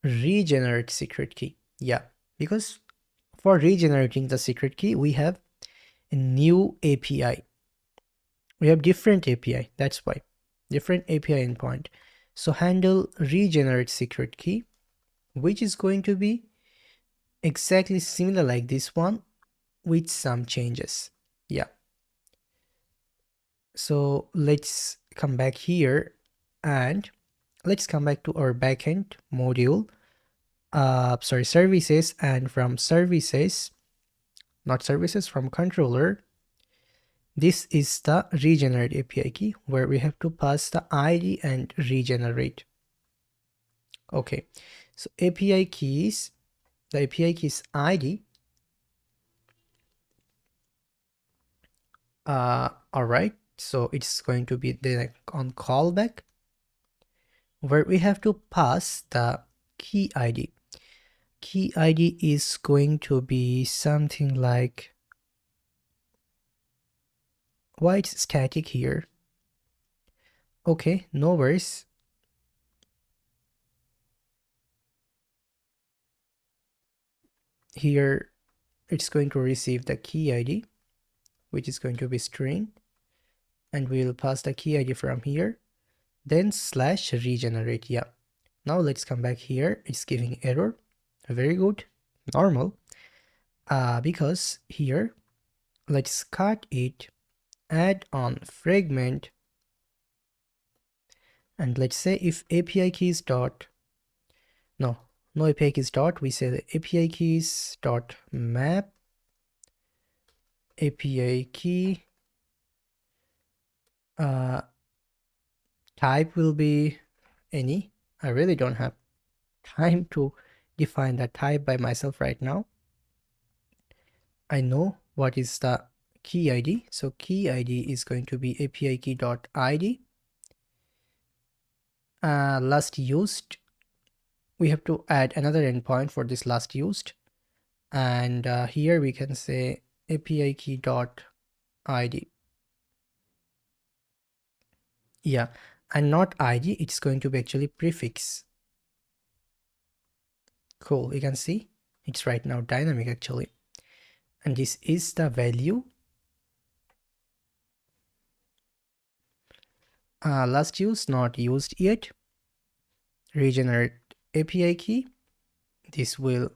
S1: regenerate secret key. Yeah, because for regenerating the secret key, we have a new API. We have different API, that's why. Different API endpoint. So handle regenerate secret key, which is going to be exactly similar like this one with some changes. Yeah. So let's come back here and let's come back to our backend module. Services, and from services, not services, from controller, this is the regenerate API key where we have to pass the ID and regenerate. Okay, so API keys, the API keys ID. All right, so it's going to be the on callback where we have to pass the key ID. Key ID is going to be something like Why it's static here? Okay, no worries. Here it's going to receive the key ID, which is going to be string, and we'll pass the key ID from here, then slash regenerate. Yeah, now let's come back here. It's giving error. Very good, normal. Because here, let's cut it, add on fragment, and let's say if API keys dot, no API keys dot, we say the API keys dot map API key type will be any. I really don't have time to define that type by myself right now. I know what is the key ID. So key ID is going to be API key dot ID. Last used, we have to add another endpoint for this last used, and here we can say API key dot ID. Yeah, and not ID, it's going to be actually prefix. Cool, you can see it's right now dynamic actually, and this is the value. Last use not used yet. Regenerate API key. This will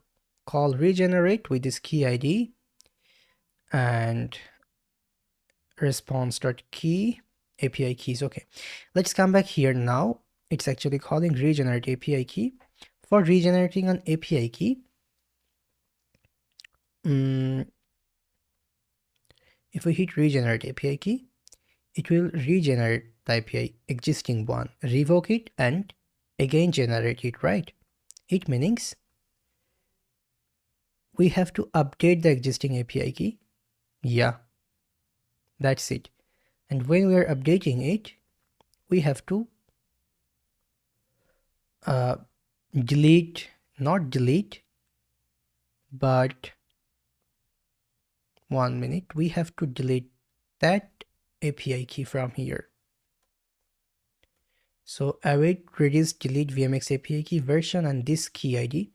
S1: call regenerate with this key ID, and response.key API keys. Okay, let's come back here now. It's actually calling regenerate API key. For regenerating an API key, if we hit regenerate API key, it will regenerate the API existing one, revoke it, and again generate it, right? It means we have to update the existing API key. Yeah, that's it. And when we are updating it, we have to not delete, but 1 minute, we have to delete that API key from here. So await reduce delete VMX API key version and this key ID,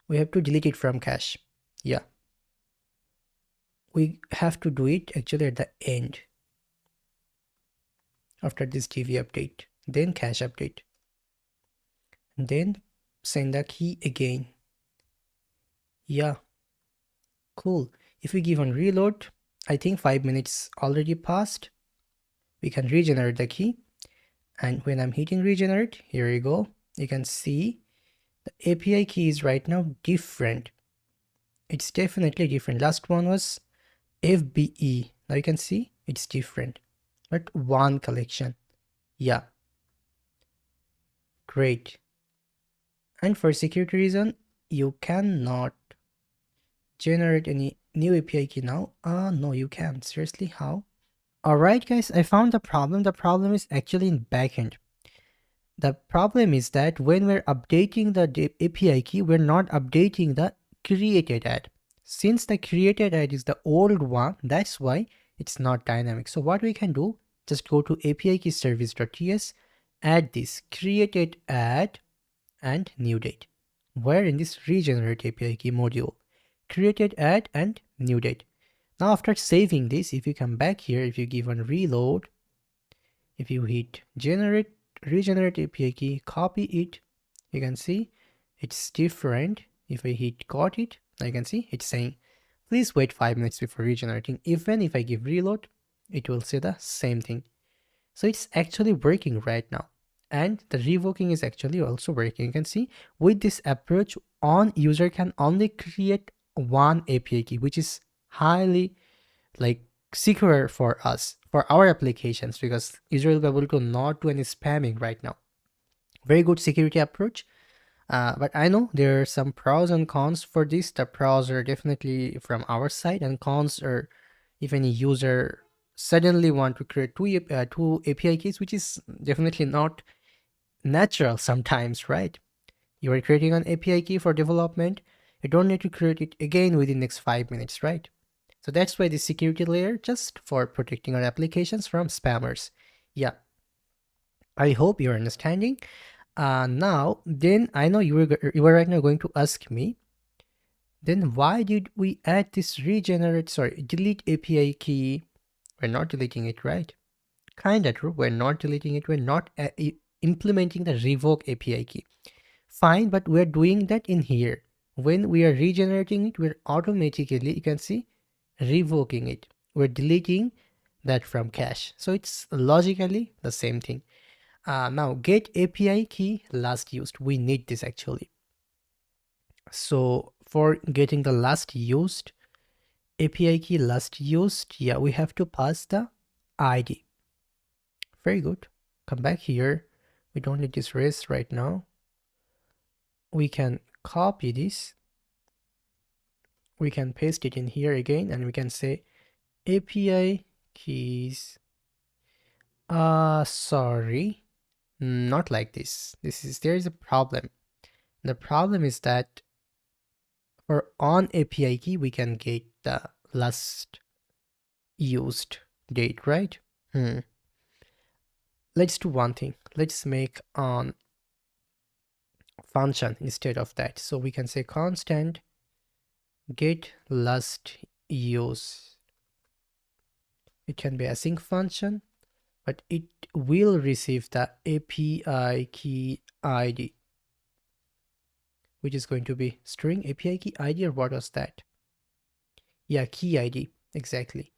S1: we have to delete it from cache. Yeah, we have to do it actually at the end after this DV update, then cache update, and then send the key again. Yeah, cool. If we give on reload, I think 5 minutes already passed. We can regenerate the key, and when I'm hitting regenerate, here you go, you can see the API key is right now different. It's definitely different. Last one was FBE. Now you can see it's different, but one collection. Yeah, great. And for security reason, you cannot generate any new API key now. No, you can. Seriously, how? Alright guys, I found the problem. The problem is actually in backend. The problem is that when we're updating the API key, we're not updating the created ad. Since the created ad is the old one, that's why it's not dynamic. So what we can do, just go to API key service.ts, add this created ad and new date. Where in this regenerate API key module, created ad and new date. Now after saving this, if you come back here, if you give one reload, if you hit regenerate API key, copy it, you can see it's different. If I hit got it, now you can see it's saying please wait 5 minutes before regenerating. Even if I give reload, it will say the same thing. So it's actually working right now, and the revoking is actually also working. You can see with this approach on, user can only create one API key, which is highly like secure for us, for our applications, because user will be able to not do any spamming right now. Very good security approach. But I know there are some pros and cons for this. The pros are definitely from our side, and cons are if any user suddenly want to create two API keys, which is definitely not natural sometimes, right? You are creating an API key for development, you don't need to create it again within next 5 minutes, right? So that's why the security layer, just for protecting our applications from spammers. Yeah, I hope you're understanding. Now, then I know you were right now going to ask me, then why did we add this delete API key? We're not deleting it, right? Kinda true. We're not deleting it. We're not implementing the revoke API key. Fine, but we're doing that in here. When we are regenerating it, we're automatically, you can see, revoking it. We're deleting that from cache. So it's logically the same thing. Now get API key last used. We need this actually. So for getting the last used, API key last used, yeah, we have to pass the ID. Very good. Come back here. We don't need this res right now. We can copy this. We can paste it in here again, and we can say API keys. Sorry, not like this. There is a problem. The problem is that for on API key, we can get the last used date, right? Let's do one thing. Let's make on function instead of that. So we can say constant get last use. It can be async function, but it will receive the API key ID, which is going to be string API key ID, or what was that? Yeah, key ID, exactly.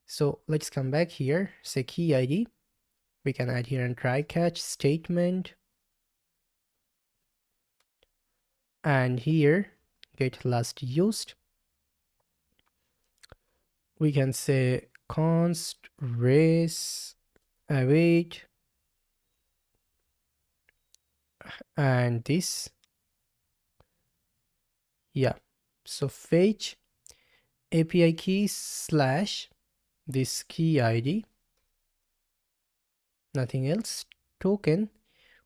S1: So let's come back here, say key ID. We can add here a try catch statement. And here, get last used. We can say const res await, and this, yeah. So fetch API key slash this key ID, nothing else, token.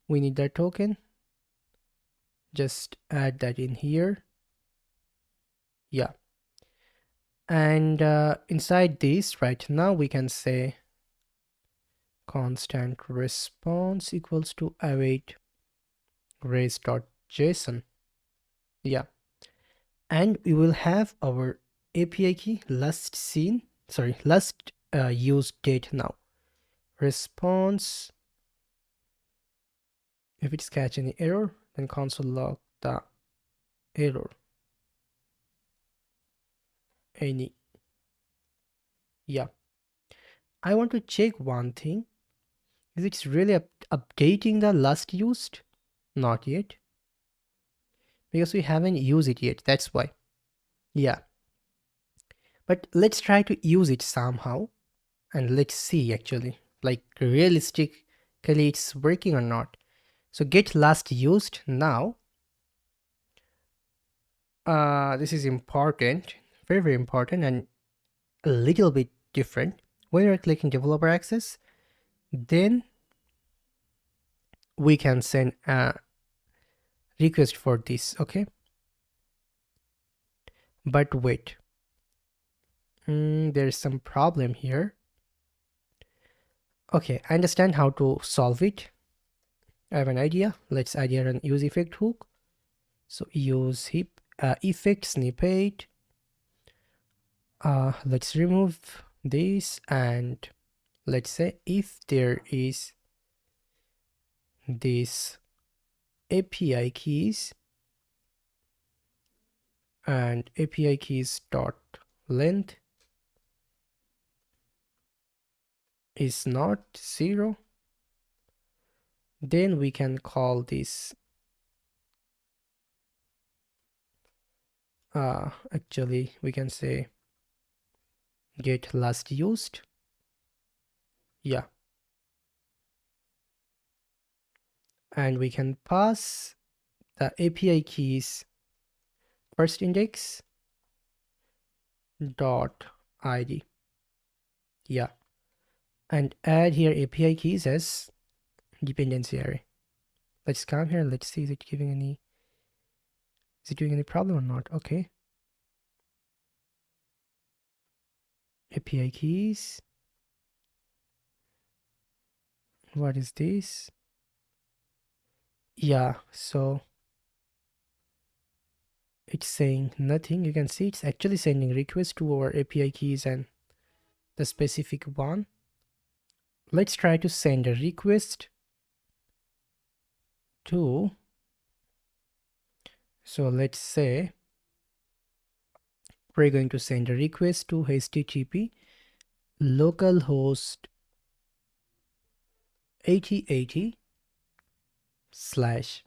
S1: We need that token. Just add that in here. Yeah. And inside this right now, we can say constant response equals to await res.json. Yeah. And we will have our API key last used date now. Response, if it's catch any error, then console log the error. Any. Yeah. I want to check one thing. Is it really updating the last used? Not yet. Because we haven't used it yet. That's why. Yeah. But let's try to use it somehow. And let's see actually. Like realistically it's working or not. So get last used now. This is important. Very, very important and a little bit different. When you're clicking developer access, then we can send a request for this, okay? But wait, there's some problem here. Okay, I understand how to solve it. I have an idea. Let's add here an use effect hook. So use effect snippet. Let's remove this, and let's say if there is this API keys and API keys dot length is not 0, then we can call this actually we can say get last used. Yeah, and we can pass the API keys first index dot ID. Yeah, and add here API keys as dependency array. Let's come here. Let's see, is it doing any problem or not? Okay. API keys. What is this? Yeah, so it's saying nothing. You can see it's actually sending requests to our API keys and the specific one. Let's try to send a request to, so let's say we're going to send a request to http localhost 8080 slash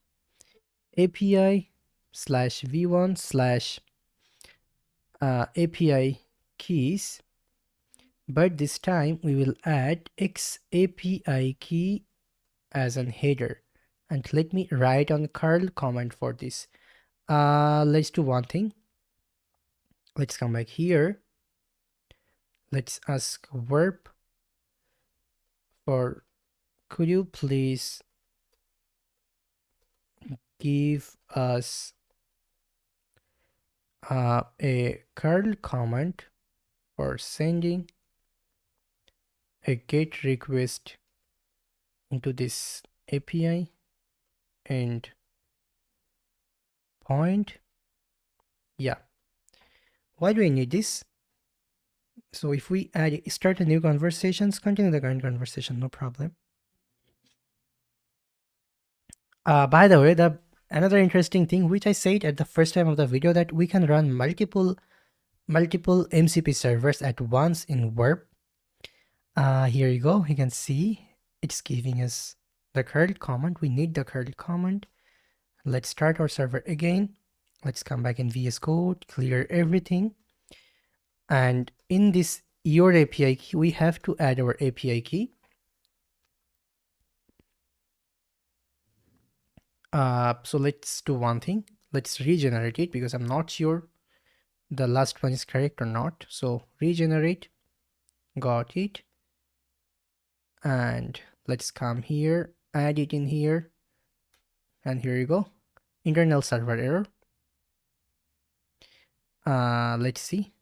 S1: API slash v1 slash API keys, but this time we will add X API key as an header. And let me write on curl comment for this. Let's do one thing. Let's come back here. Let's ask verb for, could you please give us a curl comment for sending a GET request into this API and point. Yeah. Why do I need this? So if we start a new conversations, continue the current conversation, no problem. By the way, another interesting thing which I said at the first time of the video, that we can run multiple MCP servers at once in verb. Here you go. You can see it's giving us the curl command. We need the curl command. Let's start our server again. Let's come back in VS Code, clear everything. And in this your API key, we have to add our API key. So let's do one thing. Let's regenerate it because I'm not sure the last one is correct or not. So regenerate, got it. And let's come here, add it in here. And here you go. Internal server error. Let's see.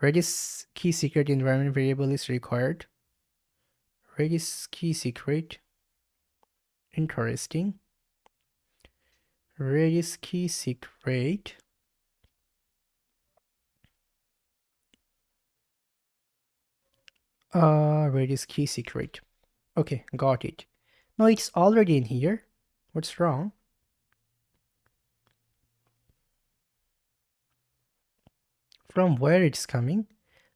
S1: Redis key secret environment variable is required. Redis key secret. Interesting. Redis key secret. Redis key secret. Okay, got it. No, it's already in here. What's wrong? From where it's coming?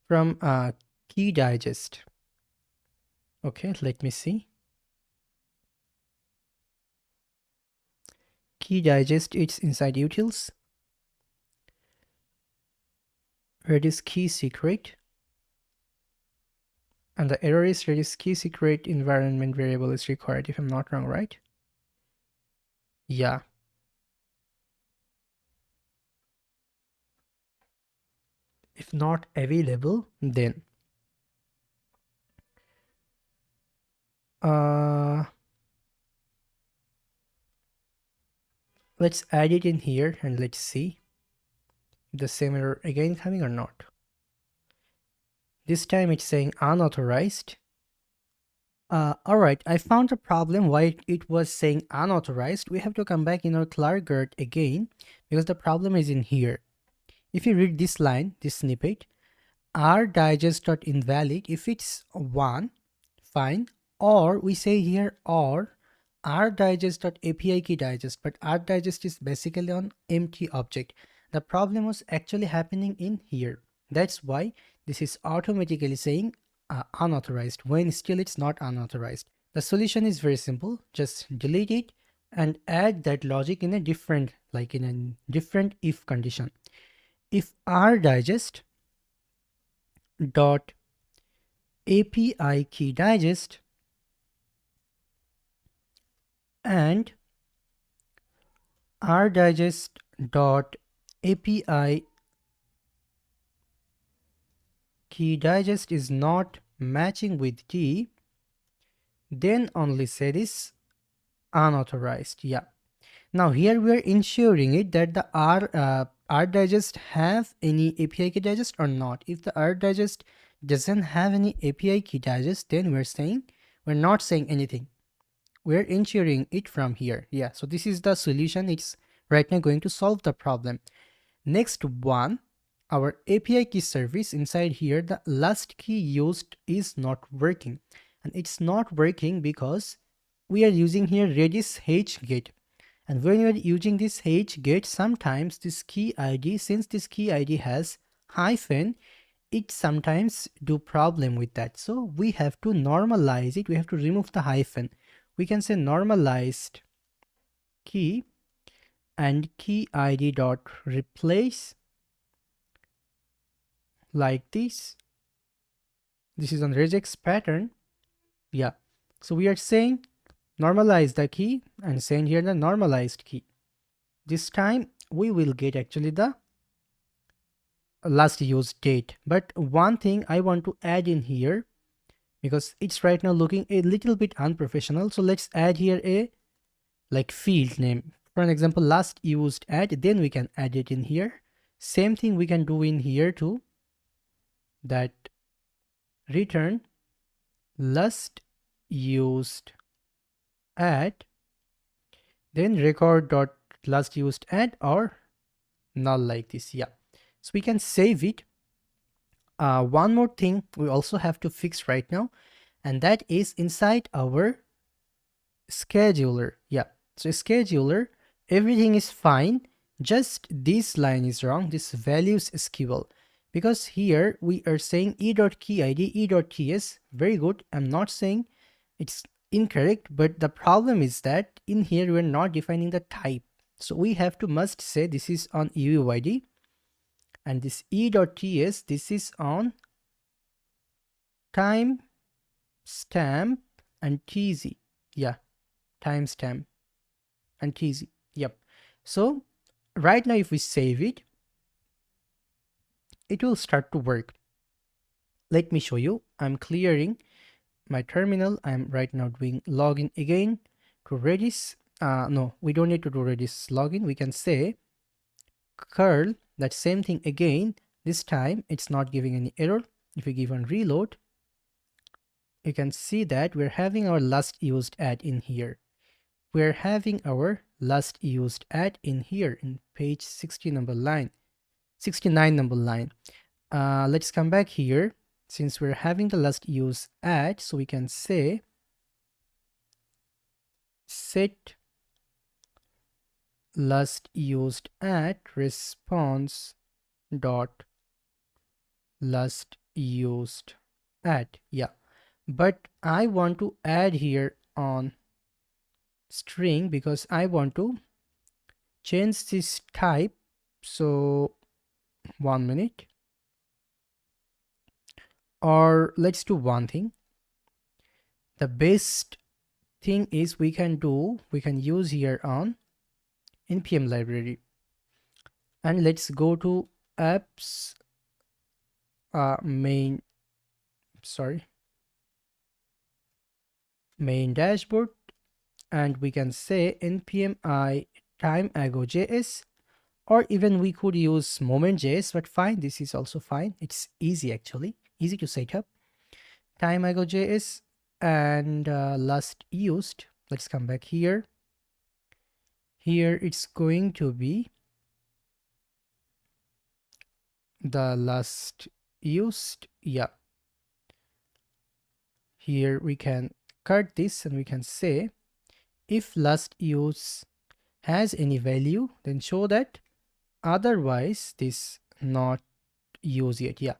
S1: From key digest. Okay, let me see. Key digest, it's inside utils. Redis key secret. And the error is Redis key secret environment variable is required, if I'm not wrong, right? Yeah. If not available, then let's add it in here and let's see if the same error again coming or not. This time it's saying unauthorized. Alright, I found a problem why it was saying unauthorized. We have to come back in our clargert again because the problem is in here. If you read this line, this snippet, rdigest.invalid, if it's 1, fine, or we say here or rdigest.api key digest, but rdigest is basically on empty object. The problem was actually happening in here. That's why this is automatically saying unauthorized when still it's not unauthorized. The solution is very simple. Just delete it and add that logic in a different, like in a different if condition. If rdigest dot API key digest and rdigest dot API key digest is not matching with D, then only say this unauthorized. Yeah. Now here we are ensuring it that the rdigest have any API key digest or not. If the rdigest doesn't have any API key digest, then we're not saying anything. We're ensuring it from here. Yeah, so this is the solution. It's right now going to solve the problem. Next one, our API key service inside here, the last key used is not working. And it's not working because we are using here Redis HGet. And when you are using this HGet, sometimes this key ID, since this key ID has hyphen, it sometimes do problem with that. So we have to normalize it. We have to remove the hyphen. We can say normalized key and key ID dot replace like this. This is on regex pattern. Yeah. So we are saying normalize the key and saying here the normalized key. This time we will get actually the last used date. But one thing I want to add in here, because it's right now looking a little bit unprofessional. So let's add here a like field name. For an example, last used add, then we can add it in here. Same thing we can do in here too. That return last used add, then record dot last used add or null like this. Yeah. So we can save it. One more thing we also have to fix right now, and that is inside our scheduler. Yeah, so scheduler, everything is fine, just this line is wrong, this values SQL, because here we are saying e.keyid, e.ts, very good. I'm not saying it's incorrect, but the problem is that in here we're not defining the type. So we have to must say this is on UUID, and this e.ts, this is on time stamp and tz. Yeah, timestamp and tz. Yep. So right now if we save it, it will start to work. Let me show you. I'm clearing my terminal. I'm right now doing login again to Redis. No, we don't need to do Redis login. We can say curl that same thing again. This time it's not giving any error. If we give on reload, you can see that we're having our last used add in here. We're having our last used add in here in page 60 number line, 69 number line. Let's come back here. Since we're having the last use add, so we can say set last used add response dot last used add. Yeah, but I want to add here on string because I want to change this type. So 1 minute, or let's do one thing. The best thing is we can use here on npm library, and let's go to apps main dashboard, and we can say npm I time-ago.js, or even we could use moment.js, but fine, this is also fine. It's easy, actually easy to set up. Time-ago.js and last used. Let's come back here. Here it's going to be the last used. Yeah, here we can cut this and we can say if last use has any value, then show that, otherwise this not use yet. Yeah,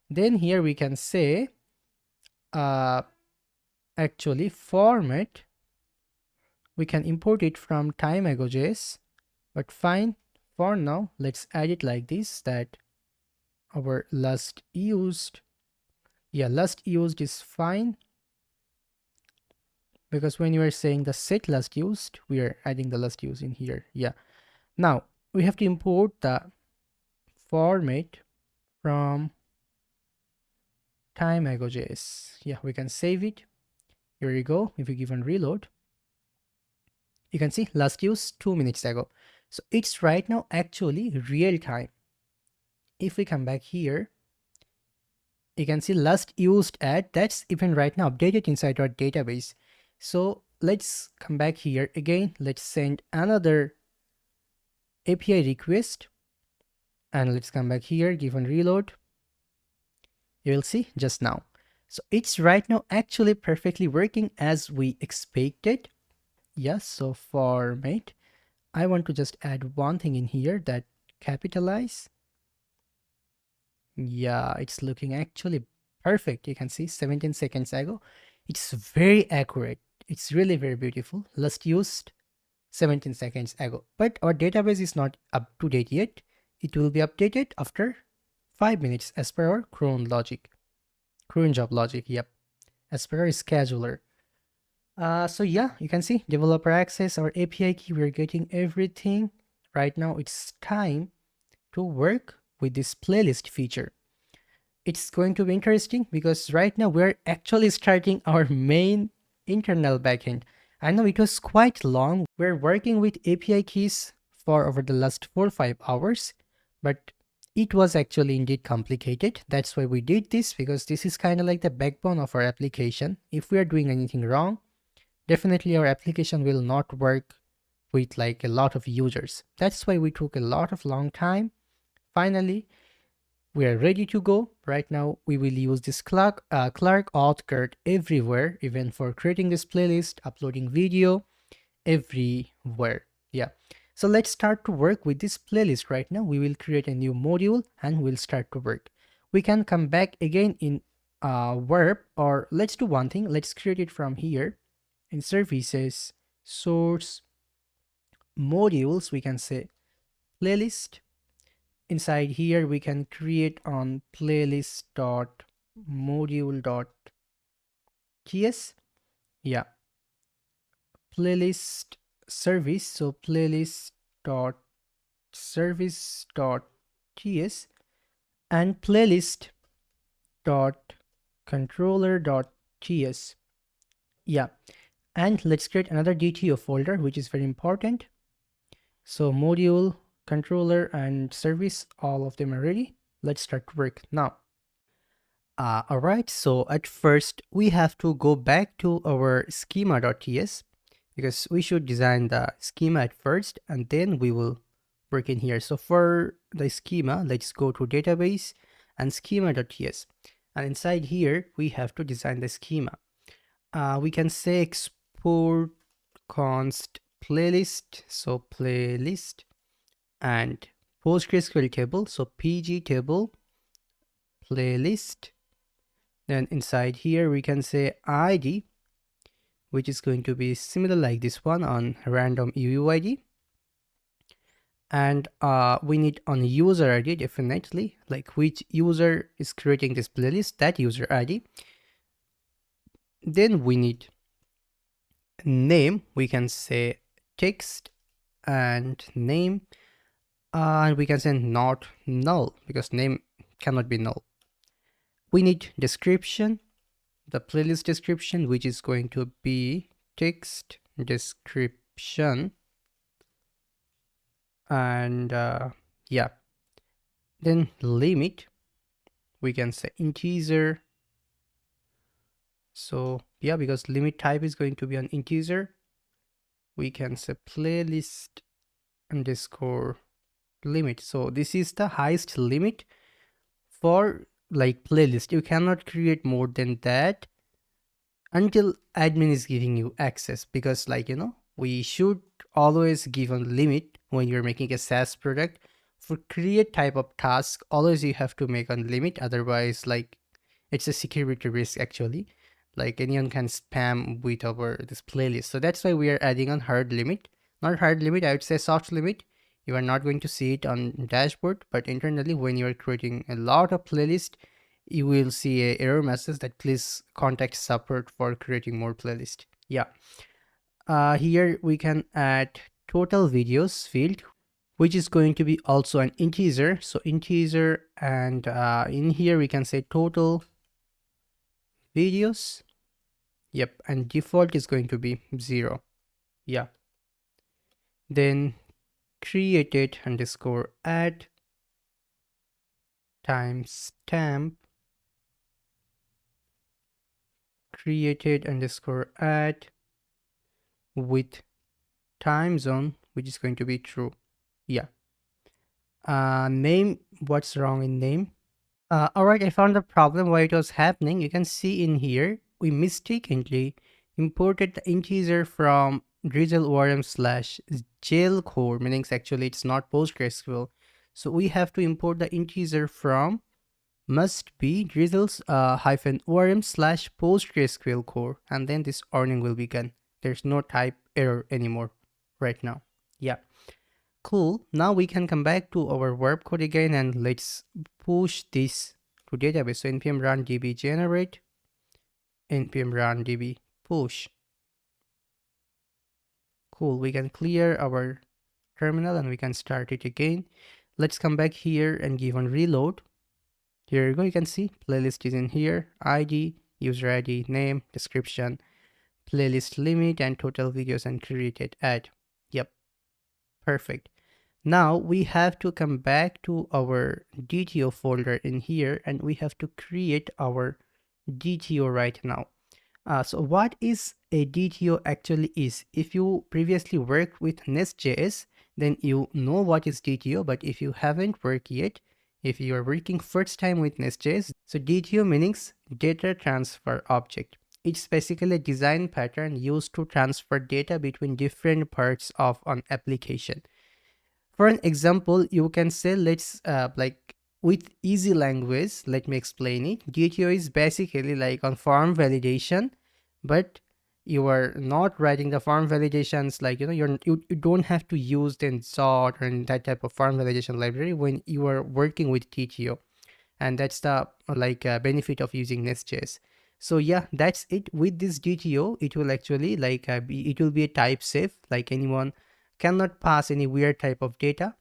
S1: then here we can say actually format, we can import it from time-ago.js, but fine, for now let's add it like this, that our last used, yeah, last used is fine, because when you are saying the set last used, we are adding the last used in here. Yeah, now we have to import the format from time-ago.js. Yeah, we can save it. Here we go. If we give a reload, you can see last use 2 minutes ago. So it's right now actually real time. If we come back here, You can see last used at, that's even right now updated inside our database. So let's come back here again. Let's send another API request and let's come back here, give on reload. You will see just now. So it's right now actually perfectly working as we expected. Yes, so format. I want to just add one thing in here, that capitalize. Yeah, it's looking actually perfect. You can see 17 seconds ago. It's very accurate. It's really very beautiful. Last used 17 seconds ago. But our database is not up to date yet. It will be updated after 5 minutes as per our cron logic. Cron job logic, yep. As per our scheduler. So yeah, you can see developer access, our API key, we're getting everything. Right now it's time to work with this playlist feature. It's going to be interesting because right now we're actually starting our main internal backend. I know it was quite long. We're working with API keys for over the last 4 or 5 hours, but it was actually indeed complicated. That's why we did this, because this is kind of like the backbone of our application. If we are doing anything wrong, definitely our application will not work with like a lot of users. That's why we took a lot of long time. Finally, we are ready to go. Right now, we will use this Clark auth card everywhere, even for creating this playlist, uploading video, everywhere. Yeah. So let's start to work with this playlist right now. We will create a new module and we'll start to work. We can come back again in verb, or let's do one thing. Let's create it from here in services, source, modules. We can say playlist. Inside here, we can create on playlist.module.ts. Yeah, playlist service. So playlist.service.ts and playlist.controller.ts. Yeah, and let's create another DTO folder, which is very important. So module, controller, and service, all of them are ready. Let's start work now. Alright, so at first we have to go back to our schema.ts, because we should design the schema at first and then we will work in here. So for the schema, let's go to database and schema.ts, and inside here we have to design the schema. We can say export const playlist, so playlist, and PostgreSQL table, so pg table playlist. Then inside here we can say id, which is going to be similar like this one on random UUID. And we need on user ID, definitely, like which user is creating this playlist, that user ID. Then we need name, we can say text and name, and we can say not null, because name cannot be null. We need description, the playlist description, which is going to be text description, and yeah, then limit, we can say integer. So yeah, because limit type is going to be an integer, we can say playlist underscore limit. So this is the highest limit for like playlist. You cannot create more than that until admin is giving you access, because like, you know, we should always give a limit when you're making a SaaS product. For create type of task, always you have to make a limit, otherwise like it's a security risk actually, like anyone can spam with our this playlist. So that's why we are adding on hard limit, not hard limit, I would say soft limit. You are not going to see it on dashboard, but internally when you are creating a lot of playlist, you will see a error message that please contact support for creating more playlist. Yeah, here we can add total videos field, which is going to be also an integer, so integer, and in here we can say total videos. Yep, and default is going to be 0. Yeah, then created underscore add timestamp created underscore add with time zone, which is going to be true. Yeah. Name, what's wrong in name? Alright, I found the problem why it was happening. You can see in here, we mistakenly imported the integer from drizzle orm slash jail core, meaning actually it's not PostgreSQL. So we have to import the integer from must be drizzles hyphen orm slash PostgreSQL core, and then this earning will begin. There's no type error anymore right now. Yeah. Cool. Now we can come back to our verb code again and let's push this to database. So npm run db generate, npm run db push. Cool. We can clear our terminal and we can start it again. Let's come back here and give on reload. Here you go. You can see playlist is in here. ID, user ID, name, description, playlist limit, and total videos and created ad. Yep. Perfect. Now we have to come back to our DTO folder in here and we have to create our DTO right now. So what is a DTO actually is? If you previously worked with NestJS, then you know what is DTO, but if you haven't worked yet, if you are working first time with NestJS, so DTO means data transfer object. It's basically a design pattern used to transfer data between different parts of an application. For an example, you can say, let's like with easy language, let me explain it. DTO is basically like on form validation, but you are not writing the form validations like, you don't have to use the Zod or that type of form validation library when you are working with DTO. And that's the benefit of using NestJS. So yeah, that's it. With this DTO, it will actually it will be a type safe, like anyone cannot pass any weird type of data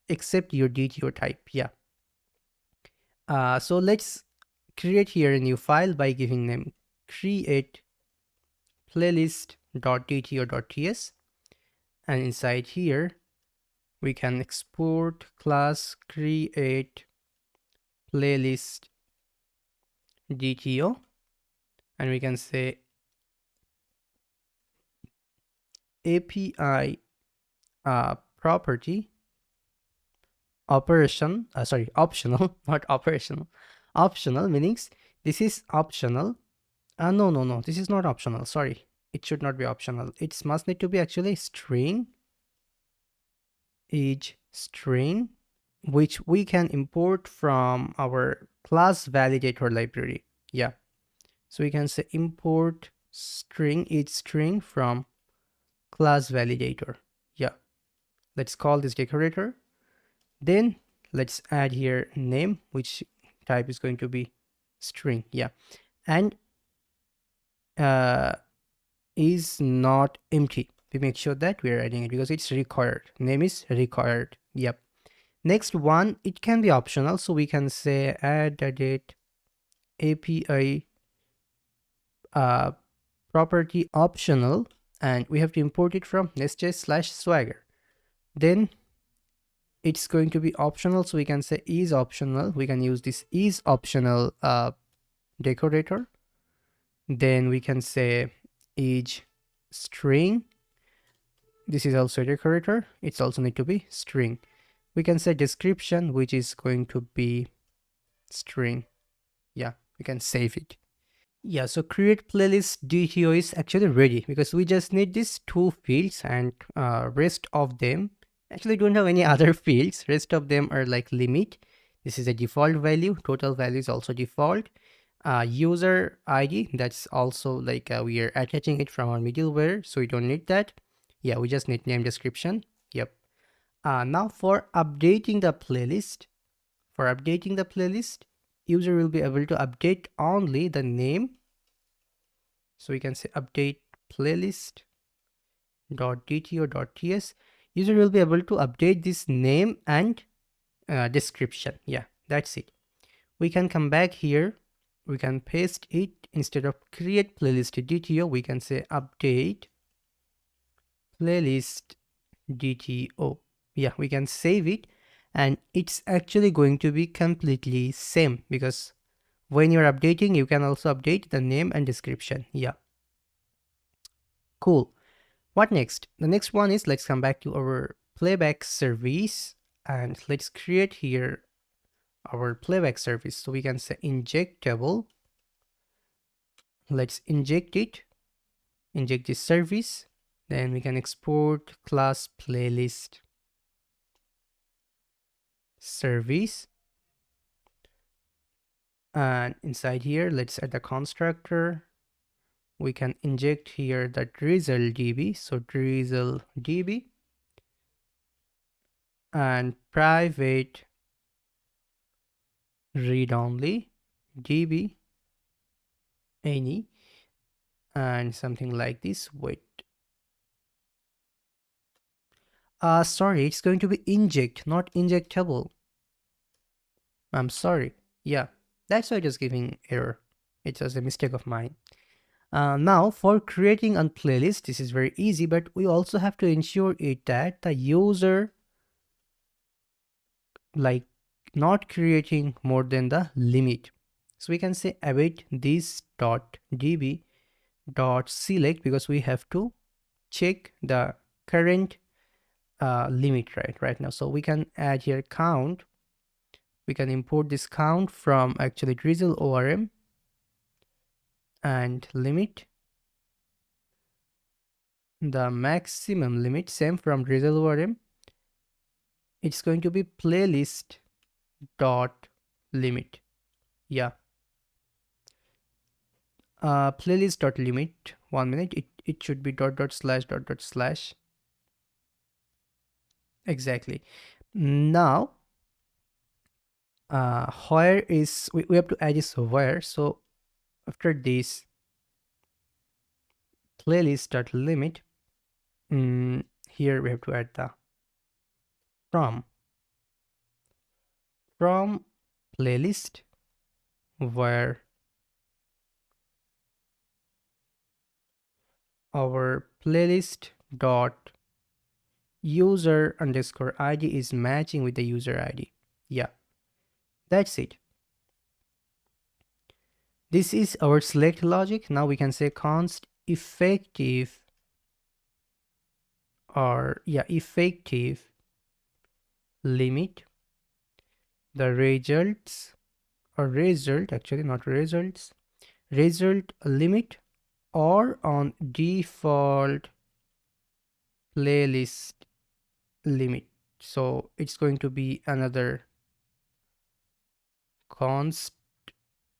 S1: except your DTO type. Yeah. So let's create here a new file by giving name create playlist.dto.ts, and inside here we can export class create playlist DTO, and we can say API property operational, not operational, optional meanings this is optional. No, this is not optional. Sorry, it should not be optional. It must need to be actually string, age string, which we can import from our class validator library. Yeah, so we can say import string age string from class validator. Yeah, let's call this decorator. Then let's add here name, which type is going to be string. Yeah, and is not empty. We make sure that we are adding it because it's required. Name is required. Yep. Next one, it can be optional, so we can say add date API property optional, and we have to import it from nestjs/swagger. Then it's going to be optional, so we can say is optional. We can use this is optional decorator. Then we can say age string. This is also a decorator. It's also need to be string. We can say description, which is going to be string. Yeah, we can save it. Yeah, so create playlist DTO is actually ready because we just need these two fields, and rest of them actually don't have any other fields. Rest of them are like limit. This is a default value. Total value is also default. User ID, that's also like we are attaching it from our middleware, so we don't need that. Yeah, we just need name description. Yep. Now for updating the playlist, user will be able to update only the name. So we can say update playlist.dto.ts. User will be able to update this name and description. Yeah, that's it. We can come back here. We can paste it. Instead of create playlist DTO, we can say update playlist DTO. Yeah, we can save it, and it's actually going to be completely same because When you're updating, you can also update the name and description. Yeah, cool. What next? The next one is, let's come back to our playback service and let's create here our playback service. So we can say injectable. Let's inject it, inject this service. Then we can export class playlist service. And inside here, let's add the constructor. We can inject here the drizzle db. So drizzle db and private read only db any and something like this. Wait, sorry, it's going to be inject, not injectable. I'm sorry. Yeah, that's why it is giving error. It was a mistake of mine. Now for creating a playlist, this is very easy, but we also have to ensure it that the user like not creating more than the limit. So we can say await this dot db dot select, because we have to check the current limit right now. So we can add here count. We can import this count from actually drizzle orm and limit the maximum limit, same from drizzle orm. It's going to be playlist dot limit. Yeah, playlist dot limit. 1 minute. It should be dot dot slash dot dot slash. Exactly. Now where is we have to add this where. So after this playlist dot limit, here we have to add the from playlist where our playlist dot user underscore id is matching with the user id. Yeah, that's it. This is our select logic. Now we can say const effective, or yeah, effective limit the results, or result, actually not results, result limit or on default playlist limit. So it's going to be another const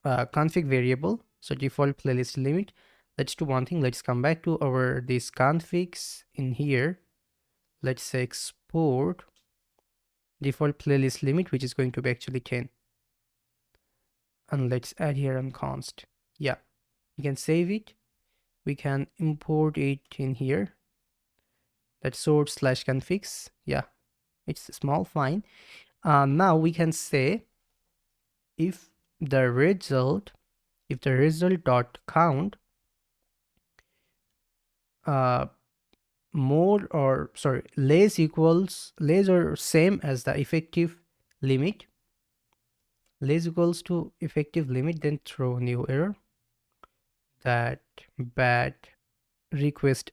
S1: config variable. So default playlist limit. Let's do one thing. Let's come back to our these configs in here. Let's say export default playlist limit, which is going to be actually 10. And let's add here on const. Yeah, you can save it. We can import it in here. That's source slash configs. Yeah, it's small, fine. Now we can say if the result dot count more, or sorry, less or same as the effective limit, less equals to effective limit, then throw new error, that bad request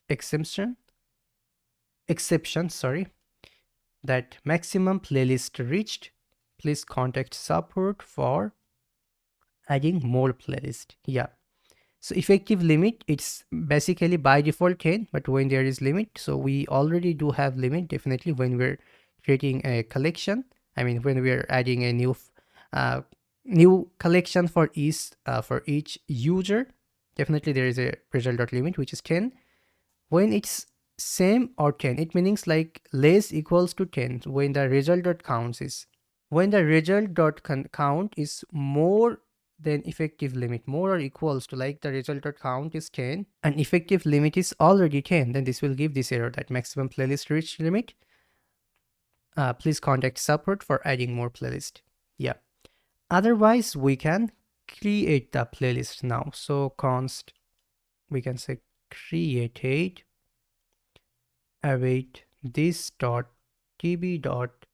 S1: exception, sorry, that maximum playlist reached, please contact support for adding more playlist. Yeah, so effective limit, it's basically by default 10, but when there is limit, so we already do have limit definitely when we're creating a collection. I mean, when we're adding a new collection for each user, definitely there is a result.limit which is 10. When it's same or 10, it means like less equals to 10. When the result.counts is, when the result.count is more than effective limit, more or equals to, like the result.count is 10 and effective limit is already 10, then this will give this error that maximum playlist reach limit. Please contact support for adding more playlist. Yeah, otherwise we can create the playlist now. So const, we can say created await this dot tb dot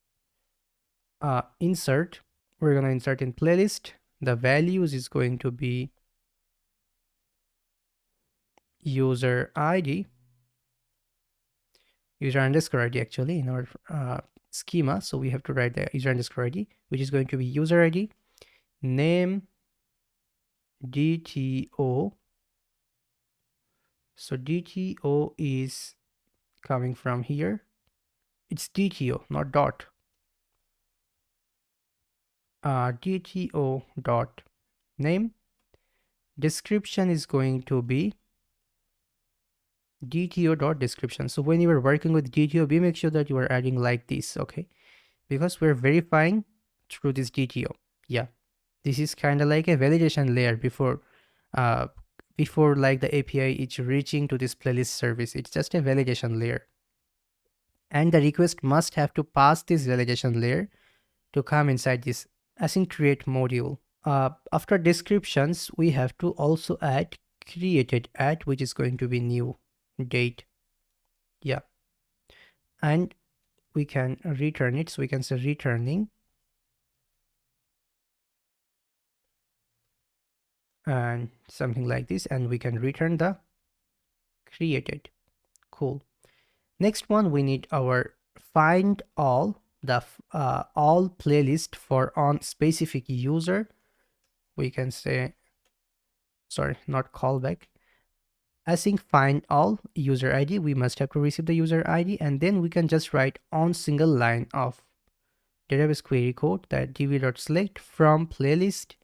S1: insert. We're gonna insert in playlist the values is going to be user ID, user underscore ID actually in our schema. So we have to write the user underscore ID, which is going to be user ID, name, DTO. So DTO is coming from here. It's DTO, not dot. DTO dot name. Description is going to be DTO dot description. So when you are working with DTO, we make sure that you are adding like this, okay? Because we're verifying through this DTO. Yeah, this is kind of like a validation layer before like the API is reaching to this playlist service. It's just a validation layer. And the request must have to pass this validation layer to come inside this async create module. After descriptions, we have to also add created at, which is going to be new date. Yeah. And we can return it. So we can say returning and something like this. And we can return the created. Cool. Next one, we need our find all, the all playlist for on specific user. We can say, sorry, not callback. Async find all user ID. We must have to receive the user ID, and then we can just write on single line of database query code that db.select from playlist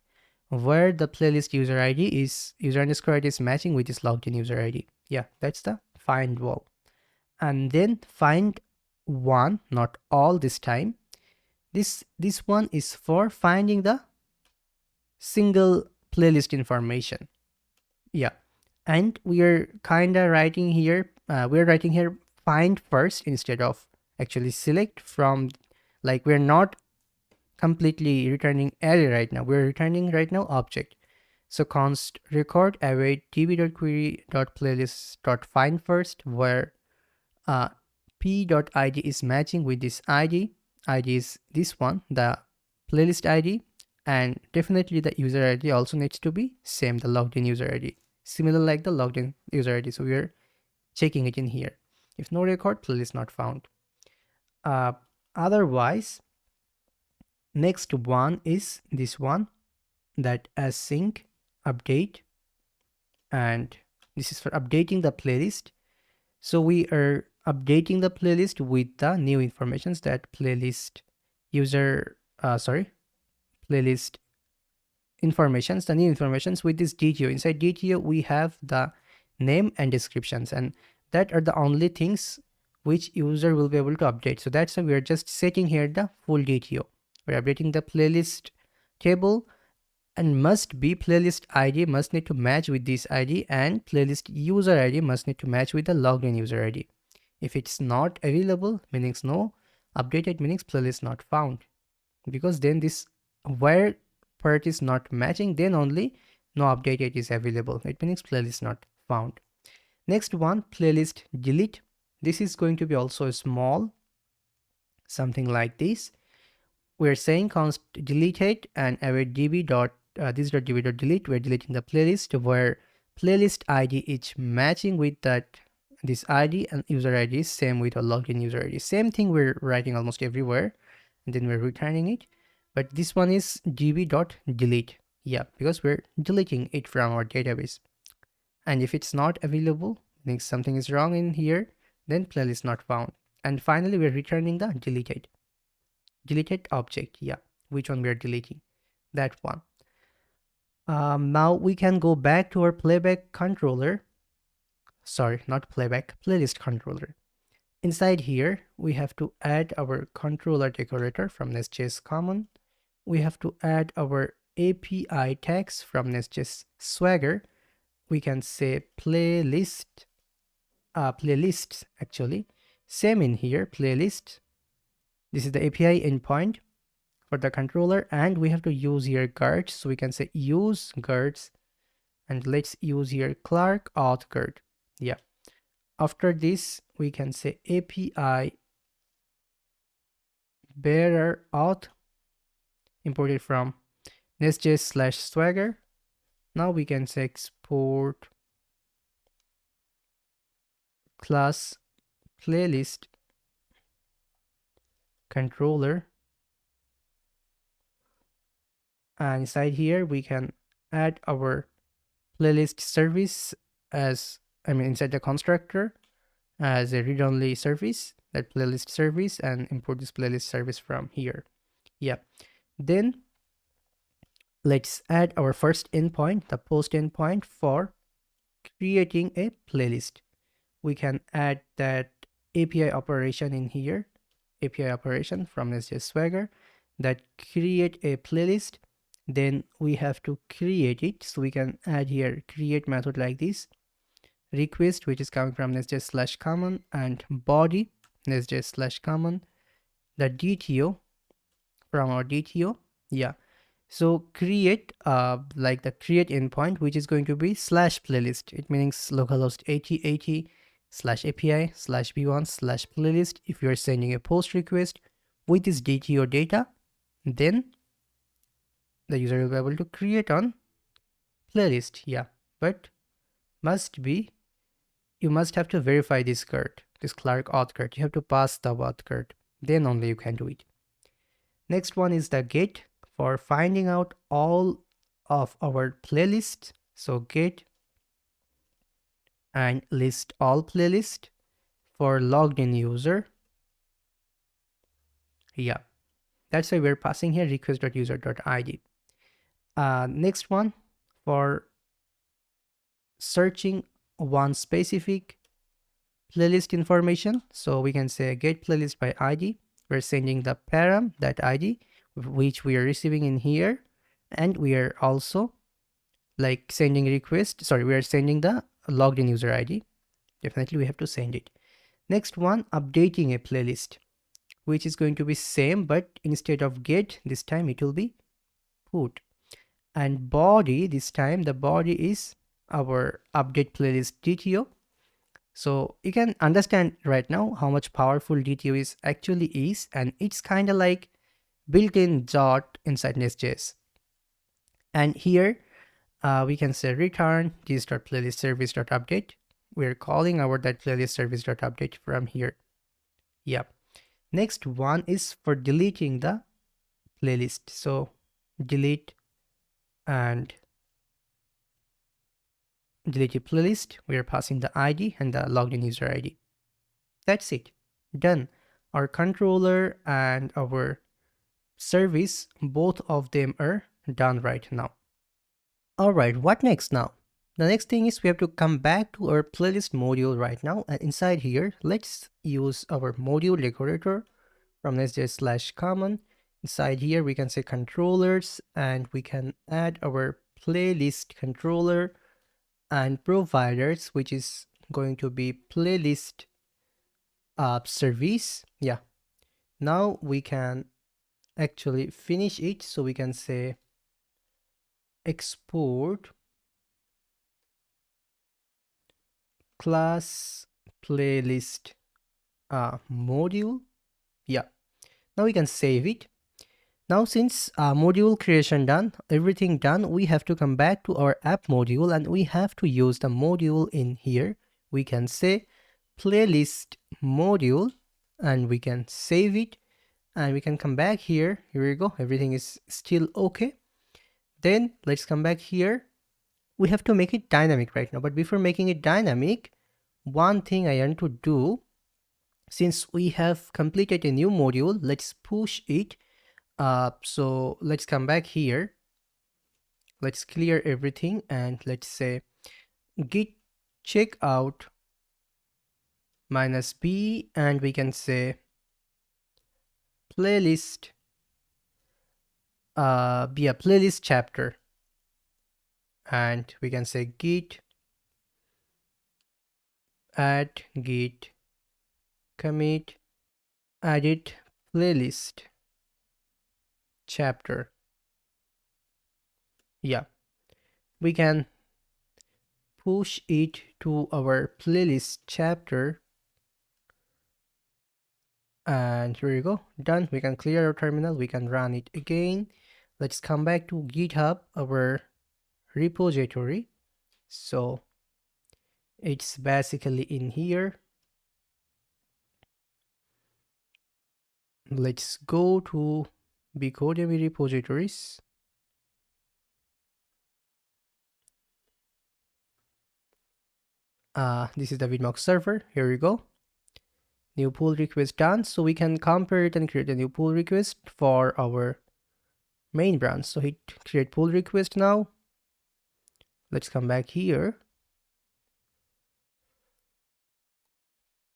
S1: where the playlist user ID is user underscore ID is matching with this logged in user ID. Yeah, that's the find all. And then find one, not all this time. This one is for finding the single playlist information. Yeah, and we are kind of writing here, we're writing here find first instead of actually select from, like we're not completely returning array right now. We're returning right now object. So const record await db.query.playlist.find first where p.id is matching with this ID. ID is this one, the playlist ID, and definitely the user ID also needs to be same, the logged in user ID, similar like the logged in user ID. So we are checking it in here. If no record, playlist not found. Otherwise, next one is this one, that async update, and this is for updating the playlist. So we are updating the playlist with the new informations that playlist user playlist informations, the new informations with this DTO. Inside DTO we have the name and descriptions, and that are the only things which user will be able to update. So that's why we are just setting here the full DTO. We're updating the playlist table, and must be playlist ID must need to match with this ID, and playlist user ID must need to match with the logged in user ID. If it's not available, means no, updated means playlist not found, because then this where part is not matching, then only no updated is available. It means playlist not found. Next one, playlist delete. This is going to be also small, something like this. We're saying const deleted and await db dot this dot db dot delete. We're deleting the playlist where playlist ID is matching with that this ID, and user ID is same with a logged in user ID. Same thing we're writing almost everywhere, and then we're returning it. But this one is db dot delete. Yeah, because we're deleting it from our database. And if it's not available, means something is wrong in here, then playlist not found. And finally, we're returning the deleted object. Yeah, which one we are deleting, that one. Now we can go back to our playback controller. Sorry, not playback, playlist controller. Inside here, we have to add our controller decorator from NestJS common. We have to add our API tags from NestJS Swagger. We can say playlists actually. Same in here, playlist. This is the API endpoint for the controller, and we have to use here guards. So we can say use guards, and let's use here Clark auth guard. Yeah. After this, we can say API bearer auth imported from NestJS/Swagger. Now we can say export class playlist controller, and inside here we can add our playlist service as, inside the constructor as a read-only service, that playlist service, and import this playlist service from here. Yeah. Then let's add our first endpoint, the post endpoint for creating a playlist. We can add that API operation in here, API operation from NestJS Swagger, that create a playlist. Then we have to create it, so we can add here create method like this, request which is coming from NestJS/common, and body NestJS/common, the DTO from our DTO. Yeah, so create like the create endpoint, which is going to be /playlist. It means localhost 8080/API/v1/playlist. If you are sending a post request with this DTO data, then the user will be able to create on playlist. Yeah, but you must have to verify this card, this Clark auth card. You have to pass the auth card, then only you can do it. Next one is the get for finding out all of our playlists. So get and list all playlist for logged in user. Yeah, that's why we're passing here request.user.id. Next one for searching one specific playlist information. So we can say get playlist by ID. We're sending the param, that ID, which we are receiving in here. And we are also like sending request. Sorry, we are sending the logged in user ID. Definitely we have to send it. Next one, updating a playlist, which is going to be same, but instead of get, this time it will be put. And body, this time the body is our update playlist DTO. So you can understand right now how much powerful DTO is actually is, and it's kind of like built-in dot inside NestJS. And here we can say return this.playlist service.update. We're calling our that playlist service.update from here. Yep. Next one is for deleting the playlist. So delete and delete a playlist. We are passing the ID and the logged in user ID. That's it. Done. Our controller and our service, both of them are done right now. Alright, what next now? The next thing is we have to come back to our playlist module right now, and inside here, let's use our module decorator from NestJS/common. Inside here, we can say controllers, and we can add our playlist controller and providers, which is going to be playlist service. Yeah. Now we can actually finish it, so we can say export class playlist module. Yeah, now we can save it. Now since module creation done, everything done, we have to come back to our app module, and we have to use the module in here. We can say playlist module, and we can save it, and we can come back here. Here we go, everything is still okay. Then let's come back here. We have to make it dynamic right now, but before making it dynamic, one thing I want to do, since we have completed a new module, let's push it. So let's come back here. Let's clear everything, and let's say git checkout -b, and we can say playlist be a playlist chapter, and we can say git add git commit edit playlist chapter. Yeah, we can push it to our playlist chapter, and here we go, done. We can clear our terminal, we can run it again, Let's come back to GitHub, our repository. So it's basically in here. Let's go to Becodemy repositories. This is the Vidmox server. Here we go. New pull request done. So we can compare it and create a new pull request for our main branch. So hit create pull request now. Let's come back here.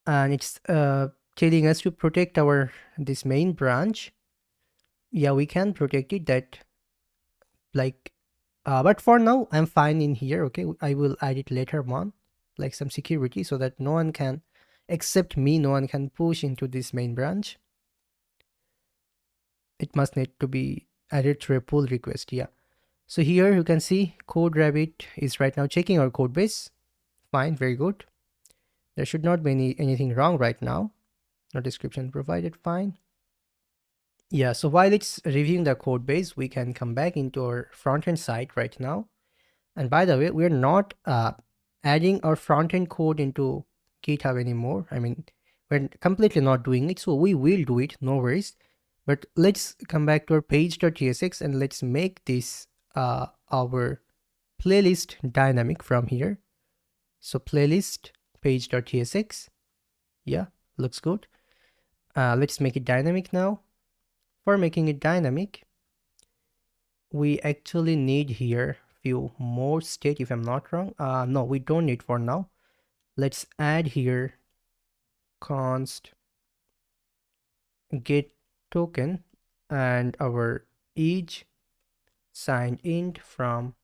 S1: And it's telling us to protect this main branch. Yeah, we can protect it, that like but for now I'm fine in here. Okay, I will add it later on, like some security, so that no one can, except me, no one can push into this main branch. It must need to be added through a pull request. Yeah, so here you can see code rabbit is right now checking our code base. Fine, very good. There should not be anything wrong right now. No description provided. Fine. Yeah, so while it's reviewing the code base, we can come back into our front-end site right now. And by the way, we're not adding our front-end code into GitHub anymore. I mean, we're completely not doing it, so we will do it, no worries. But let's come back to our page.tsx and let's make this our playlist dynamic from here. So playlist page.tsx. Yeah, looks good. Let's make it dynamic now. For making it dynamic, we actually need here few more state, if I'm not wrong. No, we don't need for now. Let's add here const get token and our age signed int from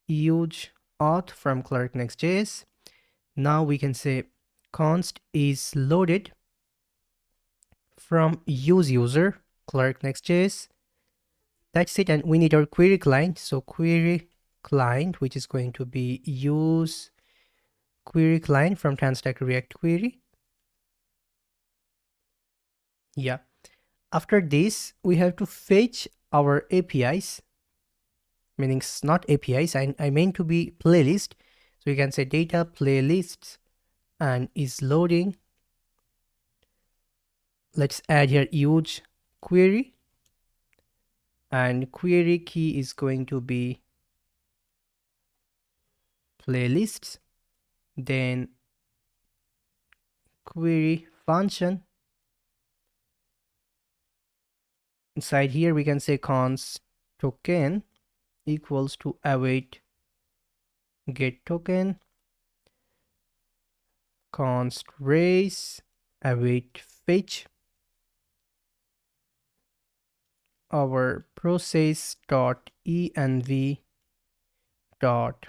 S1: use auth from clerk NestJS. Now we can say const is loaded from use user clerk NestJS. That's it, and we need our query client. So query client, which is going to be use query client from Transtack React Query. Yeah. After this, we have to fetch our APIs, meaning not APIs, I mean to be playlist. So you can say data playlists and is loading. Let's add here use query, and query key is going to be playlists. Then query function. Inside here we can say const token equals to await get token, const raise await fetch, our process dot env dot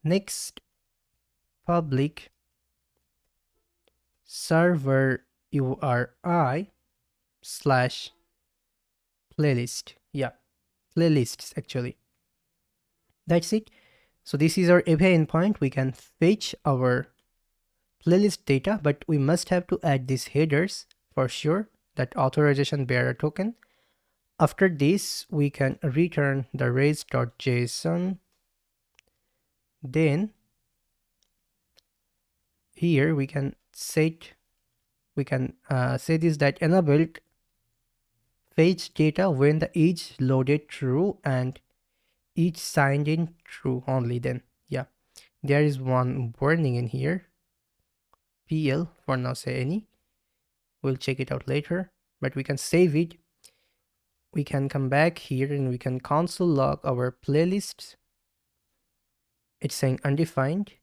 S1: next public server URI slash playlist. Yeah, playlists actually. That's it. So this is our API endpoint. We can fetch our playlist data, but we must have to add these headers for sure, that authorization bearer token. After this, we can return the raise.json. Then here we can say this that enabled fetch data when the age loaded true and each signed in true only. Then yeah, there is one warning in here. PL for now, say any. We'll check it out later, but we can save it. We can come back here and we can console log our playlists. It's saying undefined.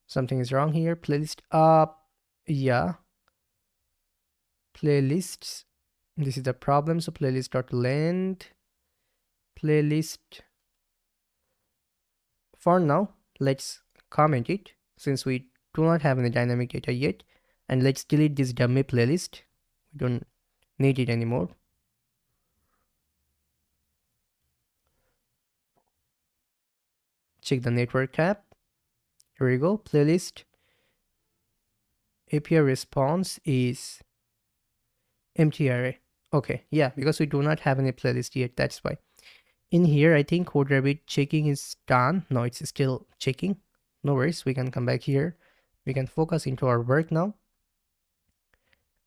S1: Something is wrong here. Playlist yeah, playlists. This is the problem. So playlist.length playlist. For now, let's comment it since we do not have any dynamic data yet, and let's delete this dummy playlist. We don't need it anymore. Check the network tab. Here we go. Playlist API response is empty array. Okay, yeah, because we do not have any playlist yet, that's why. In here, I think CodeRabbit checking is done. No, it's still checking. No worries, we can come back here. We can focus into our work now.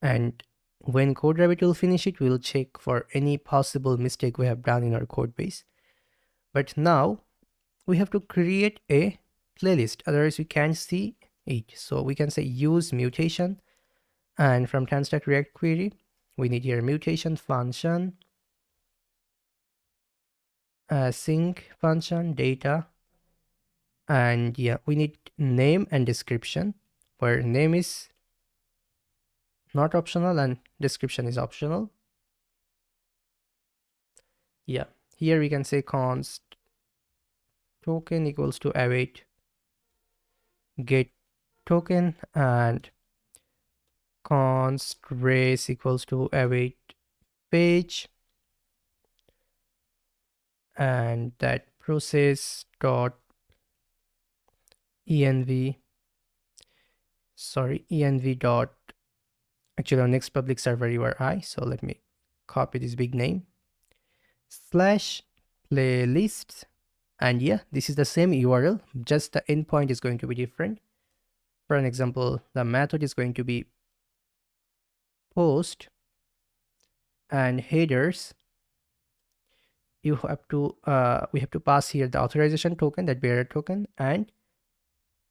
S1: And when CodeRabbit will finish it, we'll check for any possible mistake we have done in our code base. But now we have to create a playlist, otherwise we can't see it. So we can say use mutation, and from transstack react query, we need here mutation function, sync function, data, and yeah, we need name and description, where name is not optional and description is optional. Yeah, here we can say const token equals to await get token, and const race equals to await page, and that process dot env env dot, actually our next public server URI, so let me copy this big name, slash playlists. And yeah, this is the same URL, just the endpoint is going to be different. For an example, the method is going to be post, and headers, you have to we have to pass here the authorization token, that bearer token, and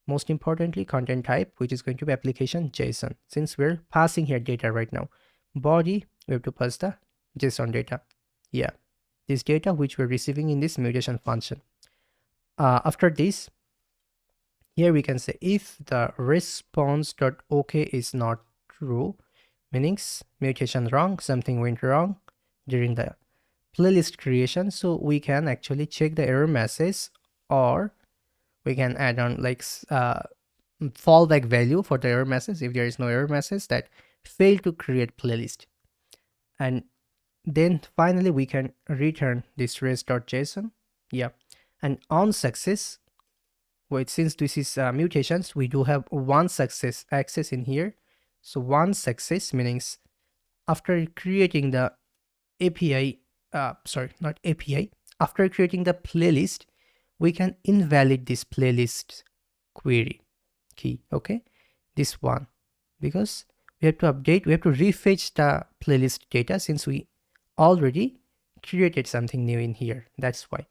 S1: most importantly content type, which is going to be application JSON, since we're passing here data right now. Body, we have to pass the JSON data. Yeah, this data which we're receiving in this mutation function. After this, here we can say if the response.ok is not true, meaning mutation wrong, something went wrong during the playlist creation, so we can actually check the error message, or we can add on like fallback value for the error message if there is no error message that failed to create playlist. And then finally we can return this res.json. Yeah, and on success, wait, since this is mutations, we do have one success access in here. So one success means after creating the API, sorry, not API, after creating the playlist, we can invalidate this playlist query key. Okay, this one, because we have to update, we have to refetch the playlist data since we already created something new in here. That's why.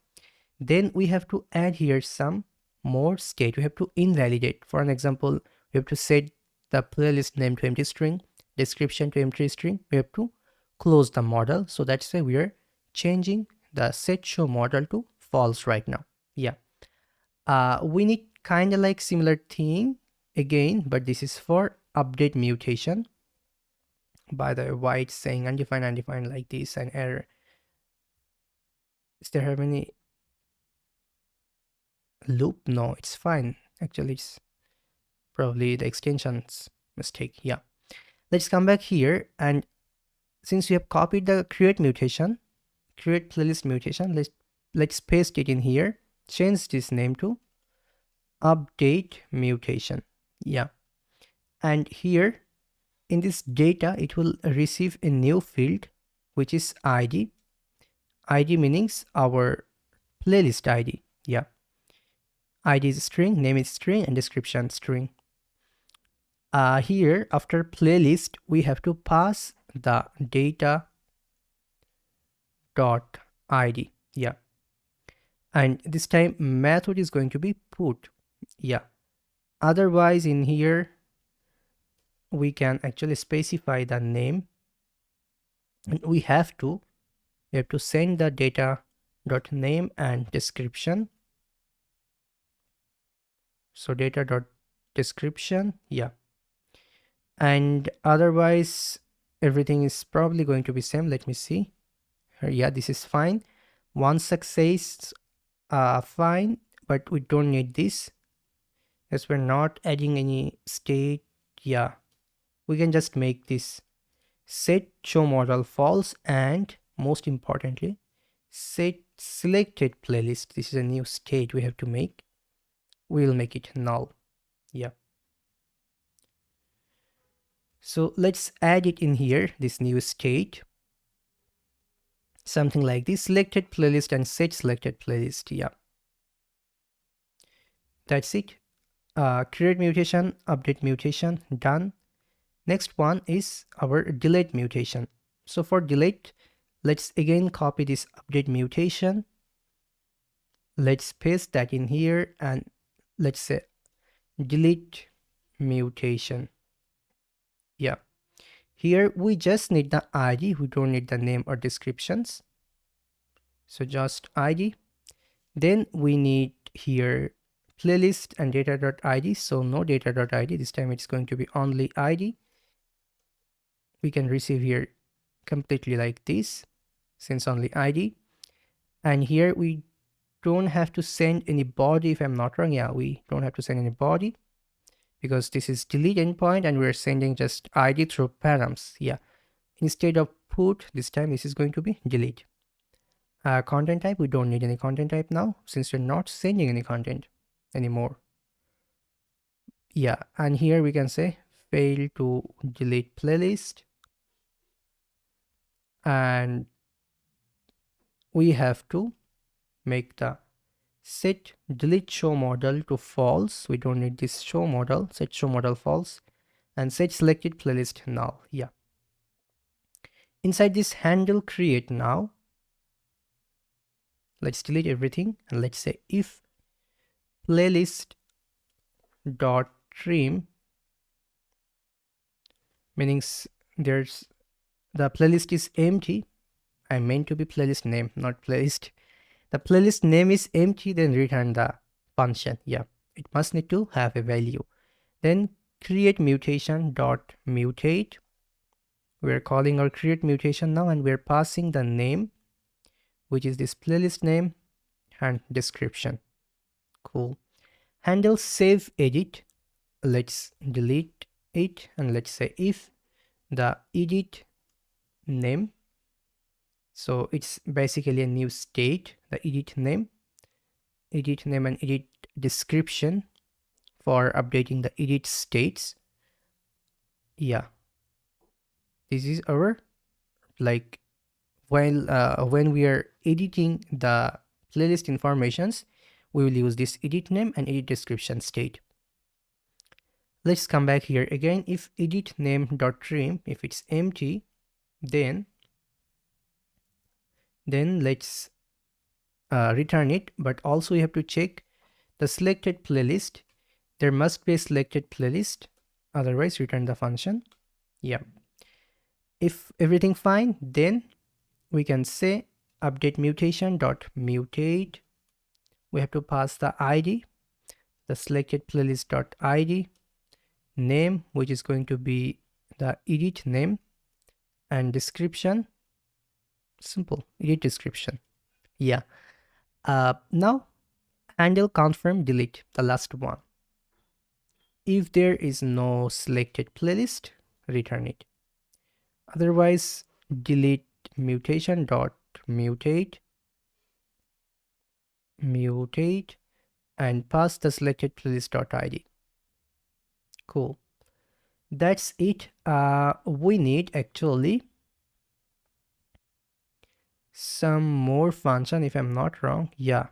S1: Then we have to add here some more state. We have to invalidate. For an example, we have to set the playlist name to empty string, description to empty string. We have to close the model. So that's why we are changing the set show model to false right now. Yeah. We need kind of like similar thing again, but this is for update mutation. By the way, why it's saying undefined like this and error? Is there have any loop? No, it's fine. Actually, it's probably the extension's mistake. Yeah. Let's come back here, and since we have copied the create playlist mutation, let's paste it in here. Change this name to update mutation. Yeah. And here in this data, it will receive a new field, which is ID. ID means our playlist ID. Yeah. ID is string, name is string, and description string. Here after playlist, we have to pass the data dot ID. Yeah. And this time method is going to be put. Yeah. Otherwise in here, we can actually specify the name, and we have to send the data dot name and description. So data dot description. Yeah. And otherwise everything is probably going to be same. Let me see. Yeah, this is fine. One success, fine, but we don't need this as we're not adding any state. Yeah, we can just make this set show model false, and most importantly set selected playlist. This is a new state we have to make. We'll make it null. Yeah. So let's add it in here, this new state. something like this, selected playlist and set selected playlist. Yeah, that's it. Create mutation, update mutation, done. Next one is our delete mutation. So for delete, let's again copy this update mutation. Let's paste that in here and let's say delete mutation. Yeah, here we just need the ID, we don't need the name or descriptions. So just ID. Then we need here playlist and data.id. So no data.id, this time it's going to be only ID. We can receive here completely like this since only ID. And here we don't have to send any body if I'm not wrong. Yeah, we don't have to send any body because this is delete endpoint and we're sending just ID through params. Yeah, instead of put, this time this is going to be delete. Content type, we don't need any content type now since we're not sending any content anymore. Yeah, and here we can say fail to delete playlist, and we have to make the set delete show model to false. We don't need this show model, set show model false, and set selected playlist null. Yeah, inside this handle create now, let's delete everything and let's say if playlist dot trim, meaning there's the playlist is empty. I meant to be playlist name, not playlist. The playlist name is empty, then return the function. Yeah, it must need to have a value. Then create mutation dot mutate. We're calling our create mutation now and we're passing the name, which is this playlist name and description. Cool. Handle save edit. Let's delete it and let's say if the edit name, so it's basically a new state, the edit name and edit description for updating the edit states. Yeah, this is our like when we are editing the playlist informations, we will use this edit name and edit description state. Let's come back here again. If edit name dot trim, if it's empty, then let's return it, but also you have to check the selected playlist. There must be a selected playlist, otherwise return the function. Yeah, if everything fine, then we can say update mutation dot mutate. We have to pass the ID, the selected playlist dot ID, name, which is going to be the edit name, and description, simple edit description. Yeah, now handle confirm delete, the last one. If there is no selected playlist, return it. Otherwise, delete mutation dot mutate and pass the selected playlist dot id. Cool. That's it. We need actually some more function if I'm not wrong. Yeah.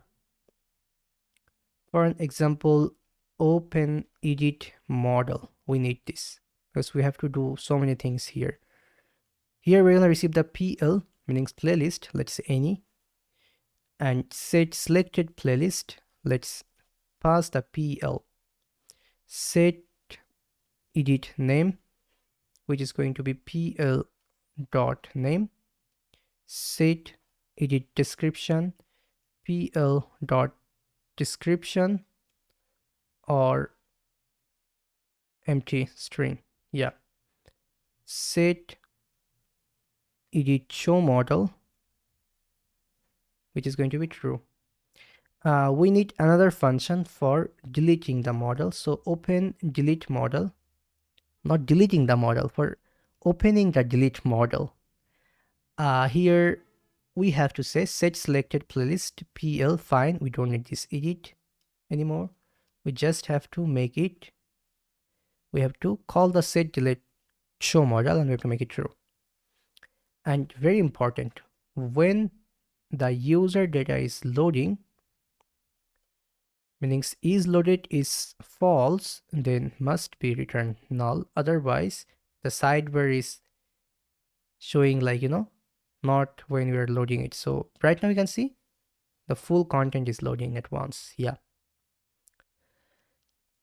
S1: For an example, open edit model. We need this because we have to do so many things here. Here we're gonna receive the PL, meaning playlist, let's say any, and set selected playlist. Let's pass the PL. Set edit name, which is going to be PL dot name. Set edit description, PL dot description or empty string. Yeah. Set edit show model, which is going to be true. We need another function for deleting the model. So open delete model, not deleting the model, for opening the delete model. Here we have to say set selected playlist PL, fine. We don't need this edit anymore. We just have to make it, we have to call the set delete show model and we have to make it true. And very important, when the user data is loading, meaning is loaded is false, then must be returned null. Otherwise, the sidebar is showing like, not when we are loading it. So right now you can see the full content is loading at once. Yeah.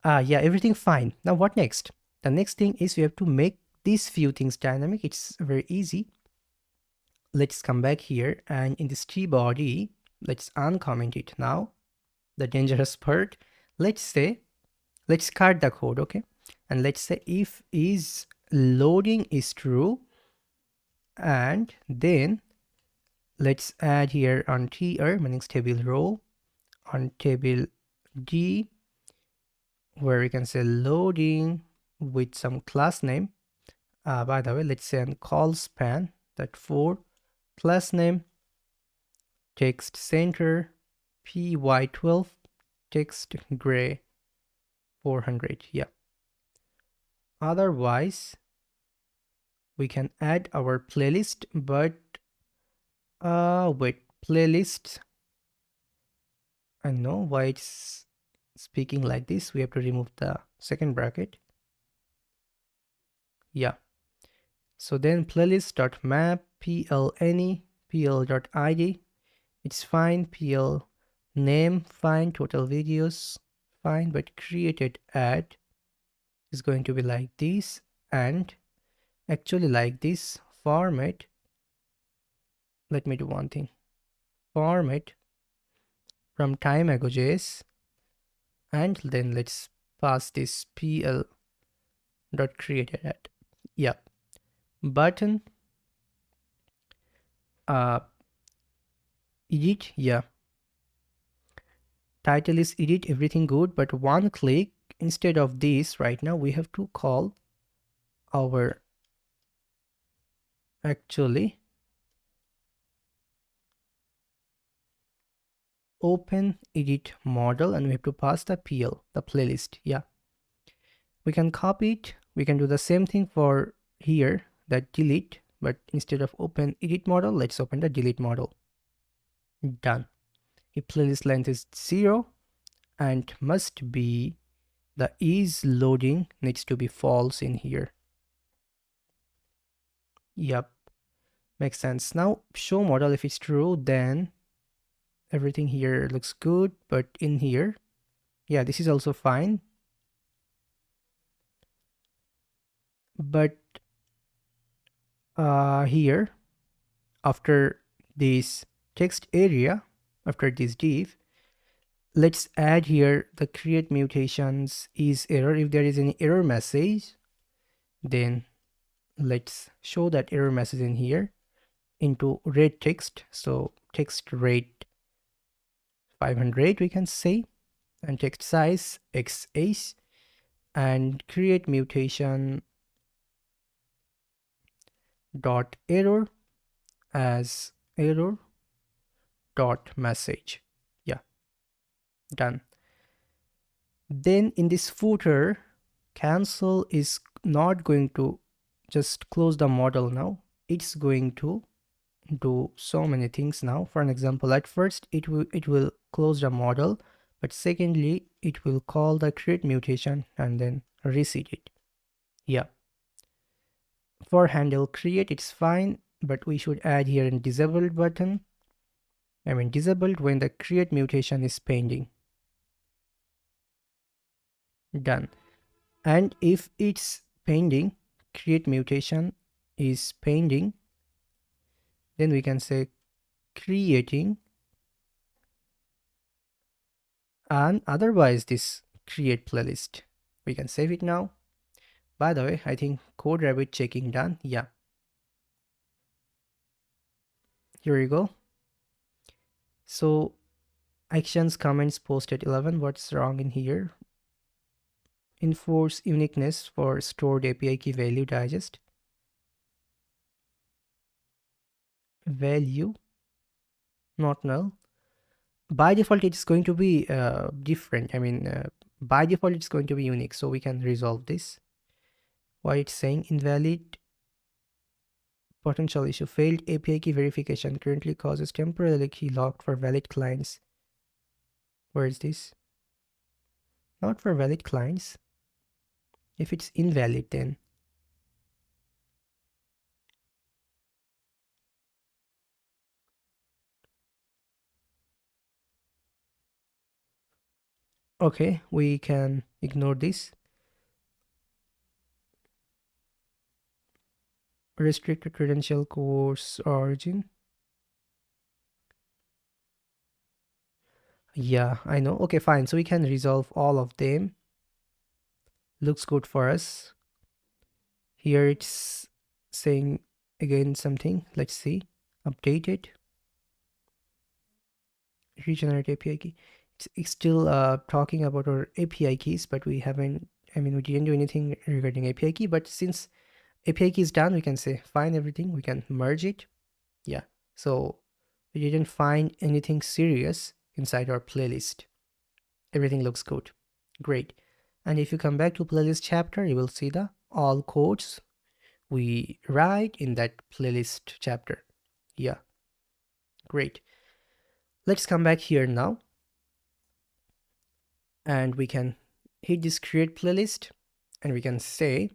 S1: Yeah, everything fine. Now what next? The next thing is we have to make these few things dynamic. It's very easy. Let's come back here, and in this tree body, let's uncomment it now. The dangerous part, let's cut the code, okay? And let's say if is loading is true, and then let's add here on tr, meaning table row, on table d, where we can say loading with some class name. By the way, let's say on call span that for class name text center py12 text gray 400. Yeah. Otherwise, we can add our playlist, but wait, playlists. I know why it's speaking like this. We have to remove the second bracket. Yeah. So then playlist.map plne pl.id. It's fine. Pl name fine. Total videos fine. But created ad is going to be like this, and actually like this format. Let me do one thing. Format from time ago.js, and then let's pass this pl dot created ad. Yeah. Button edit. Yeah. Title is edit, everything good, but one click. Instead of this, right now we have to call our actually open edit model, and we have to pass the pl, the playlist. Yeah, we can copy it. We can do the same thing for here, that delete, but instead of open edit model, let's open the delete model. Done. If playlist length is 0 and must be the is loading needs to be false in here. Yep, makes sense. Now show model, if it's true, then everything here looks good, but in here, yeah, this is also fine. But here, after this text area, after this div, let's add here the create mutations is error. If there is any error message, then let's show that error message in here into red text. So text rate 500 we can say, and text size XH, and create mutation dot error as error dot message. Yeah, done. Then in this footer, cancel is not going to just close the model now. It's going to do so many things now. For an example, at first it will close the model, but secondly it will call the create mutation and then reset it. Yeah. For handle create, it's fine, but we should add here a disabled button. I mean disabled when the create mutation is pending. Done. And if it's pending, create mutation is pending, then we can say creating, and otherwise this create playlist. We can save it now. By the way, I think code rabbit checking done. Yeah, here we go. So actions comments post at 11. What's wrong in here? Enforce uniqueness for stored API key value digest. Value not null. By default it's going to be different. I mean by default it's going to be unique, so we can resolve this. Why it's saying invalid Potential issue. Failed API key verification currently causes temporarily key locked for valid clients. Where is this? Not for valid clients. If it's invalid, then. Okay, we can ignore this. Restricted credential course origin. Yeah, I know. Okay, fine. So we can resolve all of them. Looks good for us. Here it's saying again something. Let's see. Updated. Regenerate API key. It's still talking about our API keys, but we haven't, we didn't do anything regarding API key, but since API key is done, we can say find everything. We can merge it. Yeah. So we didn't find anything serious inside our playlist. Everything looks good. Great. And if you come back to playlist chapter, you will see the all codes we write in that playlist chapter. Yeah. Great. Let's come back here now. And we can hit this create playlist and we can say,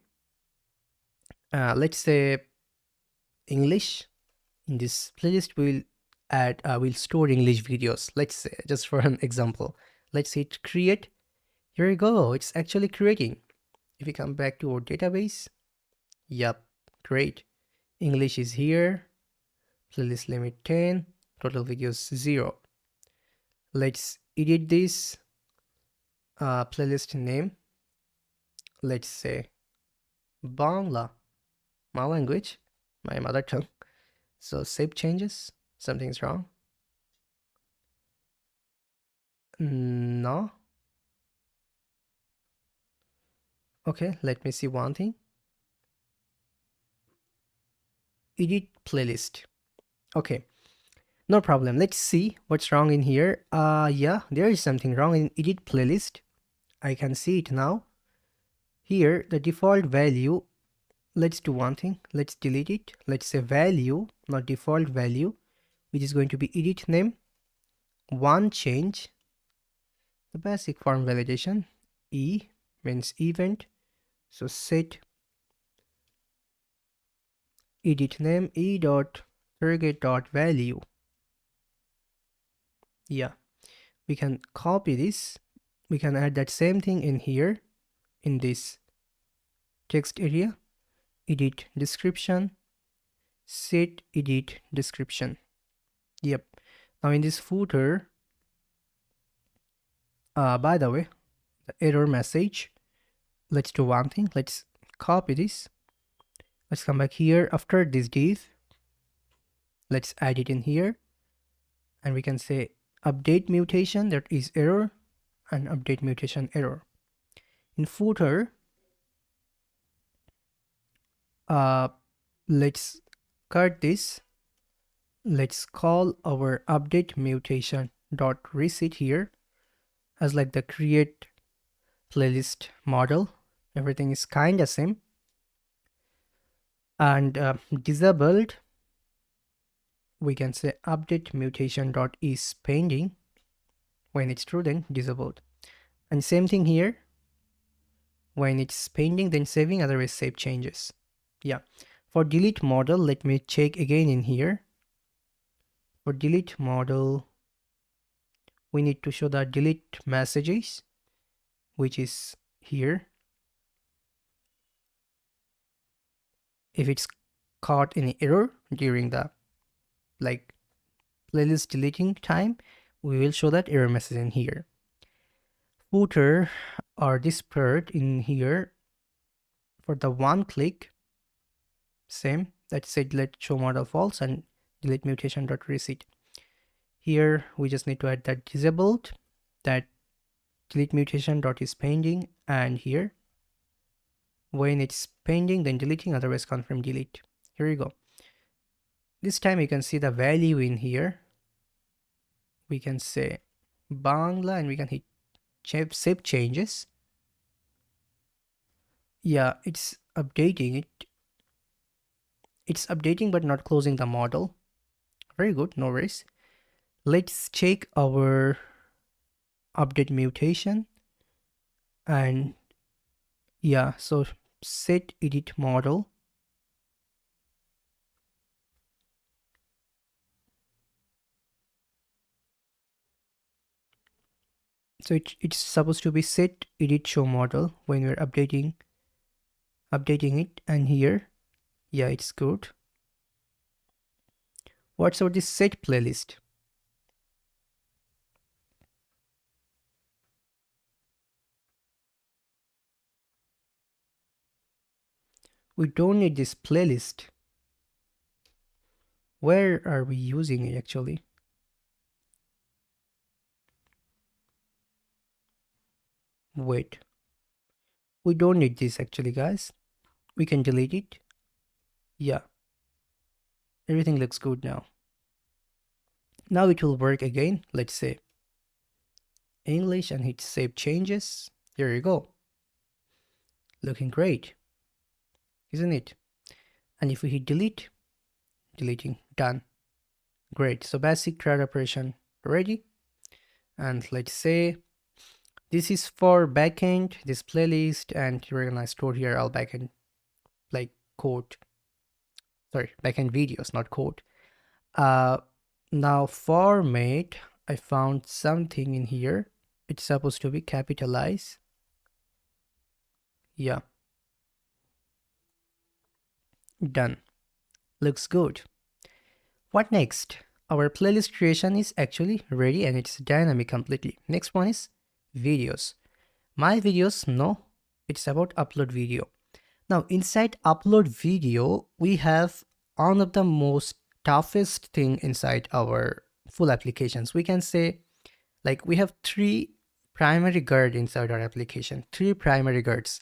S1: let's say English. In this playlist, we'll store English videos. Let's say, just for an example, let's hit create. Here we go. It's actually creating. If we come back to our database, yep, great. English is here. Playlist limit 10. Total videos 0. Let's edit this playlist name. Let's say Bangla, my language, my mother tongue. So save changes. Something's wrong. No. Okay, let me see one thing. Edit playlist. Okay, no problem. Let's see what's wrong in here. Yeah, there is something wrong in edit playlist. I can see it now. Here, the default value, let's do one thing. Let's delete it. Let's say value, not default value, which is going to be edit name. One change, the basic form validation. E means event. So set edit name e dot surrogate dot value. Yeah, we can copy this. We can add that same thing in here in this text area. Edit description, set edit description. Yep. Now in this footer, by the way, the error message, let's do one thing. Let's copy this. Let's come back here after this div. Let's add it in here. And we can say update mutation, that is error, and update mutation error. In footer, let's cut this. Let's call our update mutation dot reset here as like the create playlist model. Everything is kind of same. And disabled, we can say update mutation dot is pending. When it's true, then disabled. And same thing here. When it's pending, then saving, otherwise save changes. Yeah. For delete model, let me check again in here. For delete model, we need to show the delete messages, which is here. If it's caught any error during the like playlist deleting time, we will show that error message in here. Footer or this part in here for the one click, same. Let's say delete show model false and delete mutation dot reset. Here we just need to add that disabled, that delete mutation dot is pending, and here when it's pending then deleting, otherwise confirm delete. Here you go. This time you can see the value in here. We can say Bangla and we can hit save changes. Yeah, it's updating it. It's updating but not closing the model. Very good, no worries. Let's check our update mutation. And yeah, so set edit model. So it's supposed to be set edit show model when we're updating it. And here, yeah, it's good. What's about this set playlist? We don't need this playlist. Where are we using it actually? Wait, we don't need this actually, guys. We can delete it. Yeah, everything looks good now. Now it will work again. Let's say English and hit save changes. Here you go. Looking great, isn't it? And if we hit delete, deleting, done. Great. So basic CRUD operation ready. And let's say this is for backend, this playlist, and we're gonna store here all backend like code. Sorry, backend videos, not code. Now format, I found something in here. It's supposed to be capitalized. Yeah. Done. Looks good. What next? Our playlist creation is actually ready and it's dynamic completely. Next one is videos. My videos, no, it's about upload video. Now inside upload video, we have one of the most toughest thing inside our full applications. We can say like we have three primary guard inside our application, three primary guards.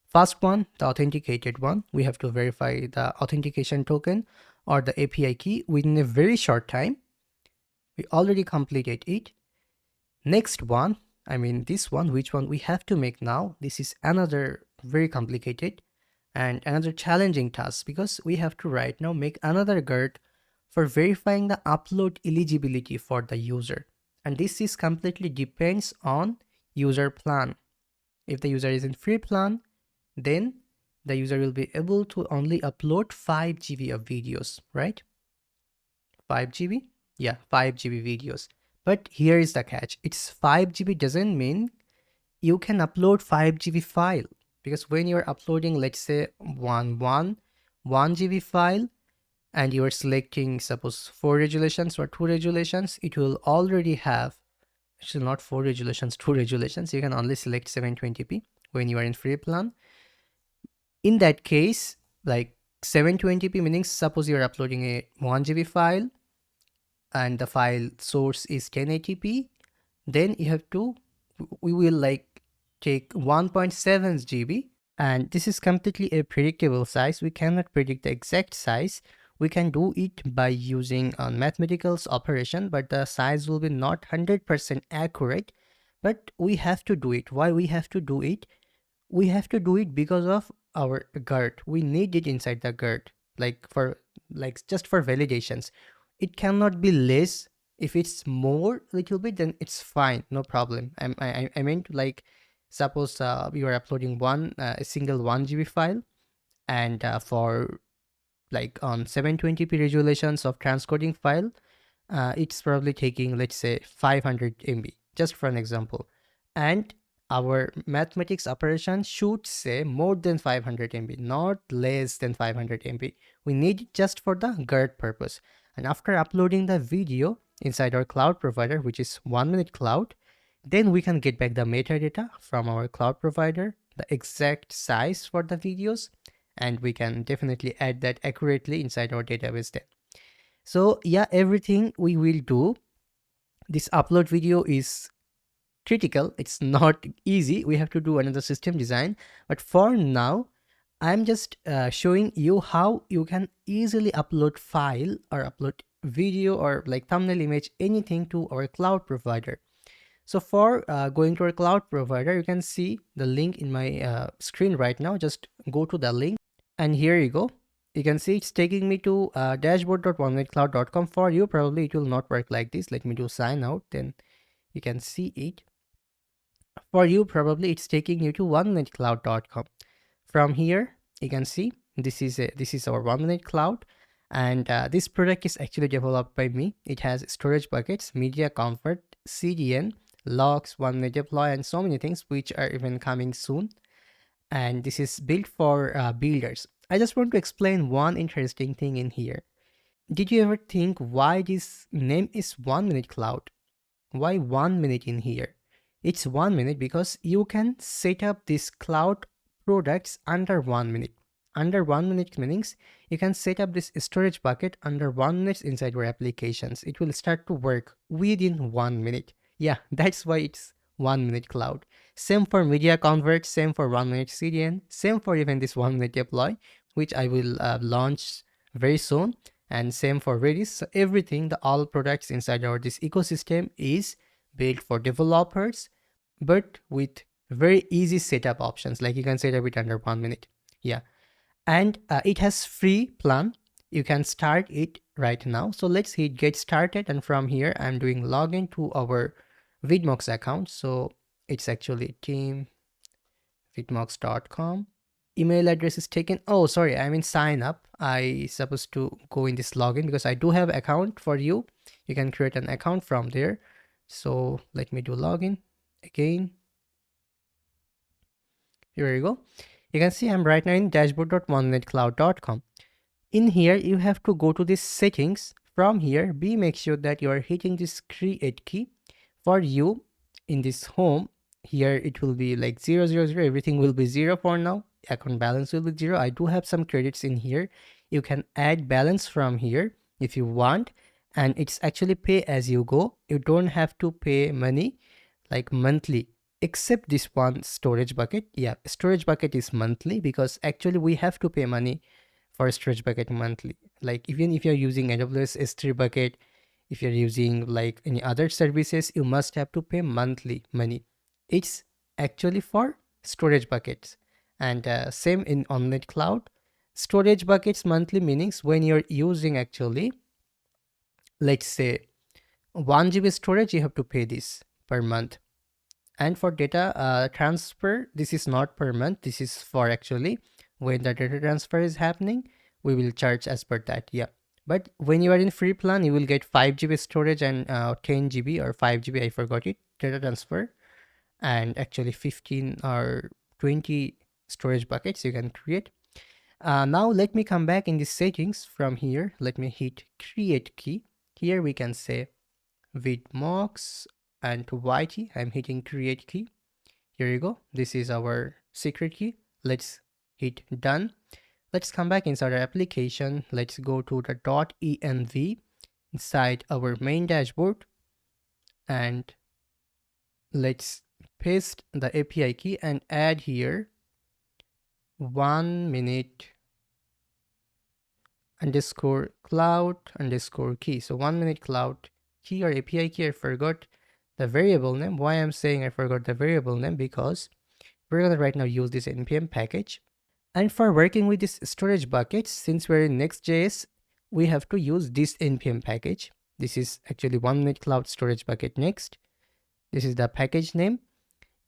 S1: First one, the authenticated one, we have to verify the authentication token or the API key within a very short time. We already completed it. Next one, I mean this one, which one we have to make now. This is another very complicated and another challenging task because we have to right now make another guard for verifying the upload eligibility for the user. And this is completely depends on user plan. If the user is in free plan, then the user will be able to only upload 5 GB of videos, right? 5 GB? Yeah, 5 GB videos. But here is the catch. It's 5 GB doesn't mean you can upload 5 GB file. Because when you're uploading, let's say 1 GB file, and you're selecting suppose 4 resolutions or 2 resolutions, it will already have, actually not 4 resolutions, 2 resolutions. You can only select 720p when you are in free plan. In that case, like 720p meaning suppose you're uploading a 1 GB file and the file source is 1080p, then you have to, we will like take 1.7 GB, and this is completely a predictable size. We cannot predict the exact size. We can do it by using a mathematical operation, but the size will be not 100% accurate, but we have to do it. Why we have to do it? We have to do it because of our guard. We need it inside the guard, like for like just for validations. It cannot be less. If it's more little bit, then it's fine, no problem. I meant like suppose you are uploading a single 1 GB file, and for like on 720p resolutions of transcoding file, it's probably taking, let's say, 500 MB, just for an example. And our mathematics operation should say more than 500 MB, not less than 500 MB. We need it just for the guard purpose. And after uploading the video inside our cloud provider, which is 1 minute cloud, then we can get back the metadata from our cloud provider, the exact size for the videos, and we can definitely add that accurately inside our database then. So yeah, everything we will do. This upload video is critical. It's not easy. We have to do another system design. But for now, I'm just showing you how you can easily upload file or upload video or like thumbnail image, anything to our cloud provider. So for going to our cloud provider, you can see the link in my screen right now. Just go to the link and here you go. You can see it's taking me to dashboard.oneminutecloud.com. For you, probably it will not work like this. Let me do sign out, then you can see it. For you, probably it's taking you to oneminutecloud.com. From here, you can see this is our 1 minute cloud, and this product is actually developed by me. It has storage buckets, media comfort, CDN, logs, 1 minute deploy, and so many things which are even coming soon. And this is built for builders. I just want to explain one interesting thing in here. Did you ever think why this name is 1 minute cloud? Why 1 minute in here? It's 1 minute because you can set up this cloud products under 1 minute. Under 1 minute meanings, you can set up this storage bucket under 1 minute inside your applications. It will start to work within 1 minute. Yeah, that's why it's 1 minute cloud. Same for media convert, same for 1 minute CDN, same for even this 1 minute deploy, which I will launch very soon. And same for Redis. So everything, the all products inside our this ecosystem is built for developers, but with very easy setup options. Like you can set up it under 1 minute. Yeah, and it has free plan. You can start it right now. So let's hit get started, and from here I'm doing login to our Vidmox account. So it's actually teamvidmox.com. Email address is taken. Oh, sorry, I mean sign up. I supposed to go in this login because I do have account for you. You can create an account from there. So let me do login again. Here you go. You can see I'm right now in dashboard.oneminutecloud.com. In here, you have to go to this settings. From here, make sure that you are hitting this create key. For you, in this home, here it will be like 000. Everything will be 0 for now. Account balance will be 0. I do have some credits in here. You can add balance from here if you want. And it's actually pay as you go. You don't have to pay money like monthly, except this one storage bucket. Yeah, storage bucket is monthly because actually we have to pay money for storage bucket monthly. Like even if you're using AWS S3 bucket, if you're using like any other services, you must have to pay monthly money. It's actually for storage buckets. And same in OnNet Cloud. Storage buckets monthly meanings when you're using actually, let's say 1 GB storage, you have to pay this per month. And for data transfer, this is not per month. This is for actually when the data transfer is happening, we will charge as per that. Yeah. But when you are in free plan, you will get 5 GB storage and 10 GB or 5 GB, I forgot it, data transfer. And actually 15 or 20 storage buckets you can create. Now let me come back in the settings from here. Let me hit create key. Here we can say Vidmox and YT. I'm hitting create key. Here you go. This is our secret key. Let's hit done. Let's come back inside our application. Let's go to the .env inside our main dashboard, and let's paste the API key and add here 1minute underscore cloud underscore key. So 1minute cloud key or API key. I forgot the variable name. Why I'm saying I forgot the variable name? Because we're gonna right now use this npm package. And for working with this storage buckets, since we're in Next.js, we have to use this npm package. This is actually 1minute cloud storage bucket next. This is the package name.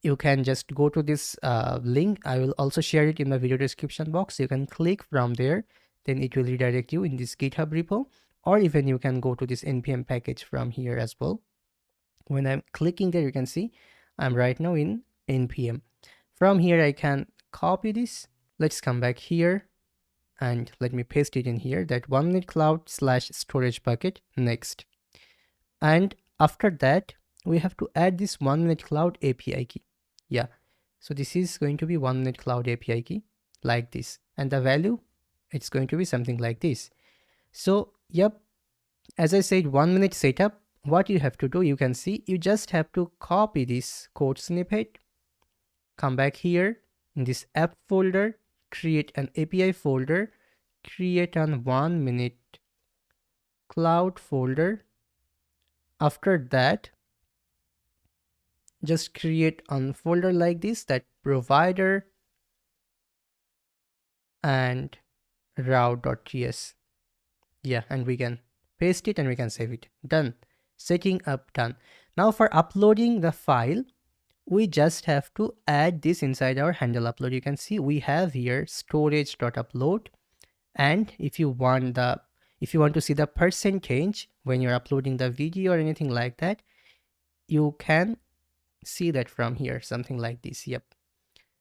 S1: You can just go to this link. I will also share it in the video description box. You can click from there, then it will redirect you in this GitHub repo, or even you can go to this npm package from here as well. When I'm clicking there, you can see I'm right now in npm. From here, I can copy this. Let's come back here and let me paste it in here, that 1minute cloud slash storage bucket next. And after that, we have to add this 1minute cloud API key. Yeah, so this is going to be 1minute cloud API key like this, and the value, it's going to be something like this. So yep, as I said, 1 minute setup. What you have to do, you can see, you just have to copy this code snippet, come back here in this app folder, create an API folder, create an 1minute cloud folder. After that, just create a folder like this, that provider, and raw.ts. Yeah, and we can paste it and we can save it. Done. Setting up done. Now for uploading the file, we just have to add this inside our handle upload. You can see we have here storage.upload, and if you want to see the percentage when you're uploading the video or anything like that, you can see that from here, something like this. Yep.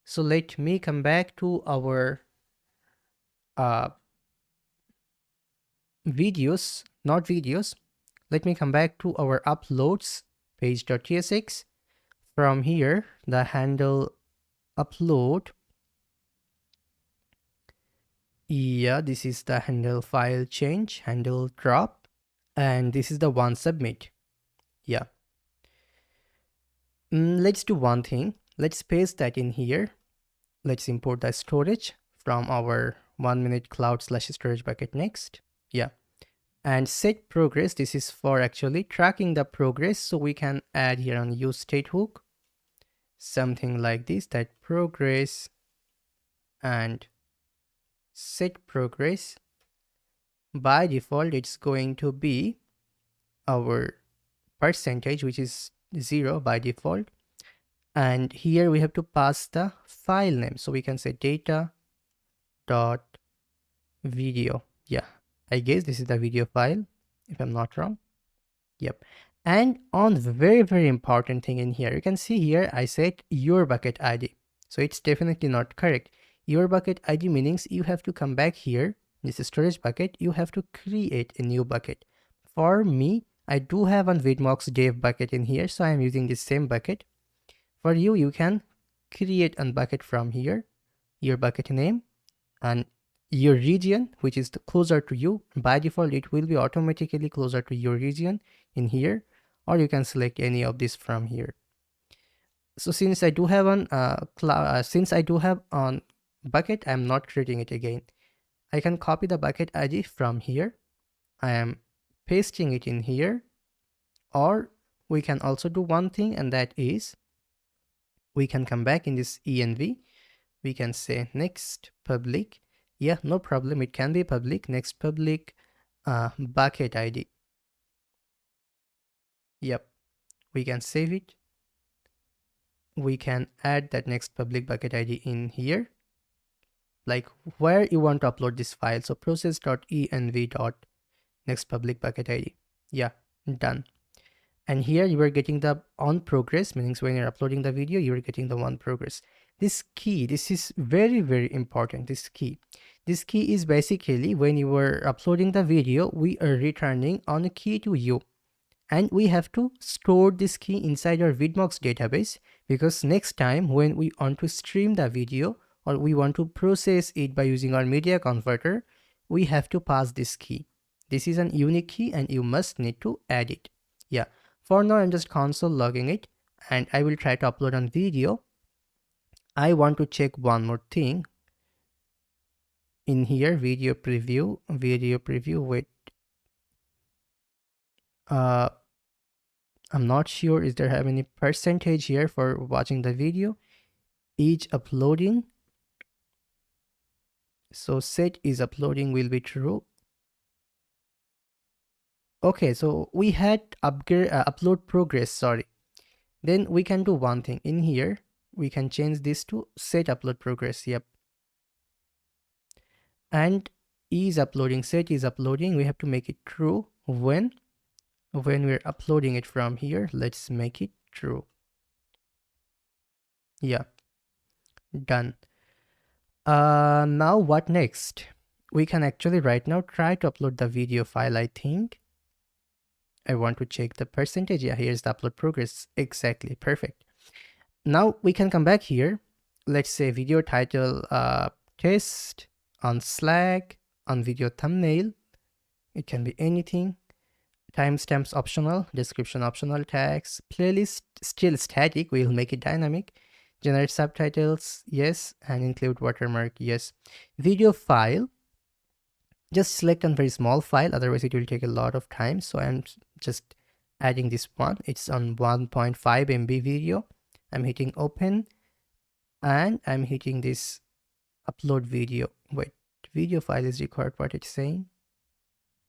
S1: So let me come back to our videos, not videos. Let me come back to our uploads page.tsx. From here, the handle upload. Yeah, this is the handle file change, handle drop, and this is the one submit. Yeah. Let's do one thing. Let's paste that in here. Let's import the storage from our 1 minute cloud / storage bucket next. Yeah. And set progress. This is for actually tracking the progress. So we can add here on use state hook, something like this, that progress and set progress. By default, it's going to be our percentage, which is 0 by default. And here we have to pass the file name. So we can say data dot video. Yeah, I guess this is the video file, if I'm not wrong. Yep. And on the very important thing in here, you can see here I said your bucket ID. So it's definitely not correct. Your bucket ID means you have to come back here, this is storage bucket, you have to create a new bucket. For me, I do have a Vidmox dev bucket in here, so I'm using the same bucket. For you, you can create a bucket from here, your bucket name, and your region, which is closer to you. By default, it will be automatically closer to your region in here, or you can select any of this from here. So since I do have on bucket, I'm not creating it again. I can copy the bucket ID from here. I am pasting it in here, or we can also do one thing, and that is we can come back in this env. We can say next public. Yeah, no problem. It can be public. Next public bucket ID. Yep. We can save it. We can add that next public bucket ID in here, like where you want to upload this file. So process.env.next public bucket ID. Yeah, done. And here you are getting the on progress, meaning when you're uploading the video, you're getting the on progress. This key, this is very important. This key is basically when you were uploading the video, we are returning on a key to you. And we have to store this key inside our Vidmox database, because next time when we want to stream the video or we want to process it by using our media converter, we have to pass this key. This is an unique key and you must need to add it. Yeah, for now I'm just console logging it and I will try to upload on video. I want to check one more thing in here, video preview, wait. I'm not sure is there have any percentage here for watching the video. Each uploading. So set is uploading will be true. Okay, so we had upload progress, sorry. Then we can do one thing in here. We can change this to set upload progress. Yep. And is uploading, set is uploading. We have to make it true when we're uploading it from here. Let's make it true. Yeah, done. Now what next? We can actually right now try to upload the video file. I think I want to check the percentage. Yeah, here's the upload progress. Exactly, perfect. Now we can come back here. Let's say video title test on Slack, on video thumbnail. It can be anything. Timestamps optional, description optional, tags, playlist still static, we'll make it dynamic. Generate subtitles, yes, and include watermark, yes. Video file, just select a very small file, otherwise it will take a lot of time. So I'm just adding this one. It's on 1.5 MB video. I'm hitting open and I'm hitting this upload video. Wait, video file is required, what it's saying.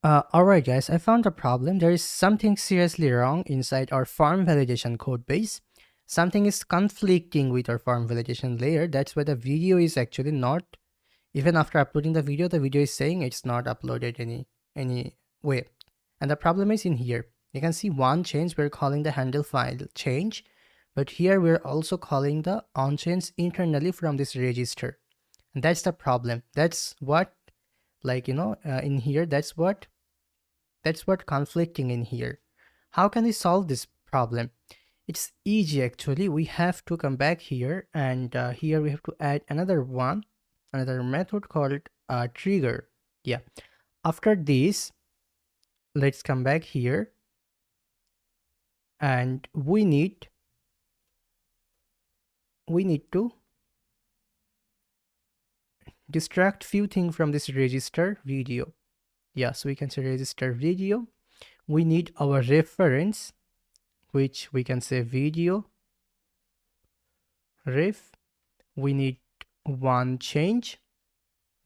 S1: Alright guys, I found a problem. There is something seriously wrong inside our form validation code base. Something is conflicting with our form validation layer. That's why the video is actually not, even after uploading the video is saying it's not uploaded any way. And the problem is in here. You can see one change, we're calling the handle file change, but here we're also calling the on change internally from this register. And that's the problem. That's what, like, in here, that's what conflicting in here. How can we solve this problem? It's easy actually. We have to come back here, and here we have to add another method called trigger. Yeah. After this, let's come back here, and we need to distract few things from this register video. Yeah, so we can say register video. We need our reference, which we can say video ref. We need one change,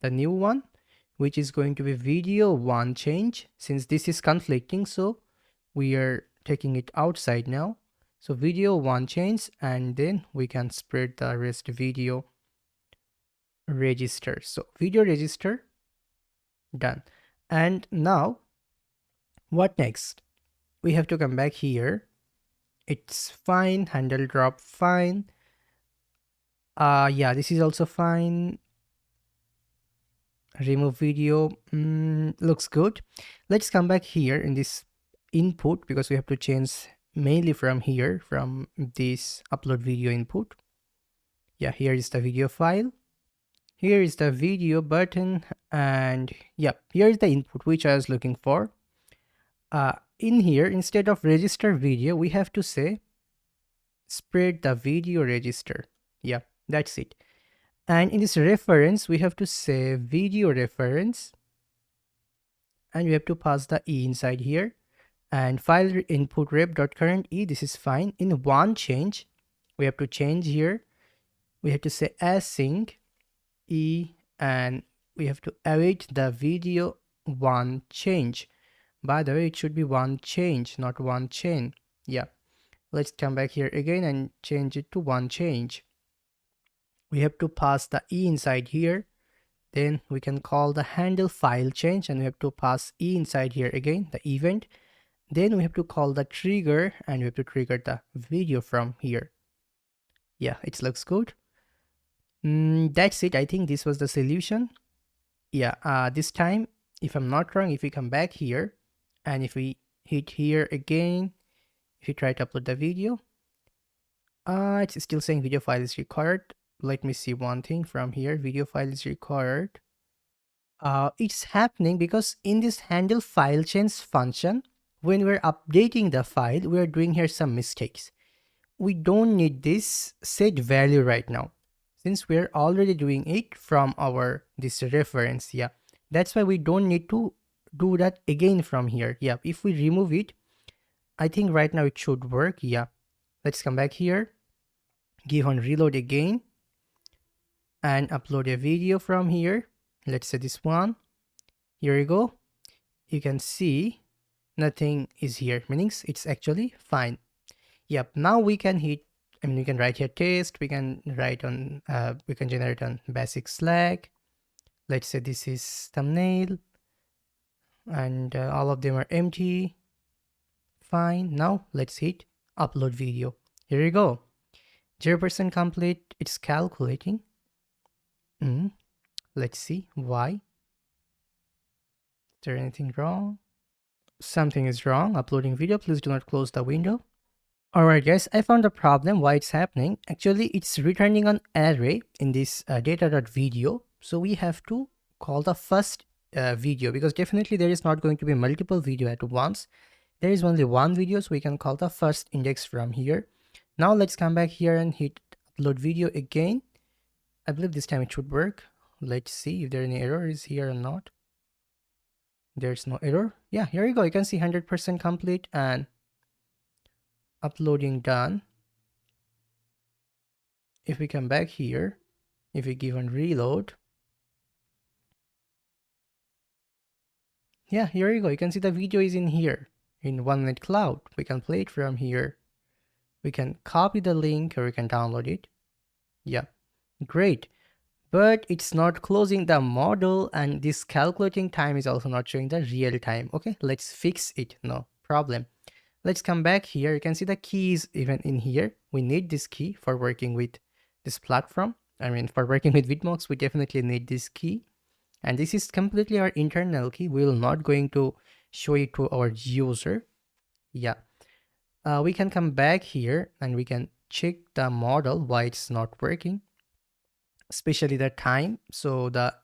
S1: the new one, which is going to be video one change. Since this is conflicting, so we are taking it outside now. So video one change, and then we can spread the rest video register. So video register done. And now what next? We have to come back here. It's fine. Handle drop fine. Yeah, this is also fine. Remove video looks good. Let's come back here in this input, because we have to change mainly from here, from this upload video input. Yeah, here is the video file, here is the video button, and yeah, here is the input which I was looking for. In here, instead of register video, we have to say spread the video register. Yeah, that's it. And in this reference, we have to say video reference, and we have to pass the e inside here, and file input rep.current e. This is fine. In one change, we have to change here. We have to say async e, and we have to await the video one change. By the way, it should be one change, not one chain. Yeah, let's come back here again and change it to one change. We have to pass the e inside here. Then we can call the handle file change, and we have to pass e inside here again, the event. Then we have to call the trigger, and we have to trigger the video from here. Yeah, it looks good. That's it. I think this was the solution. Yeah, this time, if I'm not wrong, if we come back here, and if we hit here again, if you try to upload the video, it's still saying video file is required. Let me see one thing from here. Video file is required. It's happening because in this handle file change function, when we're updating the file, we're doing here some mistakes. We don't need this set value right now, since we're already doing it from this reference. Yeah, that's why we don't need to do that again from here. Yeah, if we remove it, I think right now it should work. Yeah, let's come back here, give on reload again, and upload a video from here. Let's say this one. Here you go. You can see nothing is here, meaning it's actually fine. Yep, now we can hit, we can write here test, we can write on, we can generate on basic Slack. Let's say this is thumbnail, and all of them are empty. Fine. Now let's hit upload video. Here you go. 0% complete. It's calculating. Let's see why. Is there anything wrong? Something is wrong. Uploading video. Please do not close the window. Alright guys, I found a problem why it's happening. Actually, it's returning an array in this data.video. So we have to call the first video, because definitely there is not going to be multiple video at once. There is only one video, so we can call the first index from here. Now let's come back here and hit upload video again. I believe this time it should work. Let's see if there any error is here or not. There's no error. Yeah, here you go. You can see 100% complete and uploading done. If we come back here, if we give on reload, Yeah, here you go. You can see the video is in here in 1 minute cloud. We can play it from here. We can copy the link or we can download it. Yeah, great. But it's not closing the model, and this calculating time is also not showing the real time. Okay, let's fix it. No problem. Let's come back here. You can see the keys even in here. We need this key for working with this platform. I mean, for working with Vidmox, we definitely need this key. And this is completely our internal key. We will not going to show it to our user. Yeah. We can come back here and we can check the model, why it's not working, especially the time. So the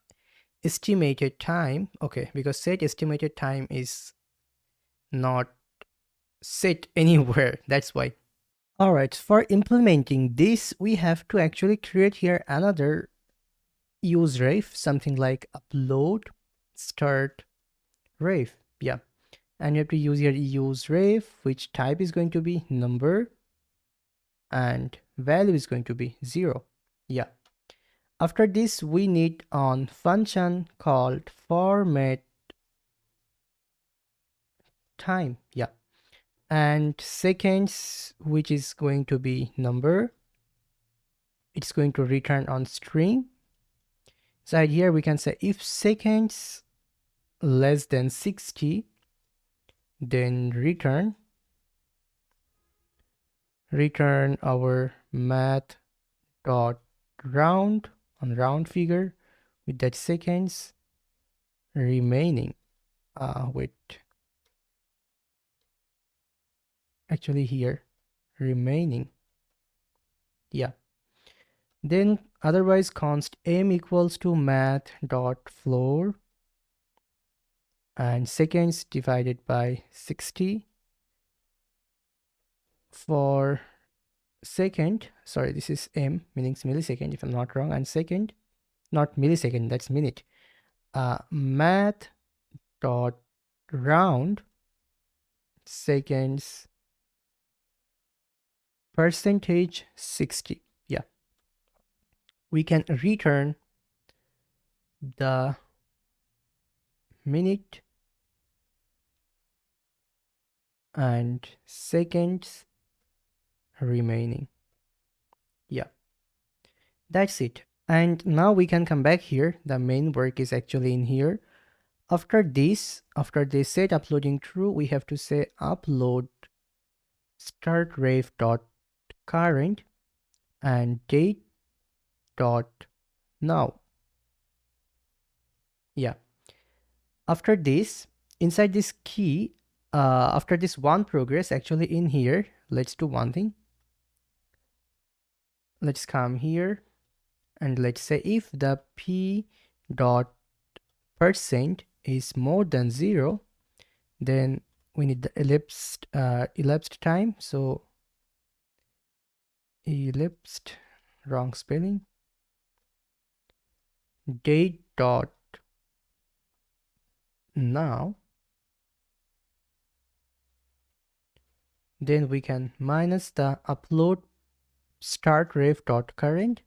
S1: estimated time, okay, because set estimated time is not set anywhere. That's why. All right, for implementing this, we have to actually create here another use ref, something like upload start ref. Yeah, and you have to use your use ref, which type is going to be number and value is going to be 0. Yeah. After this, we need on function called format time. Yeah. And seconds, which is going to be number. It's going to return on string. Inside here, we can say if seconds less than 60, then return our math dot round on round figure with that seconds remaining. With actually here remaining. Yeah. Then otherwise const m equals to math dot floor and seconds divided by 60 for second. Sorry, this is m, meaning millisecond if I'm not wrong, and second, not millisecond, that's minute. Math dot round seconds percentage 60. Yeah, we can return the minute and seconds remaining. Yeah, that's it. And now we can come back here. The main work is actually in here. After this set uploading true, we have to say upload start ref dot current and date dot now. Yeah. After this, inside this key, after this one progress, actually in here, let's do one thing. Let's come here and let's say if the p dot percent is more than 0, then we need the elapsed time. So elapsed, wrong spelling, date dot now. Then we can minus the upload start ref dot current,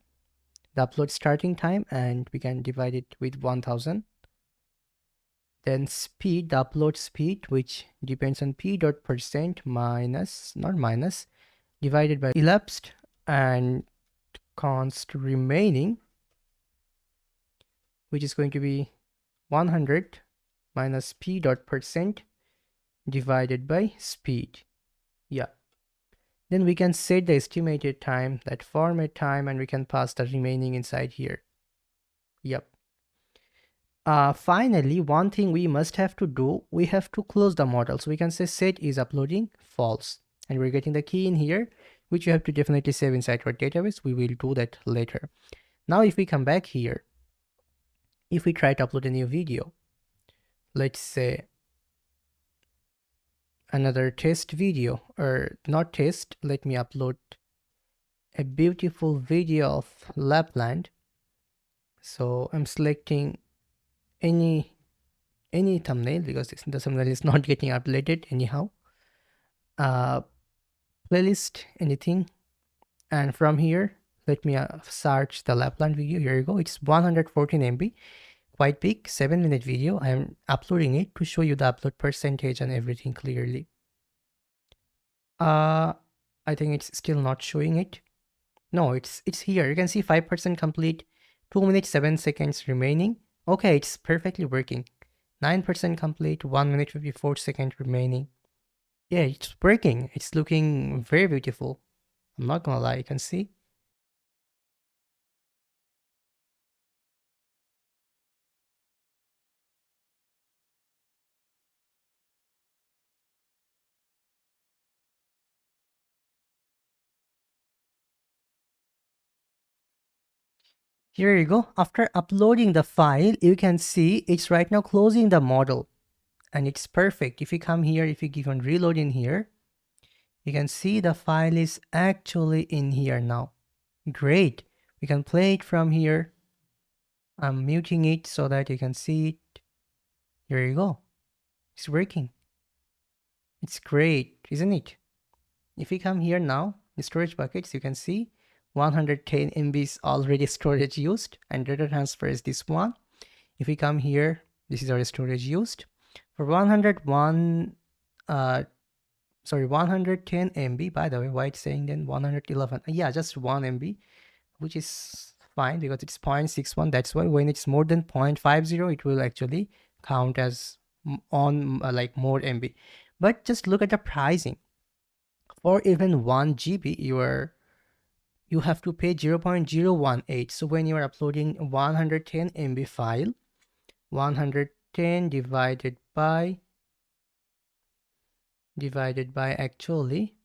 S1: the upload starting time, and we can divide it with 1000. Then speed, the upload speed, which depends on p dot percent minus, not minus, divided by elapsed and const remaining, which is going to be 100 minus p dot percent divided by speed. Yeah. Then we can set the estimated time, that format time, and we can pass the remaining inside here. Yep. Finally, one thing we must have to do, we have to close the model. So we can say set is uploading false, and we're getting the key in here, which you have to definitely save inside our database. We will do that later. Now, if we come back here, if we try to upload a new video, let's say another test video, or not test, let me upload a beautiful video of Lapland. So I'm selecting any thumbnail because the thumbnail is not getting uploaded anyhow. Playlist, anything, and from here let me search the Lapland video. Here you go. It's 114 MB, quite big, 7-minute video. I'm uploading it to show you the upload percentage and everything clearly. I think it's still not showing it. No, it's here. You can see 5% complete, 2 minutes 7 seconds remaining. Okay, it's perfectly working. 9% complete, 1 minute 54 seconds remaining. Yeah, it's working. It's looking very beautiful. I'm not gonna lie, you can see. Here you go. After uploading the file, you can see it's right now closing the model. And it's perfect. If you come here, if you give on reload in here, you can see the file is actually in here now. Great. We can play it from here. I'm muting it so that you can see it. Here you go. It's working. It's great, isn't it? If you come here now, in storage buckets, you can see 110 MB already storage used, and data transfer is this one. If we come here, this is our storage used. For 110 MB, by the way, why it's saying then 111? Yeah, just 1 MB, which is fine because it's 0.61. That's why when it's more than 0.50, it will actually count as like more MB. But just look at the pricing. For even 1 GB, you have to pay 0.018. So when you are uploading 110 MB file, 110 divided by actually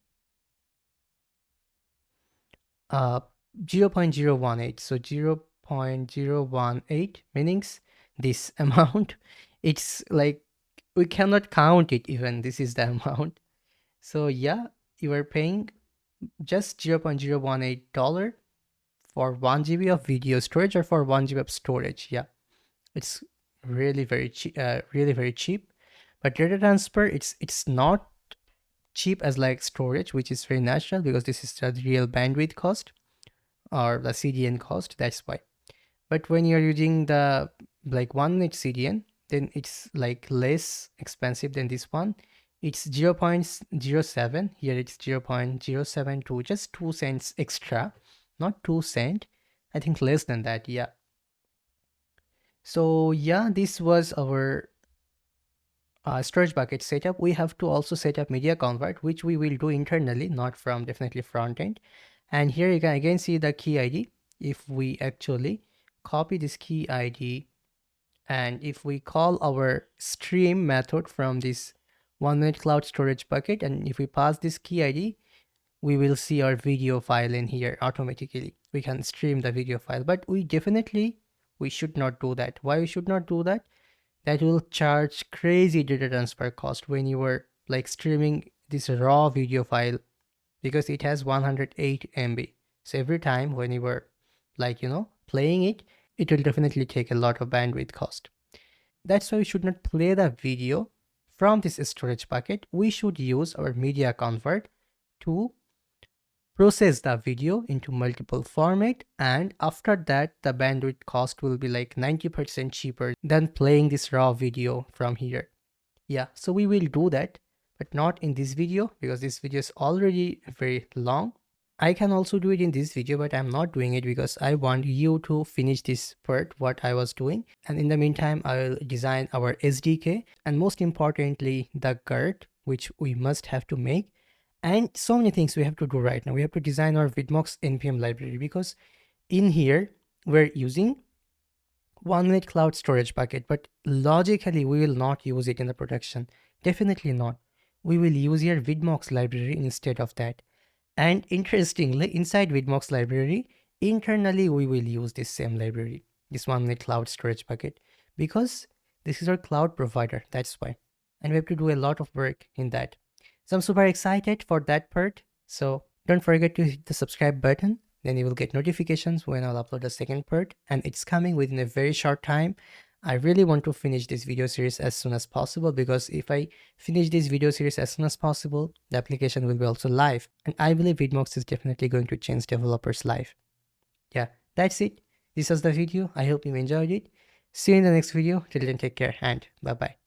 S1: 0.018. So 0.018 meanings this amount. It's like we cannot count it even. This is the amount. So yeah, you are paying just $0.018 for 1 GB of video storage or for 1 GB of storage. Yeah, it's really very cheap. Really very cheap. But data transfer, it's not cheap as like storage, which is very natural because this is the real bandwidth cost or the CDN cost. That's why. But when you're using the like 1 minute CDN, then it's like less expensive than this one. It's 0.07. Here it's 0.072, just 2 cents extra, not 2 cent. I think less than that. Yeah. So yeah, this was our storage bucket setup. We have to also set up media convert, which we will do internally, not from definitely front end. And here you can again see the key ID. If we actually copy this key ID and if we call our stream method from this 1 minute cloud storage bucket, and if we pass this key ID, we will see our video file in here automatically. We can stream the video file, but we should not do that. Why we should not do that? That will charge crazy data transfer cost when you are like streaming this raw video file, because it has 108 MB. So every time when you were like, playing it, it will definitely take a lot of bandwidth cost. That's why we should not play the video from this storage bucket. We should use our media convert to process the video into multiple format, and after that the bandwidth cost will be like 90% cheaper than playing this raw video from here. Yeah, so we will do that, but not in this video because this video is already very long. I can also do it in this video, but I'm not doing it because I want you to finish this part, what I was doing. And in the meantime, I will design our SDK and most importantly, the guard, which we must have to make. And so many things we have to do right now. We have to design our Vidmox NPM library because in here, we're using 1 minute cloud storage bucket, but logically, we will not use it in the production. Definitely not. We will use your Vidmox library instead of that. And interestingly, inside Vidmox library, internally we will use this same library, this 1 minute cloud storage bucket, because this is our cloud provider, that's why. And we have to do a lot of work in that. So I'm super excited for that part. So don't forget to hit the subscribe button, then you will get notifications when I'll upload the second part, and it's coming within a very short time. I really want to finish this video series as soon as possible, because if I finish this video series as soon as possible, the application will be also live. And I believe Vidmox is definitely going to change developers' life. Yeah, that's it. This was the video. I hope you enjoyed it. See you in the next video. Till then, take care and bye bye.